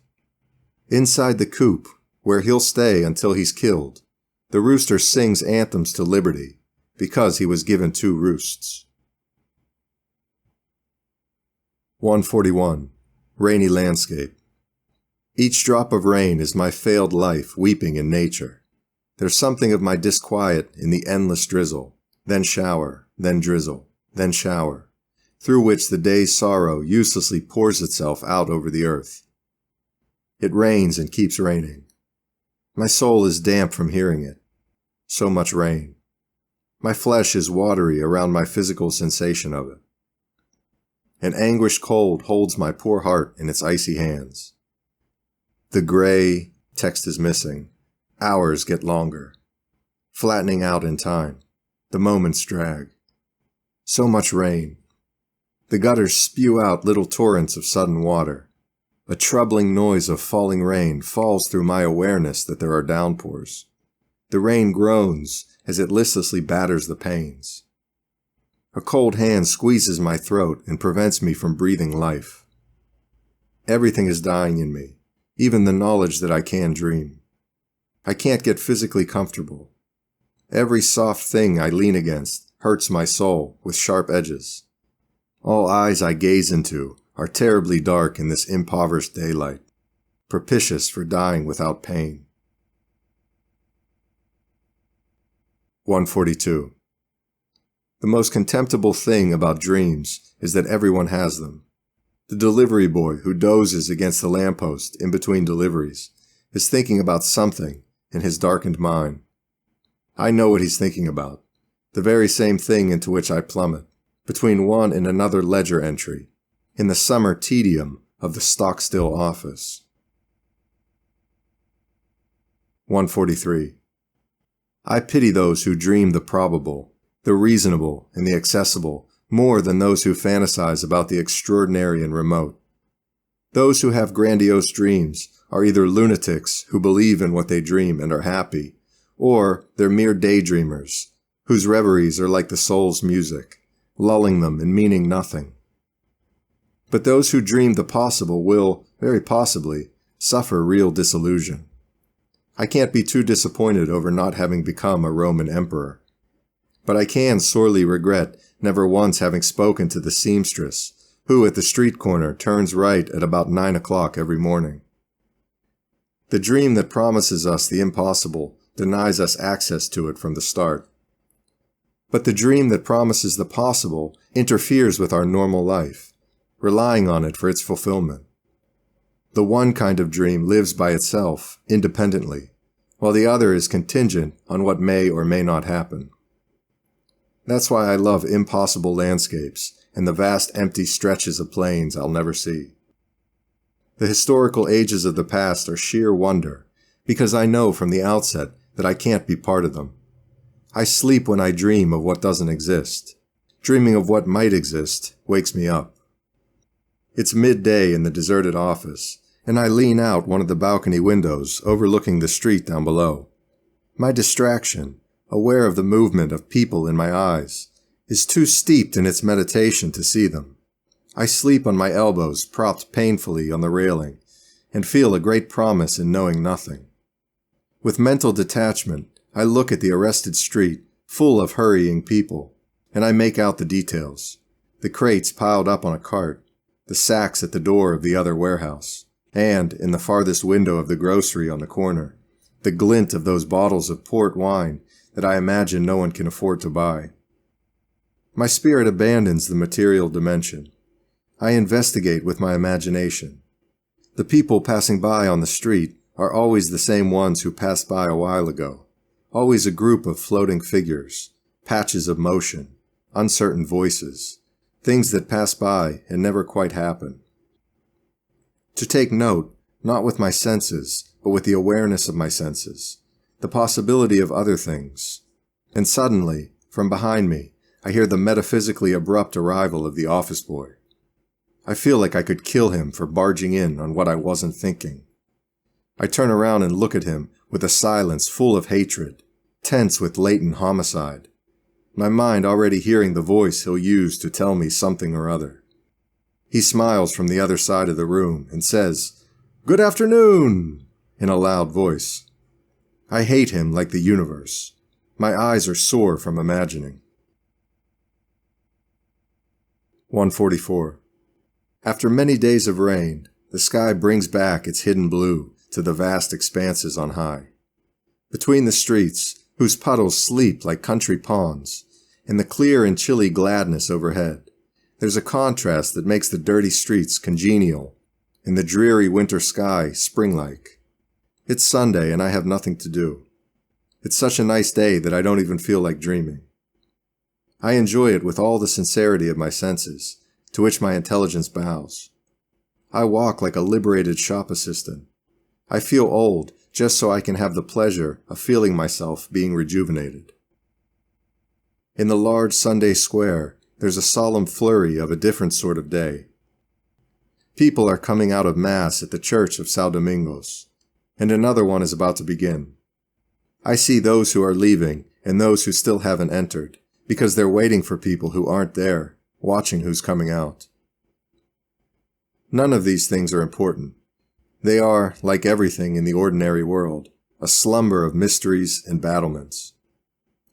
S1: Inside the coop, where he'll stay until he's killed, the rooster sings anthems to liberty, because he was given 2 roosts. 141. Rainy landscape. Each drop of rain is my failed life weeping in nature. There's something of my disquiet in the endless drizzle, then shower, then drizzle, then shower, through which the day's sorrow uselessly pours itself out over the earth. It rains and keeps raining. My soul is damp from hearing it. So much rain. My flesh is watery around my physical sensation of it. An anguished cold holds my poor heart in its icy hands. The gray text is missing. Hours get longer, flattening out in time. The moments drag. So much rain. The gutters spew out little torrents of sudden water. A troubling noise of falling rain falls through my awareness that there are downpours. The rain groans as it listlessly batters the panes. A cold hand squeezes my throat and prevents me from breathing life. Everything is dying in me, even the knowledge that I can dream. I can't get physically comfortable. Every soft thing I lean against hurts my soul with sharp edges. All eyes I gaze into are terribly dark in this impoverished daylight, propitious for dying without pain. 142. The most contemptible thing about dreams is that everyone has them. The delivery boy who dozes against the lamppost in between deliveries is thinking about something in his darkened mind. I know what he's thinking about, the very same thing into which I plummet, between one and another ledger entry, in the summer tedium of the stock-still office. 143. I pity those who dream the probable, the reasonable, and the accessible more than those who fantasize about the extraordinary and remote. Those who have grandiose dreams are either lunatics who believe in what they dream and are happy, or they're mere daydreamers, whose reveries are like the soul's music, lulling them and meaning nothing. But those who dream the possible will, very possibly, suffer real disillusion. I can't be too disappointed over not having become a Roman emperor. But I can sorely regret never once having spoken to the seamstress, who at the street corner turns right at about 9 o'clock every morning. The dream that promises us the impossible denies us access to it from the start. But the dream that promises the possible interferes with our normal life, relying on it for its fulfillment. The one kind of dream lives by itself, independently, while the other is contingent on what may or may not happen. That's why I love impossible landscapes and the vast empty stretches of plains I'll never see. The historical ages of the past are sheer wonder, because I know from the outset that I can't be part of them. I sleep when I dream of what doesn't exist. Dreaming of what might exist wakes me up. It's midday in the deserted office, and I lean out one of the balcony windows overlooking the street down below. My distraction, aware of the movement of people in my eyes, is too steeped in its meditation to see them. I sleep on my elbows propped painfully on the railing, and feel a great promise in knowing nothing. With mental detachment, I look at the arrested street, full of hurrying people, and I make out the details. The crates piled up on a cart, the sacks at the door of the other warehouse, and, in the farthest window of the grocery on the corner, the glint of those bottles of port wine that I imagine no one can afford to buy. My spirit abandons the material dimension. I investigate with my imagination. The people passing by on the street are always the same ones who passed by a while ago, always a group of floating figures, patches of motion, uncertain voices, things that pass by and never quite happen. To take note, not with my senses, but with the awareness of my senses, the possibility of other things. And suddenly, from behind me, I hear the metaphysically abrupt arrival of the office boy. I feel like I could kill him for barging in on what I wasn't thinking. I turn around and look at him with a silence full of hatred, tense with latent homicide, my mind already hearing the voice he'll use to tell me something or other. He smiles from the other side of the room and says, "Good afternoon," in a loud voice. I hate him like the universe. My eyes are sore from imagining. 144. After many days of rain, the sky brings back its hidden blue to the vast expanses on high. Between the streets, whose puddles sleep like country ponds, and the clear and chilly gladness overhead, there's a contrast that makes the dirty streets congenial, and the dreary winter sky spring-like. It's Sunday and I have nothing to do. It's such a nice day that I don't even feel like dreaming. I enjoy it with all the sincerity of my senses, to which my intelligence bows. I walk like a liberated shop assistant. I feel old just so I can have the pleasure of feeling myself being rejuvenated. In the large Sunday square, there's a solemn flurry of a different sort of day. People are coming out of Mass at the church of São Domingos, and another one is about to begin. I see those who are leaving and those who still haven't entered, because they're waiting for people who aren't there, watching who's coming out. None of these things are important. They are, like everything in the ordinary world, a slumber of mysteries and battlements.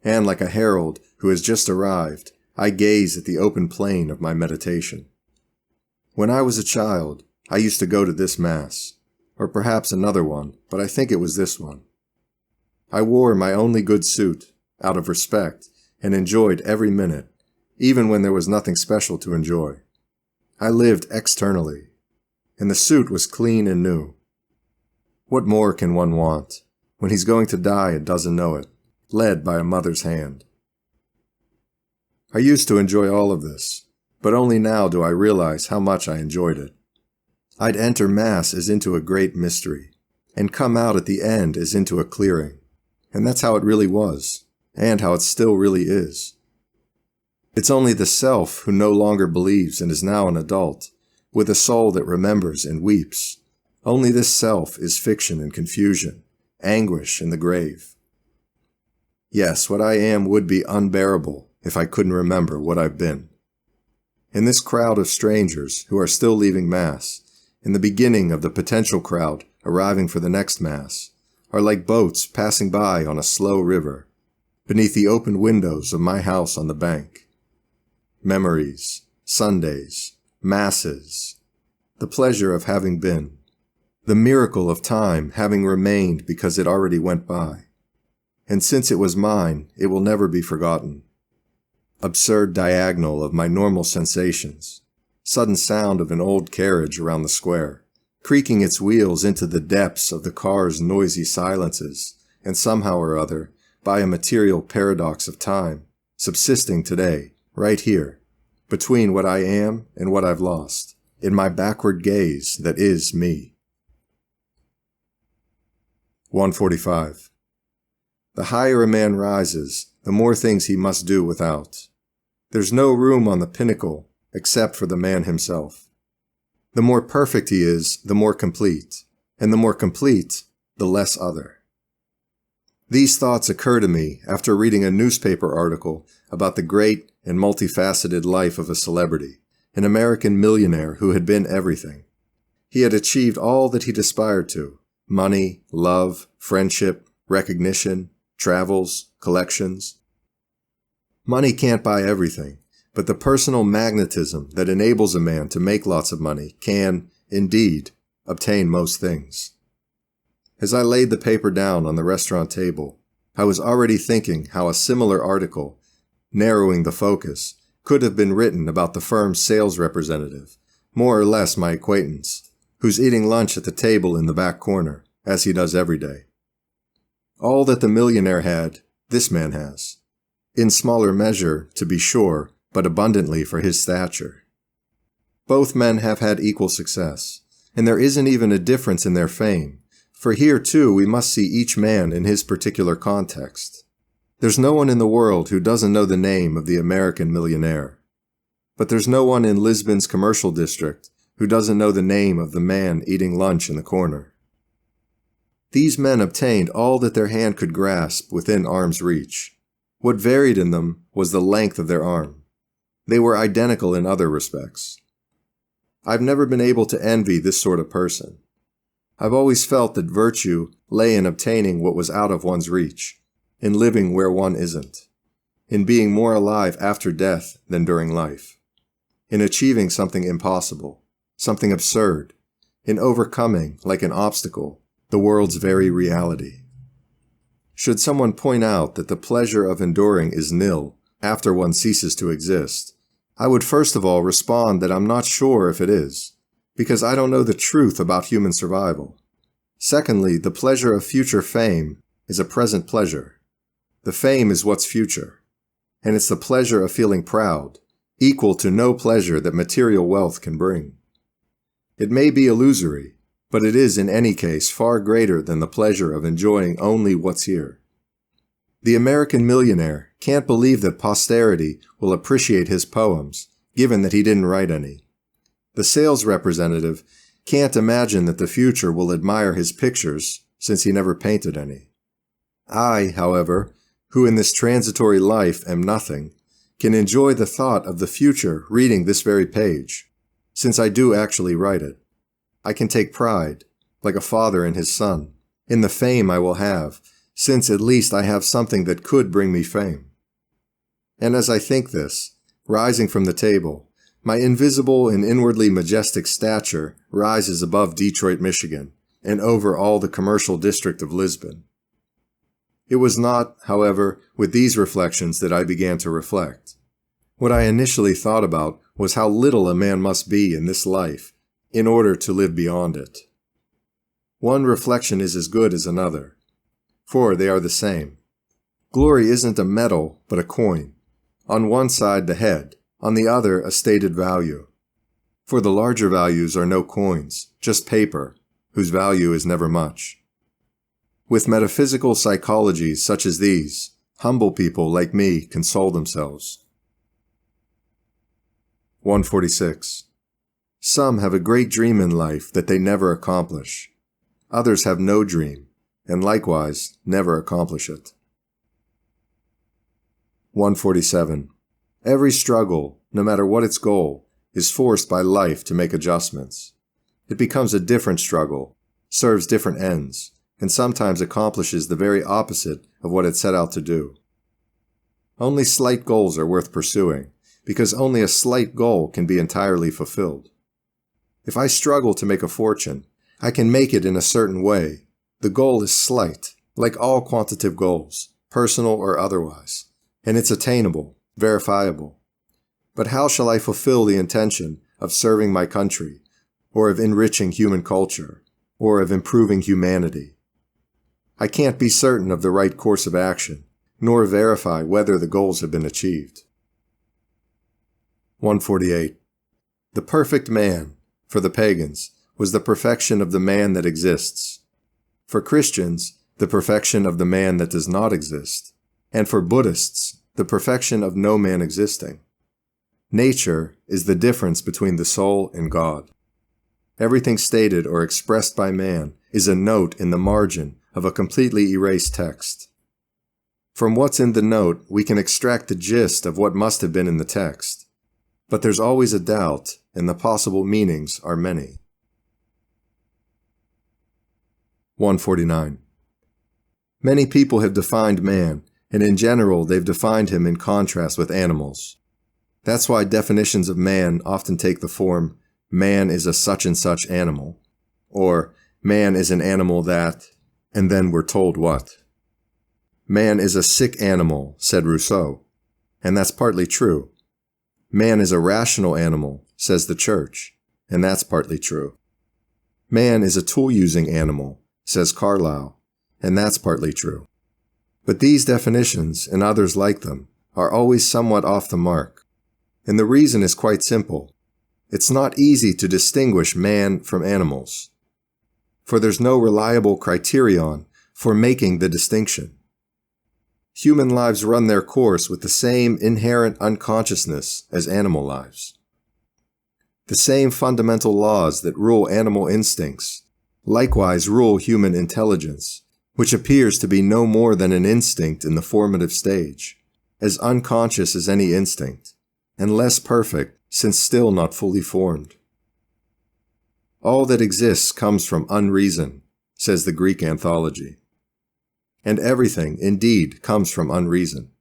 S1: And like a herald who has just arrived, I gaze at the open plain of my meditation. When I was a child, I used to go to this Mass, or perhaps another one, but I think it was this one. I wore my only good suit, out of respect, and enjoyed every minute, even when there was nothing special to enjoy. I lived externally, and the suit was clean and new. What more can one want, when he's going to die and doesn't know it, led by a mother's hand? I used to enjoy all of this, but only now do I realize how much I enjoyed it. I'd enter Mass as into a great mystery, and come out at the end as into a clearing, and that's how it really was, and how it still really is. It's only the self who no longer believes and is now an adult, with a soul that remembers and weeps. Only this self is fiction and confusion, anguish in the grave. Yes, what I am would be unbearable if I couldn't remember what I've been. In this crowd of strangers who are still leaving Mass, in the beginning of the potential crowd arriving for the next Mass, are like boats passing by on a slow river, beneath the open windows of my house on the bank. Memories, Sundays, Masses, the pleasure of having been, the miracle of time having remained because it already went by. And since it was mine, it will never be forgotten. Absurd diagonal of my normal sensations, sudden sound of an old carriage around the square, creaking its wheels into the depths of the car's noisy silences, and somehow or other, by a material paradox of time, subsisting today, right here, between what I am and what I've lost, in my backward gaze that is me. 145. The higher a man rises, the more things he must do without. There's no room on the pinnacle except for the man himself. The more perfect he is, the more complete, and the more complete, the less other. These thoughts occur to me after reading a newspaper article about the great and multifaceted life of a celebrity, an American millionaire who had been everything. He had achieved all that he'd aspired to: money, love, friendship, recognition, travels, collections. Money can't buy everything, but the personal magnetism that enables a man to make lots of money can, indeed, obtain most things. As I laid the paper down on the restaurant table, I was already thinking how a similar article, narrowing the focus, could have been written about the firm's sales representative, more or less my acquaintance, who's eating lunch at the table in the back corner, as he does every day. All that the millionaire had, this man has. In smaller measure, to be sure, but abundantly for his stature. Both men have had equal success, and there isn't even a difference in their fame, for here too we must see each man in his particular context. There's no one in the world who doesn't know the name of the American millionaire. But there's no one in Lisbon's commercial district who doesn't know the name of the man eating lunch in the corner. These men obtained all that their hand could grasp within arm's reach. What varied in them was the length of their arm. They were identical in other respects. I've never been able to envy this sort of person. I've always felt that virtue lay in obtaining what was out of one's reach, in living where one isn't, in being more alive after death than during life, in achieving something impossible, something absurd, in overcoming, like an obstacle, the world's very reality. Should someone point out that the pleasure of enduring is nil after one ceases to exist, I would first of all respond that I'm not sure if it is, because I don't know the truth about human survival. Secondly, the pleasure of future fame is a present pleasure. The fame is what's future, and it's the pleasure of feeling proud, equal to no pleasure that material wealth can bring. It may be illusory, but it is in any case far greater than the pleasure of enjoying only what's here. The American millionaire can't believe that posterity will appreciate his poems, given that he didn't write any. The sales representative can't imagine that the future will admire his pictures, since he never painted any. I, however, who in this transitory life am nothing, can enjoy the thought of the future reading this very page, since I do actually write it. I can take pride, like a father in his son, in the fame I will have, since at least I have something that could bring me fame. And as I think this, rising from the table, my invisible and inwardly majestic stature rises above Detroit, Michigan, and over all the commercial district of Lisbon. It was not, however, with these reflections that I began to reflect. What I initially thought about was how little a man must be in this life in order to live beyond it. One reflection is as good as another, for they are the same. Glory isn't a medal, but a coin. On one side the head, on the other a stated value. For the larger values are no coins, just paper, whose value is never much. With metaphysical psychologies such as these, humble people like me console themselves. 146. Some have a great dream in life that they never accomplish. Others have no dream, and likewise never accomplish it. 147. Every struggle, no matter what its goal, is forced by life to make adjustments. It becomes a different struggle, serves different ends, and sometimes accomplishes the very opposite of what it set out to do. Only slight goals are worth pursuing, because only a slight goal can be entirely fulfilled. If I struggle to make a fortune, I can make it in a certain way. The goal is slight, like all quantitative goals, personal or otherwise, and it's attainable, verifiable. But how shall I fulfill the intention of serving my country, or of enriching human culture, or of improving humanity? I can't be certain of the right course of action, nor verify whether the goals have been achieved. 148. The perfect man, for the pagans, was the perfection of the man that exists. For Christians, the perfection of the man that does not exist. And for Buddhists, the perfection of no man existing. Nature is the difference between the soul and God. Everything stated or expressed by man is a note in the margin of a completely erased text. From what's in the note, we can extract the gist of what must have been in the text. But there's always a doubt, and the possible meanings are many. 149. Many people have defined man, and in general they've defined him in contrast with animals. That's why definitions of man often take the form, man is a such and such animal, or man is an animal that, and then we're told what. Man is a sick animal, said Rousseau, and that's partly true. Man is a rational animal, says the Church, and that's partly true. Man is a tool-using animal, says Carlyle, and that's partly true. But these definitions, and others like them, are always somewhat off the mark. And the reason is quite simple. It's not easy to distinguish man from animals, for there's no reliable criterion for making the distinction. Human lives run their course with the same inherent unconsciousness as animal lives. The same fundamental laws that rule animal instincts likewise rule human intelligence, which appears to be no more than an instinct in the formative stage, as unconscious as any instinct, and less perfect since still not fully formed. All that exists comes from unreason, says the Greek anthology. And everything, indeed, comes from unreason.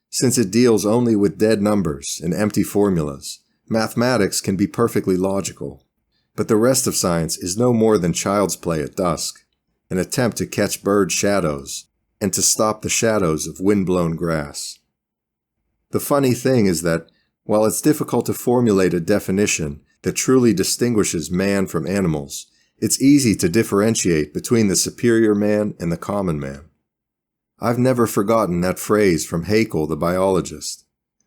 S1: Since it deals only with dead numbers and empty formulas, mathematics can be perfectly logical, but the rest of science is no more than child's play at dusk, an attempt to catch bird shadows and to stop the shadows of wind-blown grass. The funny thing is that, while it's difficult to formulate a definition that truly distinguishes man from animals, it's easy to differentiate between the superior man and the common man. I've never forgotten that phrase from Haeckel the biologist,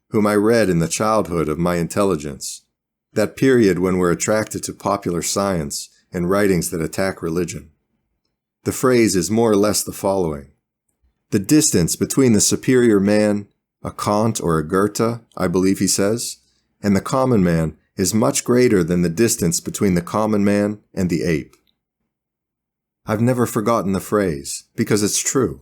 S1: whom I read in the childhood of my intelligence, that period when we're attracted to popular science and writings that attack religion. The phrase is more or less the following: the distance between the superior man, a Kant or a Goethe, I believe he says, and the common man is much greater than the distance between the common man and the ape. I've never forgotten the phrase, because it's true.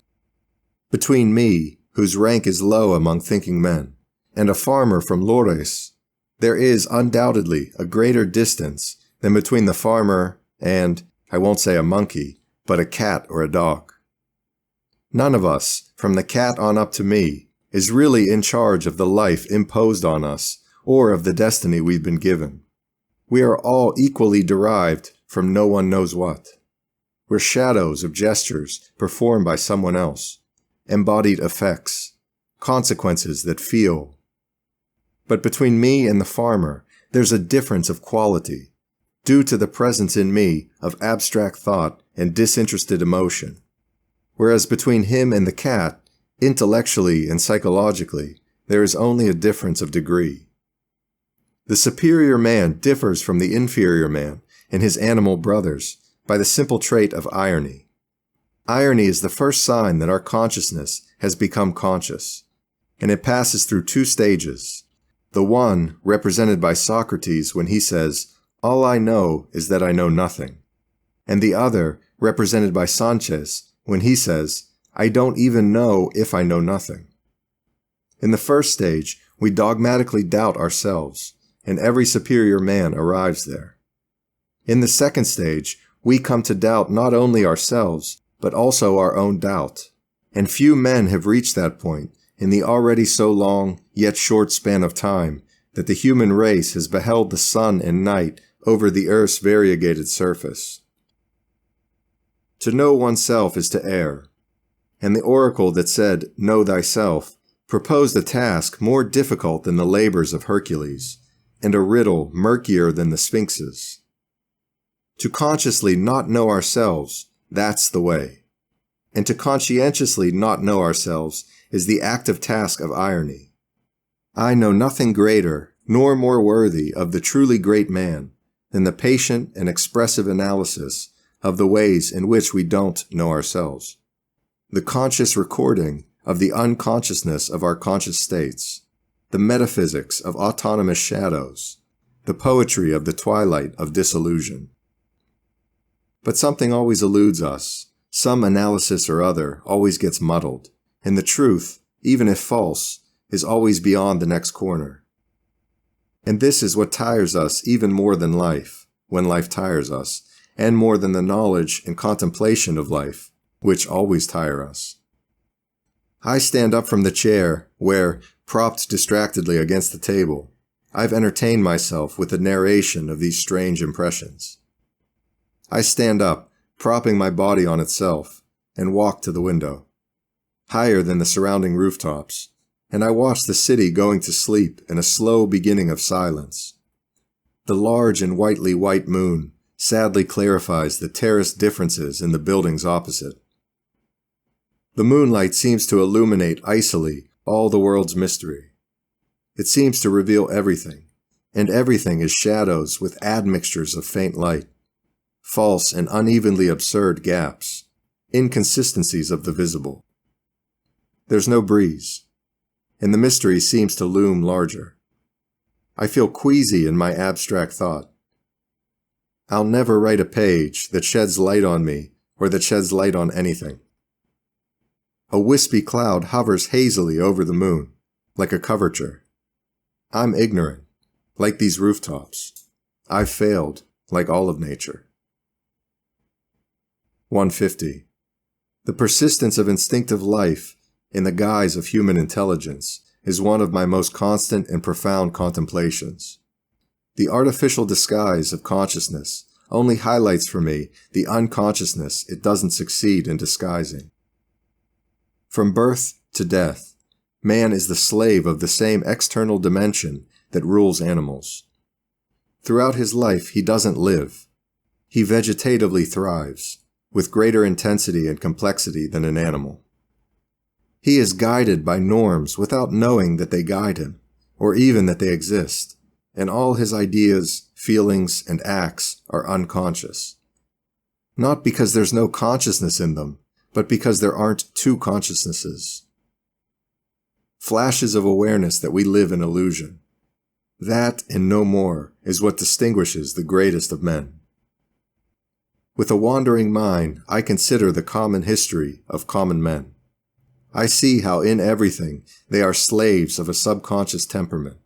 S1: Between me, whose rank is low among thinking men, and a farmer from Lores, there is undoubtedly a greater distance than between the farmer and, I won't say a monkey, but a cat or a dog. None of us, from the cat on up to me, is really in charge of the life imposed on us or of the destiny we've been given. We are all equally derived from no one knows what. We're shadows of gestures performed by someone else, embodied effects, consequences that feel. But between me and the farmer, there's a difference of quality, due to the presence in me of abstract thought and disinterested emotion, whereas between him and the cat, intellectually and psychologically, there is only a difference of degree. The superior man differs from the inferior man and his animal brothers by the simple trait of irony. Irony is the first sign that our consciousness has become conscious, and it passes through two stages. The one, represented by Socrates when he says, "All I know is that I know nothing," and the other, represented by Sanchez when he says, "I don't even know if I know nothing." In the first stage, we dogmatically doubt ourselves, and every superior man arrives there. In the second stage, we come to doubt not only ourselves, but also our own doubt, and few men have reached that point in the already so long, yet short span of time that the human race has beheld the sun and night over the earth's variegated surface. To know oneself is to err, and the oracle that said, "Know thyself," proposed a task more difficult than the labors of Hercules, and a riddle murkier than the Sphinx's. To consciously not know ourselves, that's the way. And to conscientiously not know ourselves is the active task of irony. I know nothing greater, nor more worthy of the truly great man, than the patient and expressive analysis of the ways in which we don't know ourselves. The conscious recording of the unconsciousness of our conscious states, the metaphysics of autonomous shadows, the poetry of the twilight of disillusion. But something always eludes us, some analysis or other always gets muddled, and the truth, even if false, is always beyond the next corner. And this is what tires us even more than life, when life tires us, and more than the knowledge and contemplation of life, which always tire us. I stand up from the chair where, propped distractedly against the table, I've entertained myself with the narration of these strange impressions. I stand up, propping my body on itself, and walk to the window, higher than the surrounding rooftops, and I watch the city going to sleep in a slow beginning of silence. The large and whitely white moon sadly clarifies the terraced differences in the buildings opposite. The moonlight seems to illuminate icily all the world's mystery. It seems to reveal everything, and everything is shadows with admixtures of faint light, false and unevenly absurd gaps, inconsistencies of the visible. There's no breeze, and the mystery seems to loom larger. I feel queasy in my abstract thought. I'll never write a page that sheds light on me or that sheds light on anything. A wispy cloud hovers hazily over the moon, like a coverture. I'm ignorant, like these rooftops. I've failed, like all of nature. 150. The persistence of instinctive life in the guise of human intelligence is one of my most constant and profound contemplations. The artificial disguise of consciousness only highlights for me the unconsciousness it doesn't succeed in disguising. From birth to death, man is the slave of the same external dimension that rules animals. Throughout his life, he doesn't live. He vegetatively thrives, with greater intensity and complexity than an animal. He is guided by norms without knowing that they guide him, or even that they exist, and all his ideas, feelings, and acts are unconscious. Not because there's no consciousness in them, but because there aren't two consciousnesses. Flashes of awareness that we live in illusion. That and no more is what distinguishes the greatest of men. With a wandering mind, I consider the common history of common men. I see how in everything they are slaves of a subconscious temperament,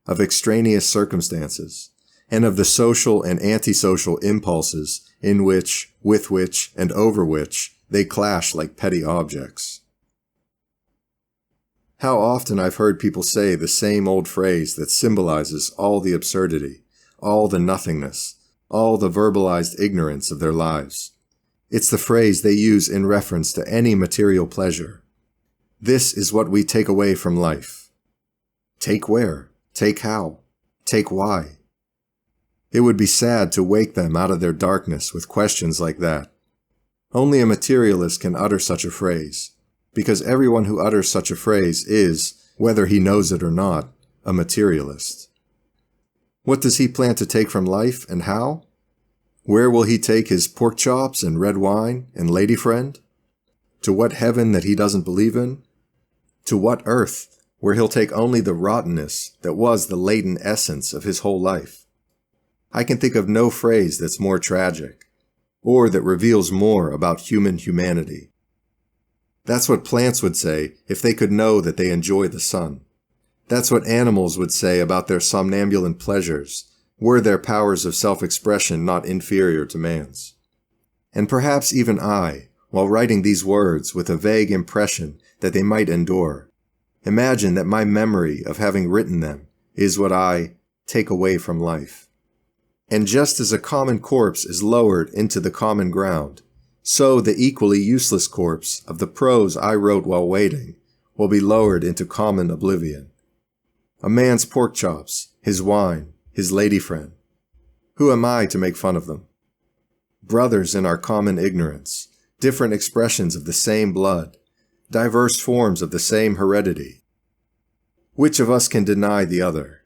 S1: of extraneous circumstances, and of the social and antisocial impulses in which, with which, and over which they clash like petty objects. How often I've heard people say the same old phrase that symbolizes all the absurdity, all the nothingness, all the verbalized ignorance of their lives. It's the phrase they use in reference to any material pleasure. This is what we take away from life. Take where? Take how? Take why? It would be sad to wake them out of their darkness with questions like that. Only a materialist can utter such a phrase, because everyone who utters such a phrase is, whether he knows it or not, a materialist. What does he plan to take from life and how? Where will he take his pork chops and red wine and lady friend? To what heaven that he doesn't believe in? To what earth, where he'll take only the rottenness that was the latent essence of his whole life? I can think of no phrase that's more tragic, or that reveals more about human humanity. That's what plants would say if they could know that they enjoy the sun. That's what animals would say about their somnambulant pleasures, were their powers of self-expression not inferior to man's. And perhaps even I, while writing these words with a vague impression that they might endure, imagine that my memory of having written them is what I take away from life. And just as a common corpse is lowered into the common ground, so the equally useless corpse of the prose I wrote while waiting will be lowered into common oblivion. A man's pork chops, his wine, his lady friend. Who am I to make fun of them? Brothers in our common ignorance, different expressions of the same blood, diverse forms of the same heredity. Which of us can deny the other?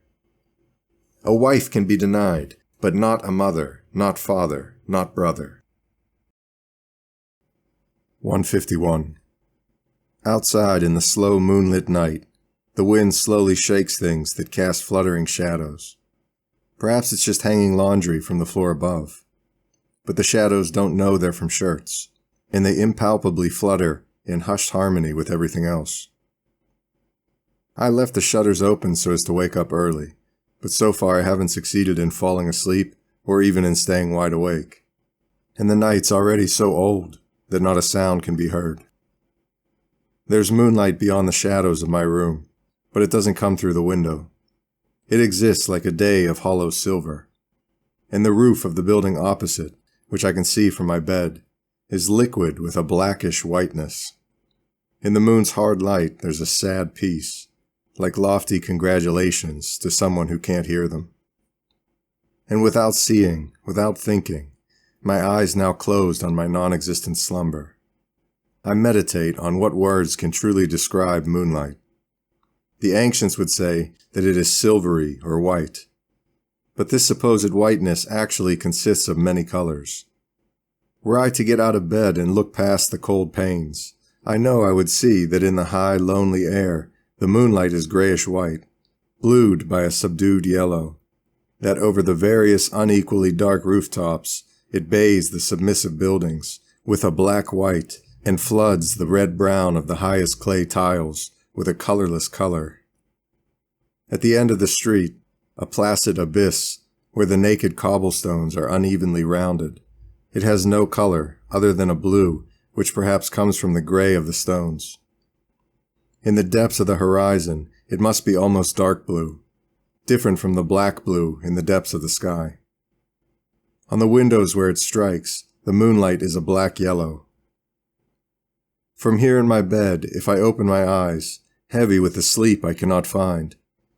S1: A wife can be denied, but not a mother, not father, not brother. 151. Outside in the slow moonlit night, the wind slowly shakes things that cast fluttering shadows. Perhaps it's just hanging laundry from the floor above. But the shadows don't know they're from shirts, and they impalpably flutter in hushed harmony with everything else. I left the shutters open so as to wake up early, but so far I haven't succeeded in falling asleep or even in staying wide awake. And the night's already so old that not a sound can be heard. There's moonlight beyond the shadows of my room, but it doesn't come through the window. It exists like a day of hollow silver. And the roof of the building opposite, which I can see from my bed, is liquid with a blackish whiteness. In the moon's hard light, there's a sad peace, like lofty congratulations to someone who can't hear them. and without seeing, without thinking, my eyes now closed on my non-existent slumber. I meditate on what words can truly describe moonlight. The ancients would say that it is silvery or white, but this supposed whiteness actually consists of many colors. Were I to get out of bed and look past the cold panes, I know I would see that in the high, lonely air, the moonlight is grayish-white, blued by a subdued yellow, that over the various unequally dark rooftops it bathes the submissive buildings with a black-white and floods the red-brown of the highest clay tiles with a colorless color. At the end of the street, a placid abyss where the naked cobblestones are unevenly rounded. It has no color other than a blue which perhaps comes from the gray of the stones. In the depths of the horizon, it must be almost dark blue, different from the black blue in the depths of the sky. On the windows where it strikes, the moonlight is a black yellow. From here in my bed, if I open my eyes, heavy with the sleep I cannot find,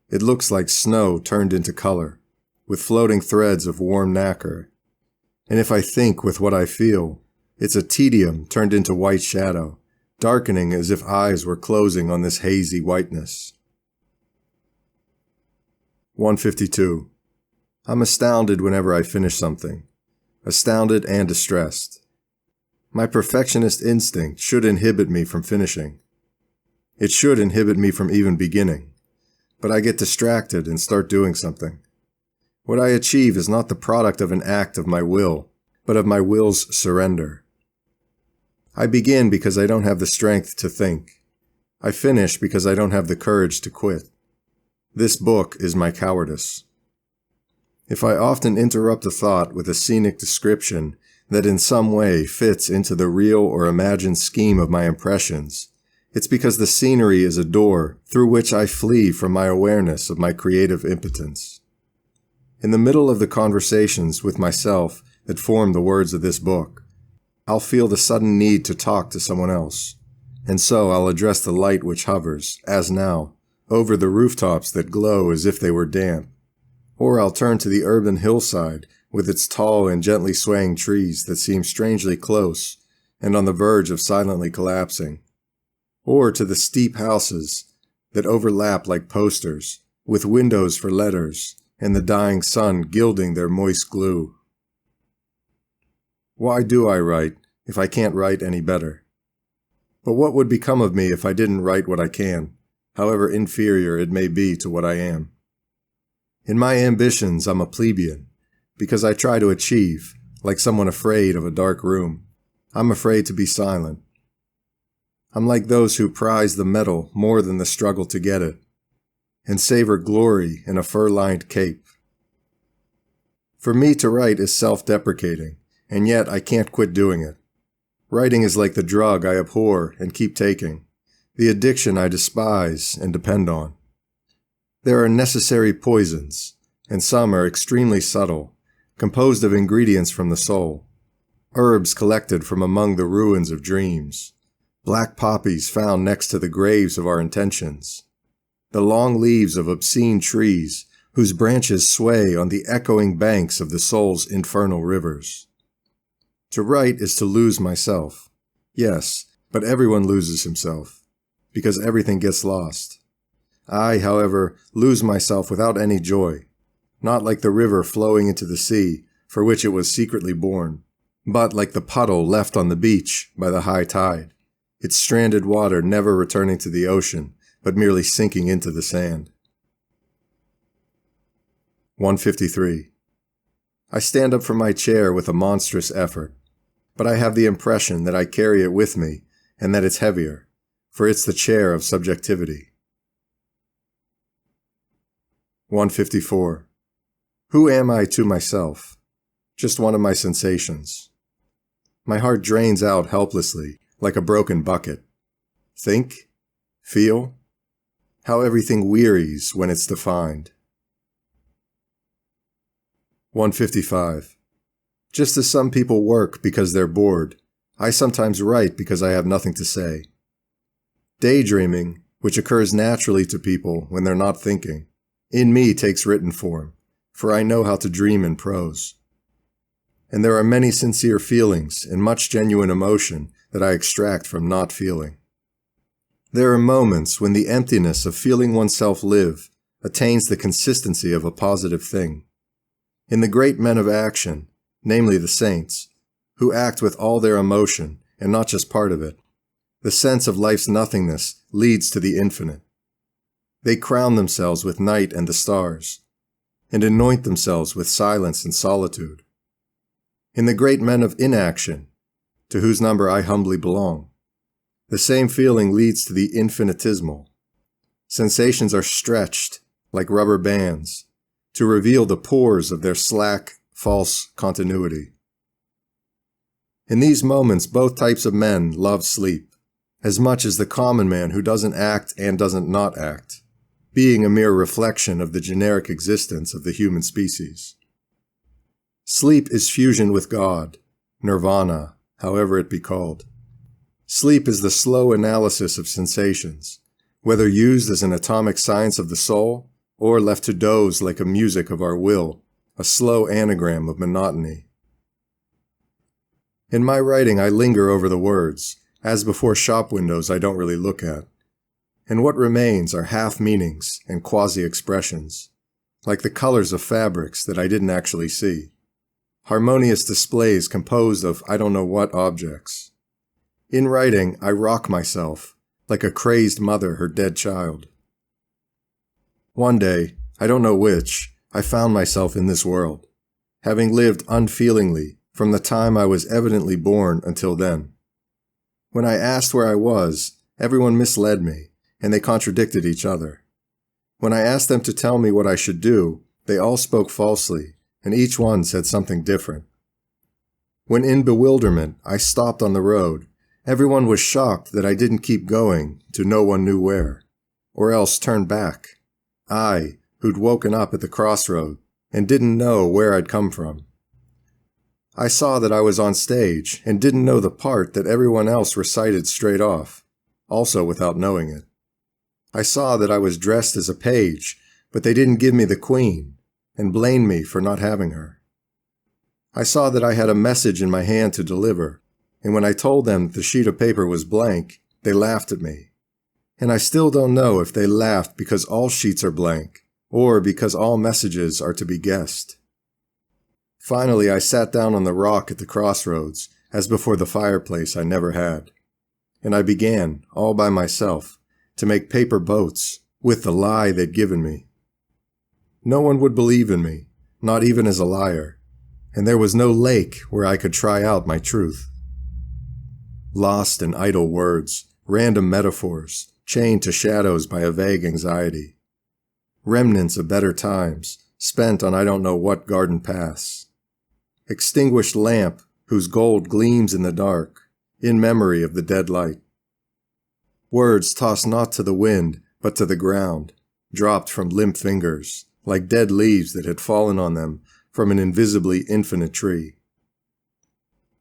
S1: it looks like snow turned into color, with floating threads of warm nacre. And if I think with what I feel, it's a tedium turned into white shadow, darkening as if eyes were closing on this hazy whiteness. 152. I'm astounded whenever I finish something, astounded and distressed. My perfectionist instinct should inhibit me from finishing. It should inhibit me from even beginning. But I get distracted and start doing something. What I achieve is not the product of an act of my will, but of my will's surrender. I begin because I don't have the strength to think. I finish because I don't have the courage to quit. This book is my cowardice. If I often interrupt a thought with a scenic description that in some way fits into the real or imagined scheme of my impressions, it's because the scenery is a door through which I flee from my awareness of my creative impotence. In the middle of the conversations with myself that form the words of this book, I'll feel the sudden need to talk to someone else, and so I'll address the light which hovers, as now, over the rooftops that glow as if they were damp, or I'll turn to the urban hillside with its tall and gently swaying trees that seem strangely close and on the verge of silently collapsing, or to the steep houses that overlap like posters, with windows for letters, and the dying sun gilding their moist glue. Why do I write if I can't write any better? But what would become of me if I didn't write what I can, however inferior it may be to what I am? In my ambitions, I'm a plebeian, because I try to achieve, like someone afraid of a dark room. I'm afraid to be silent. I'm like those who prize the medal more than the struggle to get it, and savor glory in a fur-lined cape. For me to write is self-deprecating, and yet I can't quit doing it. Writing is like the drug I abhor and keep taking, the addiction I despise and depend on. There are necessary poisons, and some are extremely subtle, composed of ingredients from the soul, herbs collected from among the ruins of dreams, black poppies found next to the graves of our intentions, the long leaves of obscene trees whose branches sway on the echoing banks of the soul's infernal rivers. To write is to lose myself. Yes, but everyone loses himself, because everything gets lost. I, however, lose myself without any joy, not like the river flowing into the sea, for which it was secretly born, but like the puddle left on the beach by the high tide, its stranded water never returning to the ocean, but merely sinking into the sand. 153. I stand up from my chair with a monstrous effort, but I have the impression that I carry it with me and that it's heavier, for it's the chair of subjectivity. 154. Who am I to myself? Just one of my sensations. My heart drains out helplessly, like a broken bucket. Think? Feel? How everything wearies when it's defined. 155. Just as some people work because they're bored, I sometimes write because I have nothing to say. Daydreaming, which occurs naturally to people when they're not thinking, in me takes written form, for I know how to dream in prose. And there are many sincere feelings and much genuine emotion that I extract from not feeling. There are moments when the emptiness of feeling oneself live attains the consistency of a positive thing. In the great men of action, namely the saints, who act with all their emotion and not just part of it, the sense of life's nothingness leads to the infinite. They crown themselves with night and the stars, and anoint themselves with silence and solitude. In the great men of inaction, to whose number I humbly belong, the same feeling leads to the infinitesimal. Sensations are stretched, like rubber bands, to reveal the pores of their slack, false continuity. In these moments, both types of men love sleep, as much as the common man who doesn't act and doesn't not act, being a mere reflection of the generic existence of the human species. Sleep is fusion with God, nirvana, however it be called. Sleep is the slow analysis of sensations, whether used as an atomic science of the soul or left to doze like a music of our will, a slow anagram of monotony. In my writing, I linger over the words, as before shop windows I don't really look at. And what remains are half-meanings and quasi-expressions, like the colors of fabrics that I didn't actually see. Harmonious displays composed of I don't know what objects. In writing, I rock myself, like a crazed mother her dead child. One day, I don't know which, I found myself in this world, having lived unfeelingly from the time I was evidently born until then. When I asked where I was, everyone misled me, and they contradicted each other. When I asked them to tell me what I should do, they all spoke falsely, and each one said something different. When in bewilderment I stopped on the road, everyone was shocked that I didn't keep going to no one knew where, or else turn back. I, who'd woken up at the crossroad and didn't know where I'd come from. I saw that I was on stage and didn't know the part that everyone else recited straight off, also without knowing it. I saw that I was dressed as a page, but they didn't give me the queen and blamed me for not having her. I saw that I had a message in my hand to deliver, and when I told them the sheet of paper was blank, they laughed at me. And I still don't know if they laughed because all sheets are blank, or because all messages are to be guessed. Finally, I sat down on the rock at the crossroads, as before the fireplace I never had. And I began, all by myself, to make paper boats with the lie they'd given me. No one would believe in me, not even as a liar, and there was no lake where I could try out my truth. Lost in idle words, random metaphors, chained to shadows by a vague anxiety. Remnants of better times, spent on I don't know what garden paths. Extinguished lamp whose gold gleams in the dark, in memory of the dead light. Words tossed not to the wind, but to the ground, dropped from limp fingers, like dead leaves that had fallen on them from an invisibly infinite tree.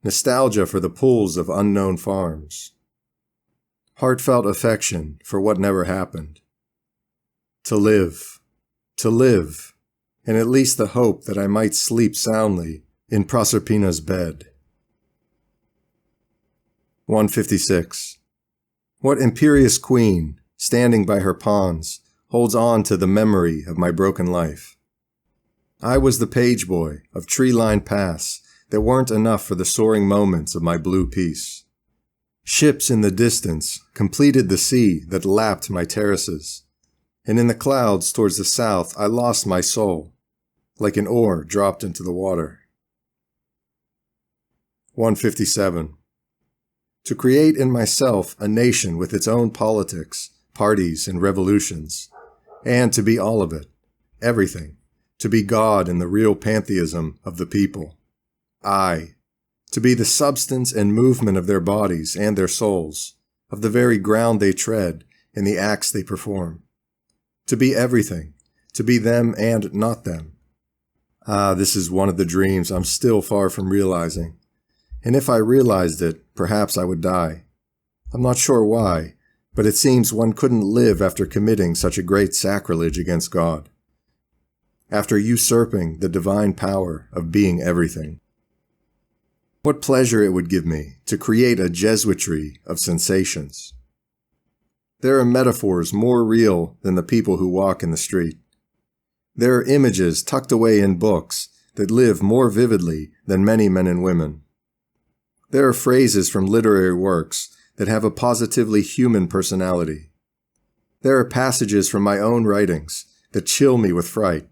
S1: Nostalgia for the pools of unknown farms. Heartfelt affection for what never happened. To live, and at least the hope that I might sleep soundly in Proserpina's bed. 156. What imperious queen, standing by her pawns, holds on to the memory of my broken life? I was the page boy of tree-lined paths that weren't enough for the soaring moments of my blue peace. Ships in the distance completed the sea that lapped my terraces, and in the clouds towards the south I lost my soul, like an oar dropped into the water. 157. To create in myself a nation with its own politics, parties, and revolutions, and to be all of it, everything, to be God in the real pantheism of the people. To be the substance and movement of their bodies and their souls, of the very ground they tread and the acts they perform. To be everything, to be them and not them. This is one of the dreams I'm still far from realizing. And if I realized it, perhaps I would die. I'm not sure why, but it seems one couldn't live after committing such a great sacrilege against God. after usurping the divine power of being everything. What pleasure it would give me to create a Jesuitry of sensations. There are metaphors more real than the people who walk in the street. There are images tucked away in books that live more vividly than many men and women. There are phrases from literary works that have a positively human personality. There are passages from my own writings that chill me with fright.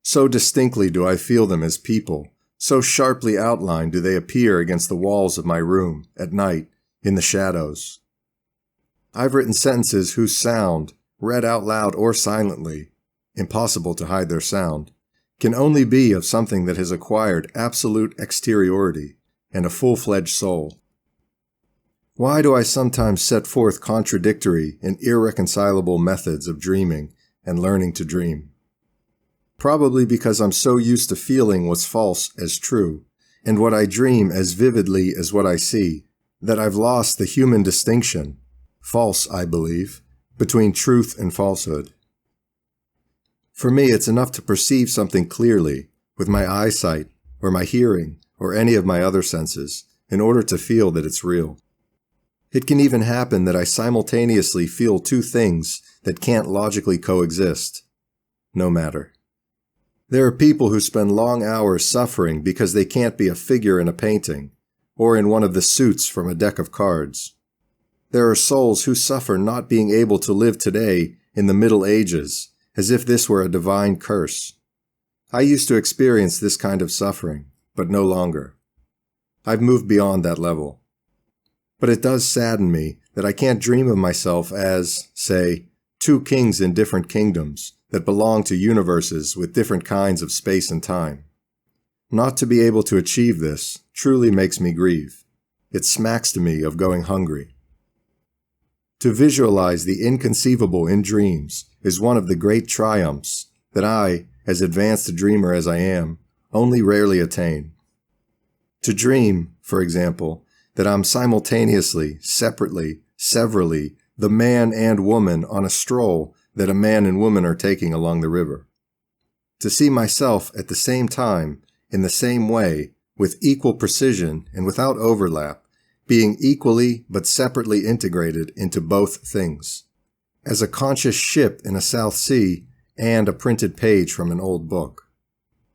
S1: So distinctly do I feel them as people, so sharply outlined do they appear against the walls of my room, at night, in the shadows. I've written sentences whose sound, read out loud or silently, impossible to hide their sound, can only be of something that has acquired absolute exteriority and a full-fledged soul. Why do I sometimes set forth contradictory and irreconcilable methods of dreaming and learning to dream? Probably because I'm so used to feeling what's false as true, and what I dream as vividly as what I see, that I've lost the human distinction, false, I believe, between truth and falsehood. For me, it's enough to perceive something clearly, with my eyesight, or my hearing, or any of my other senses, in order to feel that it's real. It can even happen that I simultaneously feel two things that can't logically coexist. No matter. There are people who spend long hours suffering because they can't be a figure in a painting, or in one of the suits from a deck of cards. There are souls who suffer not being able to live today in the Middle Ages, as if this were a divine curse. I used to experience this kind of suffering, but no longer. I've moved beyond that level. But it does sadden me that I can't dream of myself as, say, two kings in different kingdoms that belong to universes with different kinds of space and time. Not to be able to achieve this truly makes me grieve. It smacks to me of going hungry. To visualize the inconceivable in dreams is one of the great triumphs that I, as advanced a dreamer as I am, only rarely attain. To dream, for example, that I'm simultaneously, separately, severally, the man and woman on a stroll that a man and woman are taking along the river. To see myself at the same time, in the same way, with equal precision and without overlap, being equally but separately integrated into both things, as a conscious ship in a South Sea and a printed page from an old book.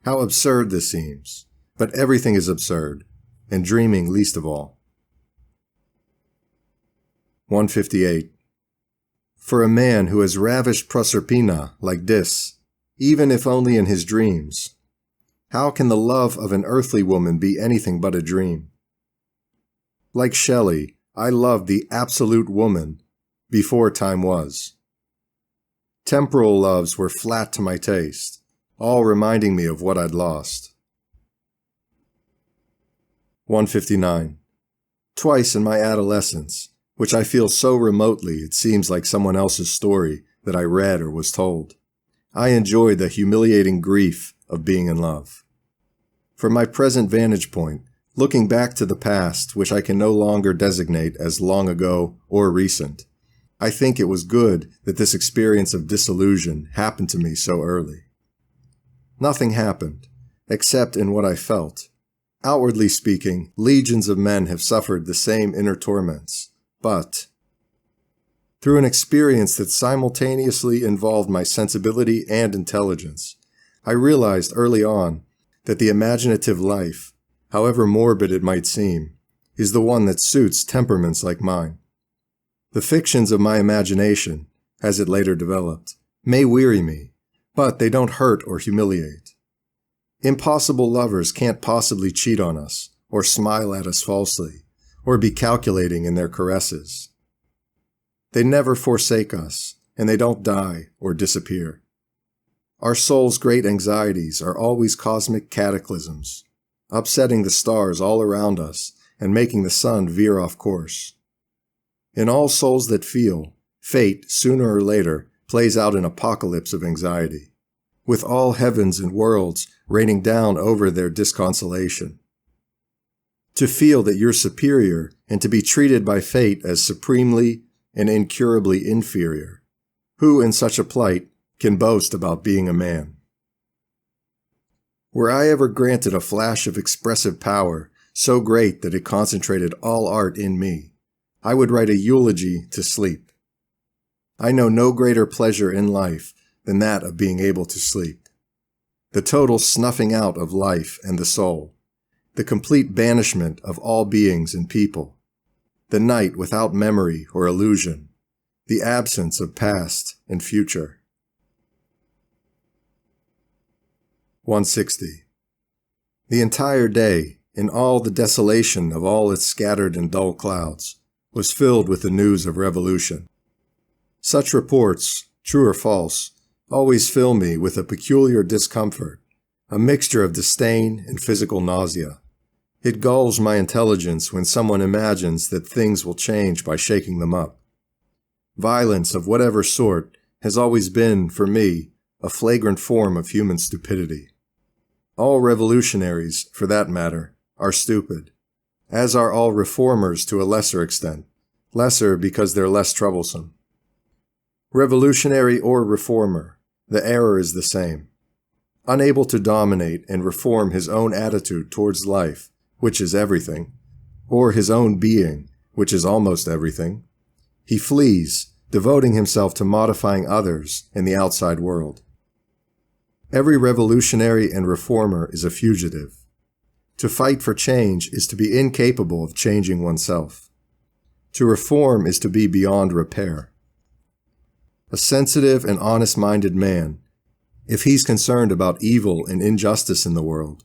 S1: How absurd this seems, but everything is absurd, and dreaming least of all. 158. For a man who has ravished Proserpina like this, even if only in his dreams, how can the love of an earthly woman be anything but a dream? Like Shelley, I loved the absolute woman before time was. Temporal loves were flat to my taste, all reminding me of what I'd lost. 159. Twice in my adolescence, which I feel so remotely it seems like someone else's story that I read or was told, I enjoyed the humiliating grief of being in love. From my present vantage point, looking back to the past, which I can no longer designate as long ago or recent, I think it was good that this experience of disillusion happened to me so early. Nothing happened, except in what I felt. Outwardly speaking, legions of men have suffered the same inner torments, but through an experience that simultaneously involved my sensibility and intelligence, I realized early on that the imaginative life, however morbid it might seem, is the one that suits temperaments like mine. The fictions of my imagination, as it later developed, may weary me, but they don't hurt or humiliate. Impossible lovers can't possibly cheat on us, or smile at us falsely, or be calculating in their caresses. They never forsake us, and they don't die or disappear. Our soul's great anxieties are always cosmic cataclysms, upsetting the stars all around us and making the sun veer off course. In all souls that feel, fate, sooner or later, plays out an apocalypse of anxiety, with all heavens and worlds raining down over their disconsolation. To feel that you're superior and to be treated by fate as supremely and incurably inferior, who in such a plight can boast about being a man? Were I ever granted a flash of expressive power so great that it concentrated all art in me, I would write a eulogy to sleep. I know no greater pleasure in life than that of being able to sleep. The total snuffing out of life and the soul, the complete banishment of all beings and people, the night without memory or illusion, the absence of past and future. 160. The entire day, in all the desolation of all its scattered and dull clouds, was filled with the news of revolution. Such reports, true or false, always fill me with a peculiar discomfort, a mixture of disdain and physical nausea. It gulls my intelligence when someone imagines that things will change by shaking them up. Violence of whatever sort has always been, for me, a flagrant form of human stupidity. All revolutionaries, for that matter, are stupid, as are all reformers to a lesser extent, lesser because they're less troublesome. Revolutionary or reformer, the error is the same. Unable to dominate and reform his own attitude towards life, which is everything, or his own being, which is almost everything, he flees, devoting himself to modifying others in the outside world. Every revolutionary and reformer is a fugitive. To fight for change is to be incapable of changing oneself. To reform is to be beyond repair. A sensitive and honest-minded man, if he's concerned about evil and injustice in the world,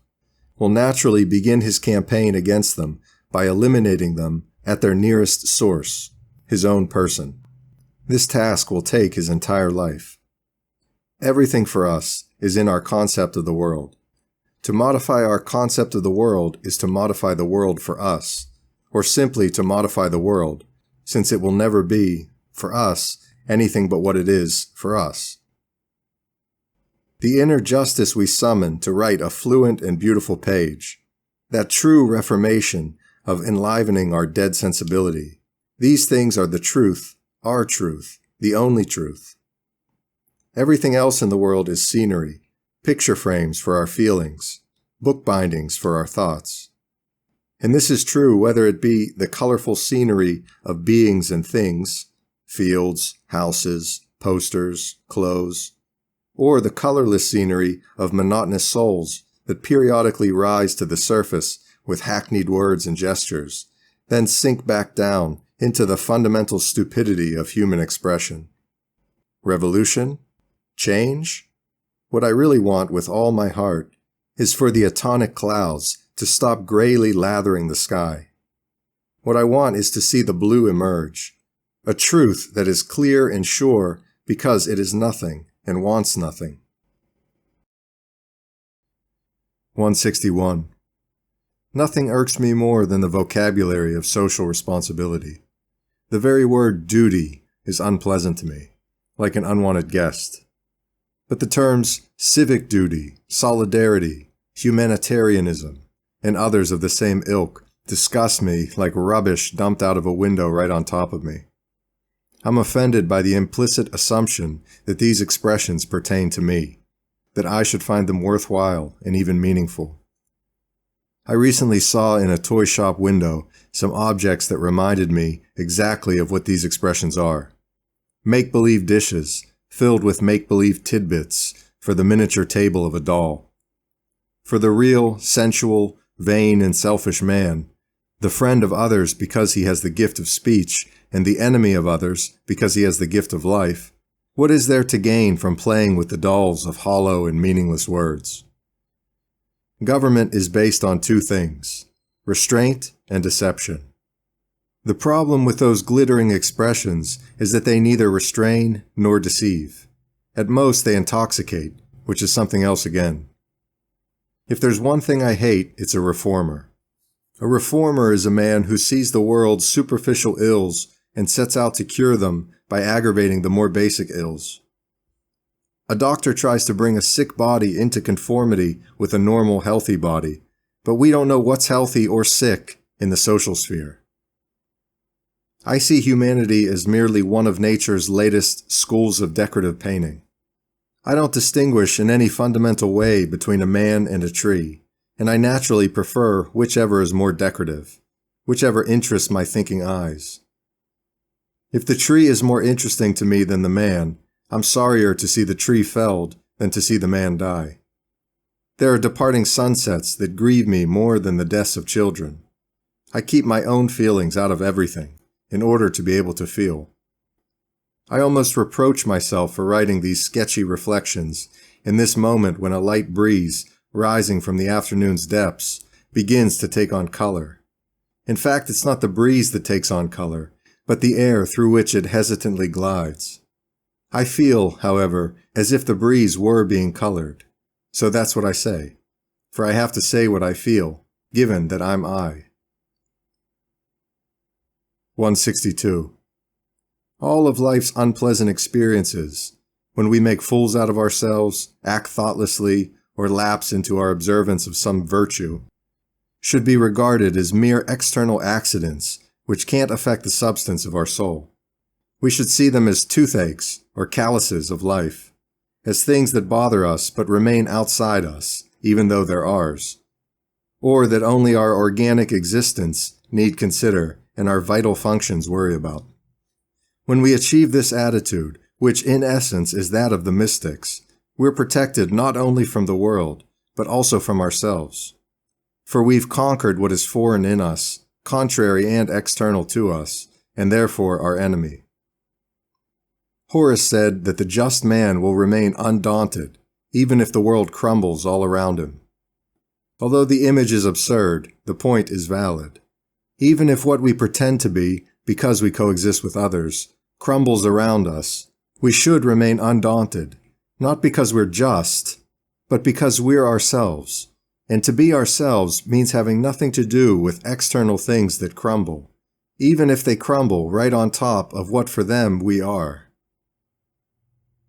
S1: will naturally begin his campaign against them by eliminating them at their nearest source, his own person. This task will take his entire life. Everything for us is in our concept of the world. To modify our concept of the world is to modify the world for us, or simply to modify the world, since it will never be, for us, anything but what it is for us. The inner justice we summon to write a fluent and beautiful page, that true reformation of enlivening our dead sensibility, these things are the truth, our truth, the only truth. Everything else in the world is scenery, picture frames for our feelings, book bindings for our thoughts. And this is true whether it be the colorful scenery of beings and things, fields, houses, posters, clothes, or the colorless scenery of monotonous souls that periodically rise to the surface with hackneyed words and gestures, then sink back down into the fundamental stupidity of human expression. Revolution? Change? What I really want with all my heart is for the atonic clouds to stop grayly lathering the sky. What I want is to see the blue emerge, a truth that is clear and sure because it is nothing and wants nothing. 161. Nothing irks me more than the vocabulary of social responsibility. The very word duty is unpleasant to me, like an unwanted guest. But the terms civic duty, solidarity, humanitarianism, and others of the same ilk disgust me like rubbish dumped out of a window right on top of me. I'm offended by the implicit assumption that these expressions pertain to me, that I should find them worthwhile and even meaningful. I recently saw in a toy shop window some objects that reminded me exactly of what these expressions are. Make-believe dishes filled with make-believe tidbits for the miniature table of a doll. For the real, sensual, vain, and selfish man, the friend of others because he has the gift of speech, and the enemy of others because he has the gift of life, what is there to gain from playing with the dolls of hollow and meaningless words? Government is based on two things, restraint and deception. The problem with those glittering expressions is that they neither restrain nor deceive. At most, they intoxicate, which is something else again. If there's one thing I hate, it's a reformer. A reformer is a man who sees the world's superficial ills and sets out to cure them by aggravating the more basic ills. A doctor tries to bring a sick body into conformity with a normal, healthy body, but we don't know what's healthy or sick in the social sphere. I see humanity as merely one of nature's latest schools of decorative painting. I don't distinguish in any fundamental way between a man and a tree, and I naturally prefer whichever is more decorative, whichever interests my thinking eyes. If the tree is more interesting to me than the man, I'm sorrier to see the tree felled than to see the man die. There are departing sunsets that grieve me more than the deaths of children. I keep my own feelings out of everything in order to be able to feel. I almost reproach myself for writing these sketchy reflections in this moment when a light breeze, rising from the afternoon's depths, begins to take on color. In fact, it's not the breeze that takes on color, but the air through which it hesitantly glides. I feel, however, as if the breeze were being colored. So that's what I say, for I have to say what I feel, given that I'm I. 162. All of life's unpleasant experiences, when we make fools out of ourselves, act thoughtlessly, or lapse into our observance of some virtue, should be regarded as mere external accidents which can't affect the substance of our soul. We should see them as toothaches or calluses of life, as things that bother us but remain outside us, even though they're ours, or that only our organic existence need consider and our vital functions worry about. When we achieve this attitude, which in essence is that of the mystics, we're protected not only from the world, but also from ourselves. For we've conquered what is foreign in us, contrary and external to us, and therefore our enemy. Horace said that the just man will remain undaunted, even if the world crumbles all around him. Although the image is absurd, the point is valid. Even if what we pretend to be, because we coexist with others, crumbles around us, we should remain undaunted, not because we're just, but because we're ourselves. And to be ourselves means having nothing to do with external things that crumble, even if they crumble right on top of what for them we are.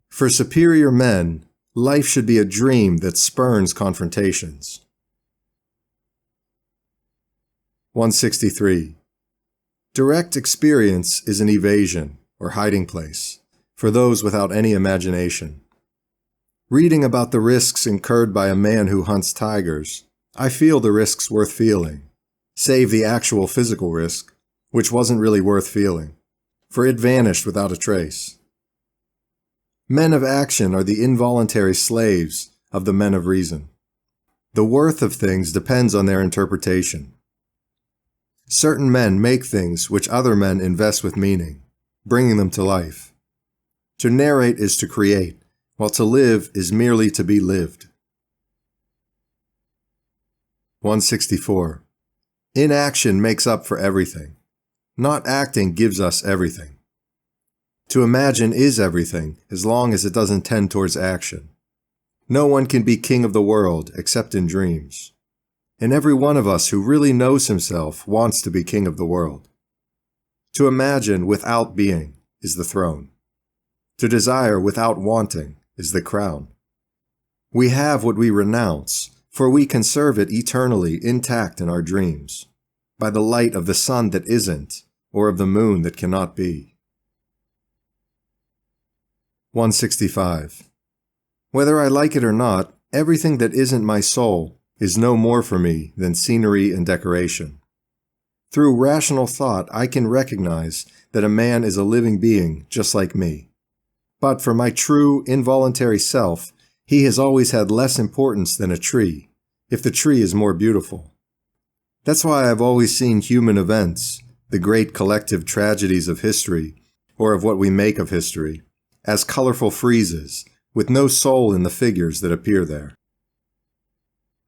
S1: For superior men, life should be a dream that spurns confrontations. 163. Direct experience is an evasion, or hiding place, for those without any imagination. Reading about the risks incurred by a man who hunts tigers, I feel the risks worth feeling, save the actual physical risk, which wasn't really worth feeling, for it vanished without a trace. Men of action are the involuntary slaves of the men of reason. The worth of things depends on their interpretation. Certain men make things which other men invest with meaning, bringing them to life. To narrate is to create, while to live is merely to be lived. 164. Inaction makes up for everything. Not acting gives us everything. To imagine is everything, as long as it doesn't tend towards action. No one can be king of the world except in dreams. And every one of us who really knows himself wants to be king of the world. To imagine without being is the throne. To desire without wanting is the crown. We have what we renounce, for we conserve it eternally intact in our dreams, by the light of the sun that isn't, or of the moon that cannot be. 165. Whether I like it or not, everything that isn't my soul is no more for me than scenery and decoration. Through rational thought, I can recognize that a man is a living being just like me. But for my true, involuntary self, he has always had less importance than a tree, if the tree is more beautiful. That's why I've always seen human events, the great collective tragedies of history, or of what we make of history, as colorful friezes, with no soul in the figures that appear there.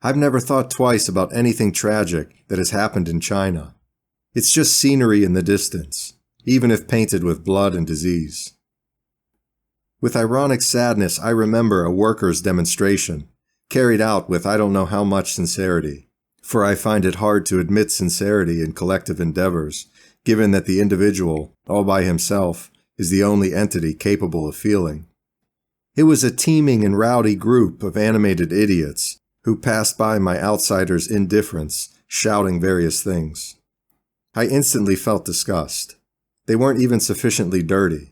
S1: I've never thought twice about anything tragic that has happened in China. It's just scenery in the distance, even if painted with blood and disease. With ironic sadness, I remember a workers' demonstration, carried out with I don't know how much sincerity, for I find it hard to admit sincerity in collective endeavors, given that the individual, all by himself, is the only entity capable of feeling. It was a teeming and rowdy group of animated idiots who passed by my outsider's indifference, shouting various things. I instantly felt disgust. They weren't even sufficiently dirty.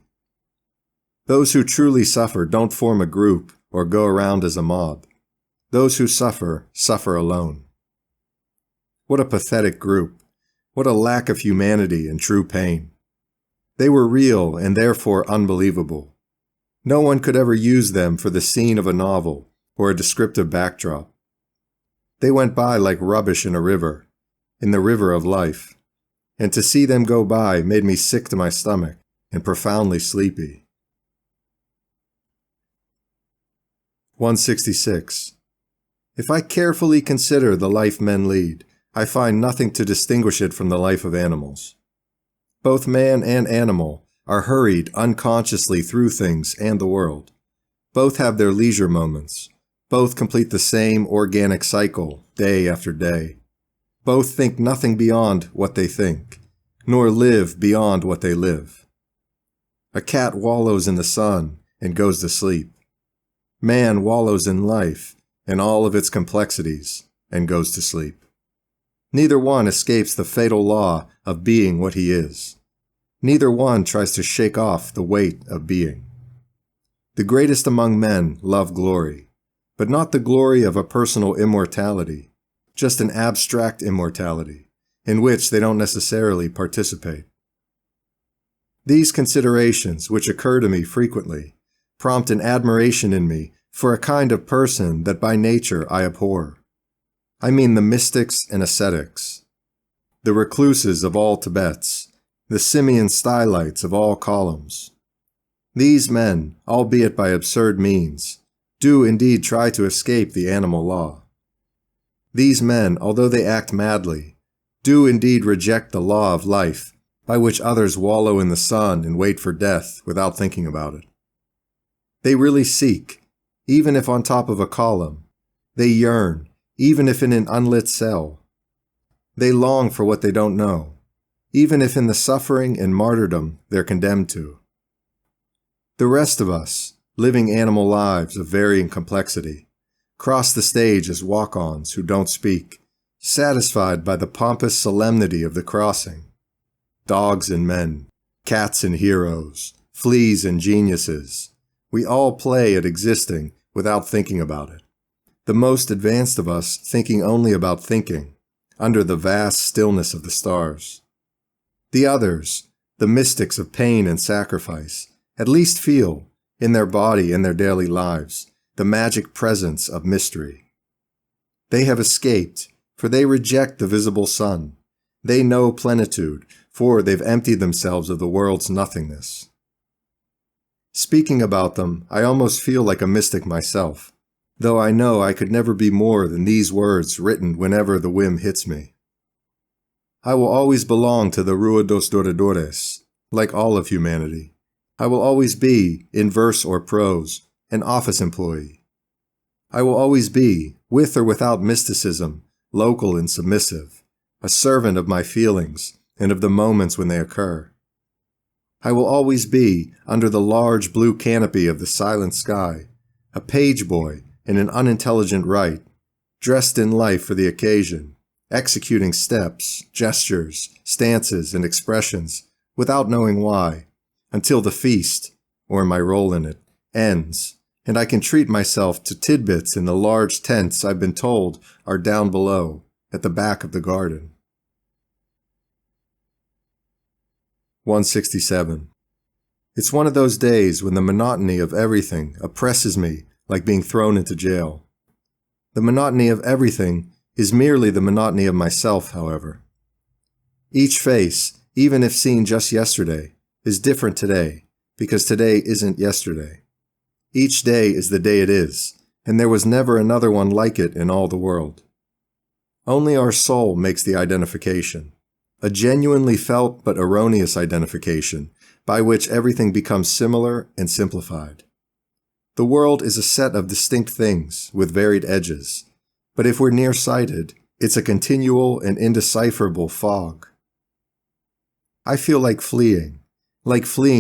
S1: Those who truly suffer don't form a group or go around as a mob. Those who suffer, suffer alone. What a pathetic group. What a lack of humanity and true pain. They were real and therefore unbelievable. No one could ever use them for the scene of a novel or a descriptive backdrop. They went by like rubbish in a river, in the river of life, and to see them go by made me sick to my stomach and profoundly sleepy. 166. If I carefully consider the life men lead, I find nothing to distinguish it from the life of animals. Both man and animal are hurried unconsciously through things and the world. Both have their leisure moments. Both complete the same organic cycle, day after day. Both think nothing beyond what they think, nor live beyond what they live. A cat wallows in the sun and goes to sleep. Man wallows in life and all of its complexities and goes to sleep. Neither one escapes the fatal law of being what he is. Neither one tries to shake off the weight of being. The greatest among men love glory, but not the glory of a personal immortality, just an abstract immortality, in which they don't necessarily participate. These considerations, which occur to me frequently, prompt an admiration in me for a kind of person that by nature I abhor. I mean the mystics and ascetics, the recluses of all Tibets, the simian stylites of all columns. These men, albeit by absurd means, do indeed try to escape the animal law. These men, although they act madly, do indeed reject the law of life, by which others wallow in the sun and wait for death without thinking about it. They really seek, even if on top of a column. They yearn, even if in an unlit cell. They long for what they don't know, even if in the suffering and martyrdom they're condemned to. The rest of us, living animal lives of varying complexity, cross the stage as walk-ons who don't speak, satisfied by the pompous solemnity of the crossing. Dogs and men, cats and heroes, fleas and geniuses, we all play at existing without thinking about it. The most advanced of us thinking only about thinking, under the vast stillness of the stars. The others, the mystics of pain and sacrifice, at least feel, in their body and their daily lives, the magic presence of mystery. They have escaped, for they reject the visible sun. They know plenitude, for they've emptied themselves of the world's nothingness. Speaking about them, I almost feel like a mystic myself, though I know I could never be more than these words written whenever the whim hits me. I will always belong to the Rua dos Doradores, like all of humanity. I will always be, in verse or prose, an office employee. I will always be, with or without mysticism, local and submissive, a servant of my feelings and of the moments when they occur. I will always be, under the large blue canopy of the silent sky, a page boy in an unintelligent rite, dressed in life for the occasion, executing steps, gestures, stances, and expressions, without knowing why, until the feast, or my role in it, ends, and I can treat myself to tidbits in the large tents I've been told are down below, at the back of the garden. 167. It's one of those days when the monotony of everything oppresses me like being thrown into jail. The monotony of everything is merely the monotony of myself, however. Each face, even if seen just yesterday, is different today, because today isn't yesterday. Each day is the day it is, and there was never another one like it in all the world. Only our soul makes the identification, a genuinely felt but erroneous identification by which everything becomes similar and simplified. The world is a set of distinct things with varied edges, but if we're nearsighted, it's a continual and indecipherable fog. I feel like fleeing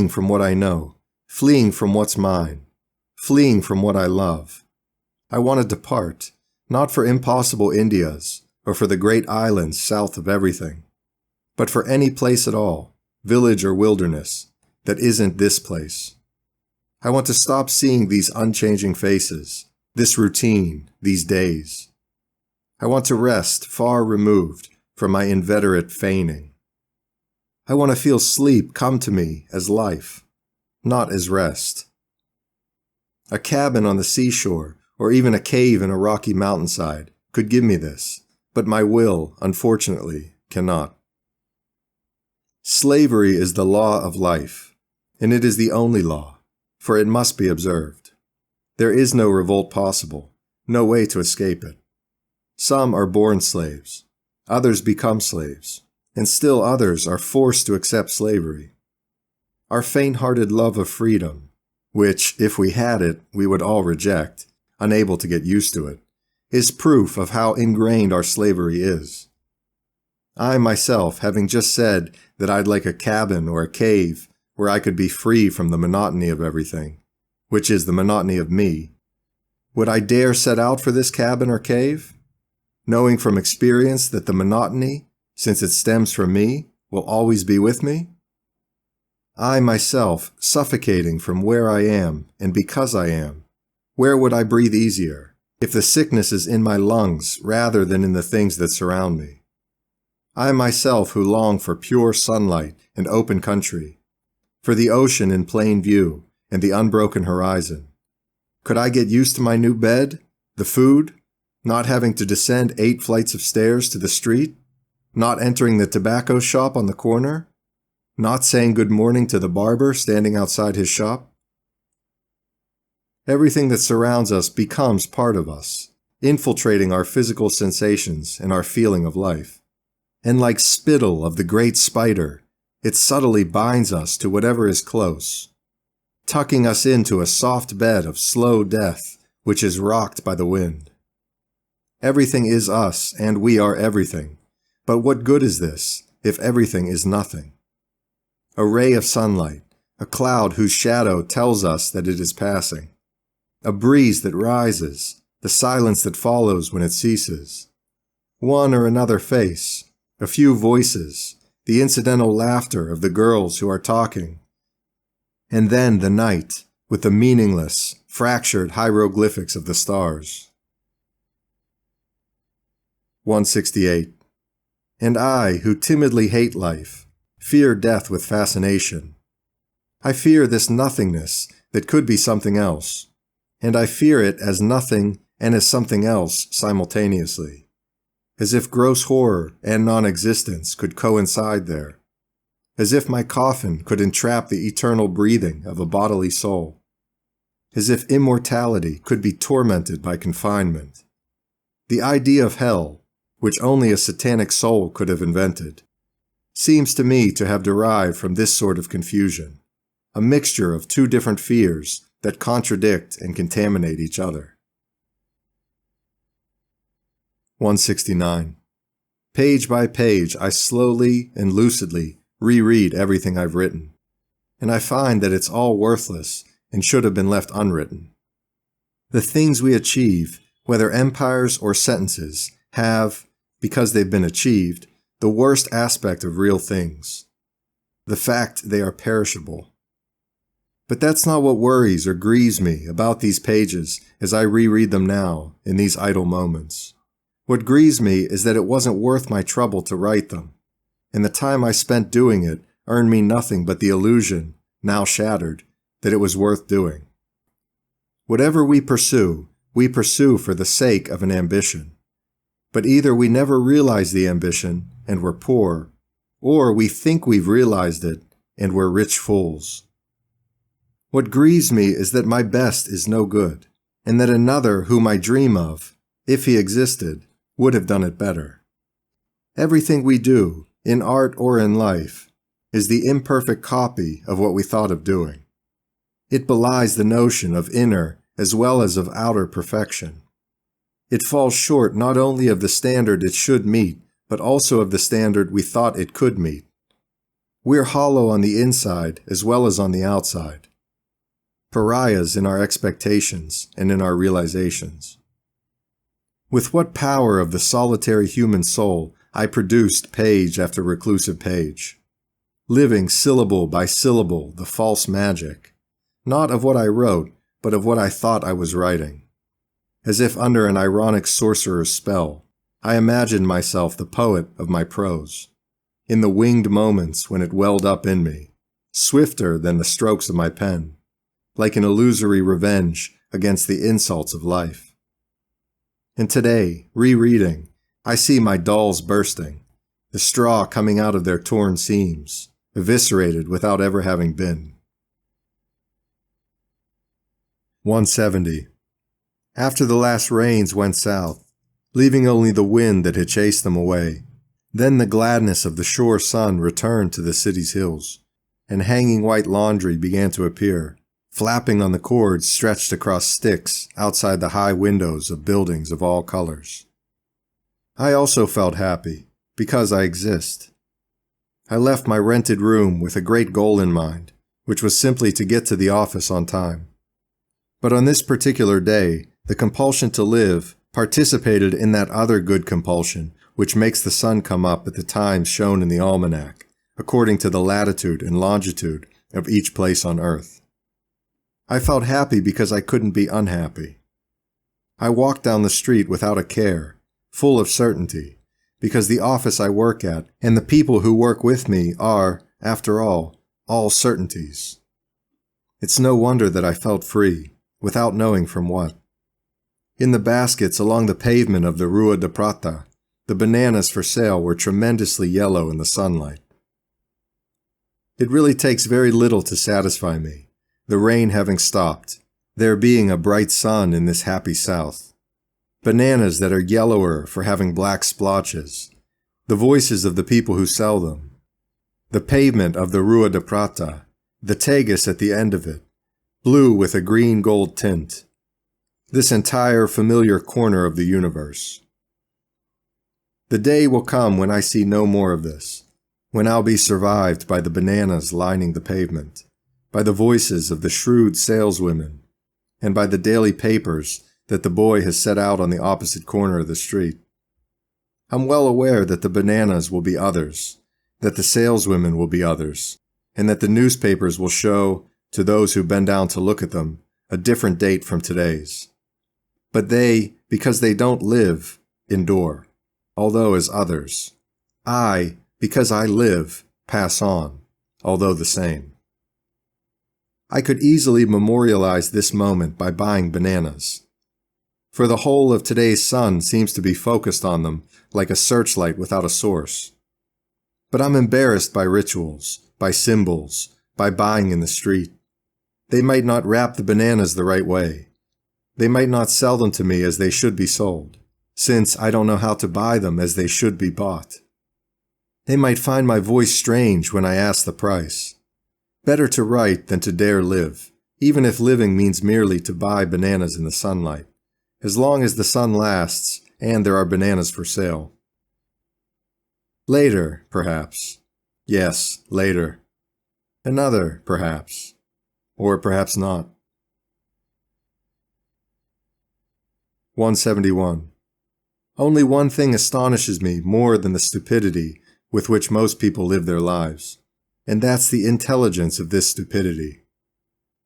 S1: from what I know, fleeing from what's mine, fleeing from what I love. I want to depart, not for impossible Indias or for the great islands south of everything, but for any place at all, village or wilderness, that isn't this place. I want to stop seeing these unchanging faces, this routine, these days. I want to rest far removed from my inveterate feigning. I want to feel sleep come to me as life, not as rest. A cabin on the seashore, or even a cave in a rocky mountainside, could give me this, but my will, unfortunately, cannot. Slavery is the law of life, and it is the only law, for it must be observed. There is no revolt possible, no way to escape it. Some are born slaves, others become slaves, and still others are forced to accept slavery. Our faint-hearted love of freedom, which, if we had it, we would all reject, unable to get used to it, is proof of how ingrained our slavery is. I myself, having just said that I'd like a cabin or a cave where I could be free from the monotony of everything, which is the monotony of me, would I dare set out for this cabin or cave, knowing from experience that the monotony, since it stems from me, will always be with me? I myself, suffocating from where I am and because I am, where would I breathe easier, if the sickness is in my lungs rather than in the things that surround me? I myself who long for pure sunlight and open country, for the ocean in plain view and the unbroken horizon. Could I get used to my new bed, the food, not having to descend 8 flights of stairs to the street, not entering the tobacco shop on the corner, not saying good morning to the barber standing outside his shop? Everything that surrounds us becomes part of us, infiltrating our physical sensations and our feeling of life. And like spittle of the great spider, it subtly binds us to whatever is close, tucking us into a soft bed of slow death which is rocked by the wind. Everything is us, and we are everything. But what good is this, if everything is nothing? A ray of sunlight, a cloud whose shadow tells us that it is passing, a breeze that rises, the silence that follows when it ceases, one or another face, a few voices, the incidental laughter of the girls who are talking, and then the night with the meaningless, fractured hieroglyphics of the stars. 168. And I, who timidly hate life, fear death with fascination. I fear this nothingness that could be something else, and I fear it as nothing and as something else simultaneously, as if gross horror and non-existence could coincide there, as if my coffin could entrap the eternal breathing of a bodily soul, as if immortality could be tormented by confinement. The idea of hell, which only a satanic soul could have invented, seems to me to have derived from this sort of confusion, a mixture of 2 different fears that contradict and contaminate each other. 169. Page by page, I slowly and lucidly reread everything I've written, and I find that it's all worthless and should have been left unwritten. The things we achieve, whether empires or sentences, have, because they've been achieved, the worst aspect of real things, the fact they are perishable. But that's not what worries or grieves me about these pages as I reread them now in these idle moments. What grieves me is that it wasn't worth my trouble to write them, and the time I spent doing it earned me nothing but the illusion, now shattered, that it was worth doing. Whatever we pursue for the sake of an ambition. But either we never realize the ambition and we're poor, or we think we've realized it and we're rich fools. What grieves me is that my best is no good, and that another whom I dream of, if he existed, would have done it better. Everything we do, in art or in life, is the imperfect copy of what we thought of doing. It belies the notion of inner as well as of outer perfection. It falls short not only of the standard it should meet, but also of the standard we thought it could meet. We're hollow on the inside as well as on the outside, pariahs in our expectations and in our realizations. With what power of the solitary human soul I produced page after reclusive page, living syllable by syllable the false magic, not of what I wrote, but of what I thought I was writing. As if under an ironic sorcerer's spell, I imagined myself the poet of my prose. In the winged moments when it welled up in me, swifter than the strokes of my pen, like an illusory revenge against the insults of life. And today, rereading, I see my dolls bursting, the straw coming out of their torn seams, eviscerated without ever having been. 170. After the last rains went south, leaving only the wind that had chased them away, then the gladness of the shore sun returned to the city's hills, and hanging white laundry began to appear, flapping on the cords stretched across sticks outside the high windows of buildings of all colors. I also felt happy, because I exist. I left my rented room with a great goal in mind, which was simply to get to the office on time. But on this particular day, the compulsion to live participated in that other good compulsion which makes the sun come up at the times shown in the almanac, according to the latitude and longitude of each place on earth. I felt happy because I couldn't be unhappy. I walked down the street without a care, full of certainty, because the office I work at and the people who work with me are, after all certainties. It's no wonder that I felt free, without knowing from what. In the baskets along the pavement of the Rua de Prata, the bananas for sale were tremendously yellow in the sunlight. It really takes very little to satisfy me, the rain having stopped, there being a bright sun in this happy south, bananas that are yellower for having black splotches, the voices of the people who sell them, the pavement of the Rua de Prata, the Tagus at the end of it, blue with a green-gold tint, this entire familiar corner of the universe. The day will come when I see no more of this, when I'll be survived by the bananas lining the pavement, by the voices of the shrewd saleswomen, and by the daily papers that the boy has set out on the opposite corner of the street. I'm well aware that the bananas will be others, that the saleswomen will be others, and that the newspapers will show, to those who bend down to look at them, a different date from today's. But they, because they don't live, endure, although as others. I, because I live, pass on, although the same. I could easily memorialize this moment by buying bananas, for the whole of today's sun seems to be focused on them like a searchlight without a source. But I'm embarrassed by rituals, by symbols, by buying in the street. They might not wrap the bananas the right way. They might not sell them to me as they should be sold, since I don't know how to buy them as they should be bought. They might find my voice strange when I ask the price. Better to write than to dare live, even if living means merely to buy bananas in the sunlight, as long as the sun lasts and there are bananas for sale. Later, perhaps. Yes, later. Another, perhaps. Or perhaps not. 171. Only one thing astonishes me more than the stupidity with which most people live their lives, and that's the intelligence of this stupidity.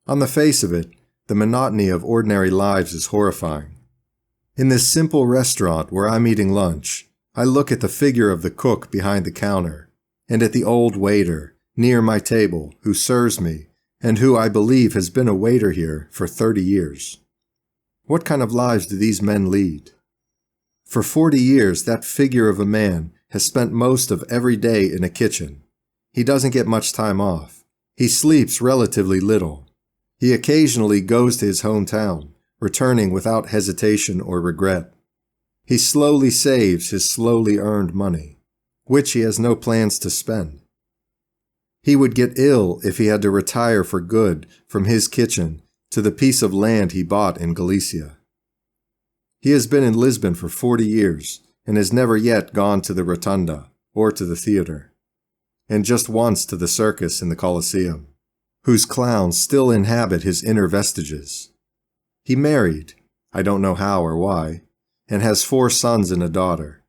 S1: On the face of it, the monotony of ordinary lives is horrifying. In this simple restaurant where I'm eating lunch, I look at the figure of the cook behind the counter, and at the old waiter near my table who serves me, and who I believe has been a waiter here for 30 years. What kind of lives do these men lead? For 40 years, that figure of a man has spent most of every day in a kitchen. He doesn't get much time off. He sleeps relatively little. He occasionally goes to his hometown, returning without hesitation or regret. He slowly saves his slowly earned money, which he has no plans to spend. He would get ill if he had to retire for good from his kitchen to the piece of land he bought in Galicia. He has been in Lisbon for 40 years and has never yet gone to the Rotunda or to the theater, and just once to the circus in the Colosseum, whose clowns still inhabit his inner vestiges. He married, I don't know how or why, and has 4 sons and a daughter,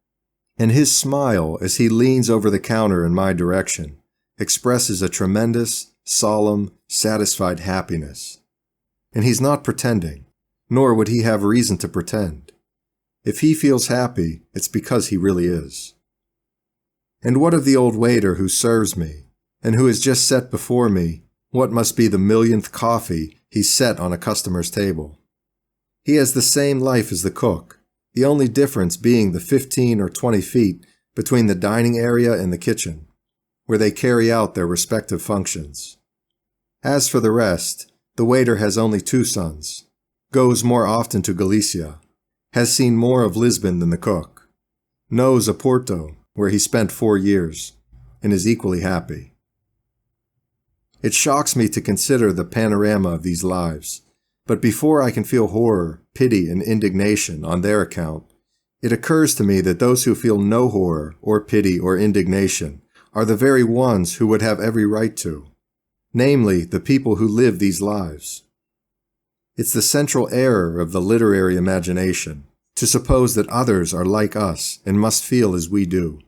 S1: and his smile as he leans over the counter in my direction expresses a tremendous, solemn, satisfied happiness, And he's not pretending, nor would he have reason to pretend. If he feels happy, it's because he really is. And what of the old waiter who serves me, and who has just set before me what must be the millionth coffee he's set on a customer's table? He has the same life as the cook, the only difference being the 15 or 20 feet between the dining area and the kitchen, where they carry out their respective functions. As for the rest, the waiter has only 2 sons, goes more often to Galicia, has seen more of Lisbon than the cook, knows Oporto, where he spent 4 years, and is equally happy. It shocks me to consider the panorama of these lives, but before I can feel horror, pity, and indignation on their account, it occurs to me that those who feel no horror or pity or indignation are the very ones who would have every right to, namely the people who live these lives. It's the central error of the literary imagination to suppose that others are like us and must feel as we do.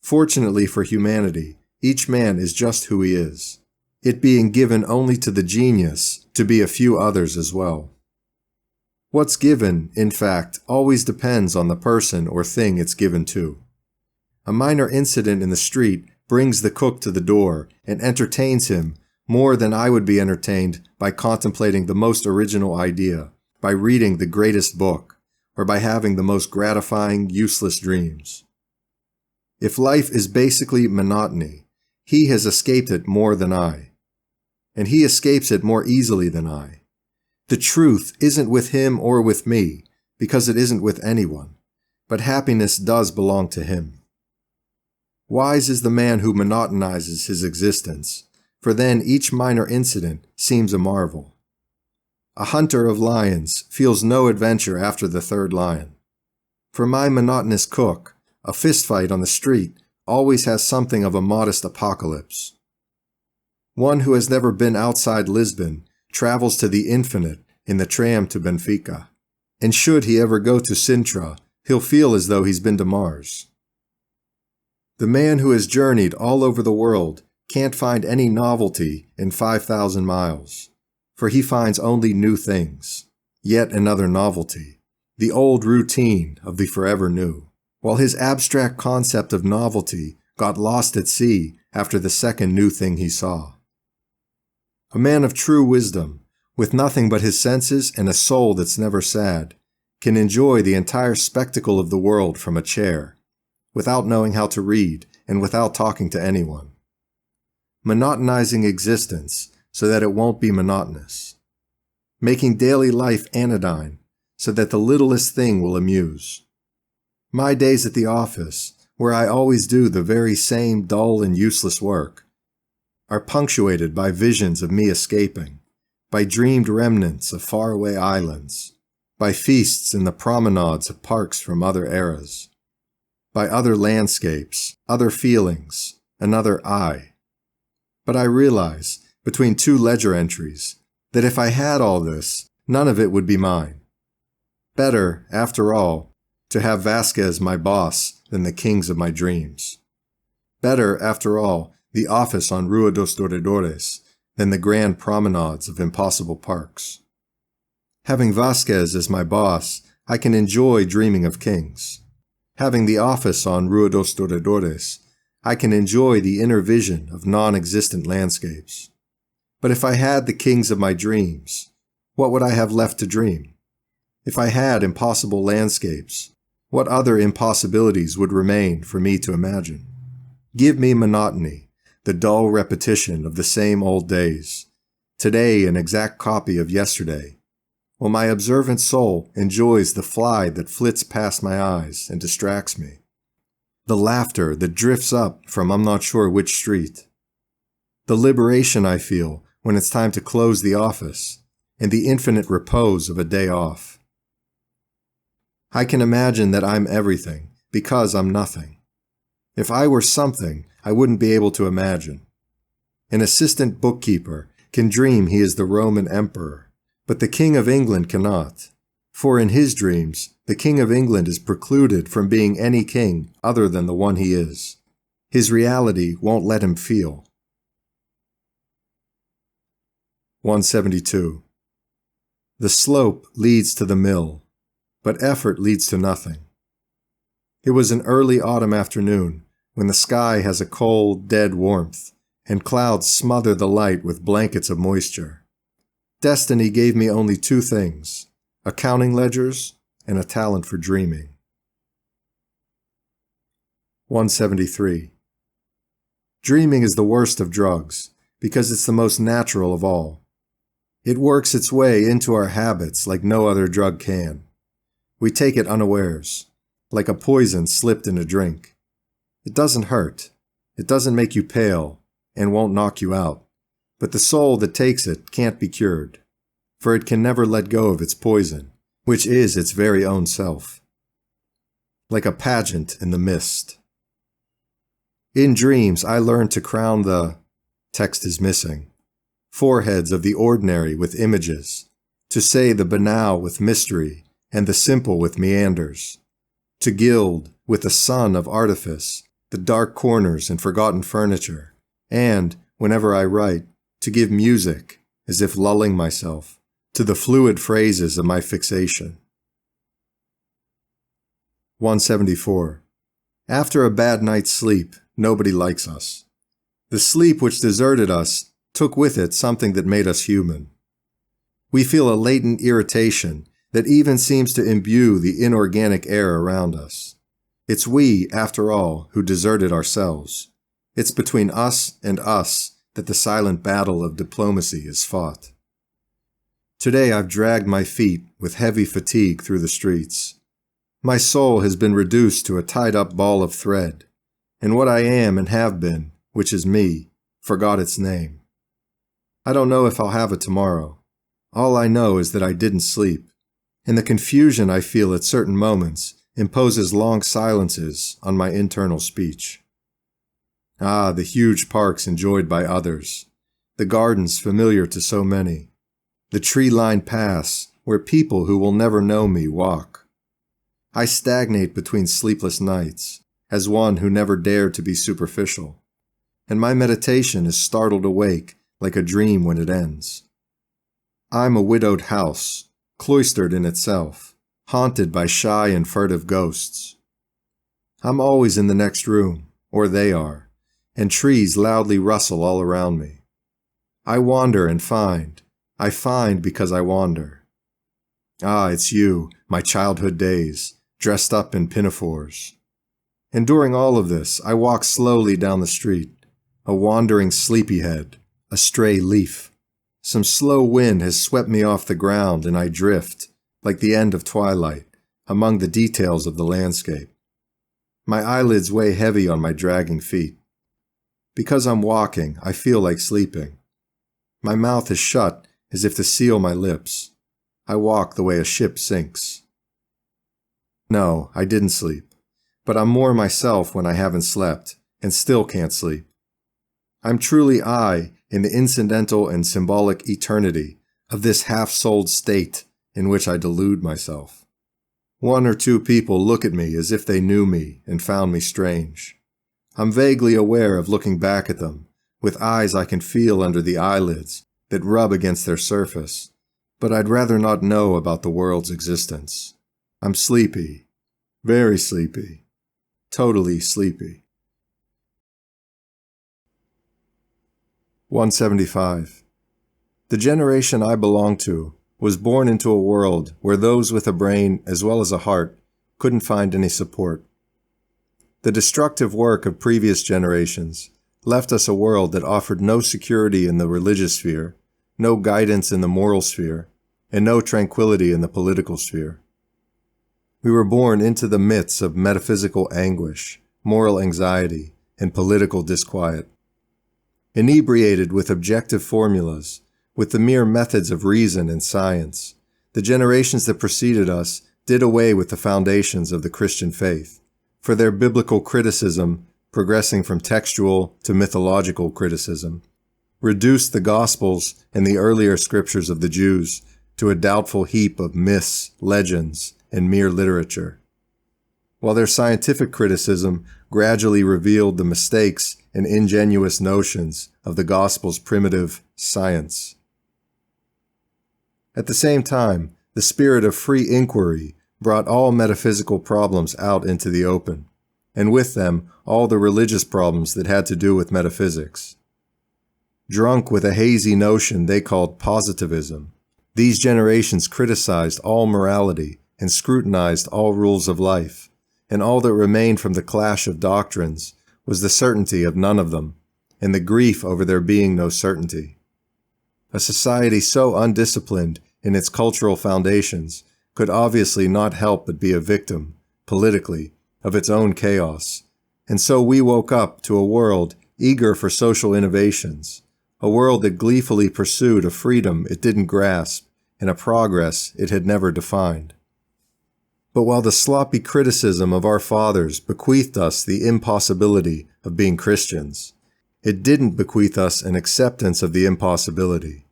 S1: Fortunately for humanity, each man is just who he is, it being given only to the genius to be a few others as well. What's given, in fact, always depends on the person or thing it's given to. A minor incident in the street brings the cook to the door and entertains him more than I would be entertained by contemplating the most original idea, by reading the greatest book, or by having the most gratifying, useless dreams. If life is basically monotony, he has escaped it more than I, and he escapes it more easily than I. The truth isn't with him or with me, because it isn't with anyone, but happiness does belong to him. Wise is the man who monotonizes his existence, for then each minor incident seems a marvel. A hunter of lions feels no adventure after the 3rd lion. For my monotonous cook, a fistfight on the street always has something of a modest apocalypse. One who has never been outside Lisbon travels to the infinite in the tram to Benfica, and should he ever go to Sintra, he'll feel as though he's been to Mars. The man who has journeyed all over the world can't find any novelty in 5,000 miles, for he finds only new things, yet another novelty, the old routine of the forever new, while his abstract concept of novelty got lost at sea after the second new thing he saw. A man of true wisdom, with nothing but his senses and a soul that's never sad, can enjoy the entire spectacle of the world from a chair, without knowing how to read and without talking to anyone. Monotonizing existence so that it won't be monotonous. Making daily life anodyne so that the littlest thing will amuse. My days at the office, where I always do the very same dull and useless work, are punctuated by visions of me escaping, by dreamed remnants of faraway islands, by feasts in the promenades of parks from other eras, by other landscapes, other feelings, another I. But I realize, between 2 ledger entries, that if I had all this, none of it would be mine. Better, after all, to have Vasquez my boss than the kings of my dreams. Better, after all, the office on Rua dos Douradores than the grand promenades of impossible parks. Having Vasquez as my boss, I can enjoy dreaming of kings. Having the office on Rua dos Douradores, I can enjoy the inner vision of non-existent landscapes. But if I had the kings of my dreams, what would I have left to dream? If I had impossible landscapes, what other impossibilities would remain for me to imagine? Give me monotony, the dull repetition of the same old days, today an exact copy of yesterday, while my observant soul enjoys the fly that flits past my eyes and distracts me, the laughter that drifts up from I'm not sure which street, the liberation I feel when it's time to close the office, and the infinite repose of a day off. I can imagine that I'm everything, because I'm nothing. If I were something, I wouldn't be able to imagine. An assistant bookkeeper can dream he is the Roman emperor, but the King of England cannot, for in his dreams, the King of England is precluded from being any king other than the one he is. His reality won't let him feel. 172. The slope leads to the mill, but effort leads to nothing. It was an early autumn afternoon when the sky has a cold, dead warmth, and clouds smother the light with blankets of moisture. Destiny gave me only two things: accounting ledgers and a talent for dreaming. 173. Dreaming is the worst of drugs because it's the most natural of all. It works its way into our habits like no other drug can. We take it unawares, like a poison slipped in a drink. It doesn't hurt, it doesn't make you pale, and won't knock you out, but the soul that takes it can't be cured, for it can never let go of its poison, which is its very own self. Like a pageant in the mist. In dreams, I learned to crown the text is missing foreheads of the ordinary with images, to say the banal with mystery and the simple with meanders, to gild with the sun of artifice the dark corners and forgotten furniture, and, whenever I write, to give music, as if lulling myself, to the fluid phrases of my fixation. 174. After a bad night's sleep, nobody likes us. The sleep which deserted us took with it something that made us human. We feel a latent irritation that even seems to imbue the inorganic air around us. It's we, after all, who deserted ourselves. It's between us and us that the silent battle of diplomacy is fought. Today I've dragged my feet with heavy fatigue through the streets. My soul has been reduced to a tied-up ball of thread, and what I am and have been, which is me, forgot its name. I don't know if I'll have it tomorrow. All I know is that I didn't sleep, and the confusion I feel at certain moments imposes long silences on my internal speech. Ah, the huge parks enjoyed by others, the gardens familiar to so many, the tree-lined paths where people who will never know me walk. I stagnate between sleepless nights, as one who never dared to be superficial, and my meditation is startled awake like a dream when it ends. I'm a widowed house, cloistered in itself, haunted by shy and furtive ghosts. I'm always in the next room, or they are, and trees loudly rustle all around me. I wander and find. I find because I wander. Ah, it's you, my childhood days, dressed up in pinafores. And during all of this, I walk slowly down the street, a wandering sleepyhead, a stray leaf. Some slow wind has swept me off the ground, and I drift, like the end of twilight, among the details of the landscape. My eyelids weigh heavy on my dragging feet. Because I'm walking, I feel like sleeping. My mouth is shut as if to seal my lips. I walk the way a ship sinks. No, I didn't sleep, but I'm more myself when I haven't slept, and still can't sleep. I'm truly I in the incidental and symbolic eternity of this half-souled state in which I delude myself. One or two people look at me as if they knew me and found me strange. I'm vaguely aware of looking back at them, with eyes I can feel under the eyelids that rub against their surface, but I'd rather not know about the world's existence. I'm sleepy, very sleepy, totally sleepy. 175. The generation I belong to was born into a world where those with a brain as well as a heart couldn't find any support. The destructive work of previous generations left us a world that offered no security in the religious sphere, no guidance in the moral sphere, and no tranquility in the political sphere. We were born into the midst of metaphysical anguish, moral anxiety, and political disquiet. Inebriated with objective formulas, with the mere methods of reason and science, the generations that preceded us did away with the foundations of the Christian faith, for their biblical criticism, progressing from textual to mythological criticism, reduced the Gospels and the earlier scriptures of the Jews to a doubtful heap of myths, legends, and mere literature, while their scientific criticism gradually revealed the mistakes and ingenuous notions of the Gospel's primitive science. At the same time, the spirit of free inquiry brought all metaphysical problems out into the open, and with them all the religious problems that had to do with metaphysics. Drunk with a hazy notion they called positivism, these generations criticized all morality and scrutinized all rules of life, and all that remained from the clash of doctrines was the certainty of none of them, and the grief over there being no certainty. A society so undisciplined in its cultural foundations could obviously not help but be a victim, politically, of its own chaos, and so we woke up to a world eager for social innovations, a world that gleefully pursued a freedom it didn't grasp and a progress it had never defined. But while the sloppy criticism of our fathers bequeathed us the impossibility of being Christians, it didn't bequeath us an acceptance of the impossibility.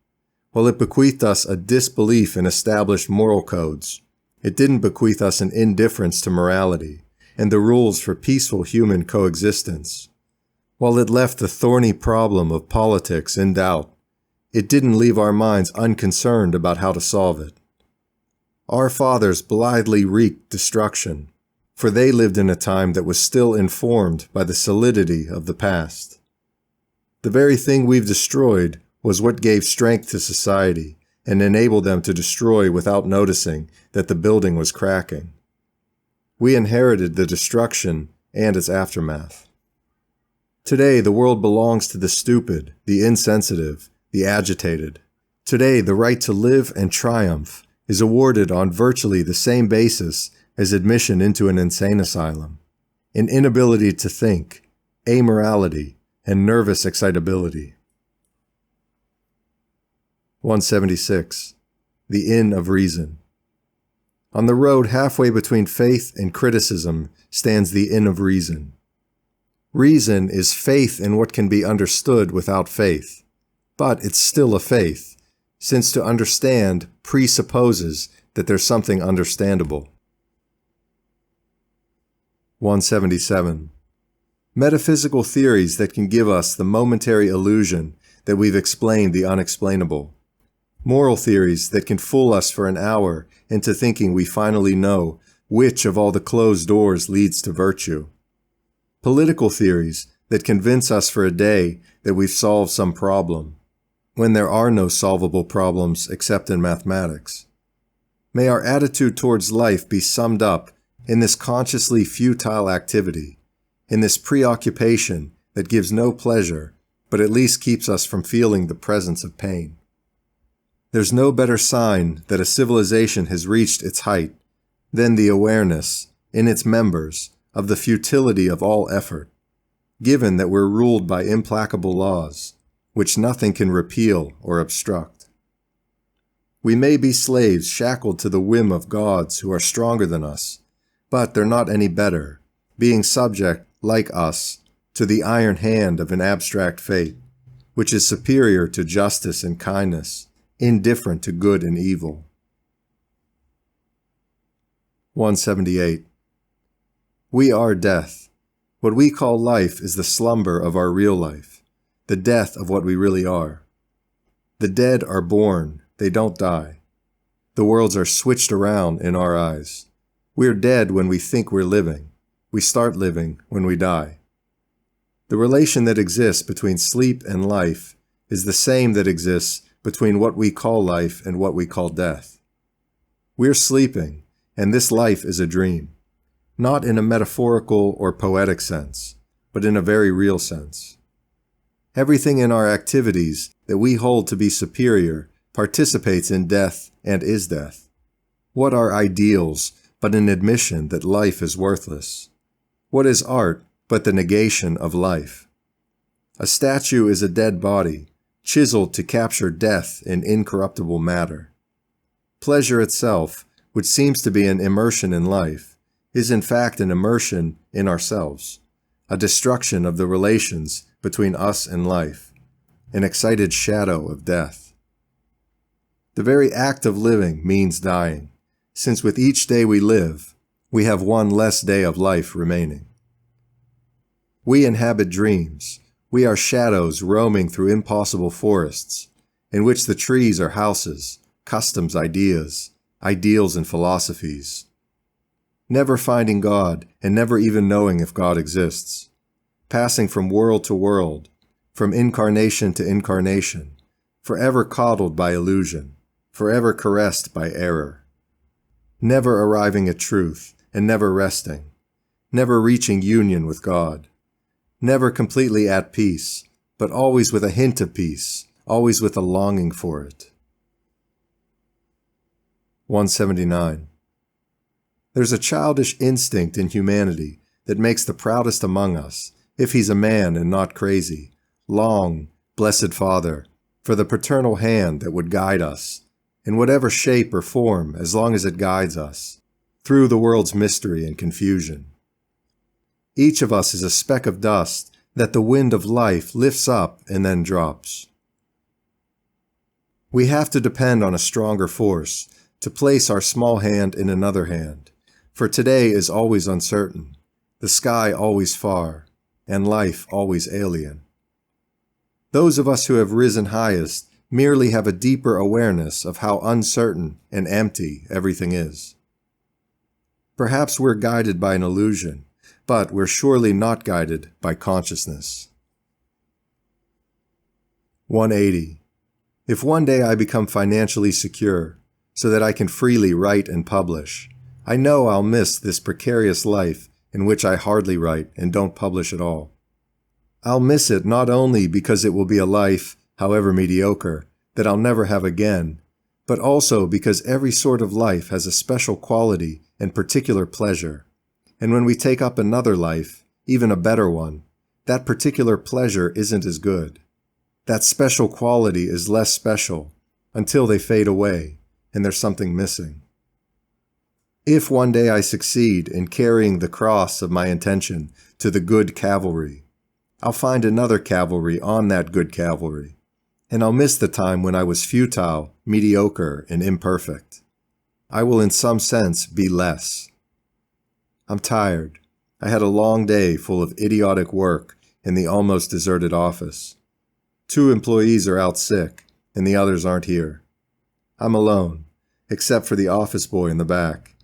S1: While it bequeathed us a disbelief in established moral codes, it didn't bequeath us an indifference to morality and the rules for peaceful human coexistence. While it left the thorny problem of politics in doubt, it didn't leave our minds unconcerned about how to solve it. Our fathers blithely wreaked destruction, for they lived in a time that was still informed by the solidity of the past. The very thing we've destroyed was what gave strength to society and enabled them to destroy without noticing that the building was cracking. We inherited the destruction and its aftermath. Today, the world belongs to the stupid, the insensitive, the agitated. Today, the right to live and triumph is awarded on virtually the same basis as admission into an insane asylum: an inability to think, amorality, and nervous excitability. 176. The Inn of Reason. On the road halfway between faith and criticism stands the Inn of Reason. Reason is faith in what can be understood without faith, but it's still a faith, since to understand presupposes that there's something understandable. 177. Metaphysical theories that can give us the momentary illusion that we've explained the unexplainable. Moral theories that can fool us for an hour into thinking we finally know which of all the closed doors leads to virtue. Political theories that convince us for a day that we've solved some problem, when there are no solvable problems except in mathematics. May our attitude towards life be summed up in this consciously futile activity, in this preoccupation that gives no pleasure, but at least keeps us from feeling the presence of pain. There's no better sign that a civilization has reached its height than the awareness, in its members, of the futility of all effort, given that we're ruled by implacable laws, which nothing can repeal or obstruct. We may be slaves shackled to the whim of gods who are stronger than us, but they're not any better, being subject, like us, to the iron hand of an abstract fate, which is superior to justice and kindness, indifferent to good and evil. 178. We are death. What we call life is the slumber of our real life, the death of what we really are. The dead are born, they don't die. The worlds are switched around in our eyes. We're dead when we think we're living. We start living when we die. The relation that exists between sleep and life is the same that exists between what we call life and what we call death. We're sleeping, and this life is a dream, not in a metaphorical or poetic sense, but in a very real sense. Everything in our activities that we hold to be superior participates in death and is death. What are ideals but an admission that life is worthless? What is art but the negation of life? A statue is a dead body, chiseled to capture death in incorruptible matter. Pleasure itself, which seems to be an immersion in life, is in fact an immersion in ourselves, a destruction of the relations between us and life, an excited shadow of death. The very act of living means dying, since with each day we live, we have one less day of life remaining. We inhabit dreams. We are shadows roaming through impossible forests, in which the trees are houses, customs, ideas, ideals and philosophies. Never finding God and never even knowing if God exists. Passing from world to world, from incarnation to incarnation, forever coddled by illusion, forever caressed by error. Never arriving at truth and never resting, never reaching union with God. Never completely at peace, but always with a hint of peace, always with a longing for it. 179. There's a childish instinct in humanity that makes the proudest among us, if he's a man and not crazy, long, blessed Father, for the paternal hand that would guide us, in whatever shape or form as long as it guides us, through the world's mystery and confusion. Each of us is a speck of dust that the wind of life lifts up and then drops. We have to depend on a stronger force to place our small hand in another hand, for today is always uncertain, the sky always far, and life always alien. Those of us who have risen highest merely have a deeper awareness of how uncertain and empty everything is. Perhaps we're guided by an illusion, but we're surely not guided by consciousness. 180. If one day I become financially secure, so that I can freely write and publish, I know I'll miss this precarious life in which I hardly write and don't publish at all. I'll miss it not only because it will be a life, however mediocre, that I'll never have again, but also because every sort of life has a special quality and particular pleasure. And when we take up another life, even a better one, that particular pleasure isn't as good. That special quality is less special until they fade away and there's something missing. If one day I succeed in carrying the cross of my intention to the good cavalry, I'll find another cavalry on that good cavalry, and I'll miss the time when I was futile, mediocre, and imperfect. I will in some sense be less. I'm tired. I had a long day full of idiotic work in the almost deserted office. 2 employees are out sick, and the others aren't here. I'm alone, except for the office boy in the back.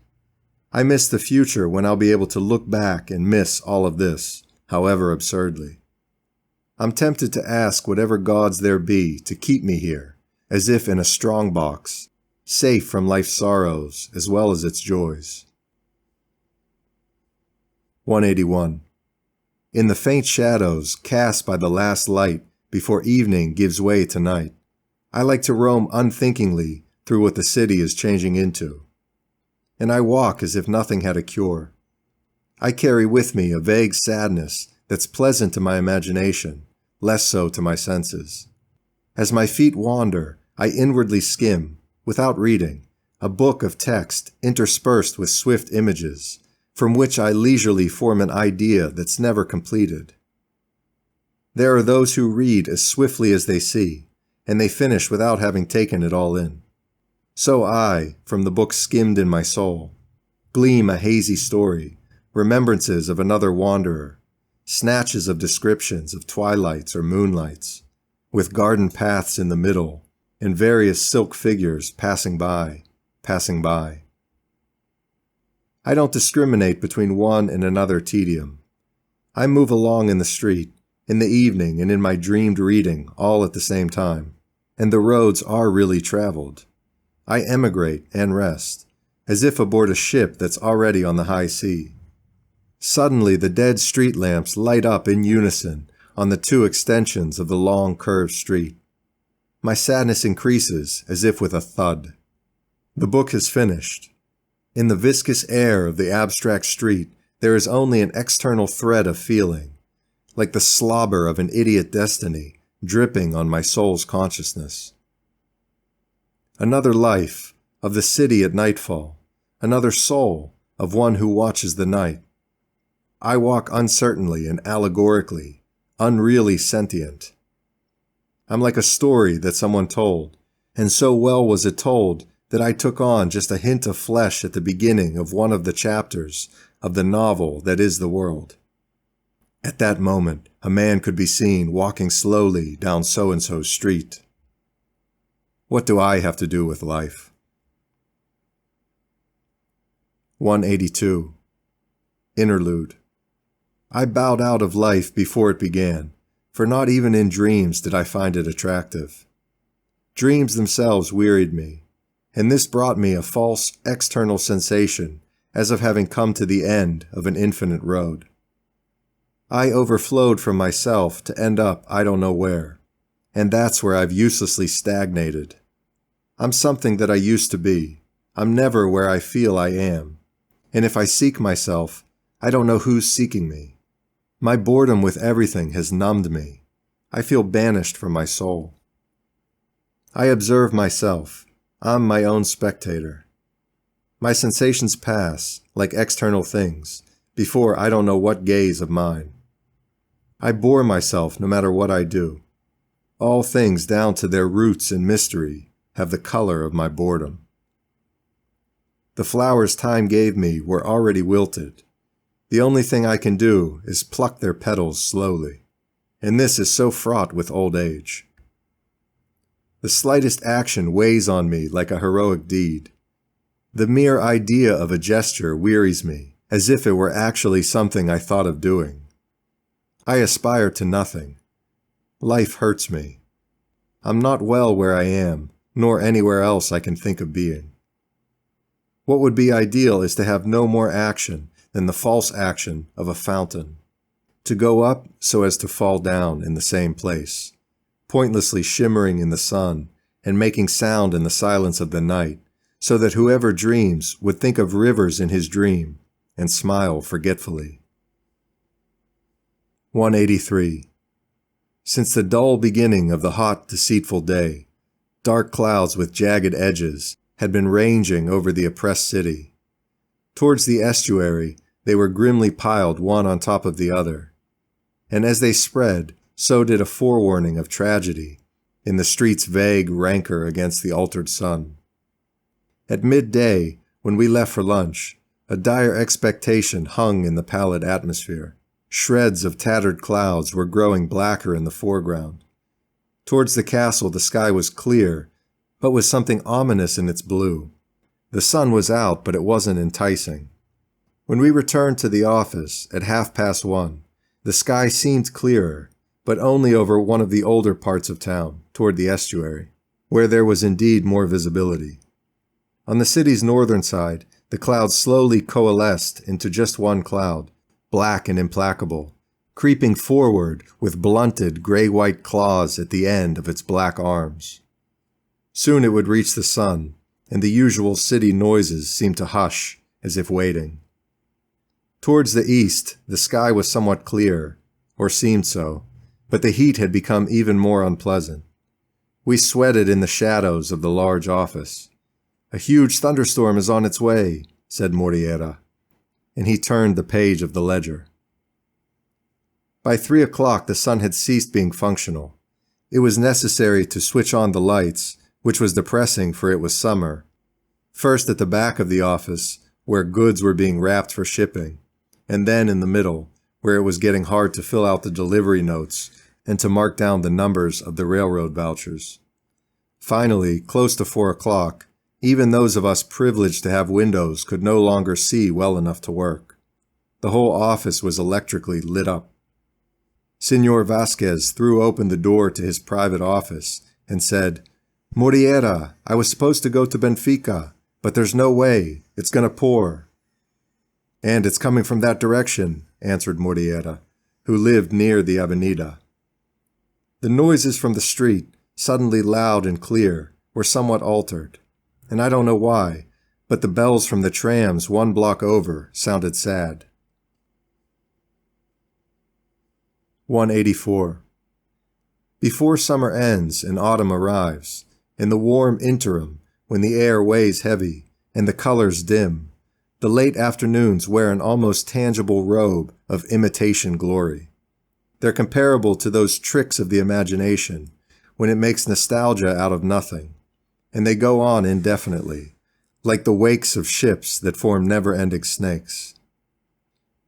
S1: I miss the future when I'll be able to look back and miss all of this, however absurdly. I'm tempted to ask whatever gods there be to keep me here, as if in a strong box, safe from life's sorrows as well as its joys. 181. In the faint shadows cast by the last light before evening gives way to night, I like to roam unthinkingly through what the city is changing into. And I walk as if nothing had a cure. I carry with me a vague sadness that's pleasant to my imagination, less so to my senses. As my feet wander, I inwardly skim, without reading, a book of text interspersed with swift images, from which I leisurely form an idea that's never completed. There are those who read as swiftly as they see, and they finish without having taken it all in. So I, from the book skimmed in my soul, gleam a hazy story, remembrances of another wanderer, snatches of descriptions of twilights or moonlights, with garden paths in the middle, and various silk figures passing by, passing by. I don't discriminate between one and another tedium. I move along in the street, in the evening and in my dreamed reading all at the same time, and the roads are really traveled. I emigrate and rest, as if aboard a ship that's already on the high sea. Suddenly the dead street lamps light up in unison on the 2 extensions of the long curved street. My sadness increases as if with a thud. The book is finished. In the viscous air of the abstract street, there is only an external thread of feeling, like the slobber of an idiot destiny dripping on my soul's consciousness. Another life, of the city at nightfall, another soul, of one who watches the night. I walk uncertainly and allegorically, unreally sentient. I'm like a story that someone told, and so well was it told that I took on just a hint of flesh at the beginning of one of the chapters of the novel that is the world. At that moment, a man could be seen walking slowly down so-and-so's street. What do I have to do with life? 182. Interlude. I bowed out of life before it began, for not even in dreams did I find it attractive. Dreams themselves wearied me, and this brought me a false external sensation as of having come to the end of an infinite road. I overflowed from myself to end up I don't know where, and that's where I've uselessly stagnated. I'm something that I used to be. I'm never where I feel I am, and if I seek myself, I don't know who's seeking me. My boredom with everything has numbed me. I feel banished from my soul. I observe myself. I'm my own spectator. My sensations pass, like external things, before I don't know what gaze of mine. I bore myself no matter what I do. All things down to their roots and mystery have the color of my boredom. The flowers time gave me were already wilted. The only thing I can do is pluck their petals slowly, and this is so fraught with old age. The slightest action weighs on me like a heroic deed. The mere idea of a gesture wearies me, as if it were actually something I thought of doing. I aspire to nothing. Life hurts me. I'm not well where I am, nor anywhere else I can think of being. What would be ideal is to have no more action than the false action of a fountain, to go up so as to fall down in the same place, pointlessly shimmering in the sun and making sound in the silence of the night, so that whoever dreams would think of rivers in his dream and smile forgetfully. 183. Since the dull beginning of the hot, deceitful day, dark clouds with jagged edges had been ranging over the oppressed city. Towards the estuary, they were grimly piled one on top of the other. And as they spread, so did a forewarning of tragedy in the street's vague rancor against the altered sun. At midday, when we left for lunch, a dire expectation hung in the pallid atmosphere. Shreds of tattered clouds were growing blacker in the foreground. Towards the castle, the sky was clear, but with something ominous in its blue. The sun was out, but it wasn't enticing. When we returned to the office at 1:30, the sky seemed clearer, but only over one of the older parts of town, toward the estuary, where there was indeed more visibility. On the city's northern side, the clouds slowly coalesced into just one cloud, black and implacable, creeping forward with blunted gray-white claws at the end of its black arms. Soon it would reach the sun, and the usual city noises seemed to hush, as if waiting. Towards the east, the sky was somewhat clear, or seemed so, but the heat had become even more unpleasant. We sweated in the shadows of the large office. "A huge thunderstorm is on its way," said Moriera, and he turned the page of the ledger. By 3:00 the sun had ceased being functional. It was necessary to switch on the lights, which was depressing for it was summer. First at the back of the office, where goods were being wrapped for shipping, and then in the middle, where it was getting hard to fill out the delivery notes and to mark down the numbers of the railroad vouchers. Finally, close to 4:00, even those of us privileged to have windows could no longer see well enough to work. The whole office was electrically lit up. Senor Vasquez threw open the door to his private office and said, "Moriera, I was supposed to go to Benfica, but there's no way. It's going to pour." "And it's coming from that direction," answered Moriera, who lived near the Avenida. The noises from the street, suddenly loud and clear, were somewhat altered, and I don't know why, but the bells from the trams one block over sounded sad. 184. Before summer ends and autumn arrives, in the warm interim, when the air weighs heavy and the colors dim, the late afternoons wear an almost tangible robe of imitation glory. They're comparable to those tricks of the imagination when it makes nostalgia out of nothing, and they go on indefinitely, like the wakes of ships that form never-ending snakes.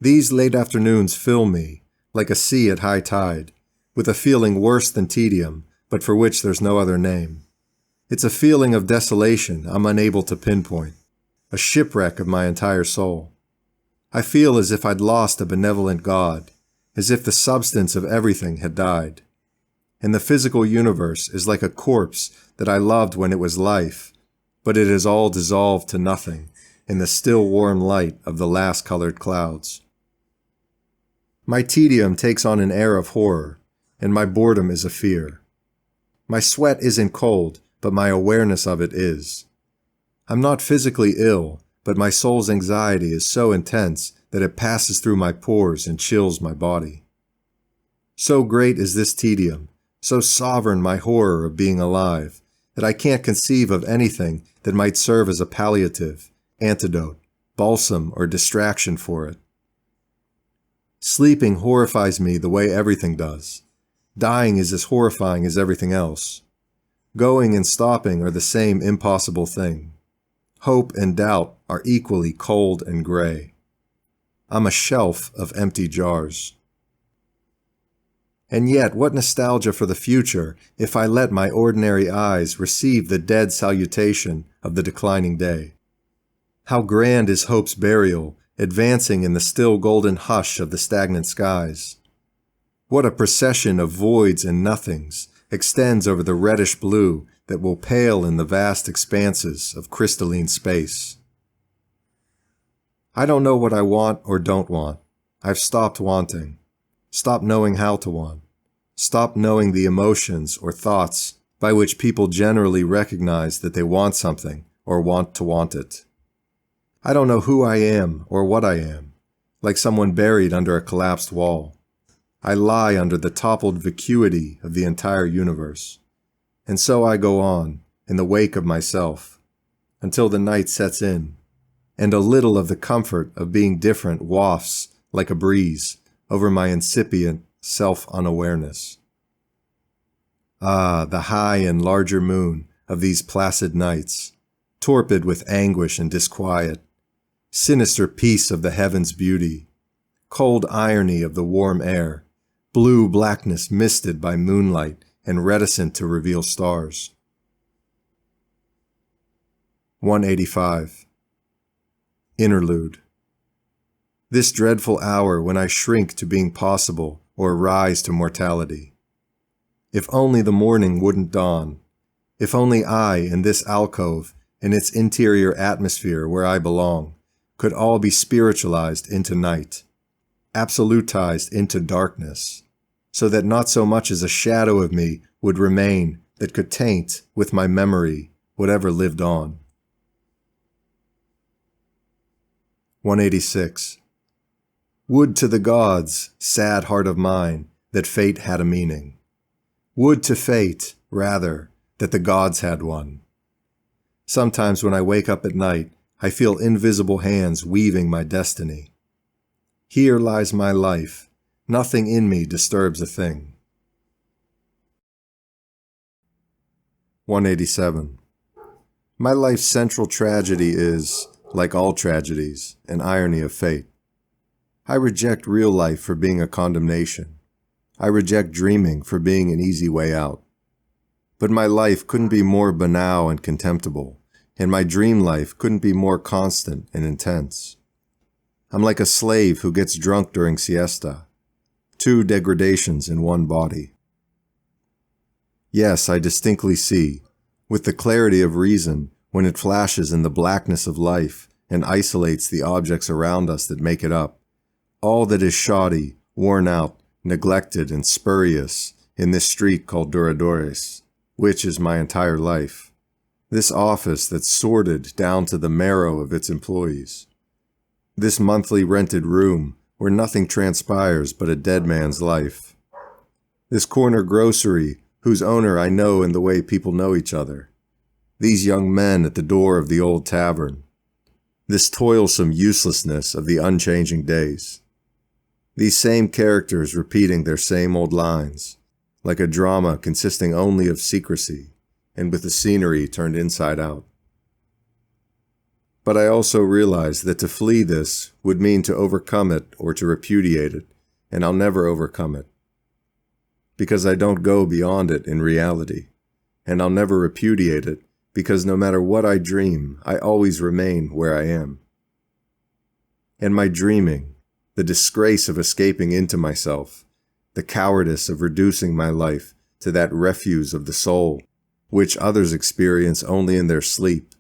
S1: These late afternoons fill me, like a sea at high tide, with a feeling worse than tedium, but for which there's no other name. It's a feeling of desolation I'm unable to pinpoint, a shipwreck of my entire soul. I feel as if I'd lost a benevolent God, as if the substance of everything had died. And the physical universe is like a corpse that I loved when it was life, but it has all dissolved to nothing in the still warm light of the last colored clouds. My tedium takes on an air of horror, and my boredom is a fear. My sweat isn't cold, but my awareness of it is. I'm not physically ill, but my soul's anxiety is so intense that it passes through my pores and chills my body. So great is this tedium, so sovereign my horror of being alive, that I can't conceive of anything that might serve as a palliative, antidote, balsam, or distraction for it. Sleeping horrifies me the way everything does. Dying is as horrifying as everything else. Going and stopping are the same impossible thing. Hope and doubt are equally cold and gray. I'm a shelf of empty jars. And yet, what nostalgia for the future if I let my ordinary eyes receive the dead salutation of the declining day. How grand is hope's burial, advancing in the still golden hush of the stagnant skies. What a procession of voids and nothings extends over the reddish blue that will pale in the vast expanses of crystalline space. I don't know what I want or don't want. I've stopped wanting, stopped knowing how to want, stopped knowing the emotions or thoughts by which people generally recognize that they want something or want to want it. I don't know who I am or what I am, like someone buried under a collapsed wall. I lie under the toppled vacuity of the entire universe. And so I go on, in the wake of myself, until the night sets in, and a little of the comfort of being different wafts, like a breeze, over my incipient self-unawareness. Ah, the high and larger moon of these placid nights, torpid with anguish and disquiet, sinister peace of the heavens' beauty, cold irony of the warm air, blue blackness misted by moonlight and reticent to reveal stars. 185. Interlude. This dreadful hour when I shrink to being possible or rise to mortality. If only the morning wouldn't dawn. If only I, in this alcove, in its interior atmosphere where I belong, could all be spiritualized into night, absolutized into darkness, so that not so much as a shadow of me would remain that could taint, with my memory, whatever lived on. 186. Would to the gods, sad heart of mine, that fate had a meaning. Would to fate, rather, that the gods had one. Sometimes when I wake up at night, I feel invisible hands weaving my destiny. Here lies my life. Nothing in me disturbs a thing. 187. My life's central tragedy is, like all tragedies, an irony of fate. I reject real life for being a condemnation. I reject dreaming for being an easy way out. But my life couldn't be more banal and contemptible, and my dream life couldn't be more constant and intense. I'm like a slave who gets drunk during siesta. 2 degradations in one body. Yes, I distinctly see, with the clarity of reason, when it flashes in the blackness of life and isolates the objects around us that make it up, all that is shoddy, worn out, neglected, and spurious in this street called Duradores, which is my entire life. This office that's sordid down to the marrow of its employees. This monthly rented room where nothing transpires but a dead man's life. This corner grocery whose owner I know in the way people know each other. These young men at the door of the old tavern. This toilsome uselessness of the unchanging days. These same characters repeating their same old lines, like a drama consisting only of secrecy, and with the scenery turned inside out. But I also realize that to flee this would mean to overcome it or to repudiate it, and I'll never overcome it. Because I don't go beyond it in reality. and I'll never repudiate it, because no matter what I dream, I always remain where I am. And my dreaming, the disgrace of escaping into myself, the cowardice of reducing my life to that refuse of the soul, which others experience only in their sleep,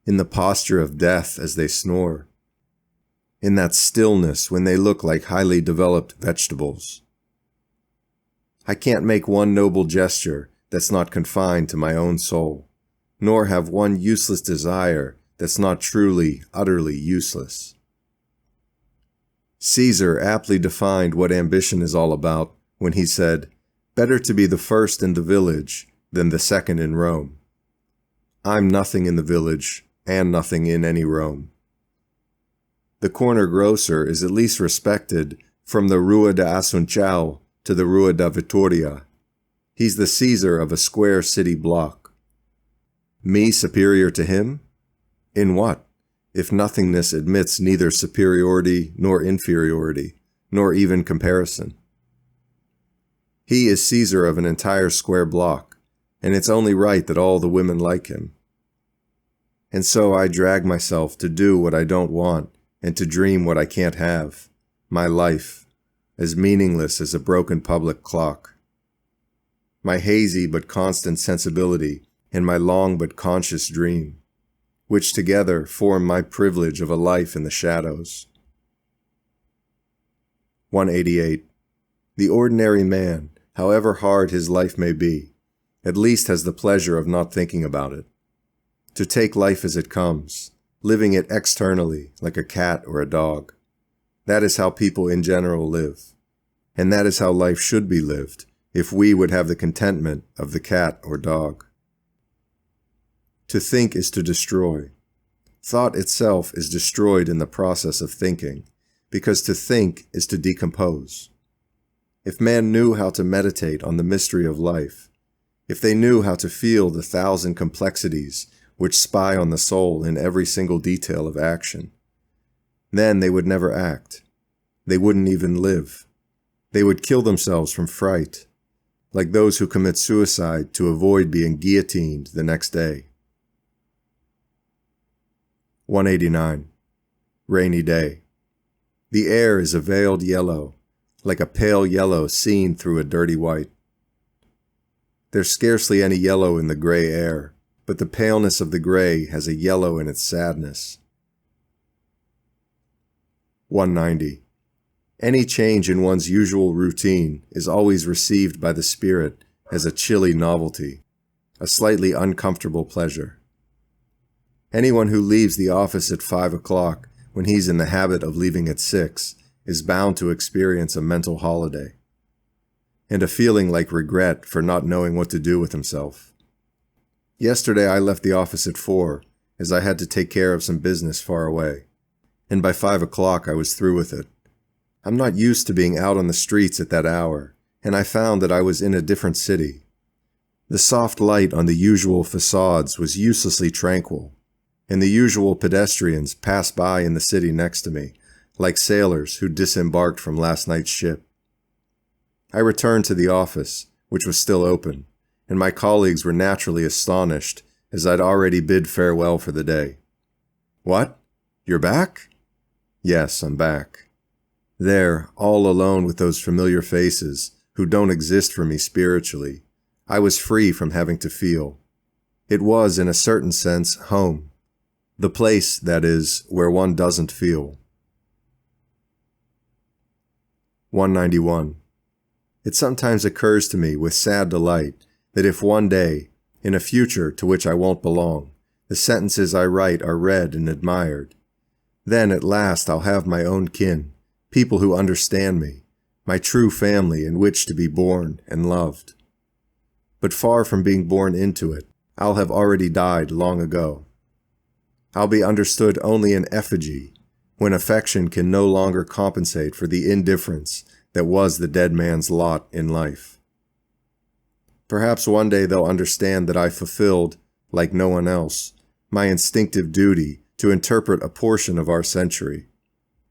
S1: in the posture of death as they snore, in that stillness when they look like highly developed vegetables. I can't make one noble gesture that's not confined to my own soul, nor have one useless desire that's not truly, utterly useless. Caesar aptly defined what ambition is all about when he said, "Better to be the first in the village than the second in Rome." I'm nothing in the village and nothing in any Rome. The corner grocer is at least respected from the Rua de Assunção to the Rua da Vitória. He's the Caesar of a square city block. Me superior to him? In what, if nothingness admits neither superiority nor inferiority, nor even comparison? He is Caesar of an entire square block, and it's only right that all the women like him. And so I drag myself to do what I don't want and to dream what I can't have, my life, as meaningless as a broken public clock. My hazy but constant sensibility and my long but conscious dream, which together form my privilege of a life in the shadows. 188. The ordinary man, however hard his life may be, at least has the pleasure of not thinking about it. To take life as it comes, living it externally like a cat or a dog. That is how people in general live. And that is how life should be lived if we would have the contentment of the cat or dog. To think is to destroy. Thought itself is destroyed in the process of thinking, because to think is to decompose. If man knew how to meditate on the mystery of life, if they knew how to feel the thousand complexities which spy on the soul in every single detail of action, then they would never act. They wouldn't even live. They would kill themselves from fright, like those who commit suicide to avoid being guillotined the next day. 189. Rainy day. The air is a veiled yellow, like a pale yellow seen through a dirty white. There's scarcely any yellow in the gray air, but the paleness of the gray has a yellow in its sadness. 190. Any change in one's usual routine is always received by the spirit as a chilly novelty, a slightly uncomfortable pleasure. Anyone who leaves the office at 5 o'clock when he's in the habit of leaving at 6 is bound to experience a mental holiday, and a feeling like regret for not knowing what to do with himself. Yesterday I left the office at 4, as I had to take care of some business far away, and by 5 o'clock I was through with it. I'm not used to being out on the streets at that hour, and I found that I was in a different city. The soft light on the usual facades was uselessly tranquil, and the usual pedestrians passed by in the city next to me, like sailors who disembarked from last night's ship. I returned to the office, which was still open, and my colleagues were naturally astonished, as I'd already bid farewell for the day. "What? You're back?" "Yes, I'm back. There, all alone with those familiar faces, who don't exist for me spiritually, I was free from having to feel. It was, in a certain sense, home. The place, that is, where one doesn't feel. 191. It sometimes occurs to me with sad delight that if one day, in a future to which I won't belong, the sentences I write are read and admired, then at last I'll have my own kin, people who understand me, my true family in which to be born and loved. But far from being born into it, I'll have already died long ago. I'll be understood only in effigy, when affection can no longer compensate for the indifference that was the dead man's lot in life. Perhaps one day they'll understand that I fulfilled, like no one else, my instinctive duty to interpret a portion of our century.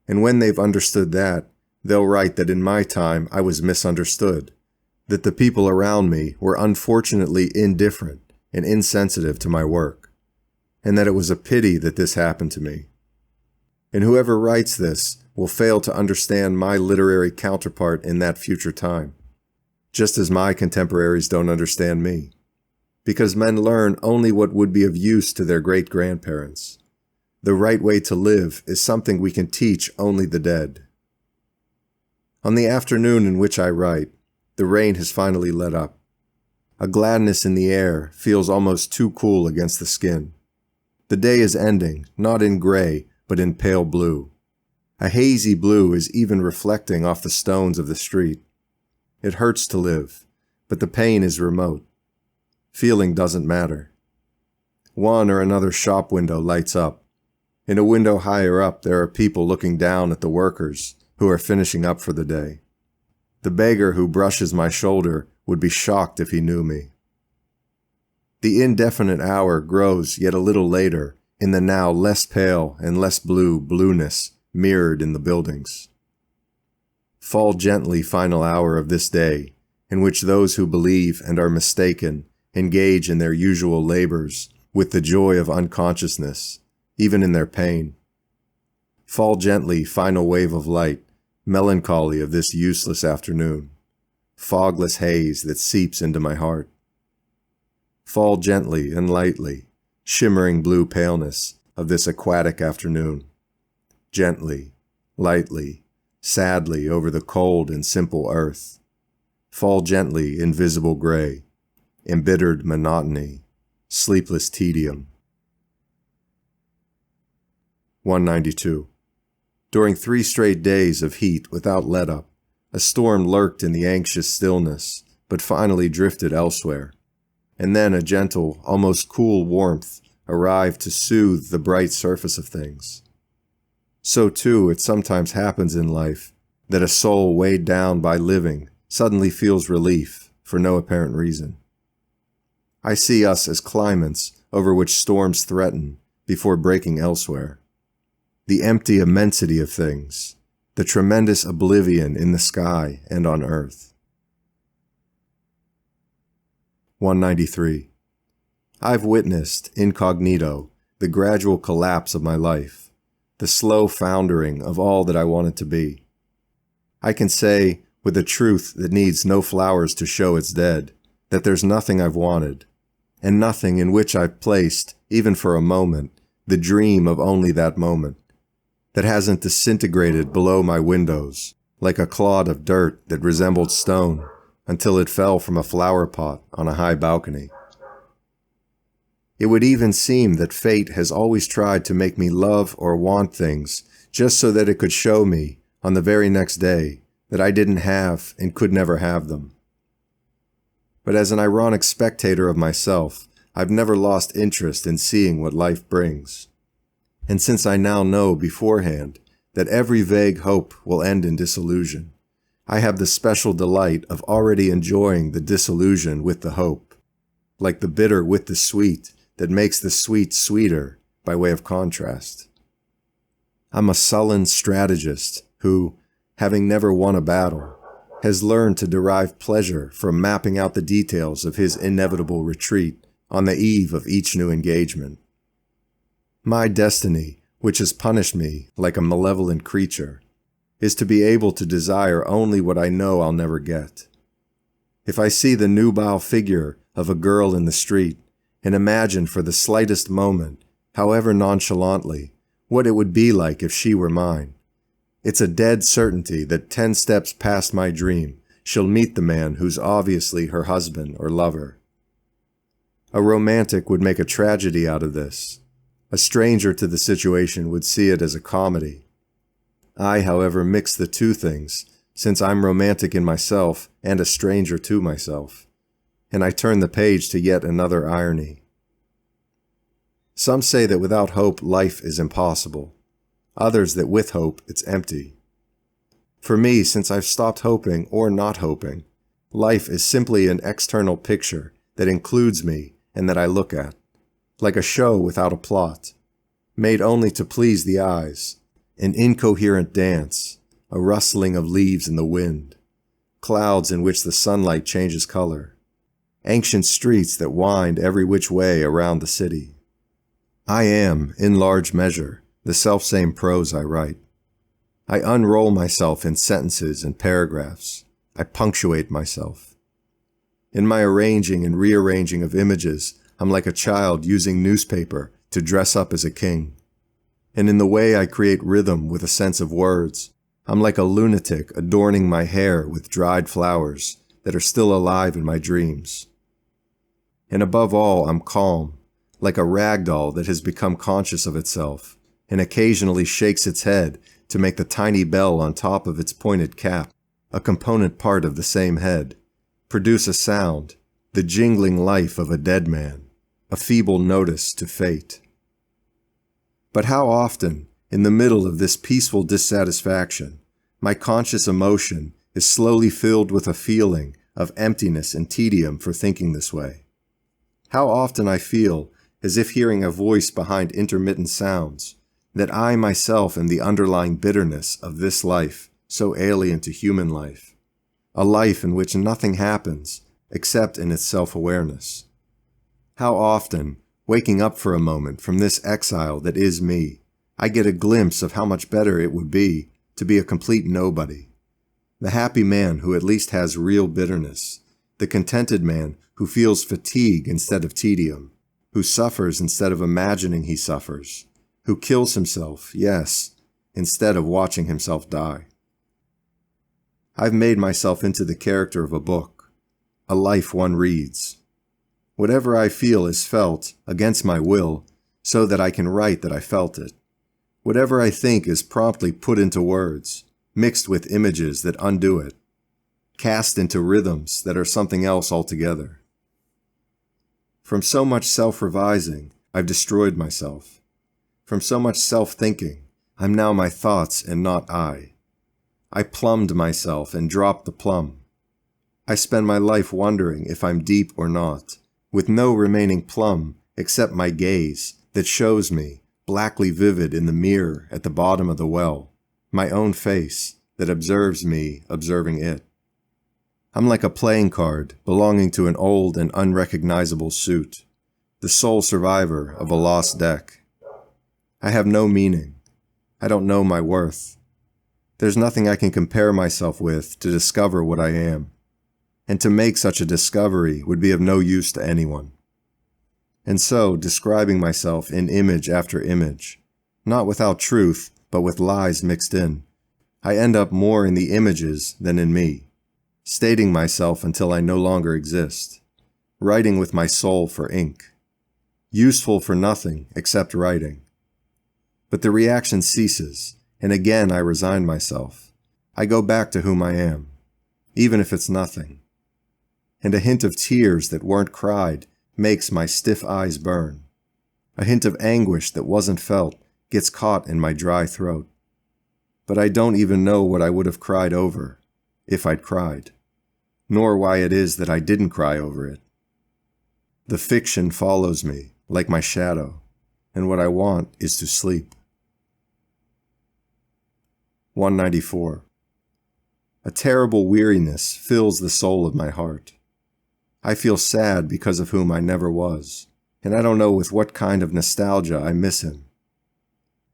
S1: And when they've understood that, they'll write that in my time I was misunderstood, that the people around me were unfortunately indifferent, and insensitive to my work, and that it was a pity that this happened to me. And whoever writes this will fail to understand my literary counterpart in that future time, just as my contemporaries don't understand me, because men learn only what would be of use to their great-grandparents. The right way to live is something we can teach only the dead. On the afternoon in which I write, the rain has finally let up. A gladness in the air feels almost too cool against the skin. The day is ending, not in gray, but in pale blue. A hazy blue is even reflecting off the stones of the street. It hurts to live, but the pain is remote. Feeling doesn't matter. One or another shop window lights up. In a window higher up, there are people looking down at the workers who are finishing up for the day. The beggar who brushes my shoulder would be shocked if he knew me. The indefinite hour grows yet a little later in the now less pale and less blue blueness mirrored in the buildings. Fall gently, final hour of this day, in which those who believe and are mistaken engage in their usual labors with the joy of unconsciousness, even in their pain. Fall gently, final wave of light, melancholy of this useless afternoon, fogless haze that seeps into my heart. Fall gently and lightly, shimmering blue paleness of this aquatic afternoon, gently, lightly, sadly over the cold and simple earth. Fall gently, invisible gray, embittered monotony, sleepless tedium. 192. During 3 straight days of heat without let-up, a storm lurked in the anxious stillness, but finally drifted elsewhere. And then a gentle, almost cool warmth arrived to soothe the bright surface of things. So too it sometimes happens in life that a soul weighed down by living suddenly feels relief for no apparent reason. I see us as claimants over which storms threaten before breaking elsewhere. The empty immensity of things, the tremendous oblivion in the sky and on earth. 193. I've witnessed, incognito, the gradual collapse of my life, the slow foundering of all that I wanted to be. I can say, with a truth that needs no flowers to show it's dead, that there's nothing I've wanted, and nothing in which I've placed, even for a moment, the dream of only that moment, that hasn't disintegrated below my windows, like a clod of dirt that resembled stone, until it fell from a flower pot on a high balcony. It would even seem that fate has always tried to make me love or want things just so that it could show me, on the very next day, that I didn't have and could never have them. But as an ironic spectator of myself, I've never lost interest in seeing what life brings. And since I now know beforehand that every vague hope will end in disillusion, I have the special delight of already enjoying the disillusion with the hope, like the bitter with the sweet that makes the sweet sweeter by way of contrast. I'm a sullen strategist who, having never won a battle, has learned to derive pleasure from mapping out the details of his inevitable retreat on the eve of each new engagement. My destiny, which has punished me like a malevolent creature, is to be able to desire only what I know I'll never get. If I see the nubile figure of a girl in the street and imagine for the slightest moment, however nonchalantly, what it would be like if she were mine, it's a dead certainty that 10 steps past my dream she'll meet the man who's obviously her husband or lover. A romantic would make a tragedy out of this. A stranger to the situation would see it as a comedy. I, however, mix the two things, since I'm romantic in myself and a stranger to myself, and I turn the page to yet another irony. Some say that without hope life is impossible, others that with hope it's empty. For me, since I've stopped hoping or not hoping, life is simply an external picture that includes me and that I look at, like a show without a plot, made only to please the eyes, an incoherent dance, a rustling of leaves in the wind, clouds in which the sunlight changes color. ancient streets that wind every which way around the city. I am, in large measure, the selfsame prose I write. I unroll myself in sentences and paragraphs. I punctuate myself. In my arranging and rearranging of images, I'm like a child using newspaper to dress up as a king. And in the way I create rhythm with a sense of words, I'm like a lunatic adorning my hair with dried flowers that are still alive in my dreams. And above all, I'm calm, like a rag doll that has become conscious of itself and occasionally shakes its head to make the tiny bell on top of its pointed cap, a component part of the same head, produce a sound, the jingling life of a dead man, a feeble notice to fate. But how often, in the middle of this peaceful dissatisfaction, my conscious emotion is slowly filled with a feeling of emptiness and tedium for thinking this way. How often I feel, as if hearing a voice behind intermittent sounds, that I myself am the underlying bitterness of this life so alien to human life, a life in which nothing happens except in its self-awareness. How often, waking up for a moment from this exile that is me, I get a glimpse of how much better it would be to be a complete nobody, the happy man who at least has real bitterness, the contented man who feels fatigue instead of tedium, who suffers instead of imagining he suffers, who kills himself, yes, instead of watching himself die. I've made myself into the character of a book, a life one reads. Whatever I feel is felt, against my will, so that I can write that I felt it. Whatever I think is promptly put into words, mixed with images that undo it, cast into rhythms that are something else altogether. From so much self-revising, I've destroyed myself. From so much self-thinking, I'm now my thoughts and not I. I plumbed myself and dropped the plumb. I spend my life wondering if I'm deep or not, with no remaining plumb except my gaze that shows me, blackly vivid in the mirror at the bottom of the well, my own face that observes me observing it. I'm like a playing card belonging to an old and unrecognizable suit, the sole survivor of a lost deck. I have no meaning. I don't know my worth. There's nothing I can compare myself with to discover what I am, and to make such a discovery would be of no use to anyone. And so, describing myself in image after image, not without truth, but with lies mixed in, I end up more in the images than in me, stating myself until I no longer exist, writing with my soul for ink, useful for nothing except writing. But the reaction ceases, and again I resign myself. I go back to whom I am, even if it's nothing. And a hint of tears that weren't cried makes my stiff eyes burn. A hint of anguish that wasn't felt gets caught in my dry throat. But I don't even know what I would have cried over, if I'd cried, nor why it is that I didn't cry over it. The fiction follows me, like my shadow, and what I want is to sleep. 194. A terrible weariness fills the soul of my heart. I feel sad because of whom I never was, and I don't know with what kind of nostalgia I miss him.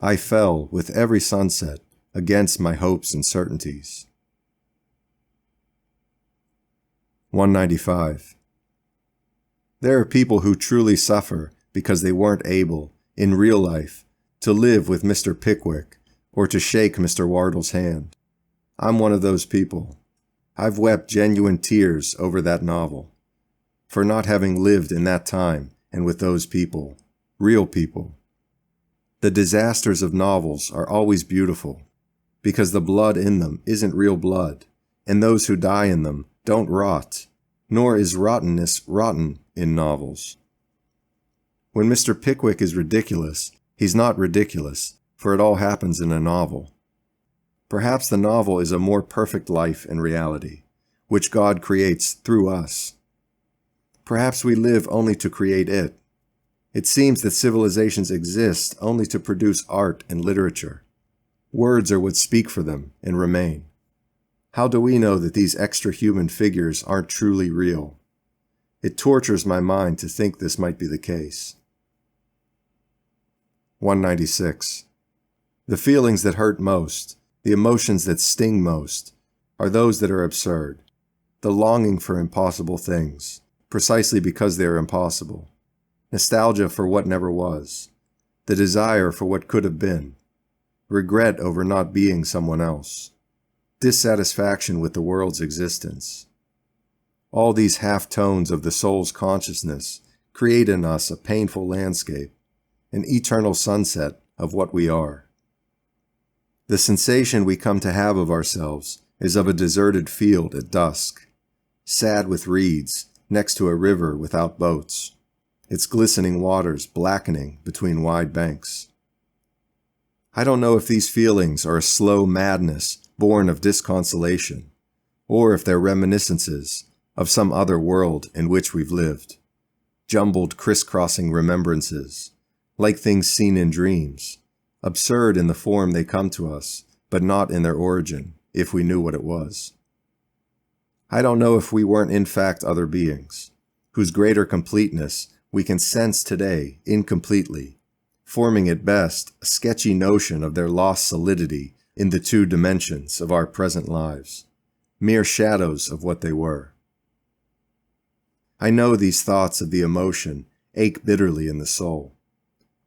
S1: I fell, with every sunset, against my hopes and certainties. 195. There are people who truly suffer because they weren't able, in real life, to live with Mr. Pickwick or to shake Mr. Wardle's hand. I'm one of those people. I've wept genuine tears over that novel, for not having lived in that time and with those people, real people. The disasters of novels are always beautiful, because the blood in them isn't real blood, and those who die in them don't rot, nor is rottenness rotten in novels. When Mr. Pickwick is ridiculous, he's not ridiculous, for it all happens in a novel. Perhaps the novel is a more perfect life and reality, which God creates through us. Perhaps we live only to create it. It seems that civilizations exist only to produce art and literature. Words are what speak for them and remain. How do we know that these extra-human figures aren't truly real? It tortures my mind to think this might be the case. 196. The feelings that hurt most, the emotions that sting most, are those that are absurd. The longing for impossible things, precisely because they are impossible. Nostalgia for what never was. The desire for what could have been. Regret over not being someone else. Dissatisfaction with the world's existence. All these half-tones of the soul's consciousness create in us a painful landscape, an eternal sunset of what we are. The sensation we come to have of ourselves is of a deserted field at dusk, sad with reeds, next to a river without boats, its glistening waters blackening between wide banks. I don't know if these feelings are a slow madness born of disconsolation, or if they're reminiscences of some other world in which we've lived, jumbled crisscrossing remembrances, like things seen in dreams, absurd in the form they come to us, but not in their origin, if we knew what it was. I don't know if we weren't in fact other beings, whose greater completeness we can sense today incompletely, forming at best a sketchy notion of their lost solidity in the two dimensions of our present lives, mere shadows of what they were. I know these thoughts of the emotion ache bitterly in the soul.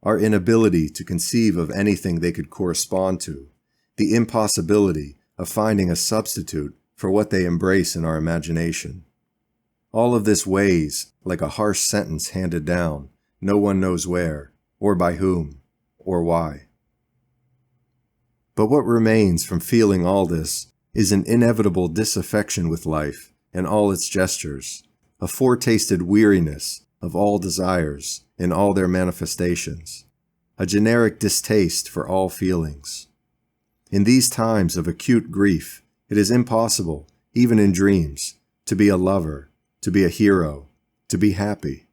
S1: Our inability to conceive of anything they could correspond to, the impossibility of finding a substitute for what they embrace in our imagination. All of this weighs like a harsh sentence handed down, no one knows where, or by whom, or why. But what remains from feeling all this is an inevitable disaffection with life and all its gestures, a foretasted weariness of all desires in all their manifestations, a generic distaste for all feelings. In these times of acute grief, it is impossible, even in dreams, to be a lover, to be a hero, to be happy.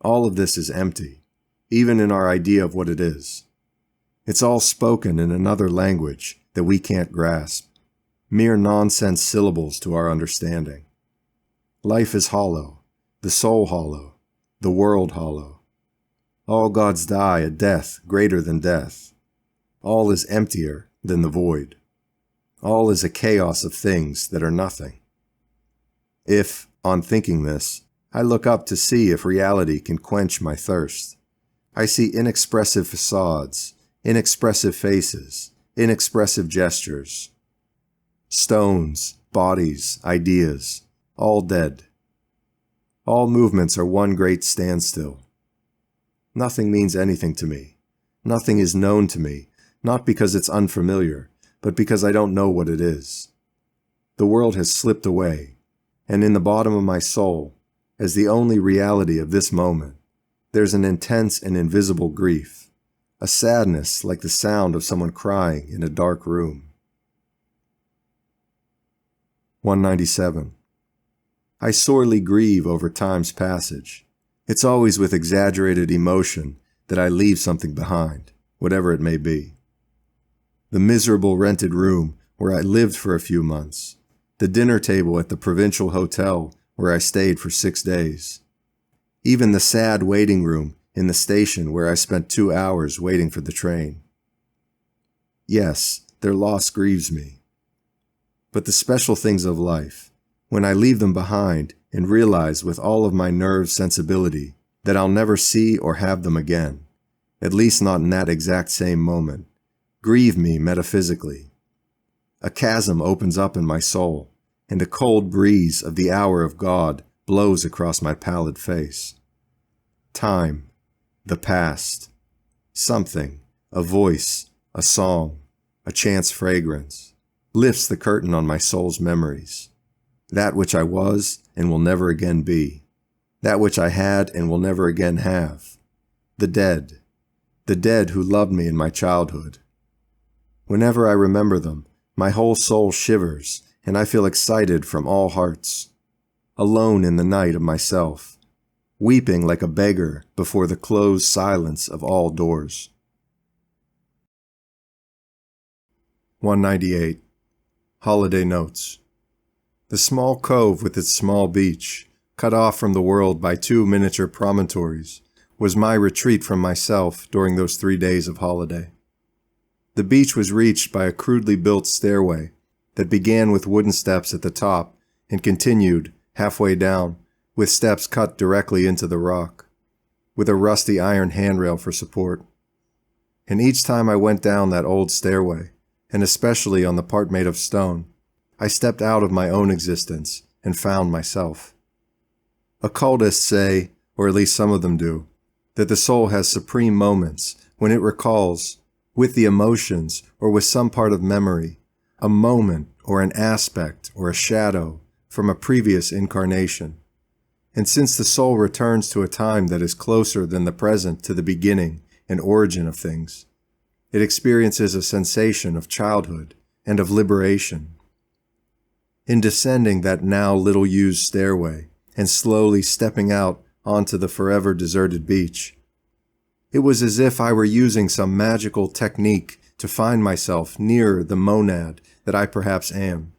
S1: All of this is empty, even in our idea of what it is. It's all spoken in another language that we can't grasp, mere nonsense syllables to our understanding. Life is hollow, the soul hollow, the world hollow. All gods die a death greater than death. All is emptier than the void. All is a chaos of things that are nothing. If, on thinking this, I look up to see if reality can quench my thirst, I see inexpressive facades, inexpressive faces, inexpressive gestures. Stones, bodies, ideas, all dead. All movements are one great standstill. Nothing means anything to me. Nothing is known to me, not because it's unfamiliar, but because I don't know what it is. The world has slipped away, and in the bottom of my soul, as the only reality of this moment, there's an intense and invisible grief, a sadness like the sound of someone crying in a dark room. 197. I sorely grieve over time's passage. It's always with exaggerated emotion that I leave something behind, whatever it may be. The miserable rented room where I lived for a few months, the dinner table at the provincial hotel where I stayed for 6 days, even the sad waiting room in the station where I spent 2 hours waiting for the train. Yes, their loss grieves me. But the special things of life, when I leave them behind and realize with all of my nerve sensibility that I'll never see or have them again, at least not in that exact same moment, grieve me metaphysically. A chasm opens up in my soul, and a cold breeze of the hour of God blows across my pallid face. Time, the past, something, a voice, a song, a chance fragrance, lifts the curtain on my soul's memories. That which I was and will never again be. That which I had and will never again have. The dead who loved me in my childhood. Whenever I remember them, my whole soul shivers, and I feel excited from all hearts. Alone in the night of myself, weeping like a beggar before the closed silence of all doors. 198. Holiday Notes. The small cove with its small beach, cut off from the world by 2 miniature promontories, was my retreat from myself during those 3 days of holiday. The beach was reached by a crudely built stairway that began with wooden steps at the top and continued, halfway down, with steps cut directly into the rock, with a rusty iron handrail for support. And each time I went down that old stairway, and especially on the part made of stone, I stepped out of my own existence and found myself. Occultists say, or at least some of them do, that the soul has supreme moments when it recalls, with the emotions or with some part of memory, a moment or an aspect or a shadow from a previous incarnation. And since the soul returns to a time that is closer than the present to the beginning and origin of things, it experiences a sensation of childhood and of liberation. In descending that now little used stairway and slowly stepping out onto the forever deserted beach, it was as if I were using some magical technique to find myself nearer the monad that I perhaps am.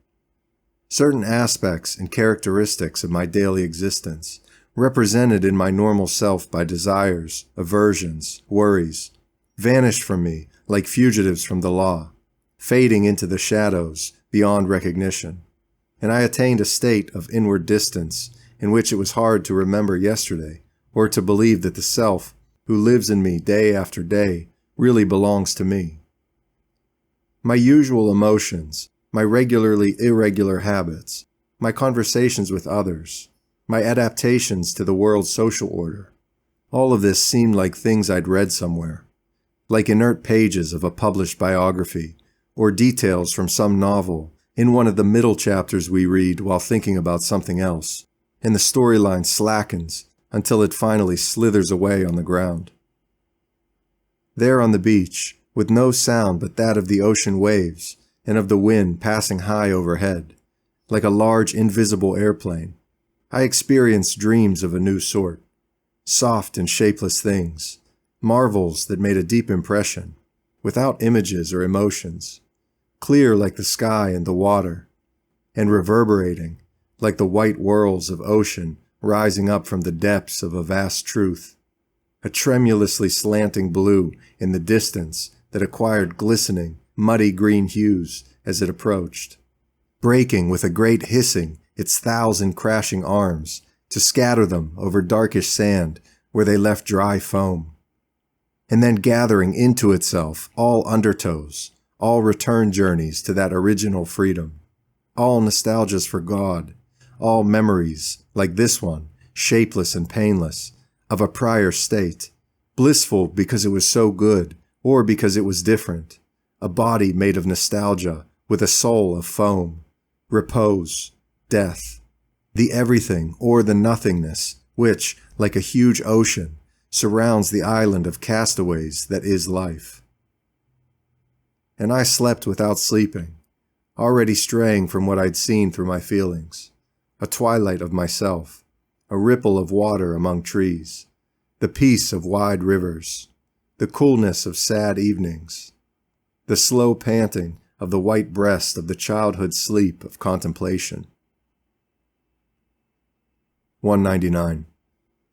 S1: Certain aspects and characteristics of my daily existence, represented in my normal self by desires, aversions, worries, vanished from me like fugitives from the law, fading into the shadows beyond recognition, and I attained a state of inward distance in which it was hard to remember yesterday or to believe that the self who lives in me day after day really belongs to me. My usual emotions, my regularly irregular habits, my conversations with others, my adaptations to the world's social order, all of this seemed like things I'd read somewhere, like inert pages of a published biography or details from some novel in one of the middle chapters we read while thinking about something else, and the storyline slackens until it finally slithers away on the ground. There on the beach, with no sound but that of the ocean waves and of the wind passing high overhead, like a large invisible airplane, I experienced dreams of a new sort, soft and shapeless things, marvels that made a deep impression, without images or emotions, clear like the sky and the water, and reverberating like the white whirls of ocean rising up from the depths of a vast truth, a tremulously slanting blue in the distance that acquired glistening, muddy green hues as it approached, breaking with a great hissing its 1,000 crashing arms to scatter them over darkish sand where they left dry foam, and then gathering into itself all undertows, all return journeys to that original freedom, all nostalgias for God, all memories, like this one, shapeless and painless, of a prior state, blissful because it was so good or because it was different, a body made of nostalgia with a soul of foam, repose, death, the everything or the nothingness which, like a huge ocean, surrounds the island of castaways that is life. And I slept without sleeping, already straying from what I'd seen through my feelings, a twilight of myself, a ripple of water among trees, the peace of wide rivers, the coolness of sad evenings, the slow panting of the white breast of the childhood sleep of contemplation. 199.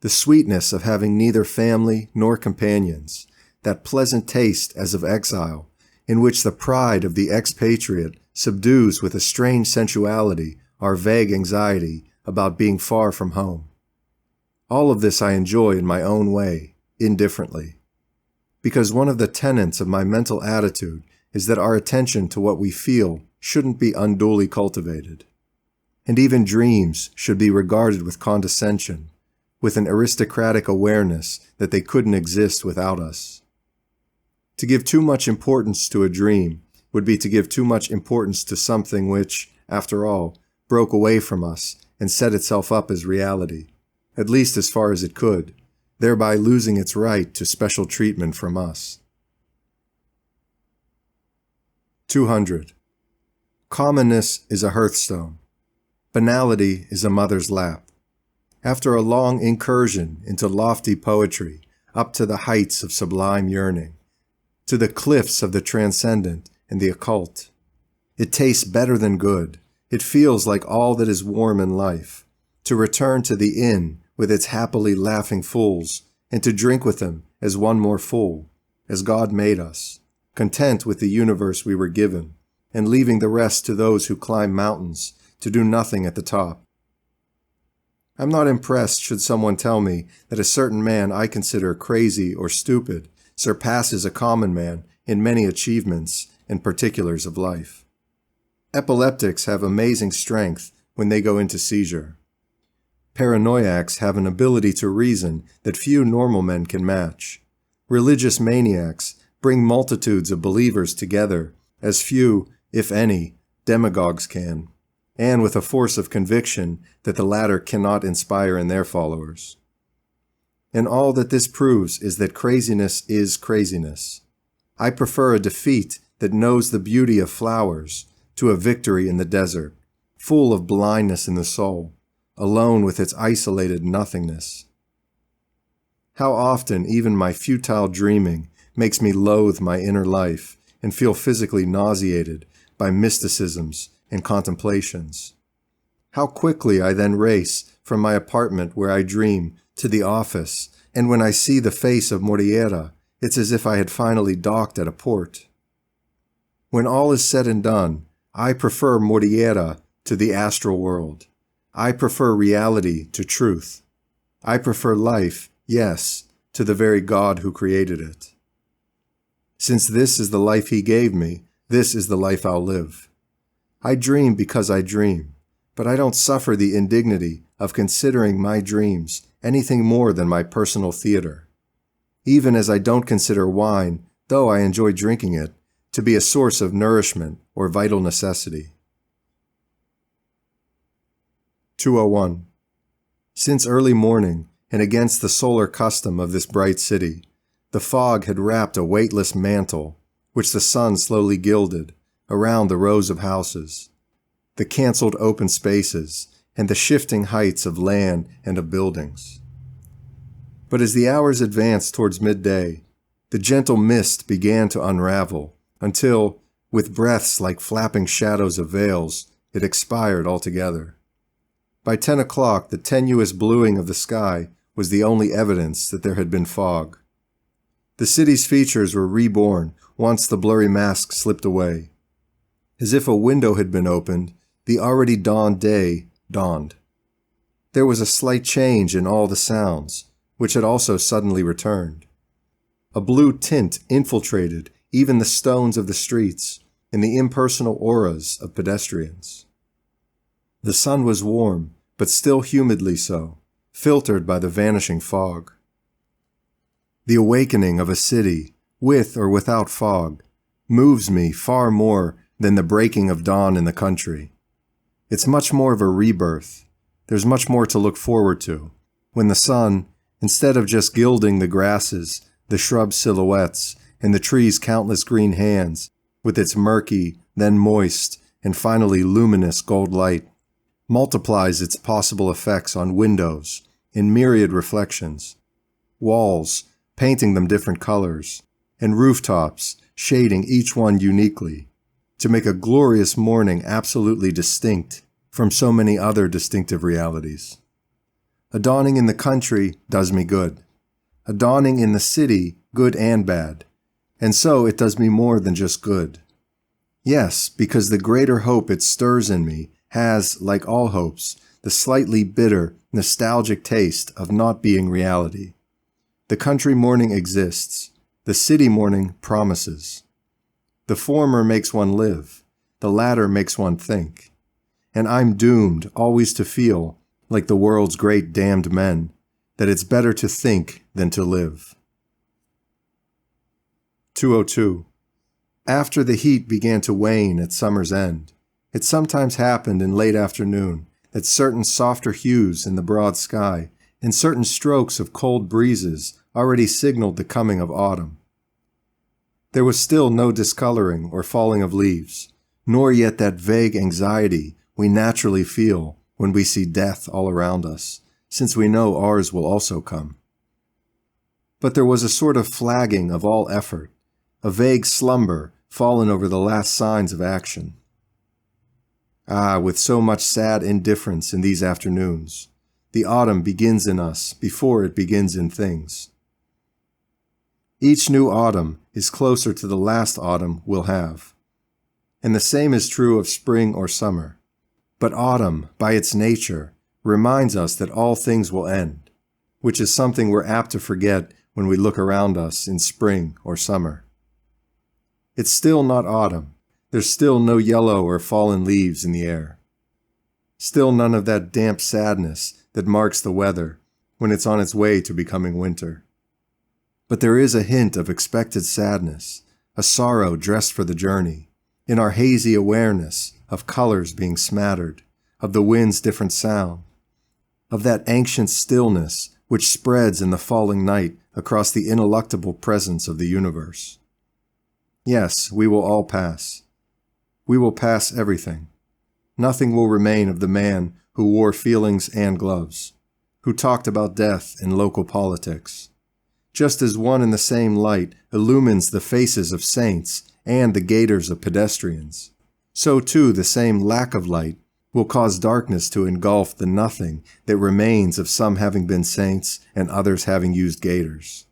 S1: The sweetness of having neither family nor companions, that pleasant taste as of exile, in which the pride of the expatriate subdues with a strange sensuality our vague anxiety about being far from home. All of this I enjoy in my own way, indifferently, because one of the tenets of my mental attitude is that our attention to what we feel shouldn't be unduly cultivated, and even dreams should be regarded with condescension, with an aristocratic awareness that they couldn't exist without us. To give too much importance to a dream would be to give too much importance to something which, after all, broke away from us and set itself up as reality, at least as far as it could, thereby losing its right to special treatment from us. 200. Commonness is a hearthstone. Banality is a mother's lap. After a long incursion into lofty poetry, up to the heights of sublime yearning, to the cliffs of the transcendent and the occult, it tastes better than good. It feels like all that is warm in life, to return to the inn with its happily laughing fools, and to drink with them as one more fool, as God made us, content with the universe we were given, and leaving the rest to those who climb mountains, to do nothing at the top. I'm not impressed should someone tell me that a certain man I consider crazy or stupid surpasses a common man in many achievements and particulars of life. Epileptics have amazing strength when they go into seizure. Paranoiacs have an ability to reason that few normal men can match. Religious maniacs bring multitudes of believers together as few, if any, demagogues can, and with a force of conviction that the latter cannot inspire in their followers. And all that this proves is that craziness is craziness. I prefer a defeat that knows the beauty of flowers to a victory in the desert, full of blindness in the soul, alone with its isolated nothingness. How often even my futile dreaming makes me loathe my inner life and feel physically nauseated by mysticisms and contemplations. How quickly I then race from my apartment where I dream to the office, and when I see the face of Moriera, it's as if I had finally docked at a port. When all is said and done, I prefer Moriera to the astral world. I prefer reality to truth. I prefer life, yes, to the very God who created it. Since this is the life he gave me, this is the life I'll live. I dream because I dream, but I don't suffer the indignity of considering my dreams anything more than my personal theater, even as I don't consider wine, though I enjoy drinking it, to be a source of nourishment or vital necessity. 201. Since early morning, and against the solar custom of this bright city, the fog had wrapped a weightless mantle, which the sun slowly gilded, around the rows of houses, the cancelled open spaces, and the shifting heights of land and of buildings. But as the hours advanced towards midday, the gentle mist began to unravel, until, with breaths like flapping shadows of veils, it expired altogether. By 10 o'clock, the tenuous bluing of the sky was the only evidence that there had been fog. The city's features were reborn once the blurry mask slipped away. As if a window had been opened, the already dawned day dawned. There was a slight change in all the sounds, which had also suddenly returned. A blue tint infiltrated even the stones of the streets and the impersonal auras of pedestrians. The sun was warm, but still humidly so, filtered by the vanishing fog. The awakening of a city, with or without fog, moves me far more than the breaking of dawn in the country. It's much more of a rebirth. There's much more to look forward to, when the sun, instead of just gilding the grasses, the shrub silhouettes, and the trees' countless green hands, with its murky, then moist, and finally luminous gold light, multiplies its possible effects on windows in myriad reflections, walls painting them different colors, and rooftops shading each one uniquely, to make a glorious morning absolutely distinct from so many other distinctive realities. A dawning in the country does me good. A dawning in the city, good and bad. And so it does me more than just good. Yes, because the greater hope it stirs in me has, like all hopes, the slightly bitter, nostalgic taste of not being reality. The country morning exists. The city morning promises. The former makes one live. The latter makes one think. And I'm doomed always to feel, like the world's great damned men, that it's better to think than to live. 202. After the heat began to wane at summer's end, it sometimes happened in late afternoon that certain softer hues in the broad sky and certain strokes of cold breezes already signaled the coming of autumn. There was still no discoloring or falling of leaves, nor yet that vague anxiety we naturally feel when we see death all around us, since we know ours will also come. But there was a sort of flagging of all effort, a vague slumber fallen over the last signs of action. Ah, with so much sad indifference in these afternoons, The autumn begins in us before it begins in things. Each new autumn is closer to the last autumn we'll have. And the same is true of spring or summer. But autumn, by its nature, reminds us that all things will end, which is something we're apt to forget when we look around us in spring or summer. It's still not autumn. There's still no yellow or fallen leaves in the air. Still none of that damp sadness that marks the weather when it's on its way to becoming winter. But there is a hint of expected sadness, a sorrow dressed for the journey, in our hazy awareness of colors being smattered, of the wind's different sound, of that ancient stillness which spreads in the falling night across the ineluctable presence of the universe. Yes, we will all pass. We will pass everything. Nothing will remain of the man who wore feelings and gloves, who talked about death in local politics. Just as one and the same light illumines the faces of saints and the gaiters of pedestrians, so too the same lack of light will cause darkness to engulf the nothing that remains of some having been saints and others having used gaiters.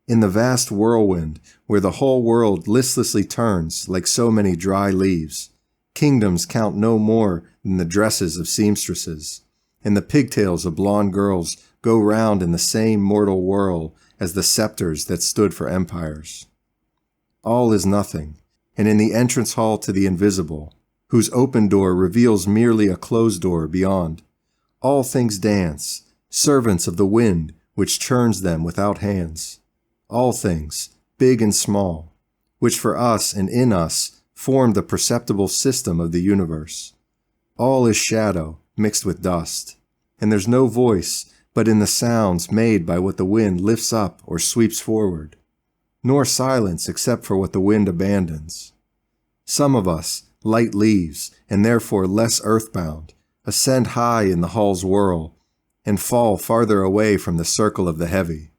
S1: In the vast whirlwind, where the whole world listlessly turns like so many dry leaves, kingdoms count no more than the dresses of seamstresses, and the pigtails of blonde girls go round in the same mortal whirl as the scepters that stood for empires. All is nothing, and in the entrance hall to the invisible, whose open door reveals merely a closed door beyond, all things dance, servants of the wind which churns them without hands. All things, big and small, which for us and in us form the perceptible system of the universe. All is shadow mixed with dust, and there's no voice but in the sounds made by what the wind lifts up or sweeps forward, nor silence except for what the wind abandons. Some of us, light leaves, and therefore less earthbound, ascend high in the hall's whirl, and fall farther away from the circle of the heavy.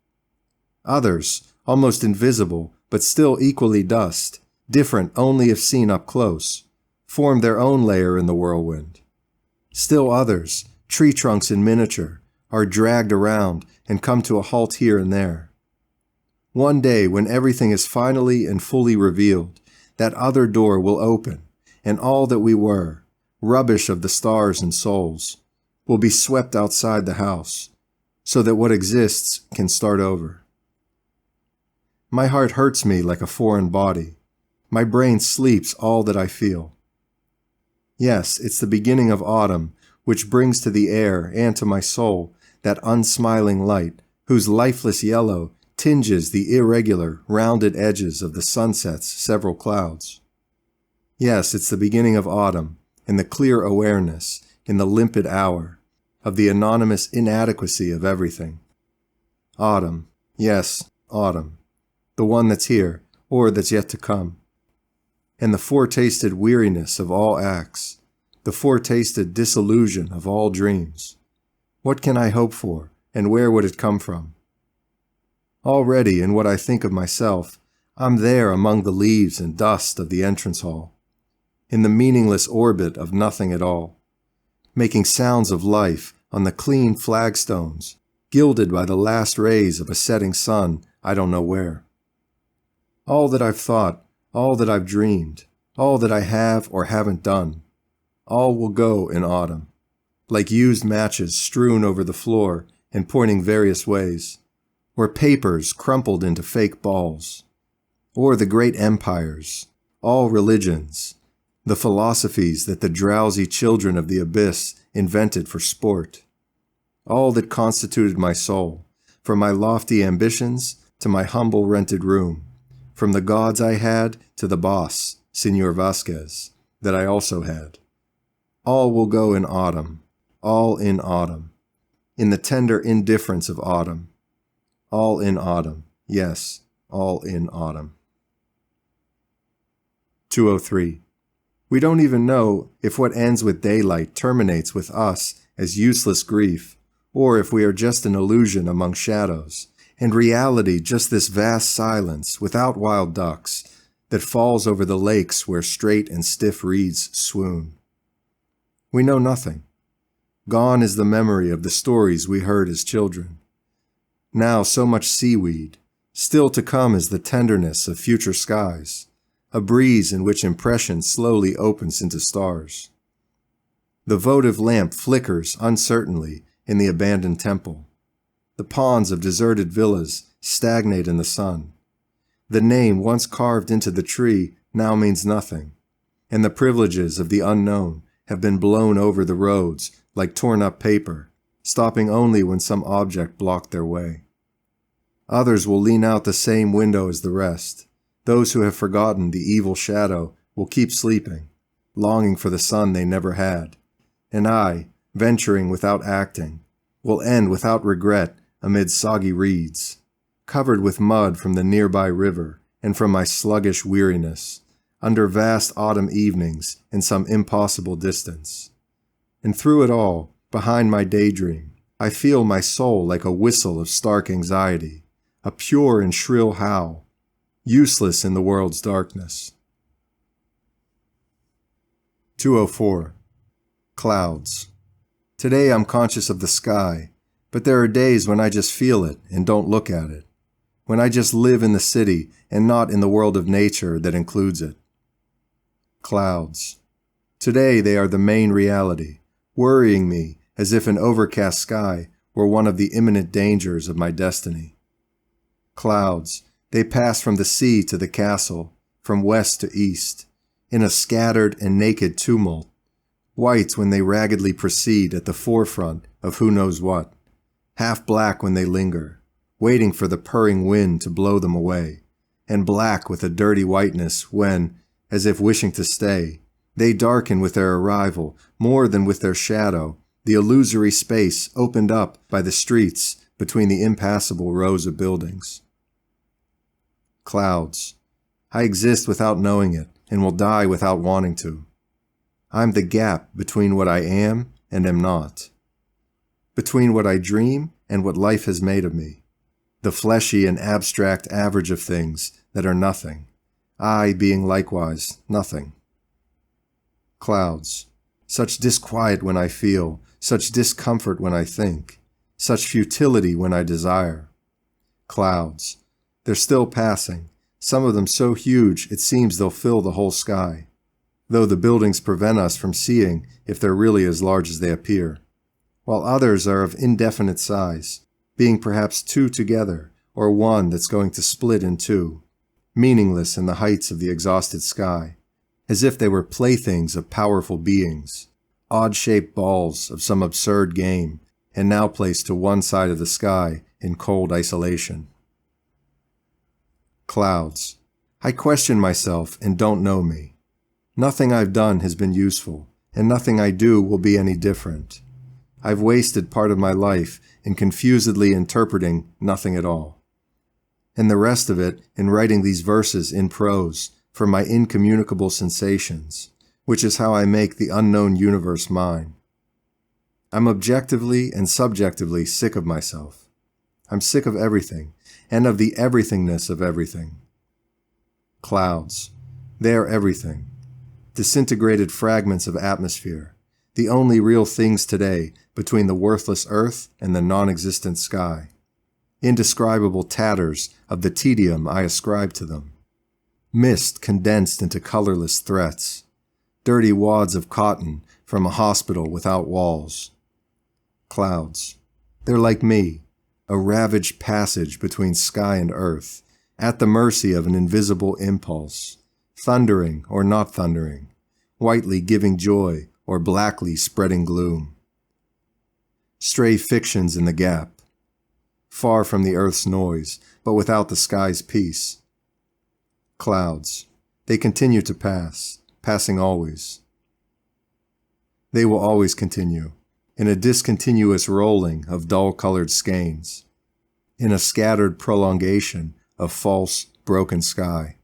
S1: Others, almost invisible, but still equally dust, different only if seen up close, form their own layer in the whirlwind. Still others, tree trunks in miniature, are dragged around and come to a halt here and there. One day, when everything is finally and fully revealed, that other door will open, and all that we were, rubbish of the stars and souls, will be swept outside the house, so that what exists can start over. My heart hurts me like a foreign body. My brain sleeps all that I feel. Yes, it's the beginning of autumn, which brings to the air and to my soul that unsmiling light, whose lifeless yellow tinges the irregular, rounded edges of the sunset's several clouds. Yes, it's the beginning of autumn, in the clear awareness, in the limpid hour, of the anonymous inadequacy of everything. Autumn, yes, autumn, the one that's here, or that's yet to come. And the foretasted weariness of all acts, the foretasted disillusion of all dreams. What can I hope for, and where would it come from? Already, in what I think of myself, I'm there among the leaves and dust of the entrance hall, in the meaningless orbit of nothing at all, making sounds of life on the clean flagstones, gilded by the last rays of a setting sun I don't know where. All that I've thought, all that I've dreamed, all that I have or haven't done, all will go in autumn, like used matches strewn over the floor and pointing various ways, or papers crumpled into fake balls, or the great empires, all religions, the philosophies that the drowsy children of the abyss invented for sport, all that constituted my soul, from my lofty ambitions to my humble rented room, from the gods I had to the boss, Senor Vasquez, that I also had. All will go in autumn, all in autumn, in the tender indifference of autumn, all in autumn, yes, all in autumn. 203. We don't even know if what ends with daylight terminates with us as useless grief, or if we are just an illusion among shadows, and reality just this vast silence without wild ducks that falls over the lakes where straight and stiff reeds swoon. We know nothing. Gone is the memory of the stories we heard as children. Now so much seaweed. Still to come is the tenderness of future skies, a breeze in which impression slowly opens into stars. The votive lamp flickers uncertainly in the abandoned temple. The pawns of deserted villas stagnate in the sun. The name once carved into the tree now means nothing, and the privileges of the unknown have been blown over the roads like torn-up paper, stopping only when some object blocked their way. Others will lean out the same window as the rest. Those who have forgotten the evil shadow will keep sleeping, longing for the sun they never had. And I, venturing without acting, will end without regret amid soggy reeds, covered with mud from the nearby river and from my sluggish weariness, under vast autumn evenings in some impossible distance. And through it all, behind my daydream, I feel my soul like a whistle of stark anxiety, a pure and shrill howl, useless in the world's darkness. 204. Clouds. Today I'm conscious of the sky, but there are days when I just feel it and don't look at it, when I just live in the city and not in the world of nature that includes it. Clouds. Today they are the main reality, worrying me as if an overcast sky were one of the imminent dangers of my destiny. Clouds. They pass from the sea to the castle, from west to east, in a scattered and naked tumult, white when they raggedly proceed at the forefront of who knows what, half black when they linger, waiting for the purring wind to blow them away, and black with a dirty whiteness when, as if wishing to stay, they darken with their arrival more than with their shadow, the illusory space opened up by the streets between the impassable rows of buildings. Clouds. I exist without knowing it and will die without wanting to. I'm the gap between what I am and am not, between what I dream and what life has made of me, the fleshy and abstract average of things that are nothing, I being likewise nothing. Clouds. Such disquiet when I feel, such discomfort when I think, such futility when I desire. Clouds. They're still passing, some of them so huge it seems they'll fill the whole sky, though the buildings prevent us from seeing if they're really as large as they appear, while others are of indefinite size, being perhaps two together, or one that's going to split in two, meaningless in the heights of the exhausted sky, as if they were playthings of powerful beings, odd-shaped balls of some absurd game, and now placed to one side of the sky in cold isolation. Clouds. I question myself and don't know me. Nothing I've done has been useful, and nothing I do will be any different. I've wasted part of my life in confusedly interpreting nothing at all, and the rest of it in writing these verses in prose for my incommunicable sensations, which is how I make the unknown universe mine. I'm objectively and subjectively sick of myself. I'm sick of everything, and of the everythingness of everything. Clouds. They are everything. Disintegrated fragments of atmosphere, the only real things today between the worthless earth and the non-existent sky. Indescribable tatters of the tedium I ascribe to them. Mist condensed into colorless threats. Dirty wads of cotton from a hospital without walls. Clouds. They're like me, a ravaged passage between sky and earth, at the mercy of an invisible impulse, thundering or not thundering, whitely giving joy or blackly spreading gloom. Stray fictions in the gap, far from the earth's noise, but without the sky's peace. Clouds. They continue to pass, passing always. They will always continue, in a discontinuous rolling of dull-colored skeins, in a scattered prolongation of false, broken sky.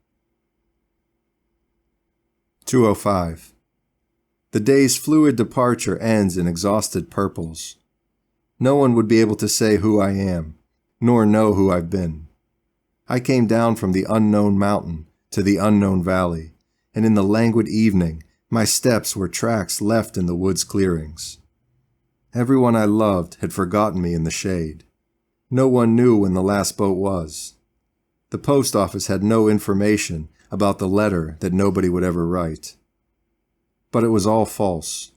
S1: 205. The day's fluid departure ends in exhausted purples. No one would be able to say who I am, nor know who I've been. I came down from the unknown mountain to the unknown valley, and in the languid evening my steps were tracks left in the wood's clearings. Everyone I loved had forgotten me in the shade. No one knew when the last boat was. The post office had no information about the letter that nobody would ever write. But it was all false.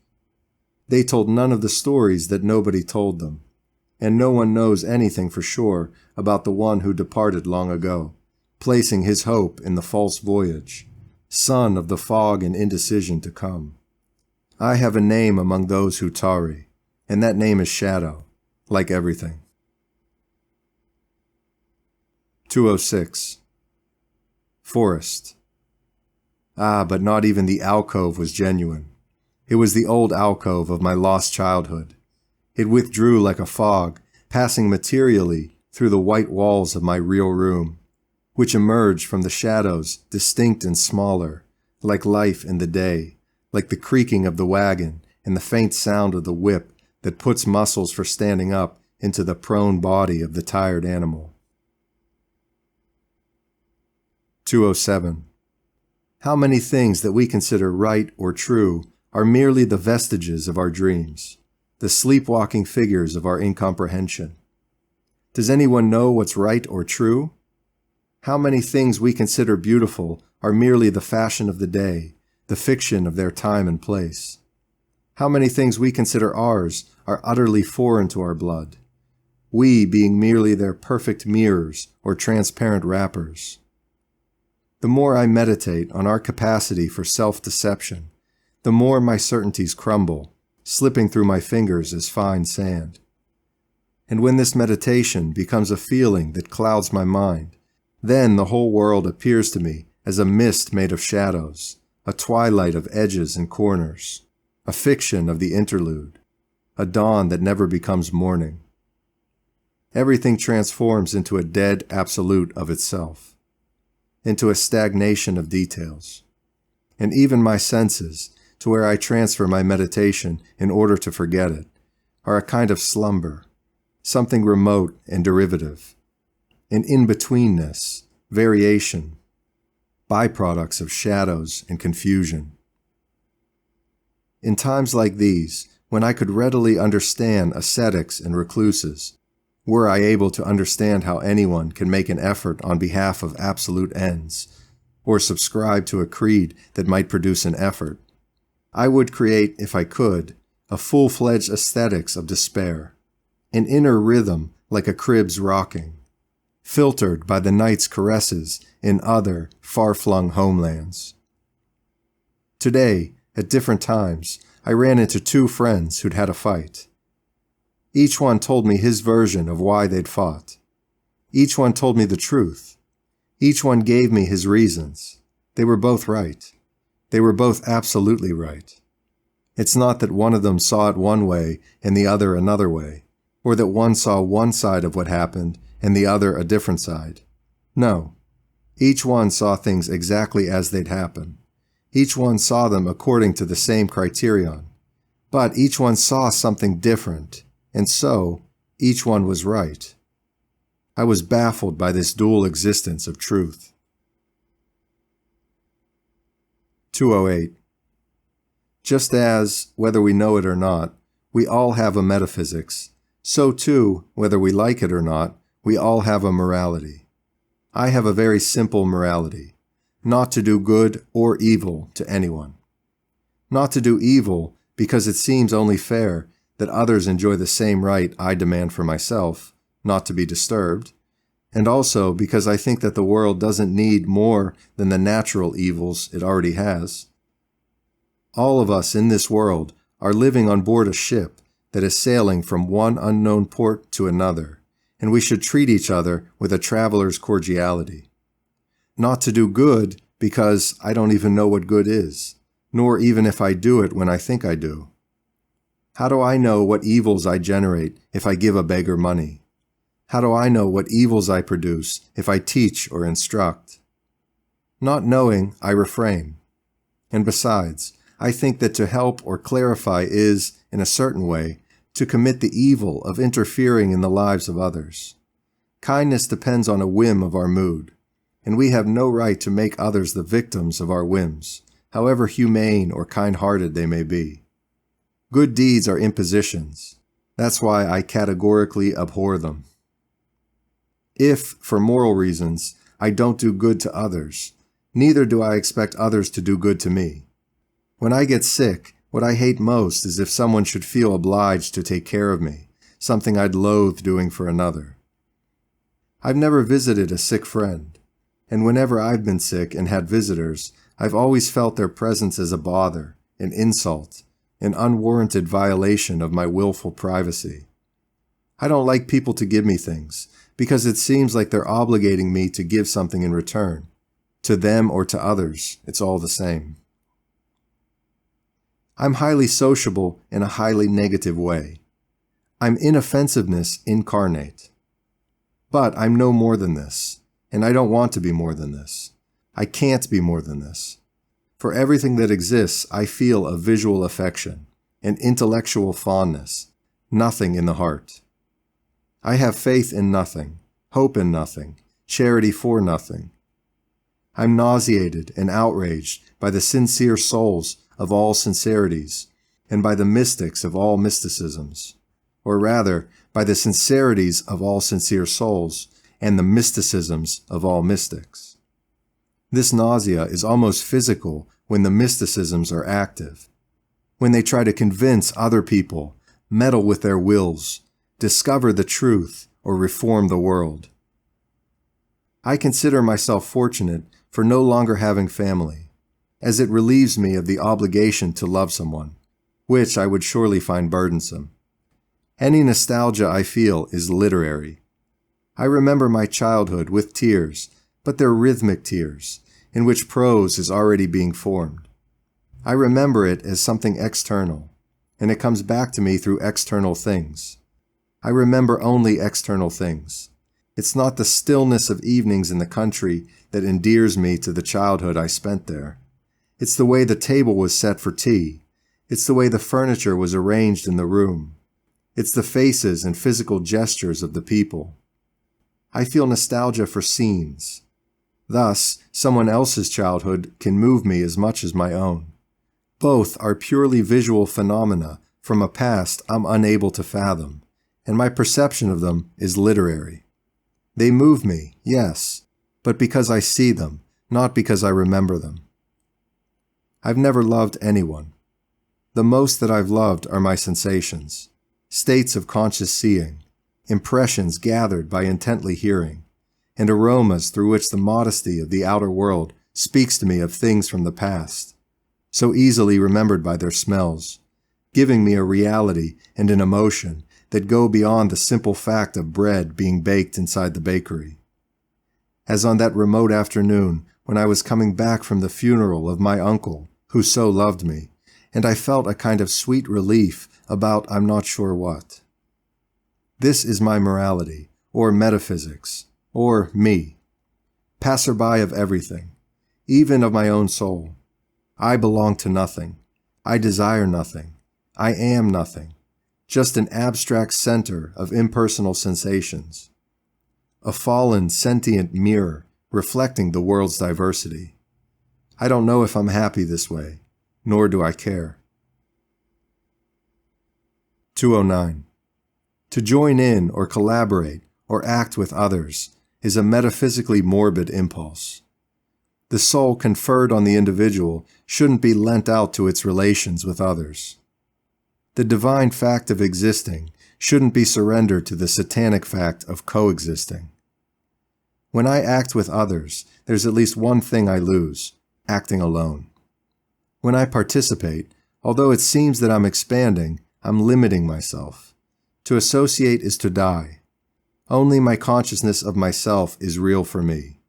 S1: They told none of the stories that nobody told them, and no one knows anything for sure about the one who departed long ago, placing his hope in the false voyage, son of the fog and indecision to come. I have a name among those who tarry, and that name is Shadow, like everything. 206. Forest. Ah, but not even the alcove was genuine. It was the old alcove of my lost childhood. It withdrew like a fog, passing materially through the white walls of my real room, which emerged from the shadows, distinct and smaller, like life in the day, like the creaking of the wagon and the faint sound of the whip that puts muscles for standing up into the prone body of the tired animal. 207. How many things that we consider right or true are merely the vestiges of our dreams, the sleepwalking figures of our incomprehension? Does anyone know what's right or true? How many things we consider beautiful are merely the fashion of the day, the fiction of their time and place? How many things we consider ours are utterly foreign to our blood, we being merely their perfect mirrors or transparent wrappers? The more I meditate on our capacity for self-deception, the more my certainties crumble, slipping through my fingers as fine sand. And when this meditation becomes a feeling that clouds my mind, then the whole world appears to me as a mist made of shadows, a twilight of edges and corners, a fiction of the interlude, a dawn that never becomes morning. Everything transforms into a dead absolute of itself, into a stagnation of details. And even my senses, to where I transfer my meditation in order to forget it, are a kind of slumber, something remote and derivative, an in-betweenness, variation, byproducts of shadows and confusion. In times like these, when I could readily understand ascetics and recluses, were I able to understand how anyone can make an effort on behalf of absolute ends, or subscribe to a creed that might produce an effort, I would create, if I could, a full-fledged aesthetics of despair, an inner rhythm like a crib's rocking, filtered by the night's caresses in other far-flung homelands. Today, at different times, I ran into two friends who'd had a fight. Each one told me his version of why they'd fought. Each one told me the truth. Each one gave me his reasons. They were both right. They were both absolutely right. It's not that one of them saw it one way and the other another way, or that one saw one side of what happened and the other a different side. No. Each one saw things exactly as they'd happen. Each one saw them according to the same criterion. But each one saw something different, and so each one was right. I was baffled by this dual existence of truth. 208. Just as, whether we know it or not, we all have a metaphysics, so too, whether we like it or not, we all have a morality. I have a very simple morality, not to do good or evil to anyone. Not to do evil because it seems only fair that others enjoy the same right I demand for myself, not to be disturbed, and also because I think that the world doesn't need more than the natural evils it already has. All of us in this world are living on board a ship that is sailing from one unknown port to another, and we should treat each other with a traveler's cordiality. Not to do good because I don't even know what good is, nor even if I do it when I think I do. How do I know what evils I generate if I give a beggar money? How do I know what evils I produce if I teach or instruct? Not knowing, I refrain. And besides, I think that to help or clarify is, in a certain way, to commit the evil of interfering in the lives of others. Kindness depends on a whim of our mood, and we have no right to make others the victims of our whims, however humane or kind-hearted they may be. Good deeds are impositions, That's why I categorically abhor them. If, for moral reasons, I don't do good to others, neither do I expect others to do good to me. When I get sick, what I hate most is if someone should feel obliged to take care of me, something I'd loathe doing for another. I've never visited a sick friend, and whenever I've been sick and had visitors, I've always felt their presence as a bother, an insult, an unwarranted violation of my willful privacy. I don't like people to give me things, because it seems like they're obligating me to give something in return. To them or to others, it's all the same. I'm highly sociable in a highly negative way. I'm inoffensiveness incarnate. But I'm no more than this, and I don't want to be more than this. I can't be more than this. For everything that exists, I feel a visual affection, an intellectual fondness, nothing in the heart. I have faith in nothing, hope in nothing, charity for nothing. I'm nauseated and outraged by the sincere souls of all sincerities, and by the mystics of all mysticisms, or rather, by the sincerities of all sincere souls, and the mysticisms of all mystics. This nausea is almost physical when the mysticisms are active, when they try to convince other people, meddle with their wills, discover the truth, or reform the world. I consider myself fortunate for no longer having family, as it relieves me of the obligation to love someone, which I would surely find burdensome. Any nostalgia I feel is literary. I remember my childhood with tears, but they're rhythmic tears, in which prose is already being formed. I remember it as something external, and it comes back to me through external things. I remember only external things. It's not the stillness of evenings in the country that endears me to the childhood I spent there. It's the way the table was set for tea. It's the way the furniture was arranged in the room. It's the faces and physical gestures of the people. I feel nostalgia for scenes. Thus, someone else's childhood can move me as much as my own. Both are purely visual phenomena from a past I'm unable to fathom, and my perception of them is literary. They move me, yes, but because I see them, not because I remember them. I've never loved anyone. The most that I've loved are my sensations, states of conscious seeing, impressions gathered by intently hearing, and aromas through which the modesty of the outer world speaks to me of things from the past, so easily remembered by their smells, giving me a reality and an emotion that go beyond the simple fact of bread being baked inside the bakery. As on that remote afternoon when I was coming back from the funeral of my uncle, who so loved me, and I felt a kind of sweet relief about I'm not sure what. This is my morality, or metaphysics, or me, passerby of everything, even of my own soul. I belong to nothing. I desire nothing. I am nothing. Just an abstract center of impersonal sensations. A fallen, sentient mirror reflecting the world's diversity. I don't know if I'm happy this way, nor do I care. 209. To join in or collaborate or act with others is a metaphysically morbid impulse. The soul conferred on the individual shouldn't be lent out to its relations with others. The divine fact of existing shouldn't be surrendered to the satanic fact of coexisting. When I act with others, there's at least one thing I lose: acting alone. When I participate, although it seems that I'm expanding, I'm limiting myself. To associate is to die. Only my consciousness of myself is real for me.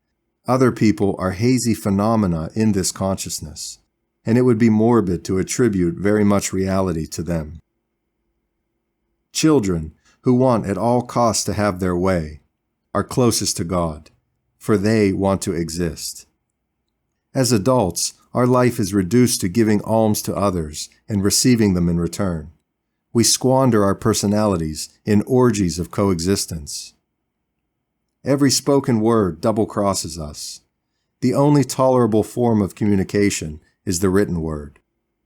S1: Other people are hazy phenomena in this consciousness, and it would be morbid to attribute very much reality to them. Children, who want at all costs to have their way, are closest to God, for they want to exist. As adults, our life is reduced to giving alms to others and receiving them in return. We squander our personalities in orgies of coexistence. Every spoken word double-crosses us. The only tolerable form of communication is the written word.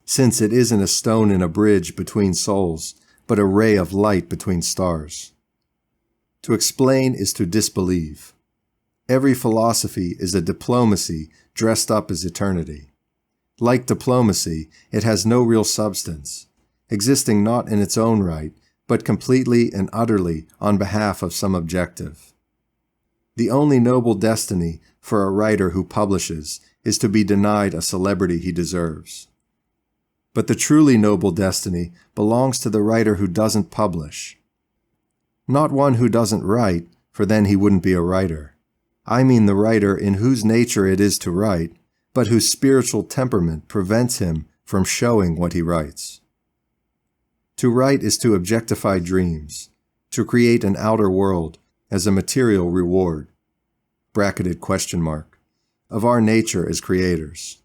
S1: Since it isn't a stone in a bridge between souls, but a ray of light between stars. To explain is to disbelieve. Every philosophy is a diplomacy dressed up as eternity. Like diplomacy, it has no real substance, existing not in its own right, but completely and utterly on behalf of some objective. The only noble destiny for a writer who publishes is to be denied a celebrity he deserves. But the truly noble destiny belongs to the writer who doesn't publish. Not one who doesn't write, for then he wouldn't be a writer. I mean the writer in whose nature it is to write, but whose spiritual temperament prevents him from showing what he writes. To write is to objectify dreams, to create an outer world as a material reward, bracketed question mark, of our nature as creators.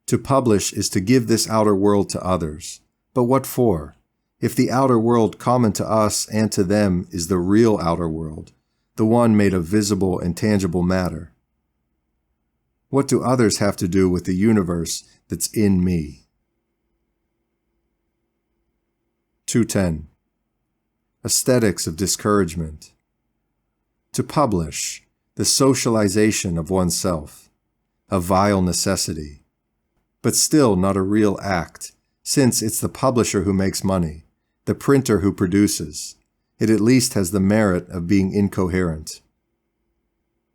S1: To publish is to give this outer world to others. But what for? If the outer world common to us and to them is the real outer world, the one made of visible and tangible matter, what do others have to do with the universe that's in me? 210. Aesthetics of discouragement. To publish, the socialization of oneself, a vile necessity, but still not a real act, since it's the publisher who makes money, the printer who produces. It at least has the merit of being incoherent.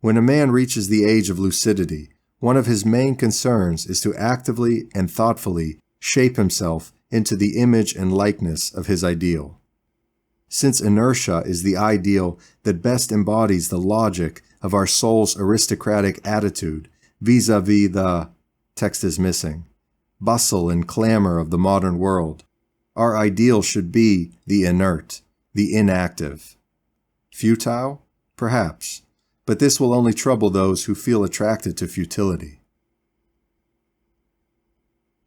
S1: When a man reaches the age of lucidity, one of his main concerns is to actively and thoughtfully shape himself into the image and likeness of his ideal. Since inertia is the ideal that best embodies the logic of our soul's aristocratic attitude vis-a-vis the, text is missing, bustle and clamor of the modern world, our ideal should be the inert, the inactive. Futile? Perhaps, but this will only trouble those who feel attracted to futility.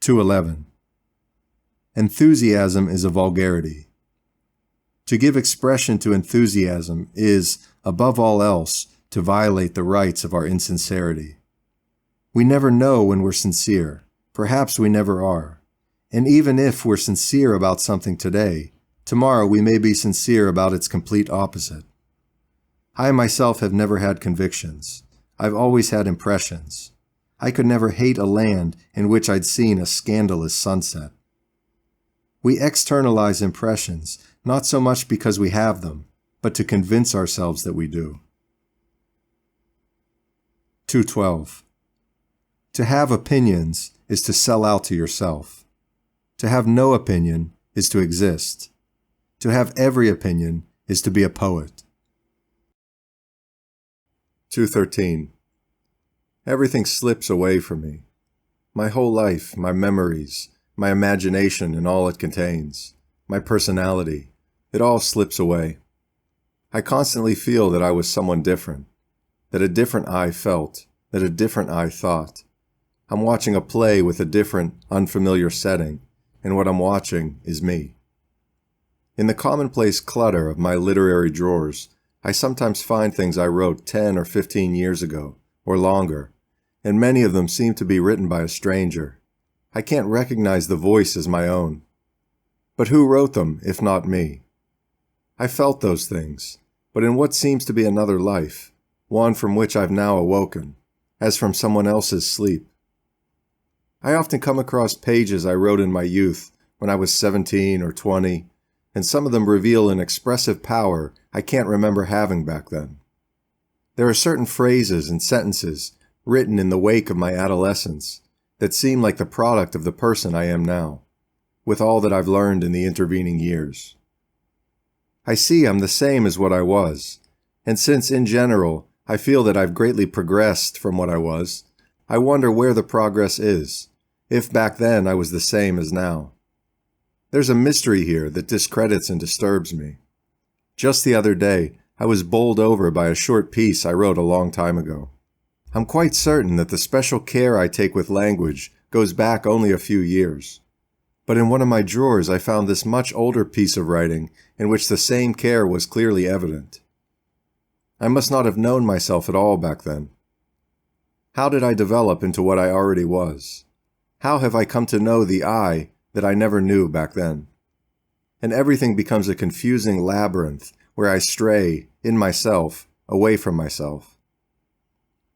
S1: 211. Enthusiasm is a vulgarity. To give expression to enthusiasm is, above all else, to violate the rights of our insincerity. We never know when we're sincere. Perhaps we never are. And even if we're sincere about something today, tomorrow we may be sincere about its complete opposite. I myself have never had convictions. I've always had impressions. I could never hate a land in which I'd seen a scandalous sunset. We externalize impressions, not so much because we have them, but to convince ourselves that we do. 212. To have opinions is to sell out to yourself. To have no opinion is to exist. To have every opinion is to be a poet. 213. Everything slips away from me. My whole life, my memories, my imagination and all it contains, my personality, it all slips away. I constantly feel that I was someone different, that a different I felt, that a different I thought. I'm watching a play with a different, unfamiliar setting, and what I'm watching is me. In the commonplace clutter of my literary drawers, I sometimes find things I wrote 10 or 15 years ago, or longer, and many of them seem to be written by a stranger. I can't recognize the voice as my own. But who wrote them, if not me? I felt those things, but in what seems to be another life, one from which I've now awoken, as from someone else's sleep. I often come across pages I wrote in my youth, when I was 17 or 20, and some of them reveal an expressive power I can't remember having back then. There are certain phrases and sentences written in the wake of my adolescence that seem like the product of the person I am now, with all that I've learned in the intervening years. I see I'm the same as what I was, and since in general I feel that I've greatly progressed from what I was, I wonder where the progress is, if back then I was the same as now. There's a mystery here that discredits and disturbs me. Just the other day, I was bowled over by a short piece I wrote a long time ago. I'm quite certain that the special care I take with language goes back only a few years. But in one of my drawers I found this much older piece of writing in which the same care was clearly evident. I must not have known myself at all back then. How did I develop into what I already was? How have I come to know the I that I never knew back then? and everything becomes a confusing labyrinth where I stray, in myself, away from myself.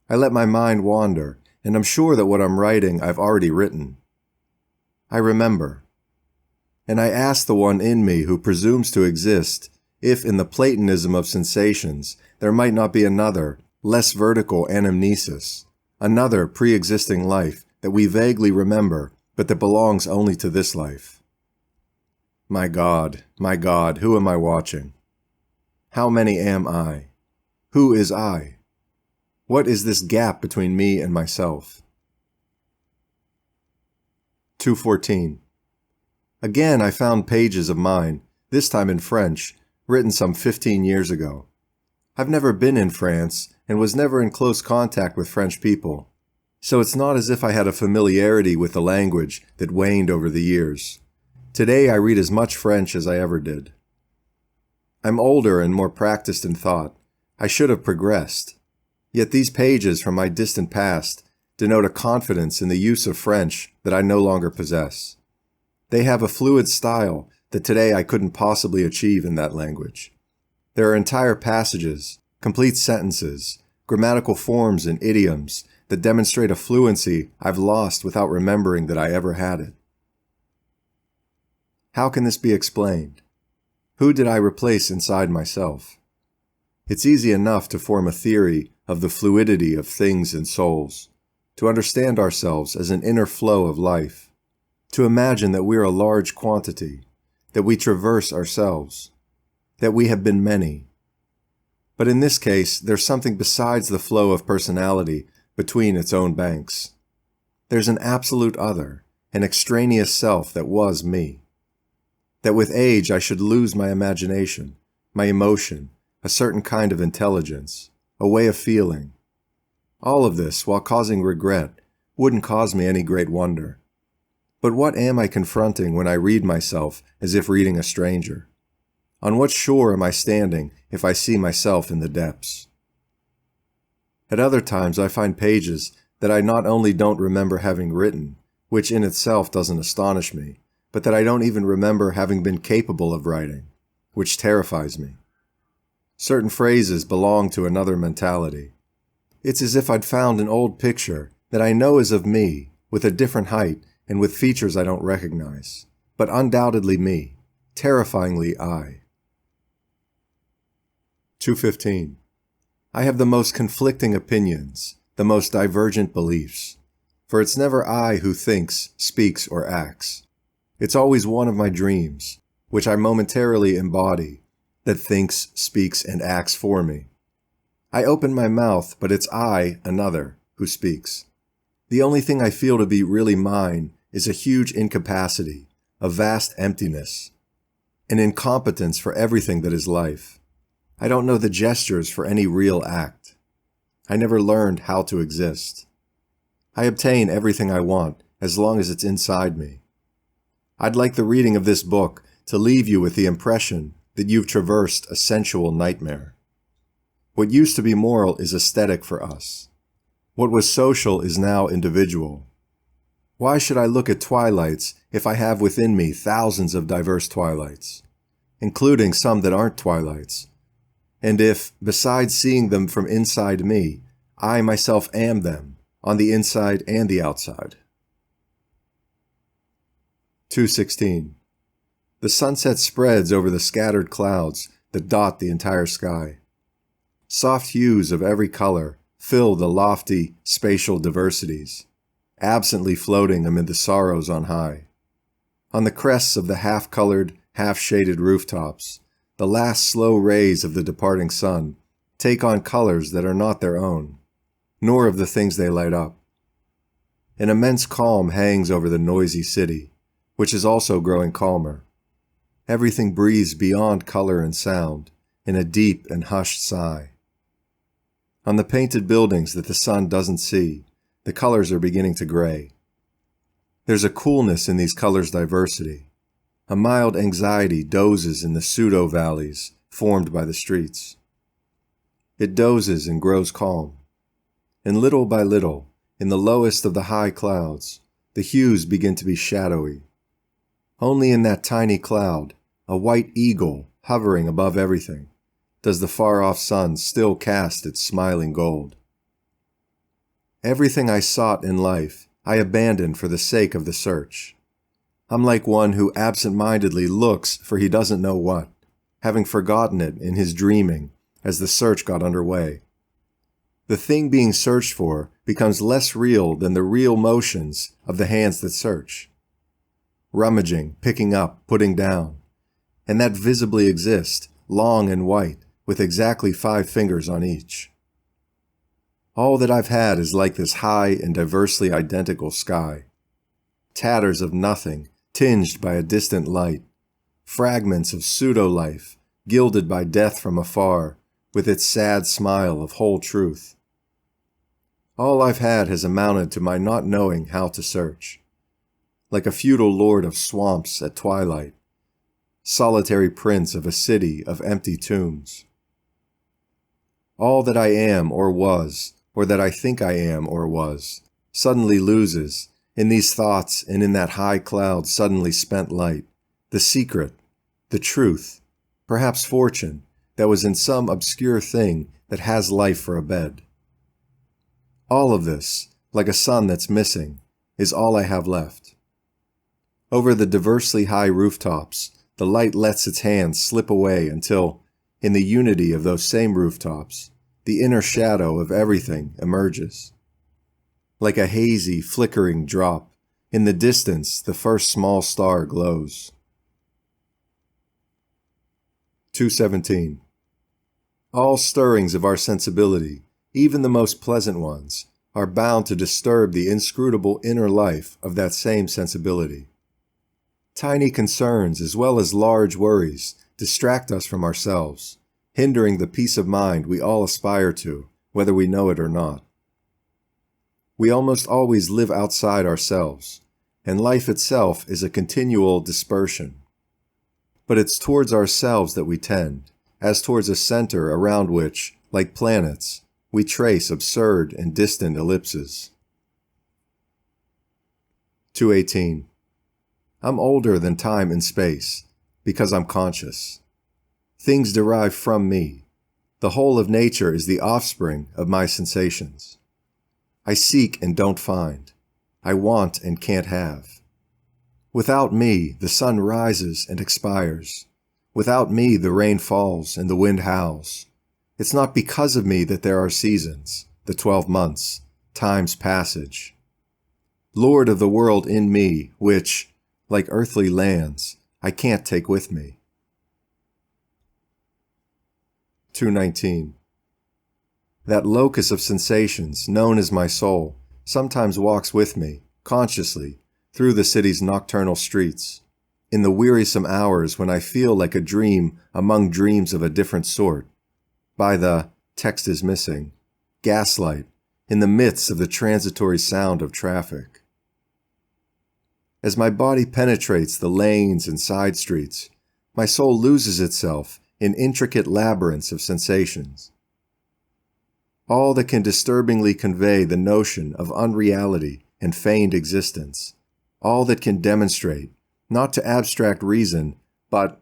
S1: I let my mind wander, and I'm sure that what I'm writing I've already written. I remember. And I ask the one in me who presumes to exist if in the Platonism of sensations there might not be another, less vertical anamnesis, another pre-existing life that we vaguely remember but that belongs only to this life. My God, who am I watching? How many am I? Who is I? What is this gap between me and myself? 2:14. Again, I found pages of mine, this time in French, written some 15 years ago. I've never been in France and was never in close contact with French people, so it's not as if I had a familiarity with the language that waned over the years. Today I read as much French as I ever did. I'm older and more practiced in thought. I should have progressed. Yet these pages from my distant past denote a confidence in the use of French that I no longer possess. They have a fluid style that today I couldn't possibly achieve in that language. There are entire passages, complete sentences, grammatical forms and idioms that demonstrate a fluency I've lost without remembering that I ever had it. How can this be explained? Who did I replace inside myself? It's easy enough to form a theory of the fluidity of things and souls, to understand ourselves as an inner flow of life, to imagine that we're a large quantity, that we traverse ourselves, that we have been many. But in this case, there's something besides the flow of personality between its own banks. There's an absolute other, an extraneous self that was me. That with age I should lose my imagination, my emotion, a certain kind of intelligence, a way of feeling. All of this, while causing regret, wouldn't cause me any great wonder. But what am I confronting when I read myself as if reading a stranger? On what shore am I standing if I see myself in the depths? At other times I find pages that I not only don't remember having written, which in itself doesn't astonish me, but that I don't even remember having been capable of writing, which terrifies me. Certain phrases belong to another mentality. It's as if I'd found an old picture that I know is of me, with a different height and with features I don't recognize, but undoubtedly me, terrifyingly I. 2:15. I have the most conflicting opinions, the most divergent beliefs, for it's never I who thinks, speaks, or acts. It's always one of my dreams, which I momentarily embody, that thinks, speaks, and acts for me. I open my mouth, but it's I, another, who speaks. The only thing I feel to be really mine is a huge incapacity, a vast emptiness, an incompetence for everything that is life. I don't know the gestures for any real act. I never learned how to exist. I obtain everything I want as long as it's inside me. I'd like the reading of this book to leave you with the impression that you've traversed a sensual nightmare. What used to be moral is aesthetic for us. What was social is now individual. Why should I look at twilights if I have within me thousands of diverse twilights, including some that aren't twilights? And if, besides seeing them from inside me, I myself am them, on the inside and the outside? 2:16. The sunset spreads over the scattered clouds that dot the entire sky. Soft hues of every color fill the lofty, spatial diversities, absently floating amid the sorrows on high. On the crests of the half-colored, half-shaded rooftops, the last slow rays of the departing sun take on colors that are not their own, nor of the things they light up. An immense calm hangs over the noisy city, which is also growing calmer. Everything breathes beyond color and sound in a deep and hushed sigh. On the painted buildings that the sun doesn't see, the colors are beginning to gray. There's a coolness in these colors' diversity. A mild anxiety dozes in the pseudo-valleys formed by the streets. It dozes and grows calm. And little by little, in the lowest of the high clouds, the hues begin to be shadowy. Only in that tiny cloud, a white eagle hovering above everything, does the far-off sun still cast its smiling gold. Everything I sought in life, I abandoned for the sake of the search. I'm like one who absent-mindedly looks for he doesn't know what, having forgotten it in his dreaming as the search got underway. The thing being searched for becomes less real than the real motions of the hands that search. Rummaging, picking up, putting down, and that visibly exists, long and white, with exactly 5 fingers on each. All that I've had is like this high and diversely identical sky. Tatters of nothing, tinged by a distant light. Fragments of pseudo-life, gilded by death from afar, with its sad smile of whole truth. All I've had has amounted to my not knowing how to search. Like a feudal lord of swamps at twilight, solitary prince of a city of empty tombs. All that I am or was, or that I think I am or was, suddenly loses, in these thoughts and in that high cloud suddenly spent light, the secret, the truth, perhaps fortune, that was in some obscure thing that has life for a bed. All of this, like a sun that's missing, is all I have left. Over the diversely high rooftops, the light lets its hands slip away until, in the unity of those same rooftops, the inner shadow of everything emerges. Like a hazy, flickering drop, in the distance the first small star glows. 2:17. All stirrings of our sensibility, even the most pleasant ones, are bound to disturb the inscrutable inner life of that same sensibility. Tiny concerns as well as large worries distract us from ourselves, hindering the peace of mind we all aspire to, whether we know it or not. We almost always live outside ourselves, and life itself is a continual dispersion. But it's towards ourselves that we tend, as towards a center around which, like planets, we trace absurd and distant ellipses. 2:18. I'm older than time and space, because I'm conscious. Things derive from me. The whole of nature is the offspring of my sensations. I seek and don't find. I want and can't have. Without me, the sun rises and expires. Without me, the rain falls and the wind howls. It's not because of me that there are seasons, the 12 months, time's passage. Lord of the world in me, which, like earthly lands, I can't take with me. 2:19. That locus of sensations, known as my soul, sometimes walks with me, consciously, through the city's nocturnal streets, in the wearisome hours when I feel like a dream among dreams of a different sort, by the text is missing gaslight, in the midst of the transitory sound of traffic. As my body penetrates the lanes and side streets, my soul loses itself in intricate labyrinths of sensations. All that can disturbingly convey the notion of unreality and feigned existence, all that can demonstrate, not to abstract reason, but,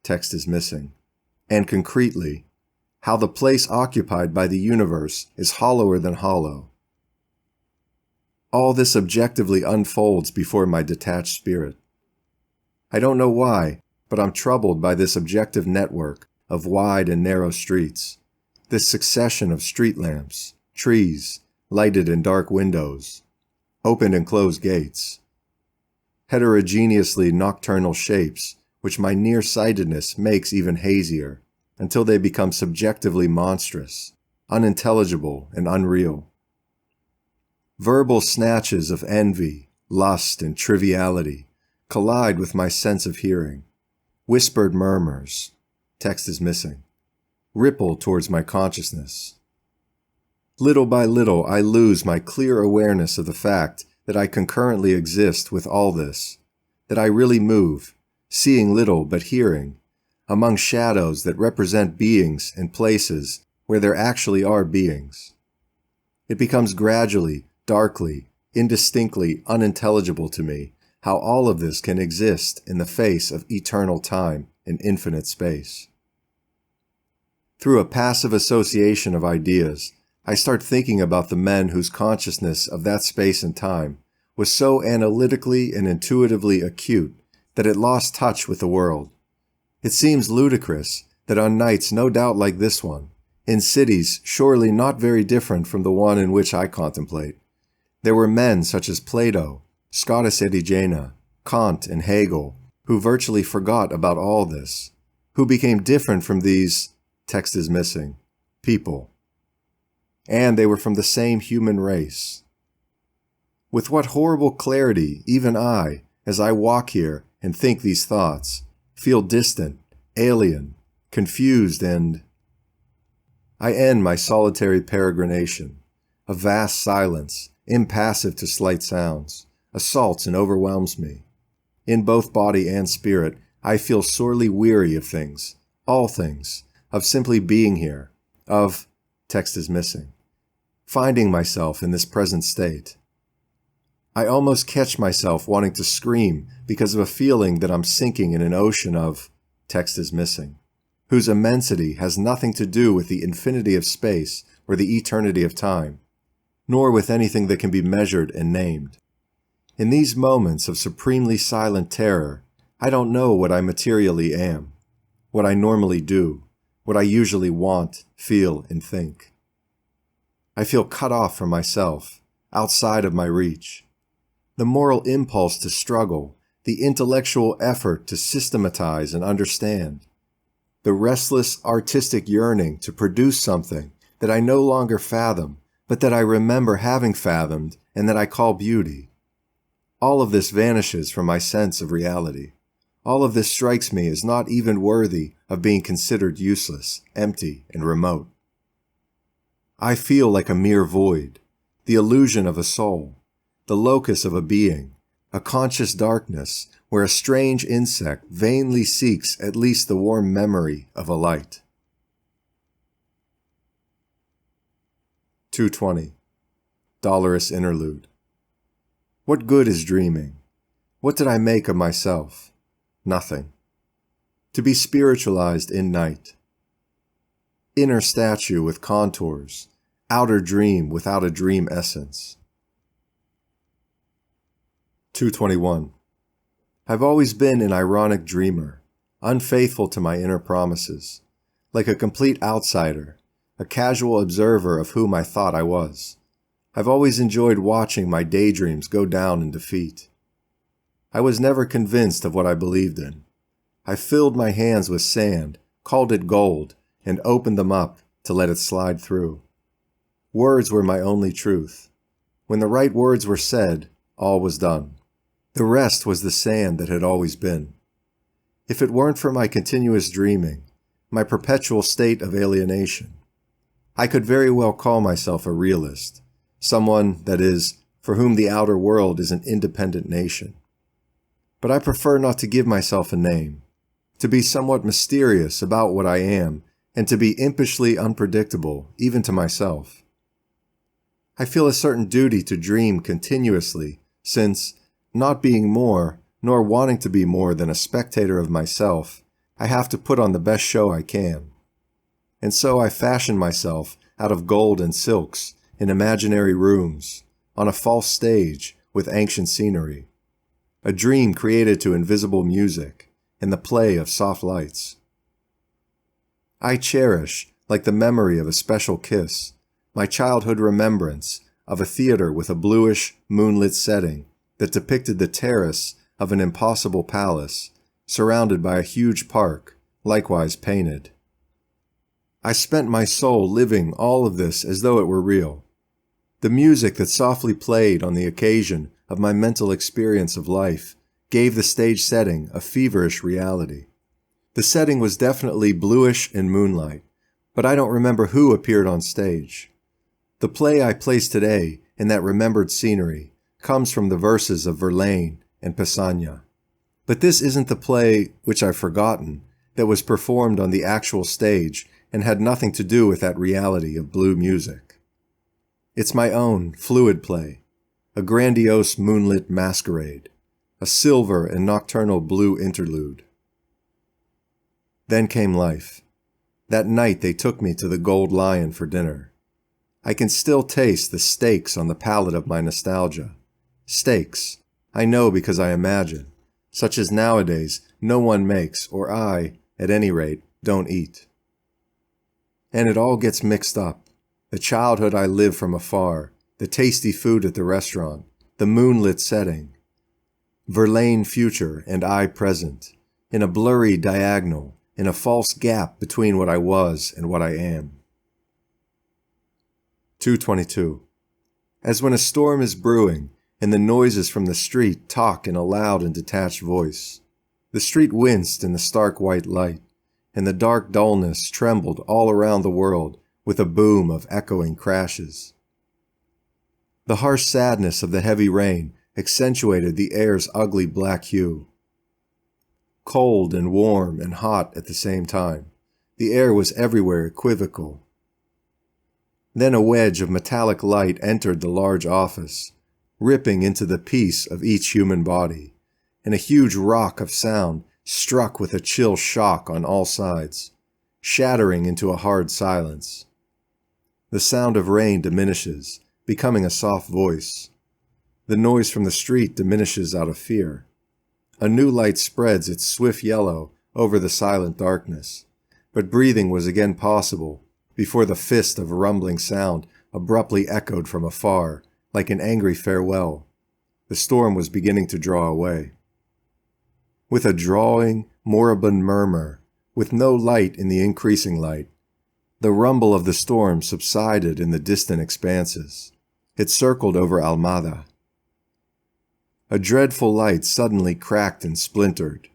S1: text is missing, and concretely, how the place occupied by the universe is hollower than hollow. All this objectively unfolds before my detached spirit. I don't know why, but I'm troubled by this objective network of wide and narrow streets, this succession of street lamps, trees, lighted and dark windows, open and closed gates, heterogeneously nocturnal shapes which my nearsightedness makes even hazier, until they become subjectively monstrous, unintelligible and unreal. Verbal snatches of envy, lust, and triviality collide with my sense of hearing. Whispered murmurs, text is missing, ripple towards my consciousness. Little by little, I lose my clear awareness of the fact that I concurrently exist with all this, that I really move, seeing little but hearing, among shadows that represent beings and places where there actually are beings. It becomes gradually, darkly, indistinctly unintelligible to me how all of this can exist in the face of eternal time in infinite space. Through a passive association of ideas, I start thinking about the men whose consciousness of that space and time was so analytically and intuitively acute that it lost touch with the world. It seems ludicrous that on nights no doubt like this one, in cities surely not very different from the one in which I contemplate, there were men such as Plato, Scotus Erigena, Kant, and Hegel, who virtually forgot about all this, who became different from these, text is missing, people. And they were from the same human race. With what horrible clarity even I, as I walk here and think these thoughts, feel distant, alien, confused, and I end my solitary peregrination. A vast silence, impassive to slight sounds, assaults and overwhelms me. In both body and spirit, I feel sorely weary of things, all things, of simply being here, of, text is missing, finding myself in this present state. I almost catch myself wanting to scream because of a feeling that I'm sinking in an ocean of, text is missing, whose immensity has nothing to do with the infinity of space or the eternity of time, nor with anything that can be measured and named. In these moments of supremely silent terror, I don't know what I materially am, what I normally do, what I usually want, feel, and think. I feel cut off from myself, outside of my reach. The moral impulse to struggle, the intellectual effort to systematize and understand, the restless artistic yearning to produce something that I no longer fathom, but that I remember having fathomed and that I call beauty. All of this vanishes from my sense of reality. All of this strikes me as not even worthy of being considered useless, empty, and remote. I feel like a mere void, the illusion of a soul, the locus of a being, a conscious darkness where a strange insect vainly seeks at least the warm memory of a light. 220. Dolorous Interlude. What good is dreaming? What did I make of myself? Nothing. To be spiritualized in night. Inner statue with contours, outer dream without a dream essence. 221. I've always been an ironic dreamer, unfaithful to my inner promises, like a complete outsider, a casual observer of whom I thought I was. I've always enjoyed watching my daydreams go down in defeat. I was never convinced of what I believed in. I filled my hands with sand, called it gold, and opened them up to let it slide through. Words were my only truth. When the right words were said, all was done. The rest was the sand that had always been. If it weren't for my continuous dreaming, my perpetual state of alienation, I could very well call myself a realist, someone, that is, for whom the outer world is an independent nation. But I prefer not to give myself a name, to be somewhat mysterious about what I am, and to be impishly unpredictable, even to myself. I feel a certain duty to dream continuously, since, not being more, nor wanting to be more than a spectator of myself, I have to put on the best show I can. And so I fashion myself out of gold and silks, in imaginary rooms, on a false stage with ancient scenery, a dream created to invisible music, and the play of soft lights. I cherish, like the memory of a special kiss, my childhood remembrance of a theater with a bluish, moonlit setting that depicted the terrace of an impossible palace, surrounded by a huge park, likewise painted. I spent my soul living all of this as though it were real. The music that softly played on the occasion of my mental experience of life gave the stage setting a feverish reality. The setting was definitely bluish and moonlight, but I don't remember who appeared on stage. The play I place today in that remembered scenery comes from the verses of Verlaine and Pessoa. But this isn't the play, which I've forgotten, that was performed on the actual stage and had nothing to do with that reality of blue music. It's my own fluid play, a grandiose moonlit masquerade, a silver and nocturnal blue interlude. Then came life. That night they took me to the Gold Lion for dinner. I can still taste the steaks on the palate of my nostalgia. Steaks, I know because I imagine, such as nowadays no one makes, or I, at any rate, don't eat. And it all gets mixed up. The childhood I live from afar, the tasty food at the restaurant, the moonlit setting. Verlaine future and I present, in a blurry diagonal, in a false gap between what I was and what I am. 222. As when a storm is brewing, and the noises from the street talk in a loud and detached voice. The street winced in the stark white light, and the dark dullness trembled all around the world with a boom of echoing crashes. The harsh sadness of the heavy rain accentuated the air's ugly black hue. Cold and warm and hot at the same time, the air was everywhere equivocal. Then a wedge of metallic light entered the large office, ripping into the peace of each human body, and a huge rock of sound struck with a chill shock on all sides, shattering into a hard silence. The sound of rain diminishes, becoming a soft voice. The noise from the street diminishes out of fear. A new light spreads its swift yellow over the silent darkness, but breathing was again possible before the fist of rumbling sound abruptly echoed from afar, like an angry farewell. The storm was beginning to draw away. With a drawing, moribund murmur, with no light in the increasing light, the rumble of the storm subsided in the distant expanses. It circled over Almada. A dreadful light suddenly cracked and splintered.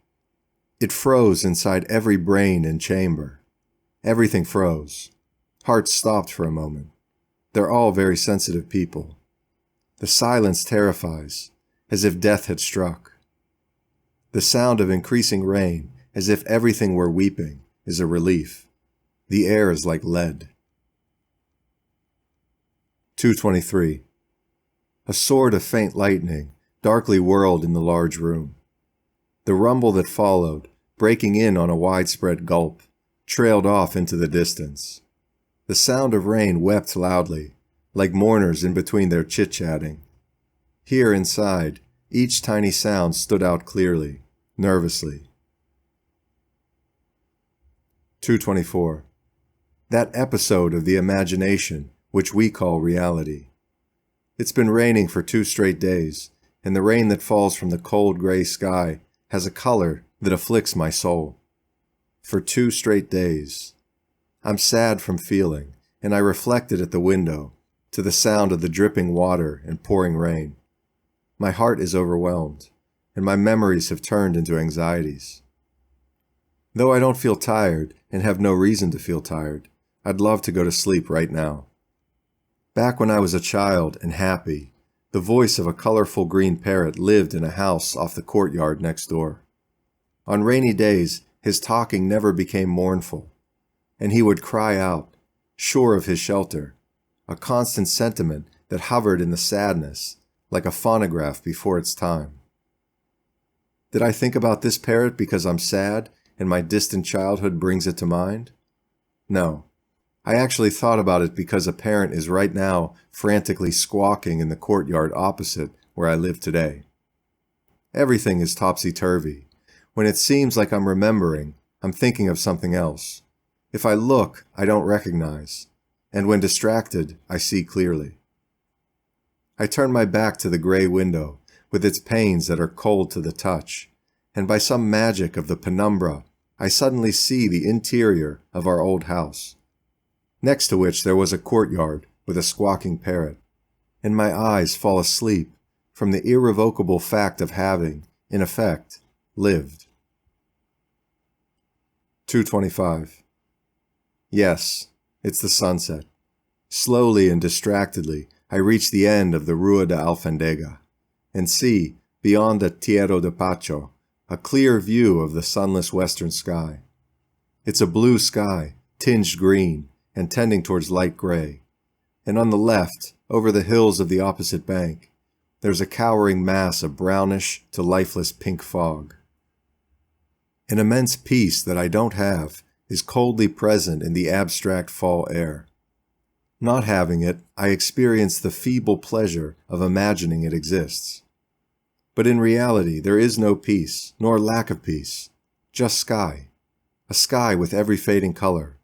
S1: It froze inside every brain and chamber. Everything froze. Hearts stopped for a moment. They're all very sensitive people. The silence terrifies, as if death had struck. The sound of increasing rain, as if everything were weeping, is a relief. The air is like lead. 223. A sword of faint lightning darkly whirled in the large room. The rumble that followed, breaking in on a widespread gulp, trailed off into the distance. The sound of rain wept loudly, like mourners in between their chit-chatting. Here inside, each tiny sound stood out clearly, nervously. 224. That episode of the imagination which we call reality. It's been raining for 2 straight days, and the rain that falls from the cold gray sky has a color that afflicts my soul. For 2 straight days. I'm sad from feeling, and I reflected at the window, to the sound of the dripping water and pouring rain. My heart is overwhelmed, and my memories have turned into anxieties. Though I don't feel tired, and have no reason to feel tired, I'd love to go to sleep right now. Back when I was a child and happy, the voice of a colorful green parrot lived in a house off the courtyard next door. On rainy days, his talking never became mournful, and he would cry out, sure of his shelter, a constant sentiment that hovered in the sadness, like a phonograph before its time. Did I think about this parrot because I'm sad and my distant childhood brings it to mind? No. I actually thought about it because a parent is right now frantically squawking in the courtyard opposite where I live today. Everything is topsy-turvy. When it seems like I'm remembering, I'm thinking of something else. If I look, I don't recognize, and when distracted, I see clearly. I turn my back to the gray window, with its panes that are cold to the touch, and by some magic of the penumbra, I suddenly see the interior of our old house, next to which there was a courtyard with a squawking parrot, and my eyes fall asleep from the irrevocable fact of having, in effect, lived. 225. Yes, it's the sunset. Slowly and distractedly, I reach the end of the Rua de Alfandega, and see, beyond the Tierra de Pacho, a clear view of the sunless western sky. It's a blue sky, tinged green, and tending towards light gray, and on the left, over the hills of the opposite bank, there's a cowering mass of brownish to lifeless pink fog. An immense peace that I don't have is coldly present in the abstract fall air. Not having it, I experience the feeble pleasure of imagining it exists. But in reality, there is no peace, nor lack of peace, just sky. A sky with every fading color.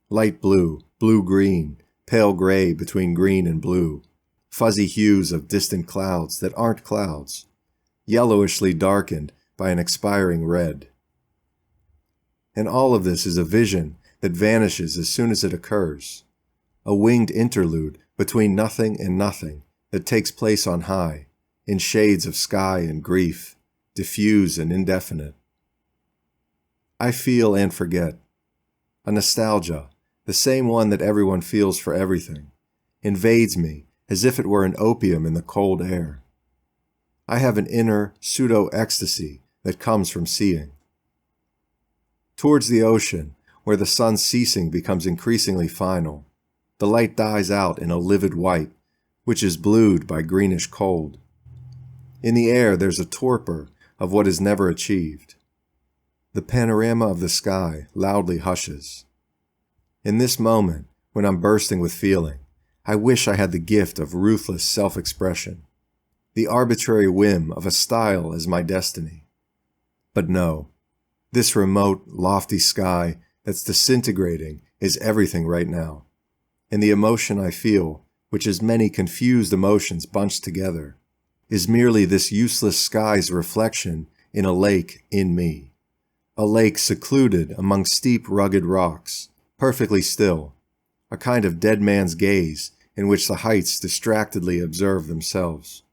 S1: Light blue, blue-green, pale gray between green and blue, fuzzy hues of distant clouds that aren't clouds, yellowishly darkened by an expiring red. And all of this is a vision that vanishes as soon as it occurs, a winged interlude between nothing and nothing that takes place on high, in shades of sky and grief, diffuse and indefinite. I feel and forget. A nostalgia, the same one that everyone feels for everything, invades me as if it were an opium in the cold air. I have an inner pseudo-ecstasy that comes from seeing. Towards the ocean, where the sun's ceasing becomes increasingly final, the light dies out in a livid white, which is blued by greenish cold. In the air there's a torpor of what is never achieved. The panorama of the sky loudly hushes. In this moment, when I'm bursting with feeling, I wish I had the gift of ruthless self-expression, the arbitrary whim of a style as my destiny. But no, this remote, lofty sky that's disintegrating is everything right now, and the emotion I feel, which is many confused emotions bunched together, is merely this useless sky's reflection in a lake in me, a lake secluded among steep, rugged rocks, perfectly still, a kind of dead man's gaze in which the heights distractedly observe themselves.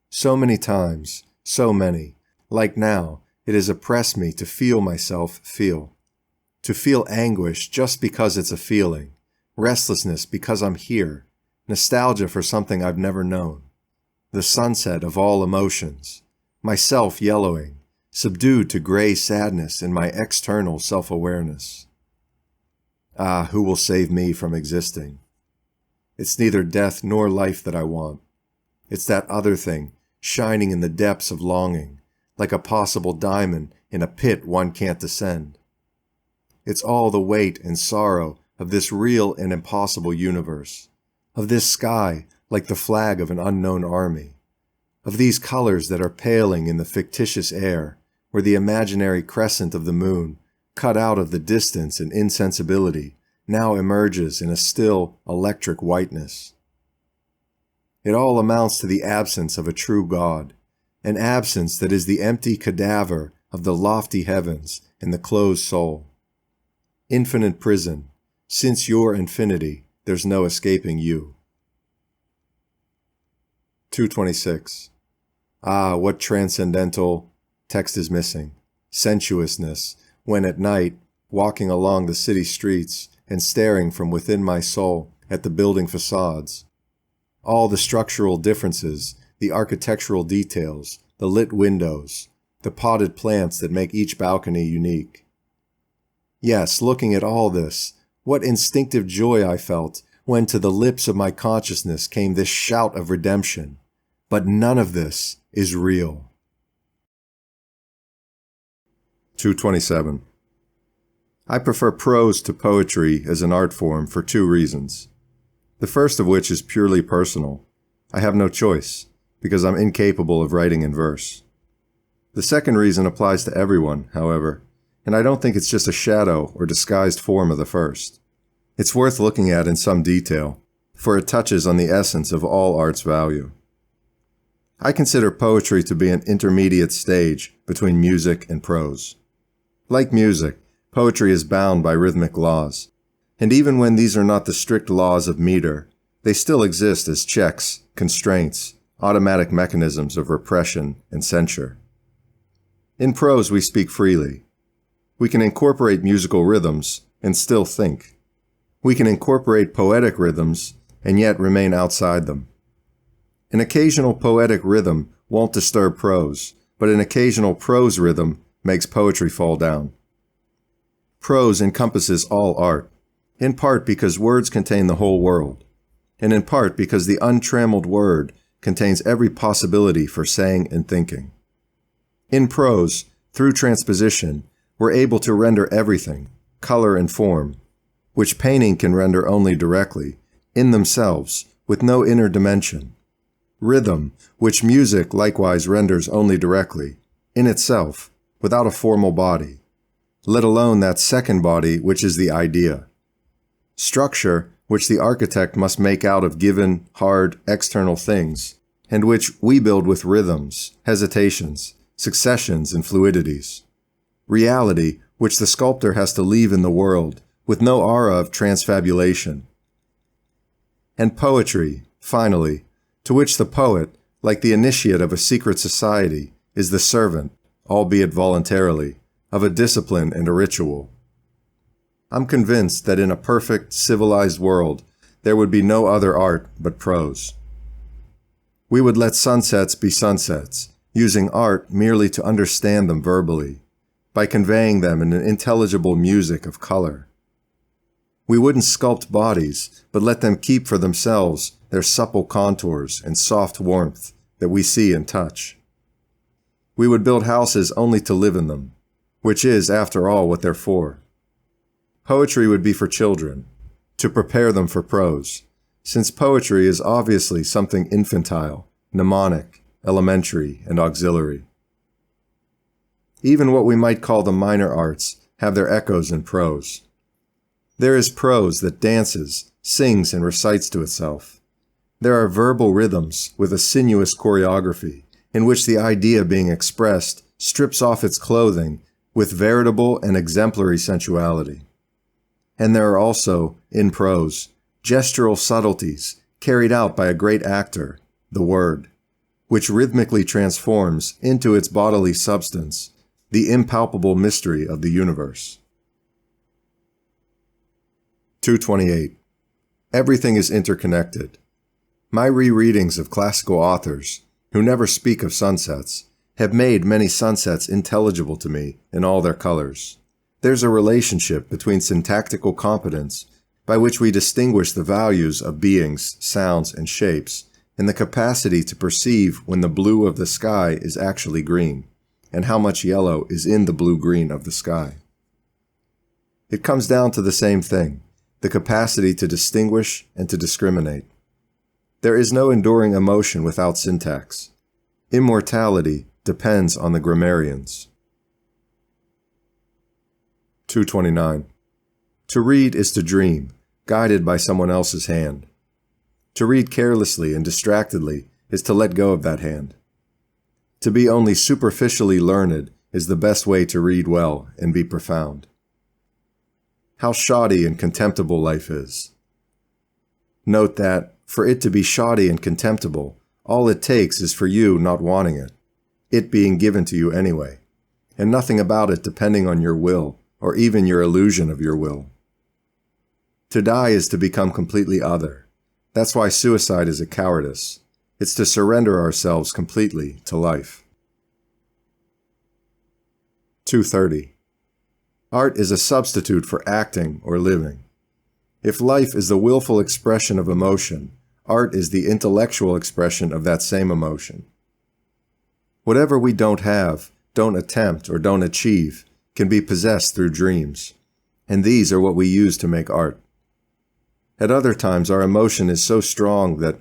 S1: So many times, so many, like now, it has oppressed me to feel myself feel. To feel anguish just because it's a feeling, restlessness because I'm here, nostalgia for something I've never known. The sunset of all emotions, myself yellowing, subdued to gray sadness in my external self-awareness. Ah, who will save me from existing? It's neither death nor life that I want. It's that other thing, shining in the depths of longing, like a possible diamond in a pit one can't descend. It's all the weight and sorrow of this real and impossible universe, of this sky like the flag of an unknown army, of these colors that are paling in the fictitious air, where the imaginary crescent of the moon, cut out of the distance and insensibility, now emerges in a still, electric whiteness. It all amounts to the absence of a true God, an absence that is the empty cadaver of the lofty heavens and the closed soul. Infinite prison, since your infinity, there's no escaping you. 226. Ah, what transcendental, text is missing, sensuousness, when at night, walking along the city streets and staring from within my soul at the building facades, all the structural differences, the architectural details, the lit windows, the potted plants that make each balcony unique. Yes, looking at all this, what instinctive joy I felt when to the lips of my consciousness came this shout of redemption. But none of this is real. 227. I prefer prose to poetry as an art form for two reasons. The first of which is purely personal. I have no choice, because I'm incapable of writing in verse. The second reason applies to everyone, however, and I don't think it's just a shadow or disguised form of the first. It's worth looking at in some detail, for it touches on the essence of all art's value. I consider poetry to be an intermediate stage between music and prose. Like music, poetry is bound by rhythmic laws, and even when these are not the strict laws of meter, they still exist as checks, constraints, automatic mechanisms of repression and censure. In prose, we speak freely. We can incorporate musical rhythms and still think. We can incorporate poetic rhythms and yet remain outside them. An occasional poetic rhythm won't disturb prose, but an occasional prose rhythm makes poetry fall down. Prose encompasses all art, in part because words contain the whole world, and in part because the untrammeled word contains every possibility for saying and thinking. In prose, Through transposition, we're able to render everything, color and form, which painting can render only directly, in themselves, with no inner dimension. Rhythm, which music likewise renders only directly, in itself, without a formal body, let alone that second body which is the idea. Structure, which the architect must make out of given, hard, external things, and which we build with rhythms, hesitations, successions, and fluidities. Reality, which the sculptor has to leave in the world, with no aura of transfabulation. And poetry, finally, to which the poet, like the initiate of a secret society, is the servant, albeit voluntarily, of a discipline and a ritual. I'm convinced that in a perfect, civilized world, there would be no other art but prose. We would let sunsets be sunsets, using art merely to understand them verbally, by conveying them in an intelligible music of color. We wouldn't sculpt bodies, but let them keep for themselves their supple contours and soft warmth that we see and touch. We would build houses only to live in them, which is, after all, what they're for. Poetry would be for children, to prepare them for prose, since poetry is obviously something infantile, mnemonic, elementary, and auxiliary. Even what we might call the minor arts have their echoes in prose. There is prose that dances, sings, and recites to itself. There are verbal rhythms with a sinuous choreography, in which the idea being expressed strips off its clothing with veritable and exemplary sensuality. And there are also, in prose, gestural subtleties carried out by a great actor, the word, which rhythmically transforms into its bodily substance the impalpable mystery of the universe. 228. Everything is interconnected. My rereadings of classical authors, who never speak of sunsets, have made many sunsets intelligible to me in all their colors. There's a relationship between syntactical competence, by which we distinguish the values of beings, sounds, and shapes, and the capacity to perceive when the blue of the sky is actually green, and how much yellow is in the blue-green of the sky. It comes down to the same thing, the capacity to distinguish and to discriminate. There is no enduring emotion without syntax. Immortality depends on the grammarians. 229. To read is to dream, guided by someone else's hand. To read carelessly and distractedly is to let go of that hand. To be only superficially learned is the best way to read well and be profound. How shoddy and contemptible life is. Note that, for it to be shoddy and contemptible, all it takes is for you not wanting it being given to you anyway, and nothing about it depending on your will, or even your illusion of your will. To die is to become completely other. That's why suicide is a cowardice. It's to surrender ourselves completely to life. 230. Art is a substitute for acting or living. If life is the willful expression of emotion, art is the intellectual expression of that same emotion. Whatever we don't have, don't attempt, or don't achieve can be possessed through dreams, and these are what we use to make art. At other times, our emotion is so strong that,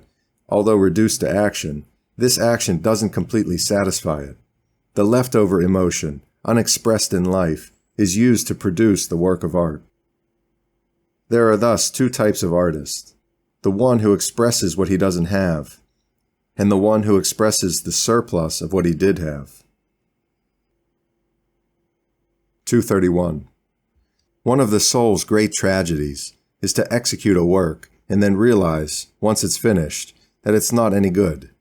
S1: although reduced to action, this action doesn't completely satisfy it. The leftover emotion, unexpressed in life, is used to produce the work of art. There are thus two types of artists: the one who expresses what he doesn't have, and the one who expresses the surplus of what he did have. 231. One of the soul's great tragedies is to execute a work and then realize, once it's finished, that it's not any good.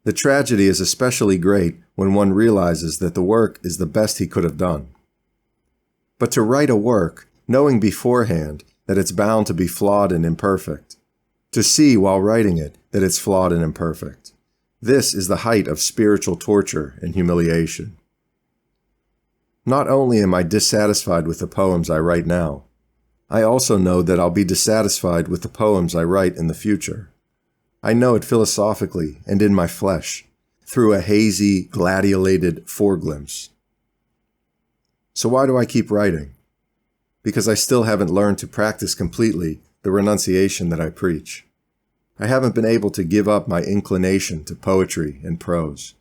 S1: The tragedy is especially great when one realizes that the work is the best he could have done. But to write a work, knowing beforehand that it's bound to be flawed and imperfect, to see while writing it that it's flawed and imperfect, this is the height of spiritual torture and humiliation. Not only am I dissatisfied with the poems I write now, I also know that I'll be dissatisfied with the poems I write in the future. I know it philosophically and in my flesh, through a hazy, gladiolated foreglimpse. So why do I keep writing? Because I still haven't learned to practice completely the renunciation that I preach. I haven't been able to give up my inclination to poetry and prose.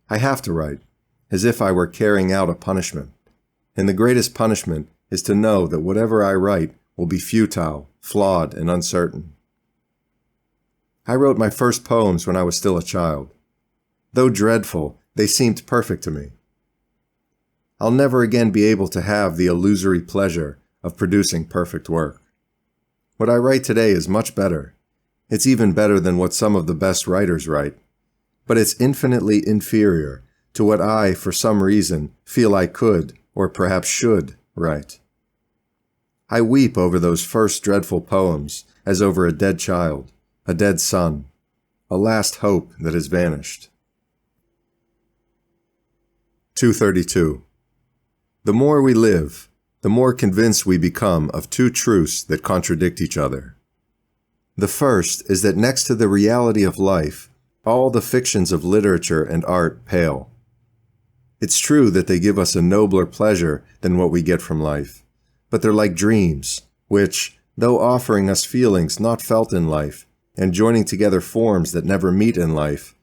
S1: I have to write, as if I were carrying out a punishment. And the greatest punishment is to know that whatever I write will be futile, flawed, and uncertain. I wrote my first poems when I was still a child. Though dreadful, they seemed perfect to me. I'll never again be able to have the illusory pleasure of producing perfect work. What I write today is much better. It's even better than what some of the best writers write, but it's infinitely inferior to what I, for some reason, feel I could, or perhaps should, write. I weep over those first dreadful poems as over a dead child, a dead son, a last hope that has vanished. 232. The more we live, the more convinced we become of two truths that contradict each other. The first is that next to the reality of life, all the fictions of literature and art pale. It's true that they give us a nobler pleasure than what we get from life, but they're like dreams, which, though offering us feelings not felt in life and joining together forms that never meet in life,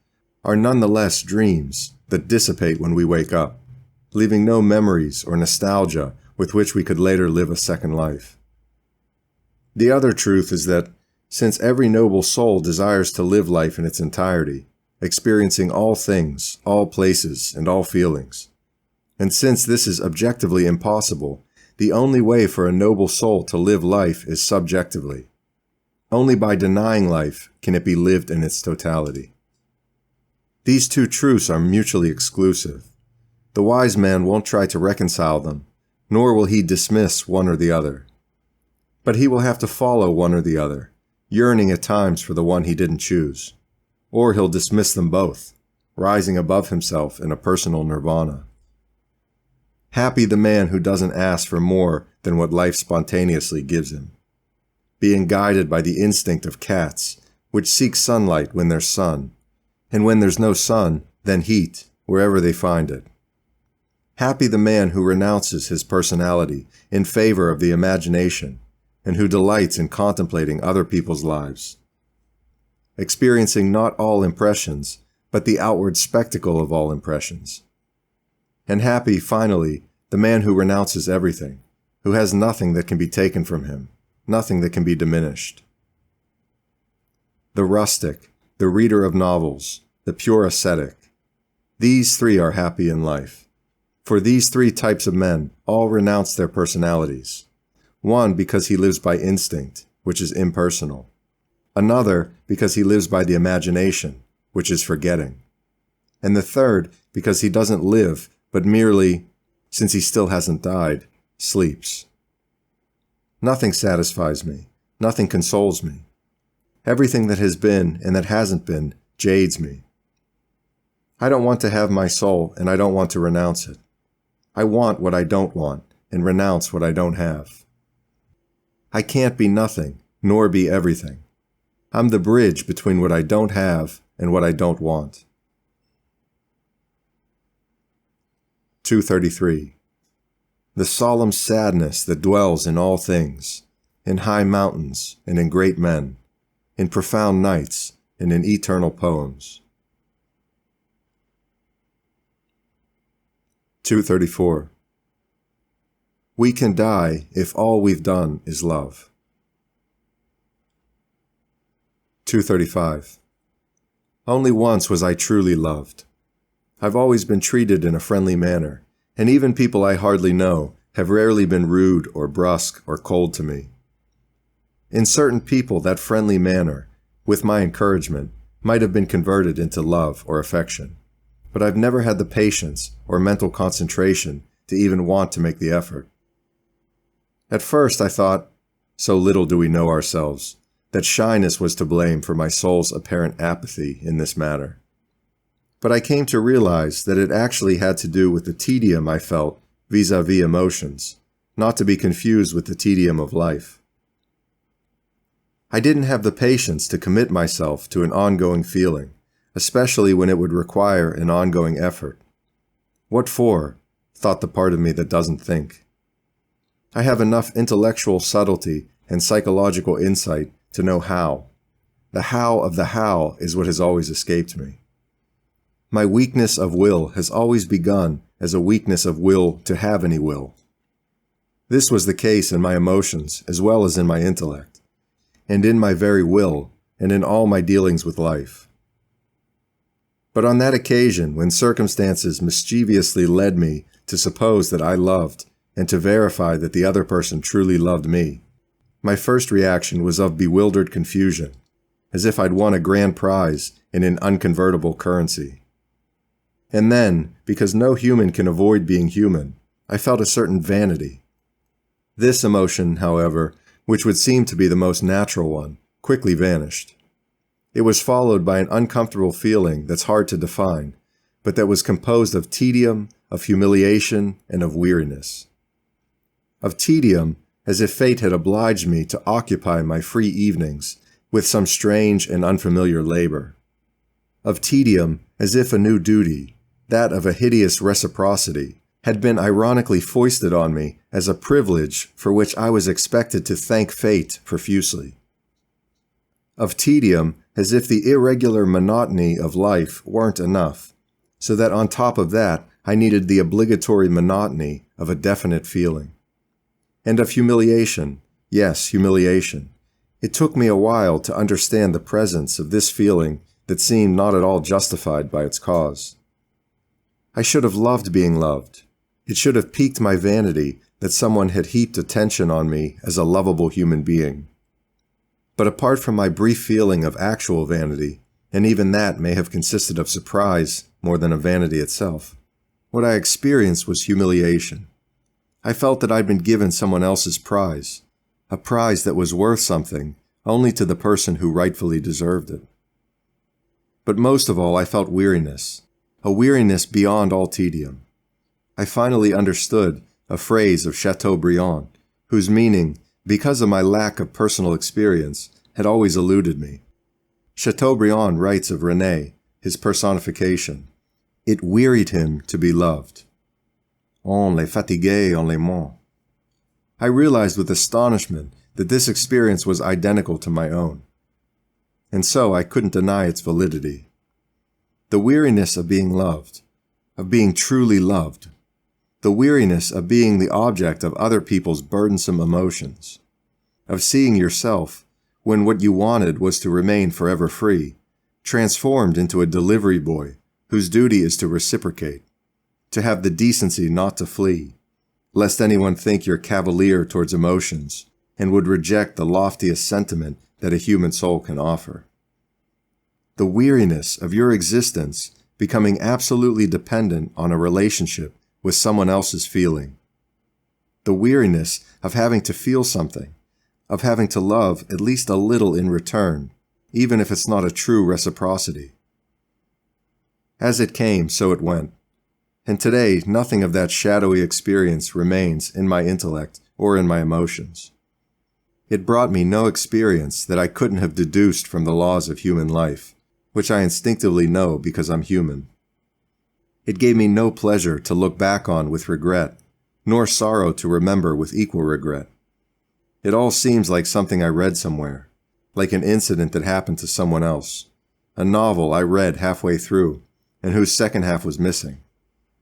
S1: are nonetheless dreams that dissipate when we wake up, leaving no memories or nostalgia with which we could later live a second life. The other truth is that, since every noble soul desires to live life in its entirety, experiencing all things, all places, and all feelings, and since this is objectively impossible, the only way for a noble soul to live life is subjectively. Only by denying life can it be lived in its totality. These two truths are mutually exclusive. The wise man won't try to reconcile them, nor will he dismiss one or the other. But he will have to follow one or the other, yearning at times for the one he didn't choose. Or he'll dismiss them both, rising above himself in a personal nirvana. Happy the man who doesn't ask for more than what life spontaneously gives him, being guided by the instinct of cats, which seek sunlight when there's sun, and when there's no sun, then heat, wherever they find it. Happy the man who renounces his personality in favor of the imagination, and who delights in contemplating other people's lives, experiencing not all impressions, but the outward spectacle of all impressions. And happy, finally, the man who renounces everything, who has nothing that can be taken from him, nothing that can be diminished. The rustic, the reader of novels, the pure ascetic, these three are happy in life. For these three types of men all renounce their personalities. One because he lives by instinct, which is impersonal. Another because he lives by the imagination, which is forgetting. And the third because he doesn't live, but merely, since he still hasn't died, sleeps. Nothing satisfies me. Nothing consoles me. Everything that has been and that hasn't been jades me. I don't want to have my soul, and I don't want to renounce it. I want what I don't want, and renounce what I don't have. I can't be nothing, nor be everything. I'm the bridge between what I don't have and what I don't want. 233. The solemn sadness that dwells in all things, in high mountains and in great men, in profound nights and in eternal poems. 234. We can die if all we've done is love. 235. Only once was I truly loved. I've always been treated in a friendly manner, and even people I hardly know have rarely been rude or brusque or cold to me. In certain people, that friendly manner, with my encouragement, might have been converted into love or affection, but I've never had the patience or mental concentration to even want to make the effort. At first I thought, so little do we know ourselves, that shyness was to blame for my soul's apparent apathy in this matter. But I came to realize that it actually had to do with the tedium I felt vis-à-vis emotions, not to be confused with the tedium of life. I didn't have the patience to commit myself to an ongoing feeling, especially when it would require an ongoing effort. What for? thought the part of me that doesn't think. I have enough intellectual subtlety and psychological insight to know how. The how of the how is what has always escaped me. My weakness of will has always begun as a weakness of will to have any will. This was the case in my emotions as well as in my intellect, and in my very will, and in all my dealings with life. But on that occasion, when circumstances mischievously led me to suppose that I loved, and to verify that the other person truly loved me, my first reaction was of bewildered confusion, as if I'd won a grand prize in an unconvertible currency. And then, because no human can avoid being human, I felt a certain vanity. This emotion, however, which would seem to be the most natural one, quickly vanished. It was followed by an uncomfortable feeling that's hard to define, but that was composed of tedium, of humiliation, and of weariness. Of tedium, as if fate had obliged me to occupy my free evenings with some strange and unfamiliar labor. Of tedium, as if a new duty, that of a hideous reciprocity, had been ironically foisted on me as a privilege for which I was expected to thank fate profusely. Of tedium, as if the irregular monotony of life weren't enough, so that on top of that I needed the obligatory monotony of a definite feeling. And of humiliation, yes, humiliation. It took me a while to understand the presence of this feeling that seemed not at all justified by its cause. I should have loved being loved. It should have piqued my vanity that someone had heaped attention on me as a lovable human being. But apart from my brief feeling of actual vanity, and even that may have consisted of surprise more than of vanity itself, what I experienced was humiliation. I felt that I'd been given someone else's prize, a prize that was worth something only to the person who rightfully deserved it. But most of all, I felt weariness, a weariness beyond all tedium. I finally understood a phrase of Chateaubriand, whose meaning, because of my lack of personal experience, had always eluded me. Chateaubriand writes of René, his personification, "It wearied him to be loved." On les fatiguait en l'aimant. I realized with astonishment that this experience was identical to my own, and so I couldn't deny its validity. The weariness of being loved, of being truly loved, the weariness of being the object of other people's burdensome emotions, of seeing yourself, when what you wanted was to remain forever free, transformed into a delivery boy whose duty is to reciprocate, to have the decency not to flee, lest anyone think you're cavalier towards emotions and would reject the loftiest sentiment that a human soul can offer. The weariness of your existence becoming absolutely dependent on a relationship with someone else's feeling. The weariness of having to feel something, of having to love at least a little in return, even if it's not a true reciprocity. As it came, so it went. And today, nothing of that shadowy experience remains in my intellect or in my emotions. It brought me no experience that I couldn't have deduced from the laws of human life, which I instinctively know because I'm human. It gave me no pleasure to look back on with regret, nor sorrow to remember with equal regret. It all seems like something I read somewhere, like an incident that happened to someone else, a novel I read halfway through, and whose second half was missing.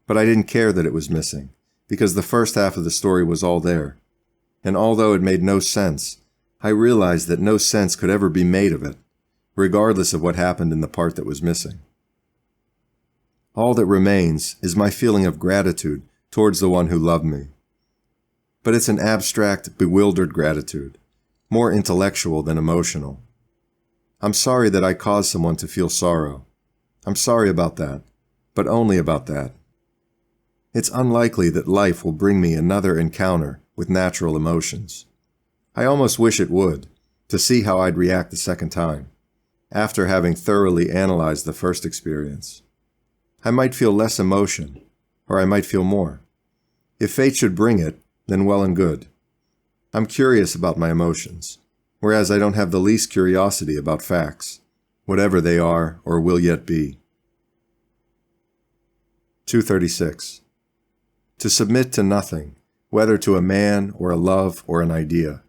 S1: But I didn't care that it was missing, because the first half of the story was all there. And although it made no sense, I realized that no sense could ever be made of it, regardless of what happened in the part that was missing. All that remains is my feeling of gratitude towards the one who loved me. But it's an abstract, bewildered gratitude, more intellectual than emotional. I'm sorry that I caused someone to feel sorrow. I'm sorry about that, but only about that. It's unlikely that life will bring me another encounter with natural emotions. I almost wish it would, to see how I'd react the second time, after having thoroughly analyzed the first experience. I might feel less emotion, or I might feel more. If fate should bring it, then well and good. I'm curious about my emotions, whereas I don't have the least curiosity about facts, whatever they are or will yet be. 236. to submit to nothing, whether to a man or a love or an idea,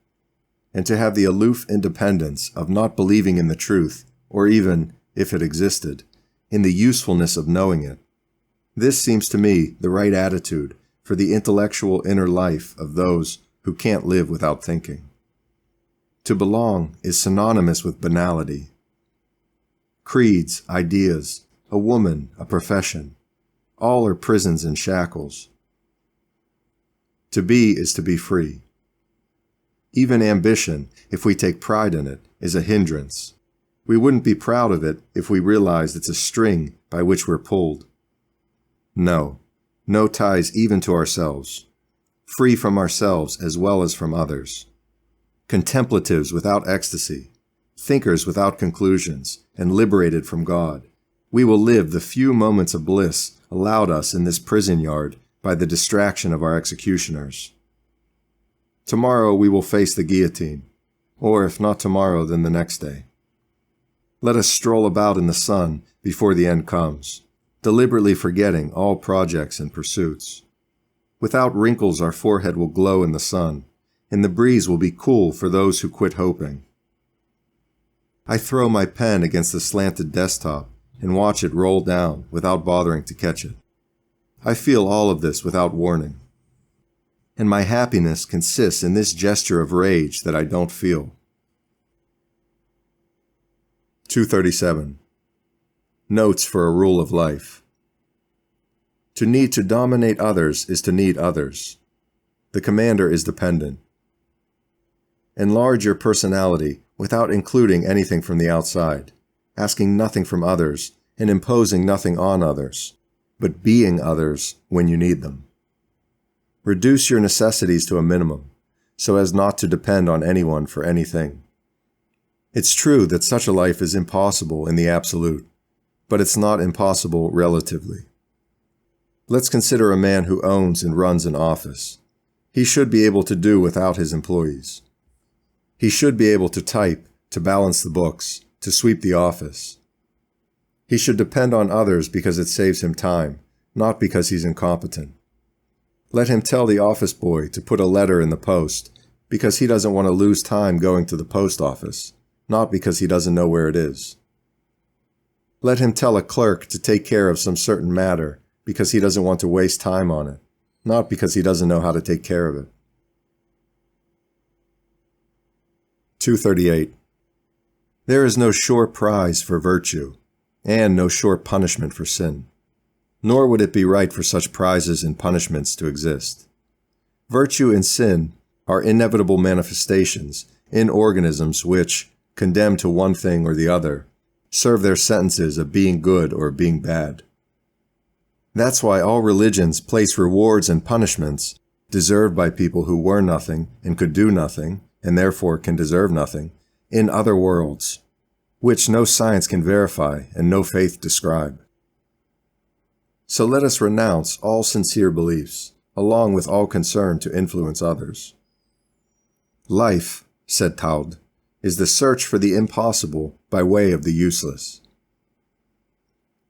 S1: and to have the aloof independence of not believing in the truth, or even, if it existed, in the usefulness of knowing it. This seems to me the right attitude for the intellectual inner life of those who can't live without thinking. To belong is synonymous with banality. Creeds, ideas, a woman, a profession, all are prisons and shackles. To be is to be free. Even ambition, if we take pride in it, is a hindrance. We wouldn't be proud of it if we realized it's a string by which we're pulled. No ties even to ourselves. Free from ourselves as well as from others. Contemplatives without ecstasy, thinkers without conclusions, and liberated from God, we will live the few moments of bliss allowed us in this prison yard by the distraction of our executioners. Tomorrow we will face the guillotine, or if not tomorrow, then the next day. Let us stroll about in the sun before the end comes, deliberately forgetting all projects and pursuits. Without wrinkles our forehead will glow in the sun, and the breeze will be cool for those who quit hoping. I throw my pen against the slanted desktop and watch it roll down without bothering to catch it. I feel all of this without warning. And my happiness consists in this gesture of rage that I don't feel. 237. Notes for a rule of life. To need to dominate others is to need others. The commander is dependent. Enlarge your personality without including anything from the outside, asking nothing from others, and imposing nothing on others, but being others when you need them. Reduce your necessities to a minimum, so as not to depend on anyone for anything. It's true that such a life is impossible in the absolute, but it's not impossible relatively. Let's consider a man who owns and runs an office. He should be able to do without his employees. He should be able to type, to balance the books, to sweep the office. He should depend on others because it saves him time, not because he's incompetent. Let him tell the office boy to put a letter in the post because he doesn't want to lose time going to the post office, not because he doesn't know where it is. Let him tell a clerk to take care of some certain matter because he doesn't want to waste time on it, not because he doesn't know how to take care of it. 238. There is no sure prize for virtue, and no sure punishment for sin, nor would it be right for such prizes and punishments to exist. Virtue and sin are inevitable manifestations in organisms which, condemned to one thing or the other, serve their sentences of being good or being bad. That's why all religions place rewards and punishments deserved by people who were nothing and could do nothing, and therefore can deserve nothing, in other worlds, which no science can verify and no faith describe. So let us renounce all sincere beliefs, along with all concern to influence others. Life, said Taud, is the search for the impossible by way of the useless.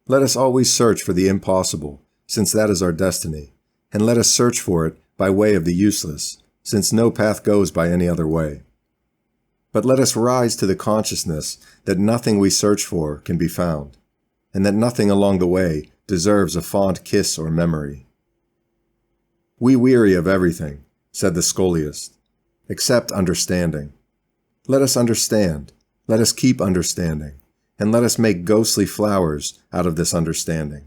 S1: Let us always search for the impossible, since that is our destiny, and let us search for it by way of the useless, since no path goes by any other way. But let us rise to the consciousness that nothing we search for can be found, and that nothing along the way deserves a fond kiss or memory. We weary of everything, said the scholiast, except understanding. Let us understand, let us keep understanding, and let us make ghostly flowers out of this understanding,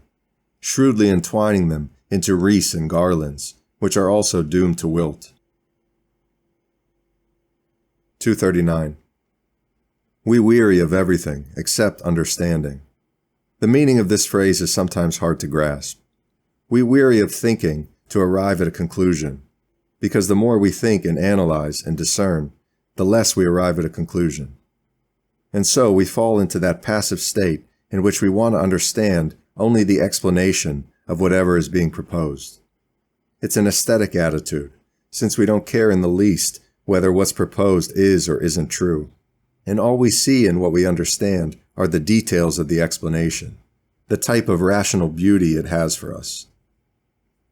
S1: shrewdly entwining them into wreaths and garlands, which are also doomed to wilt. 239. We weary of everything except understanding. The meaning of this phrase is sometimes hard to grasp. We weary of thinking to arrive at a conclusion, because the more we think and analyze and discern, the less we arrive at a conclusion. And so we fall into that passive state in which we want to understand only the explanation of whatever is being proposed. It's an aesthetic attitude, since we don't care in the least whether what's proposed is or isn't true, and all we see in what we understand are the details of the explanation, the type of rational beauty it has for us.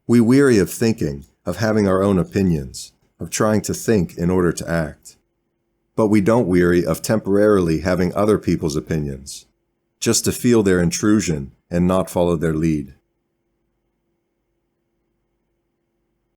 S1: We weary of thinking, of having our own opinions, of trying to think in order to act. But we don't weary of temporarily having other people's opinions, just to feel their intrusion and not follow their lead.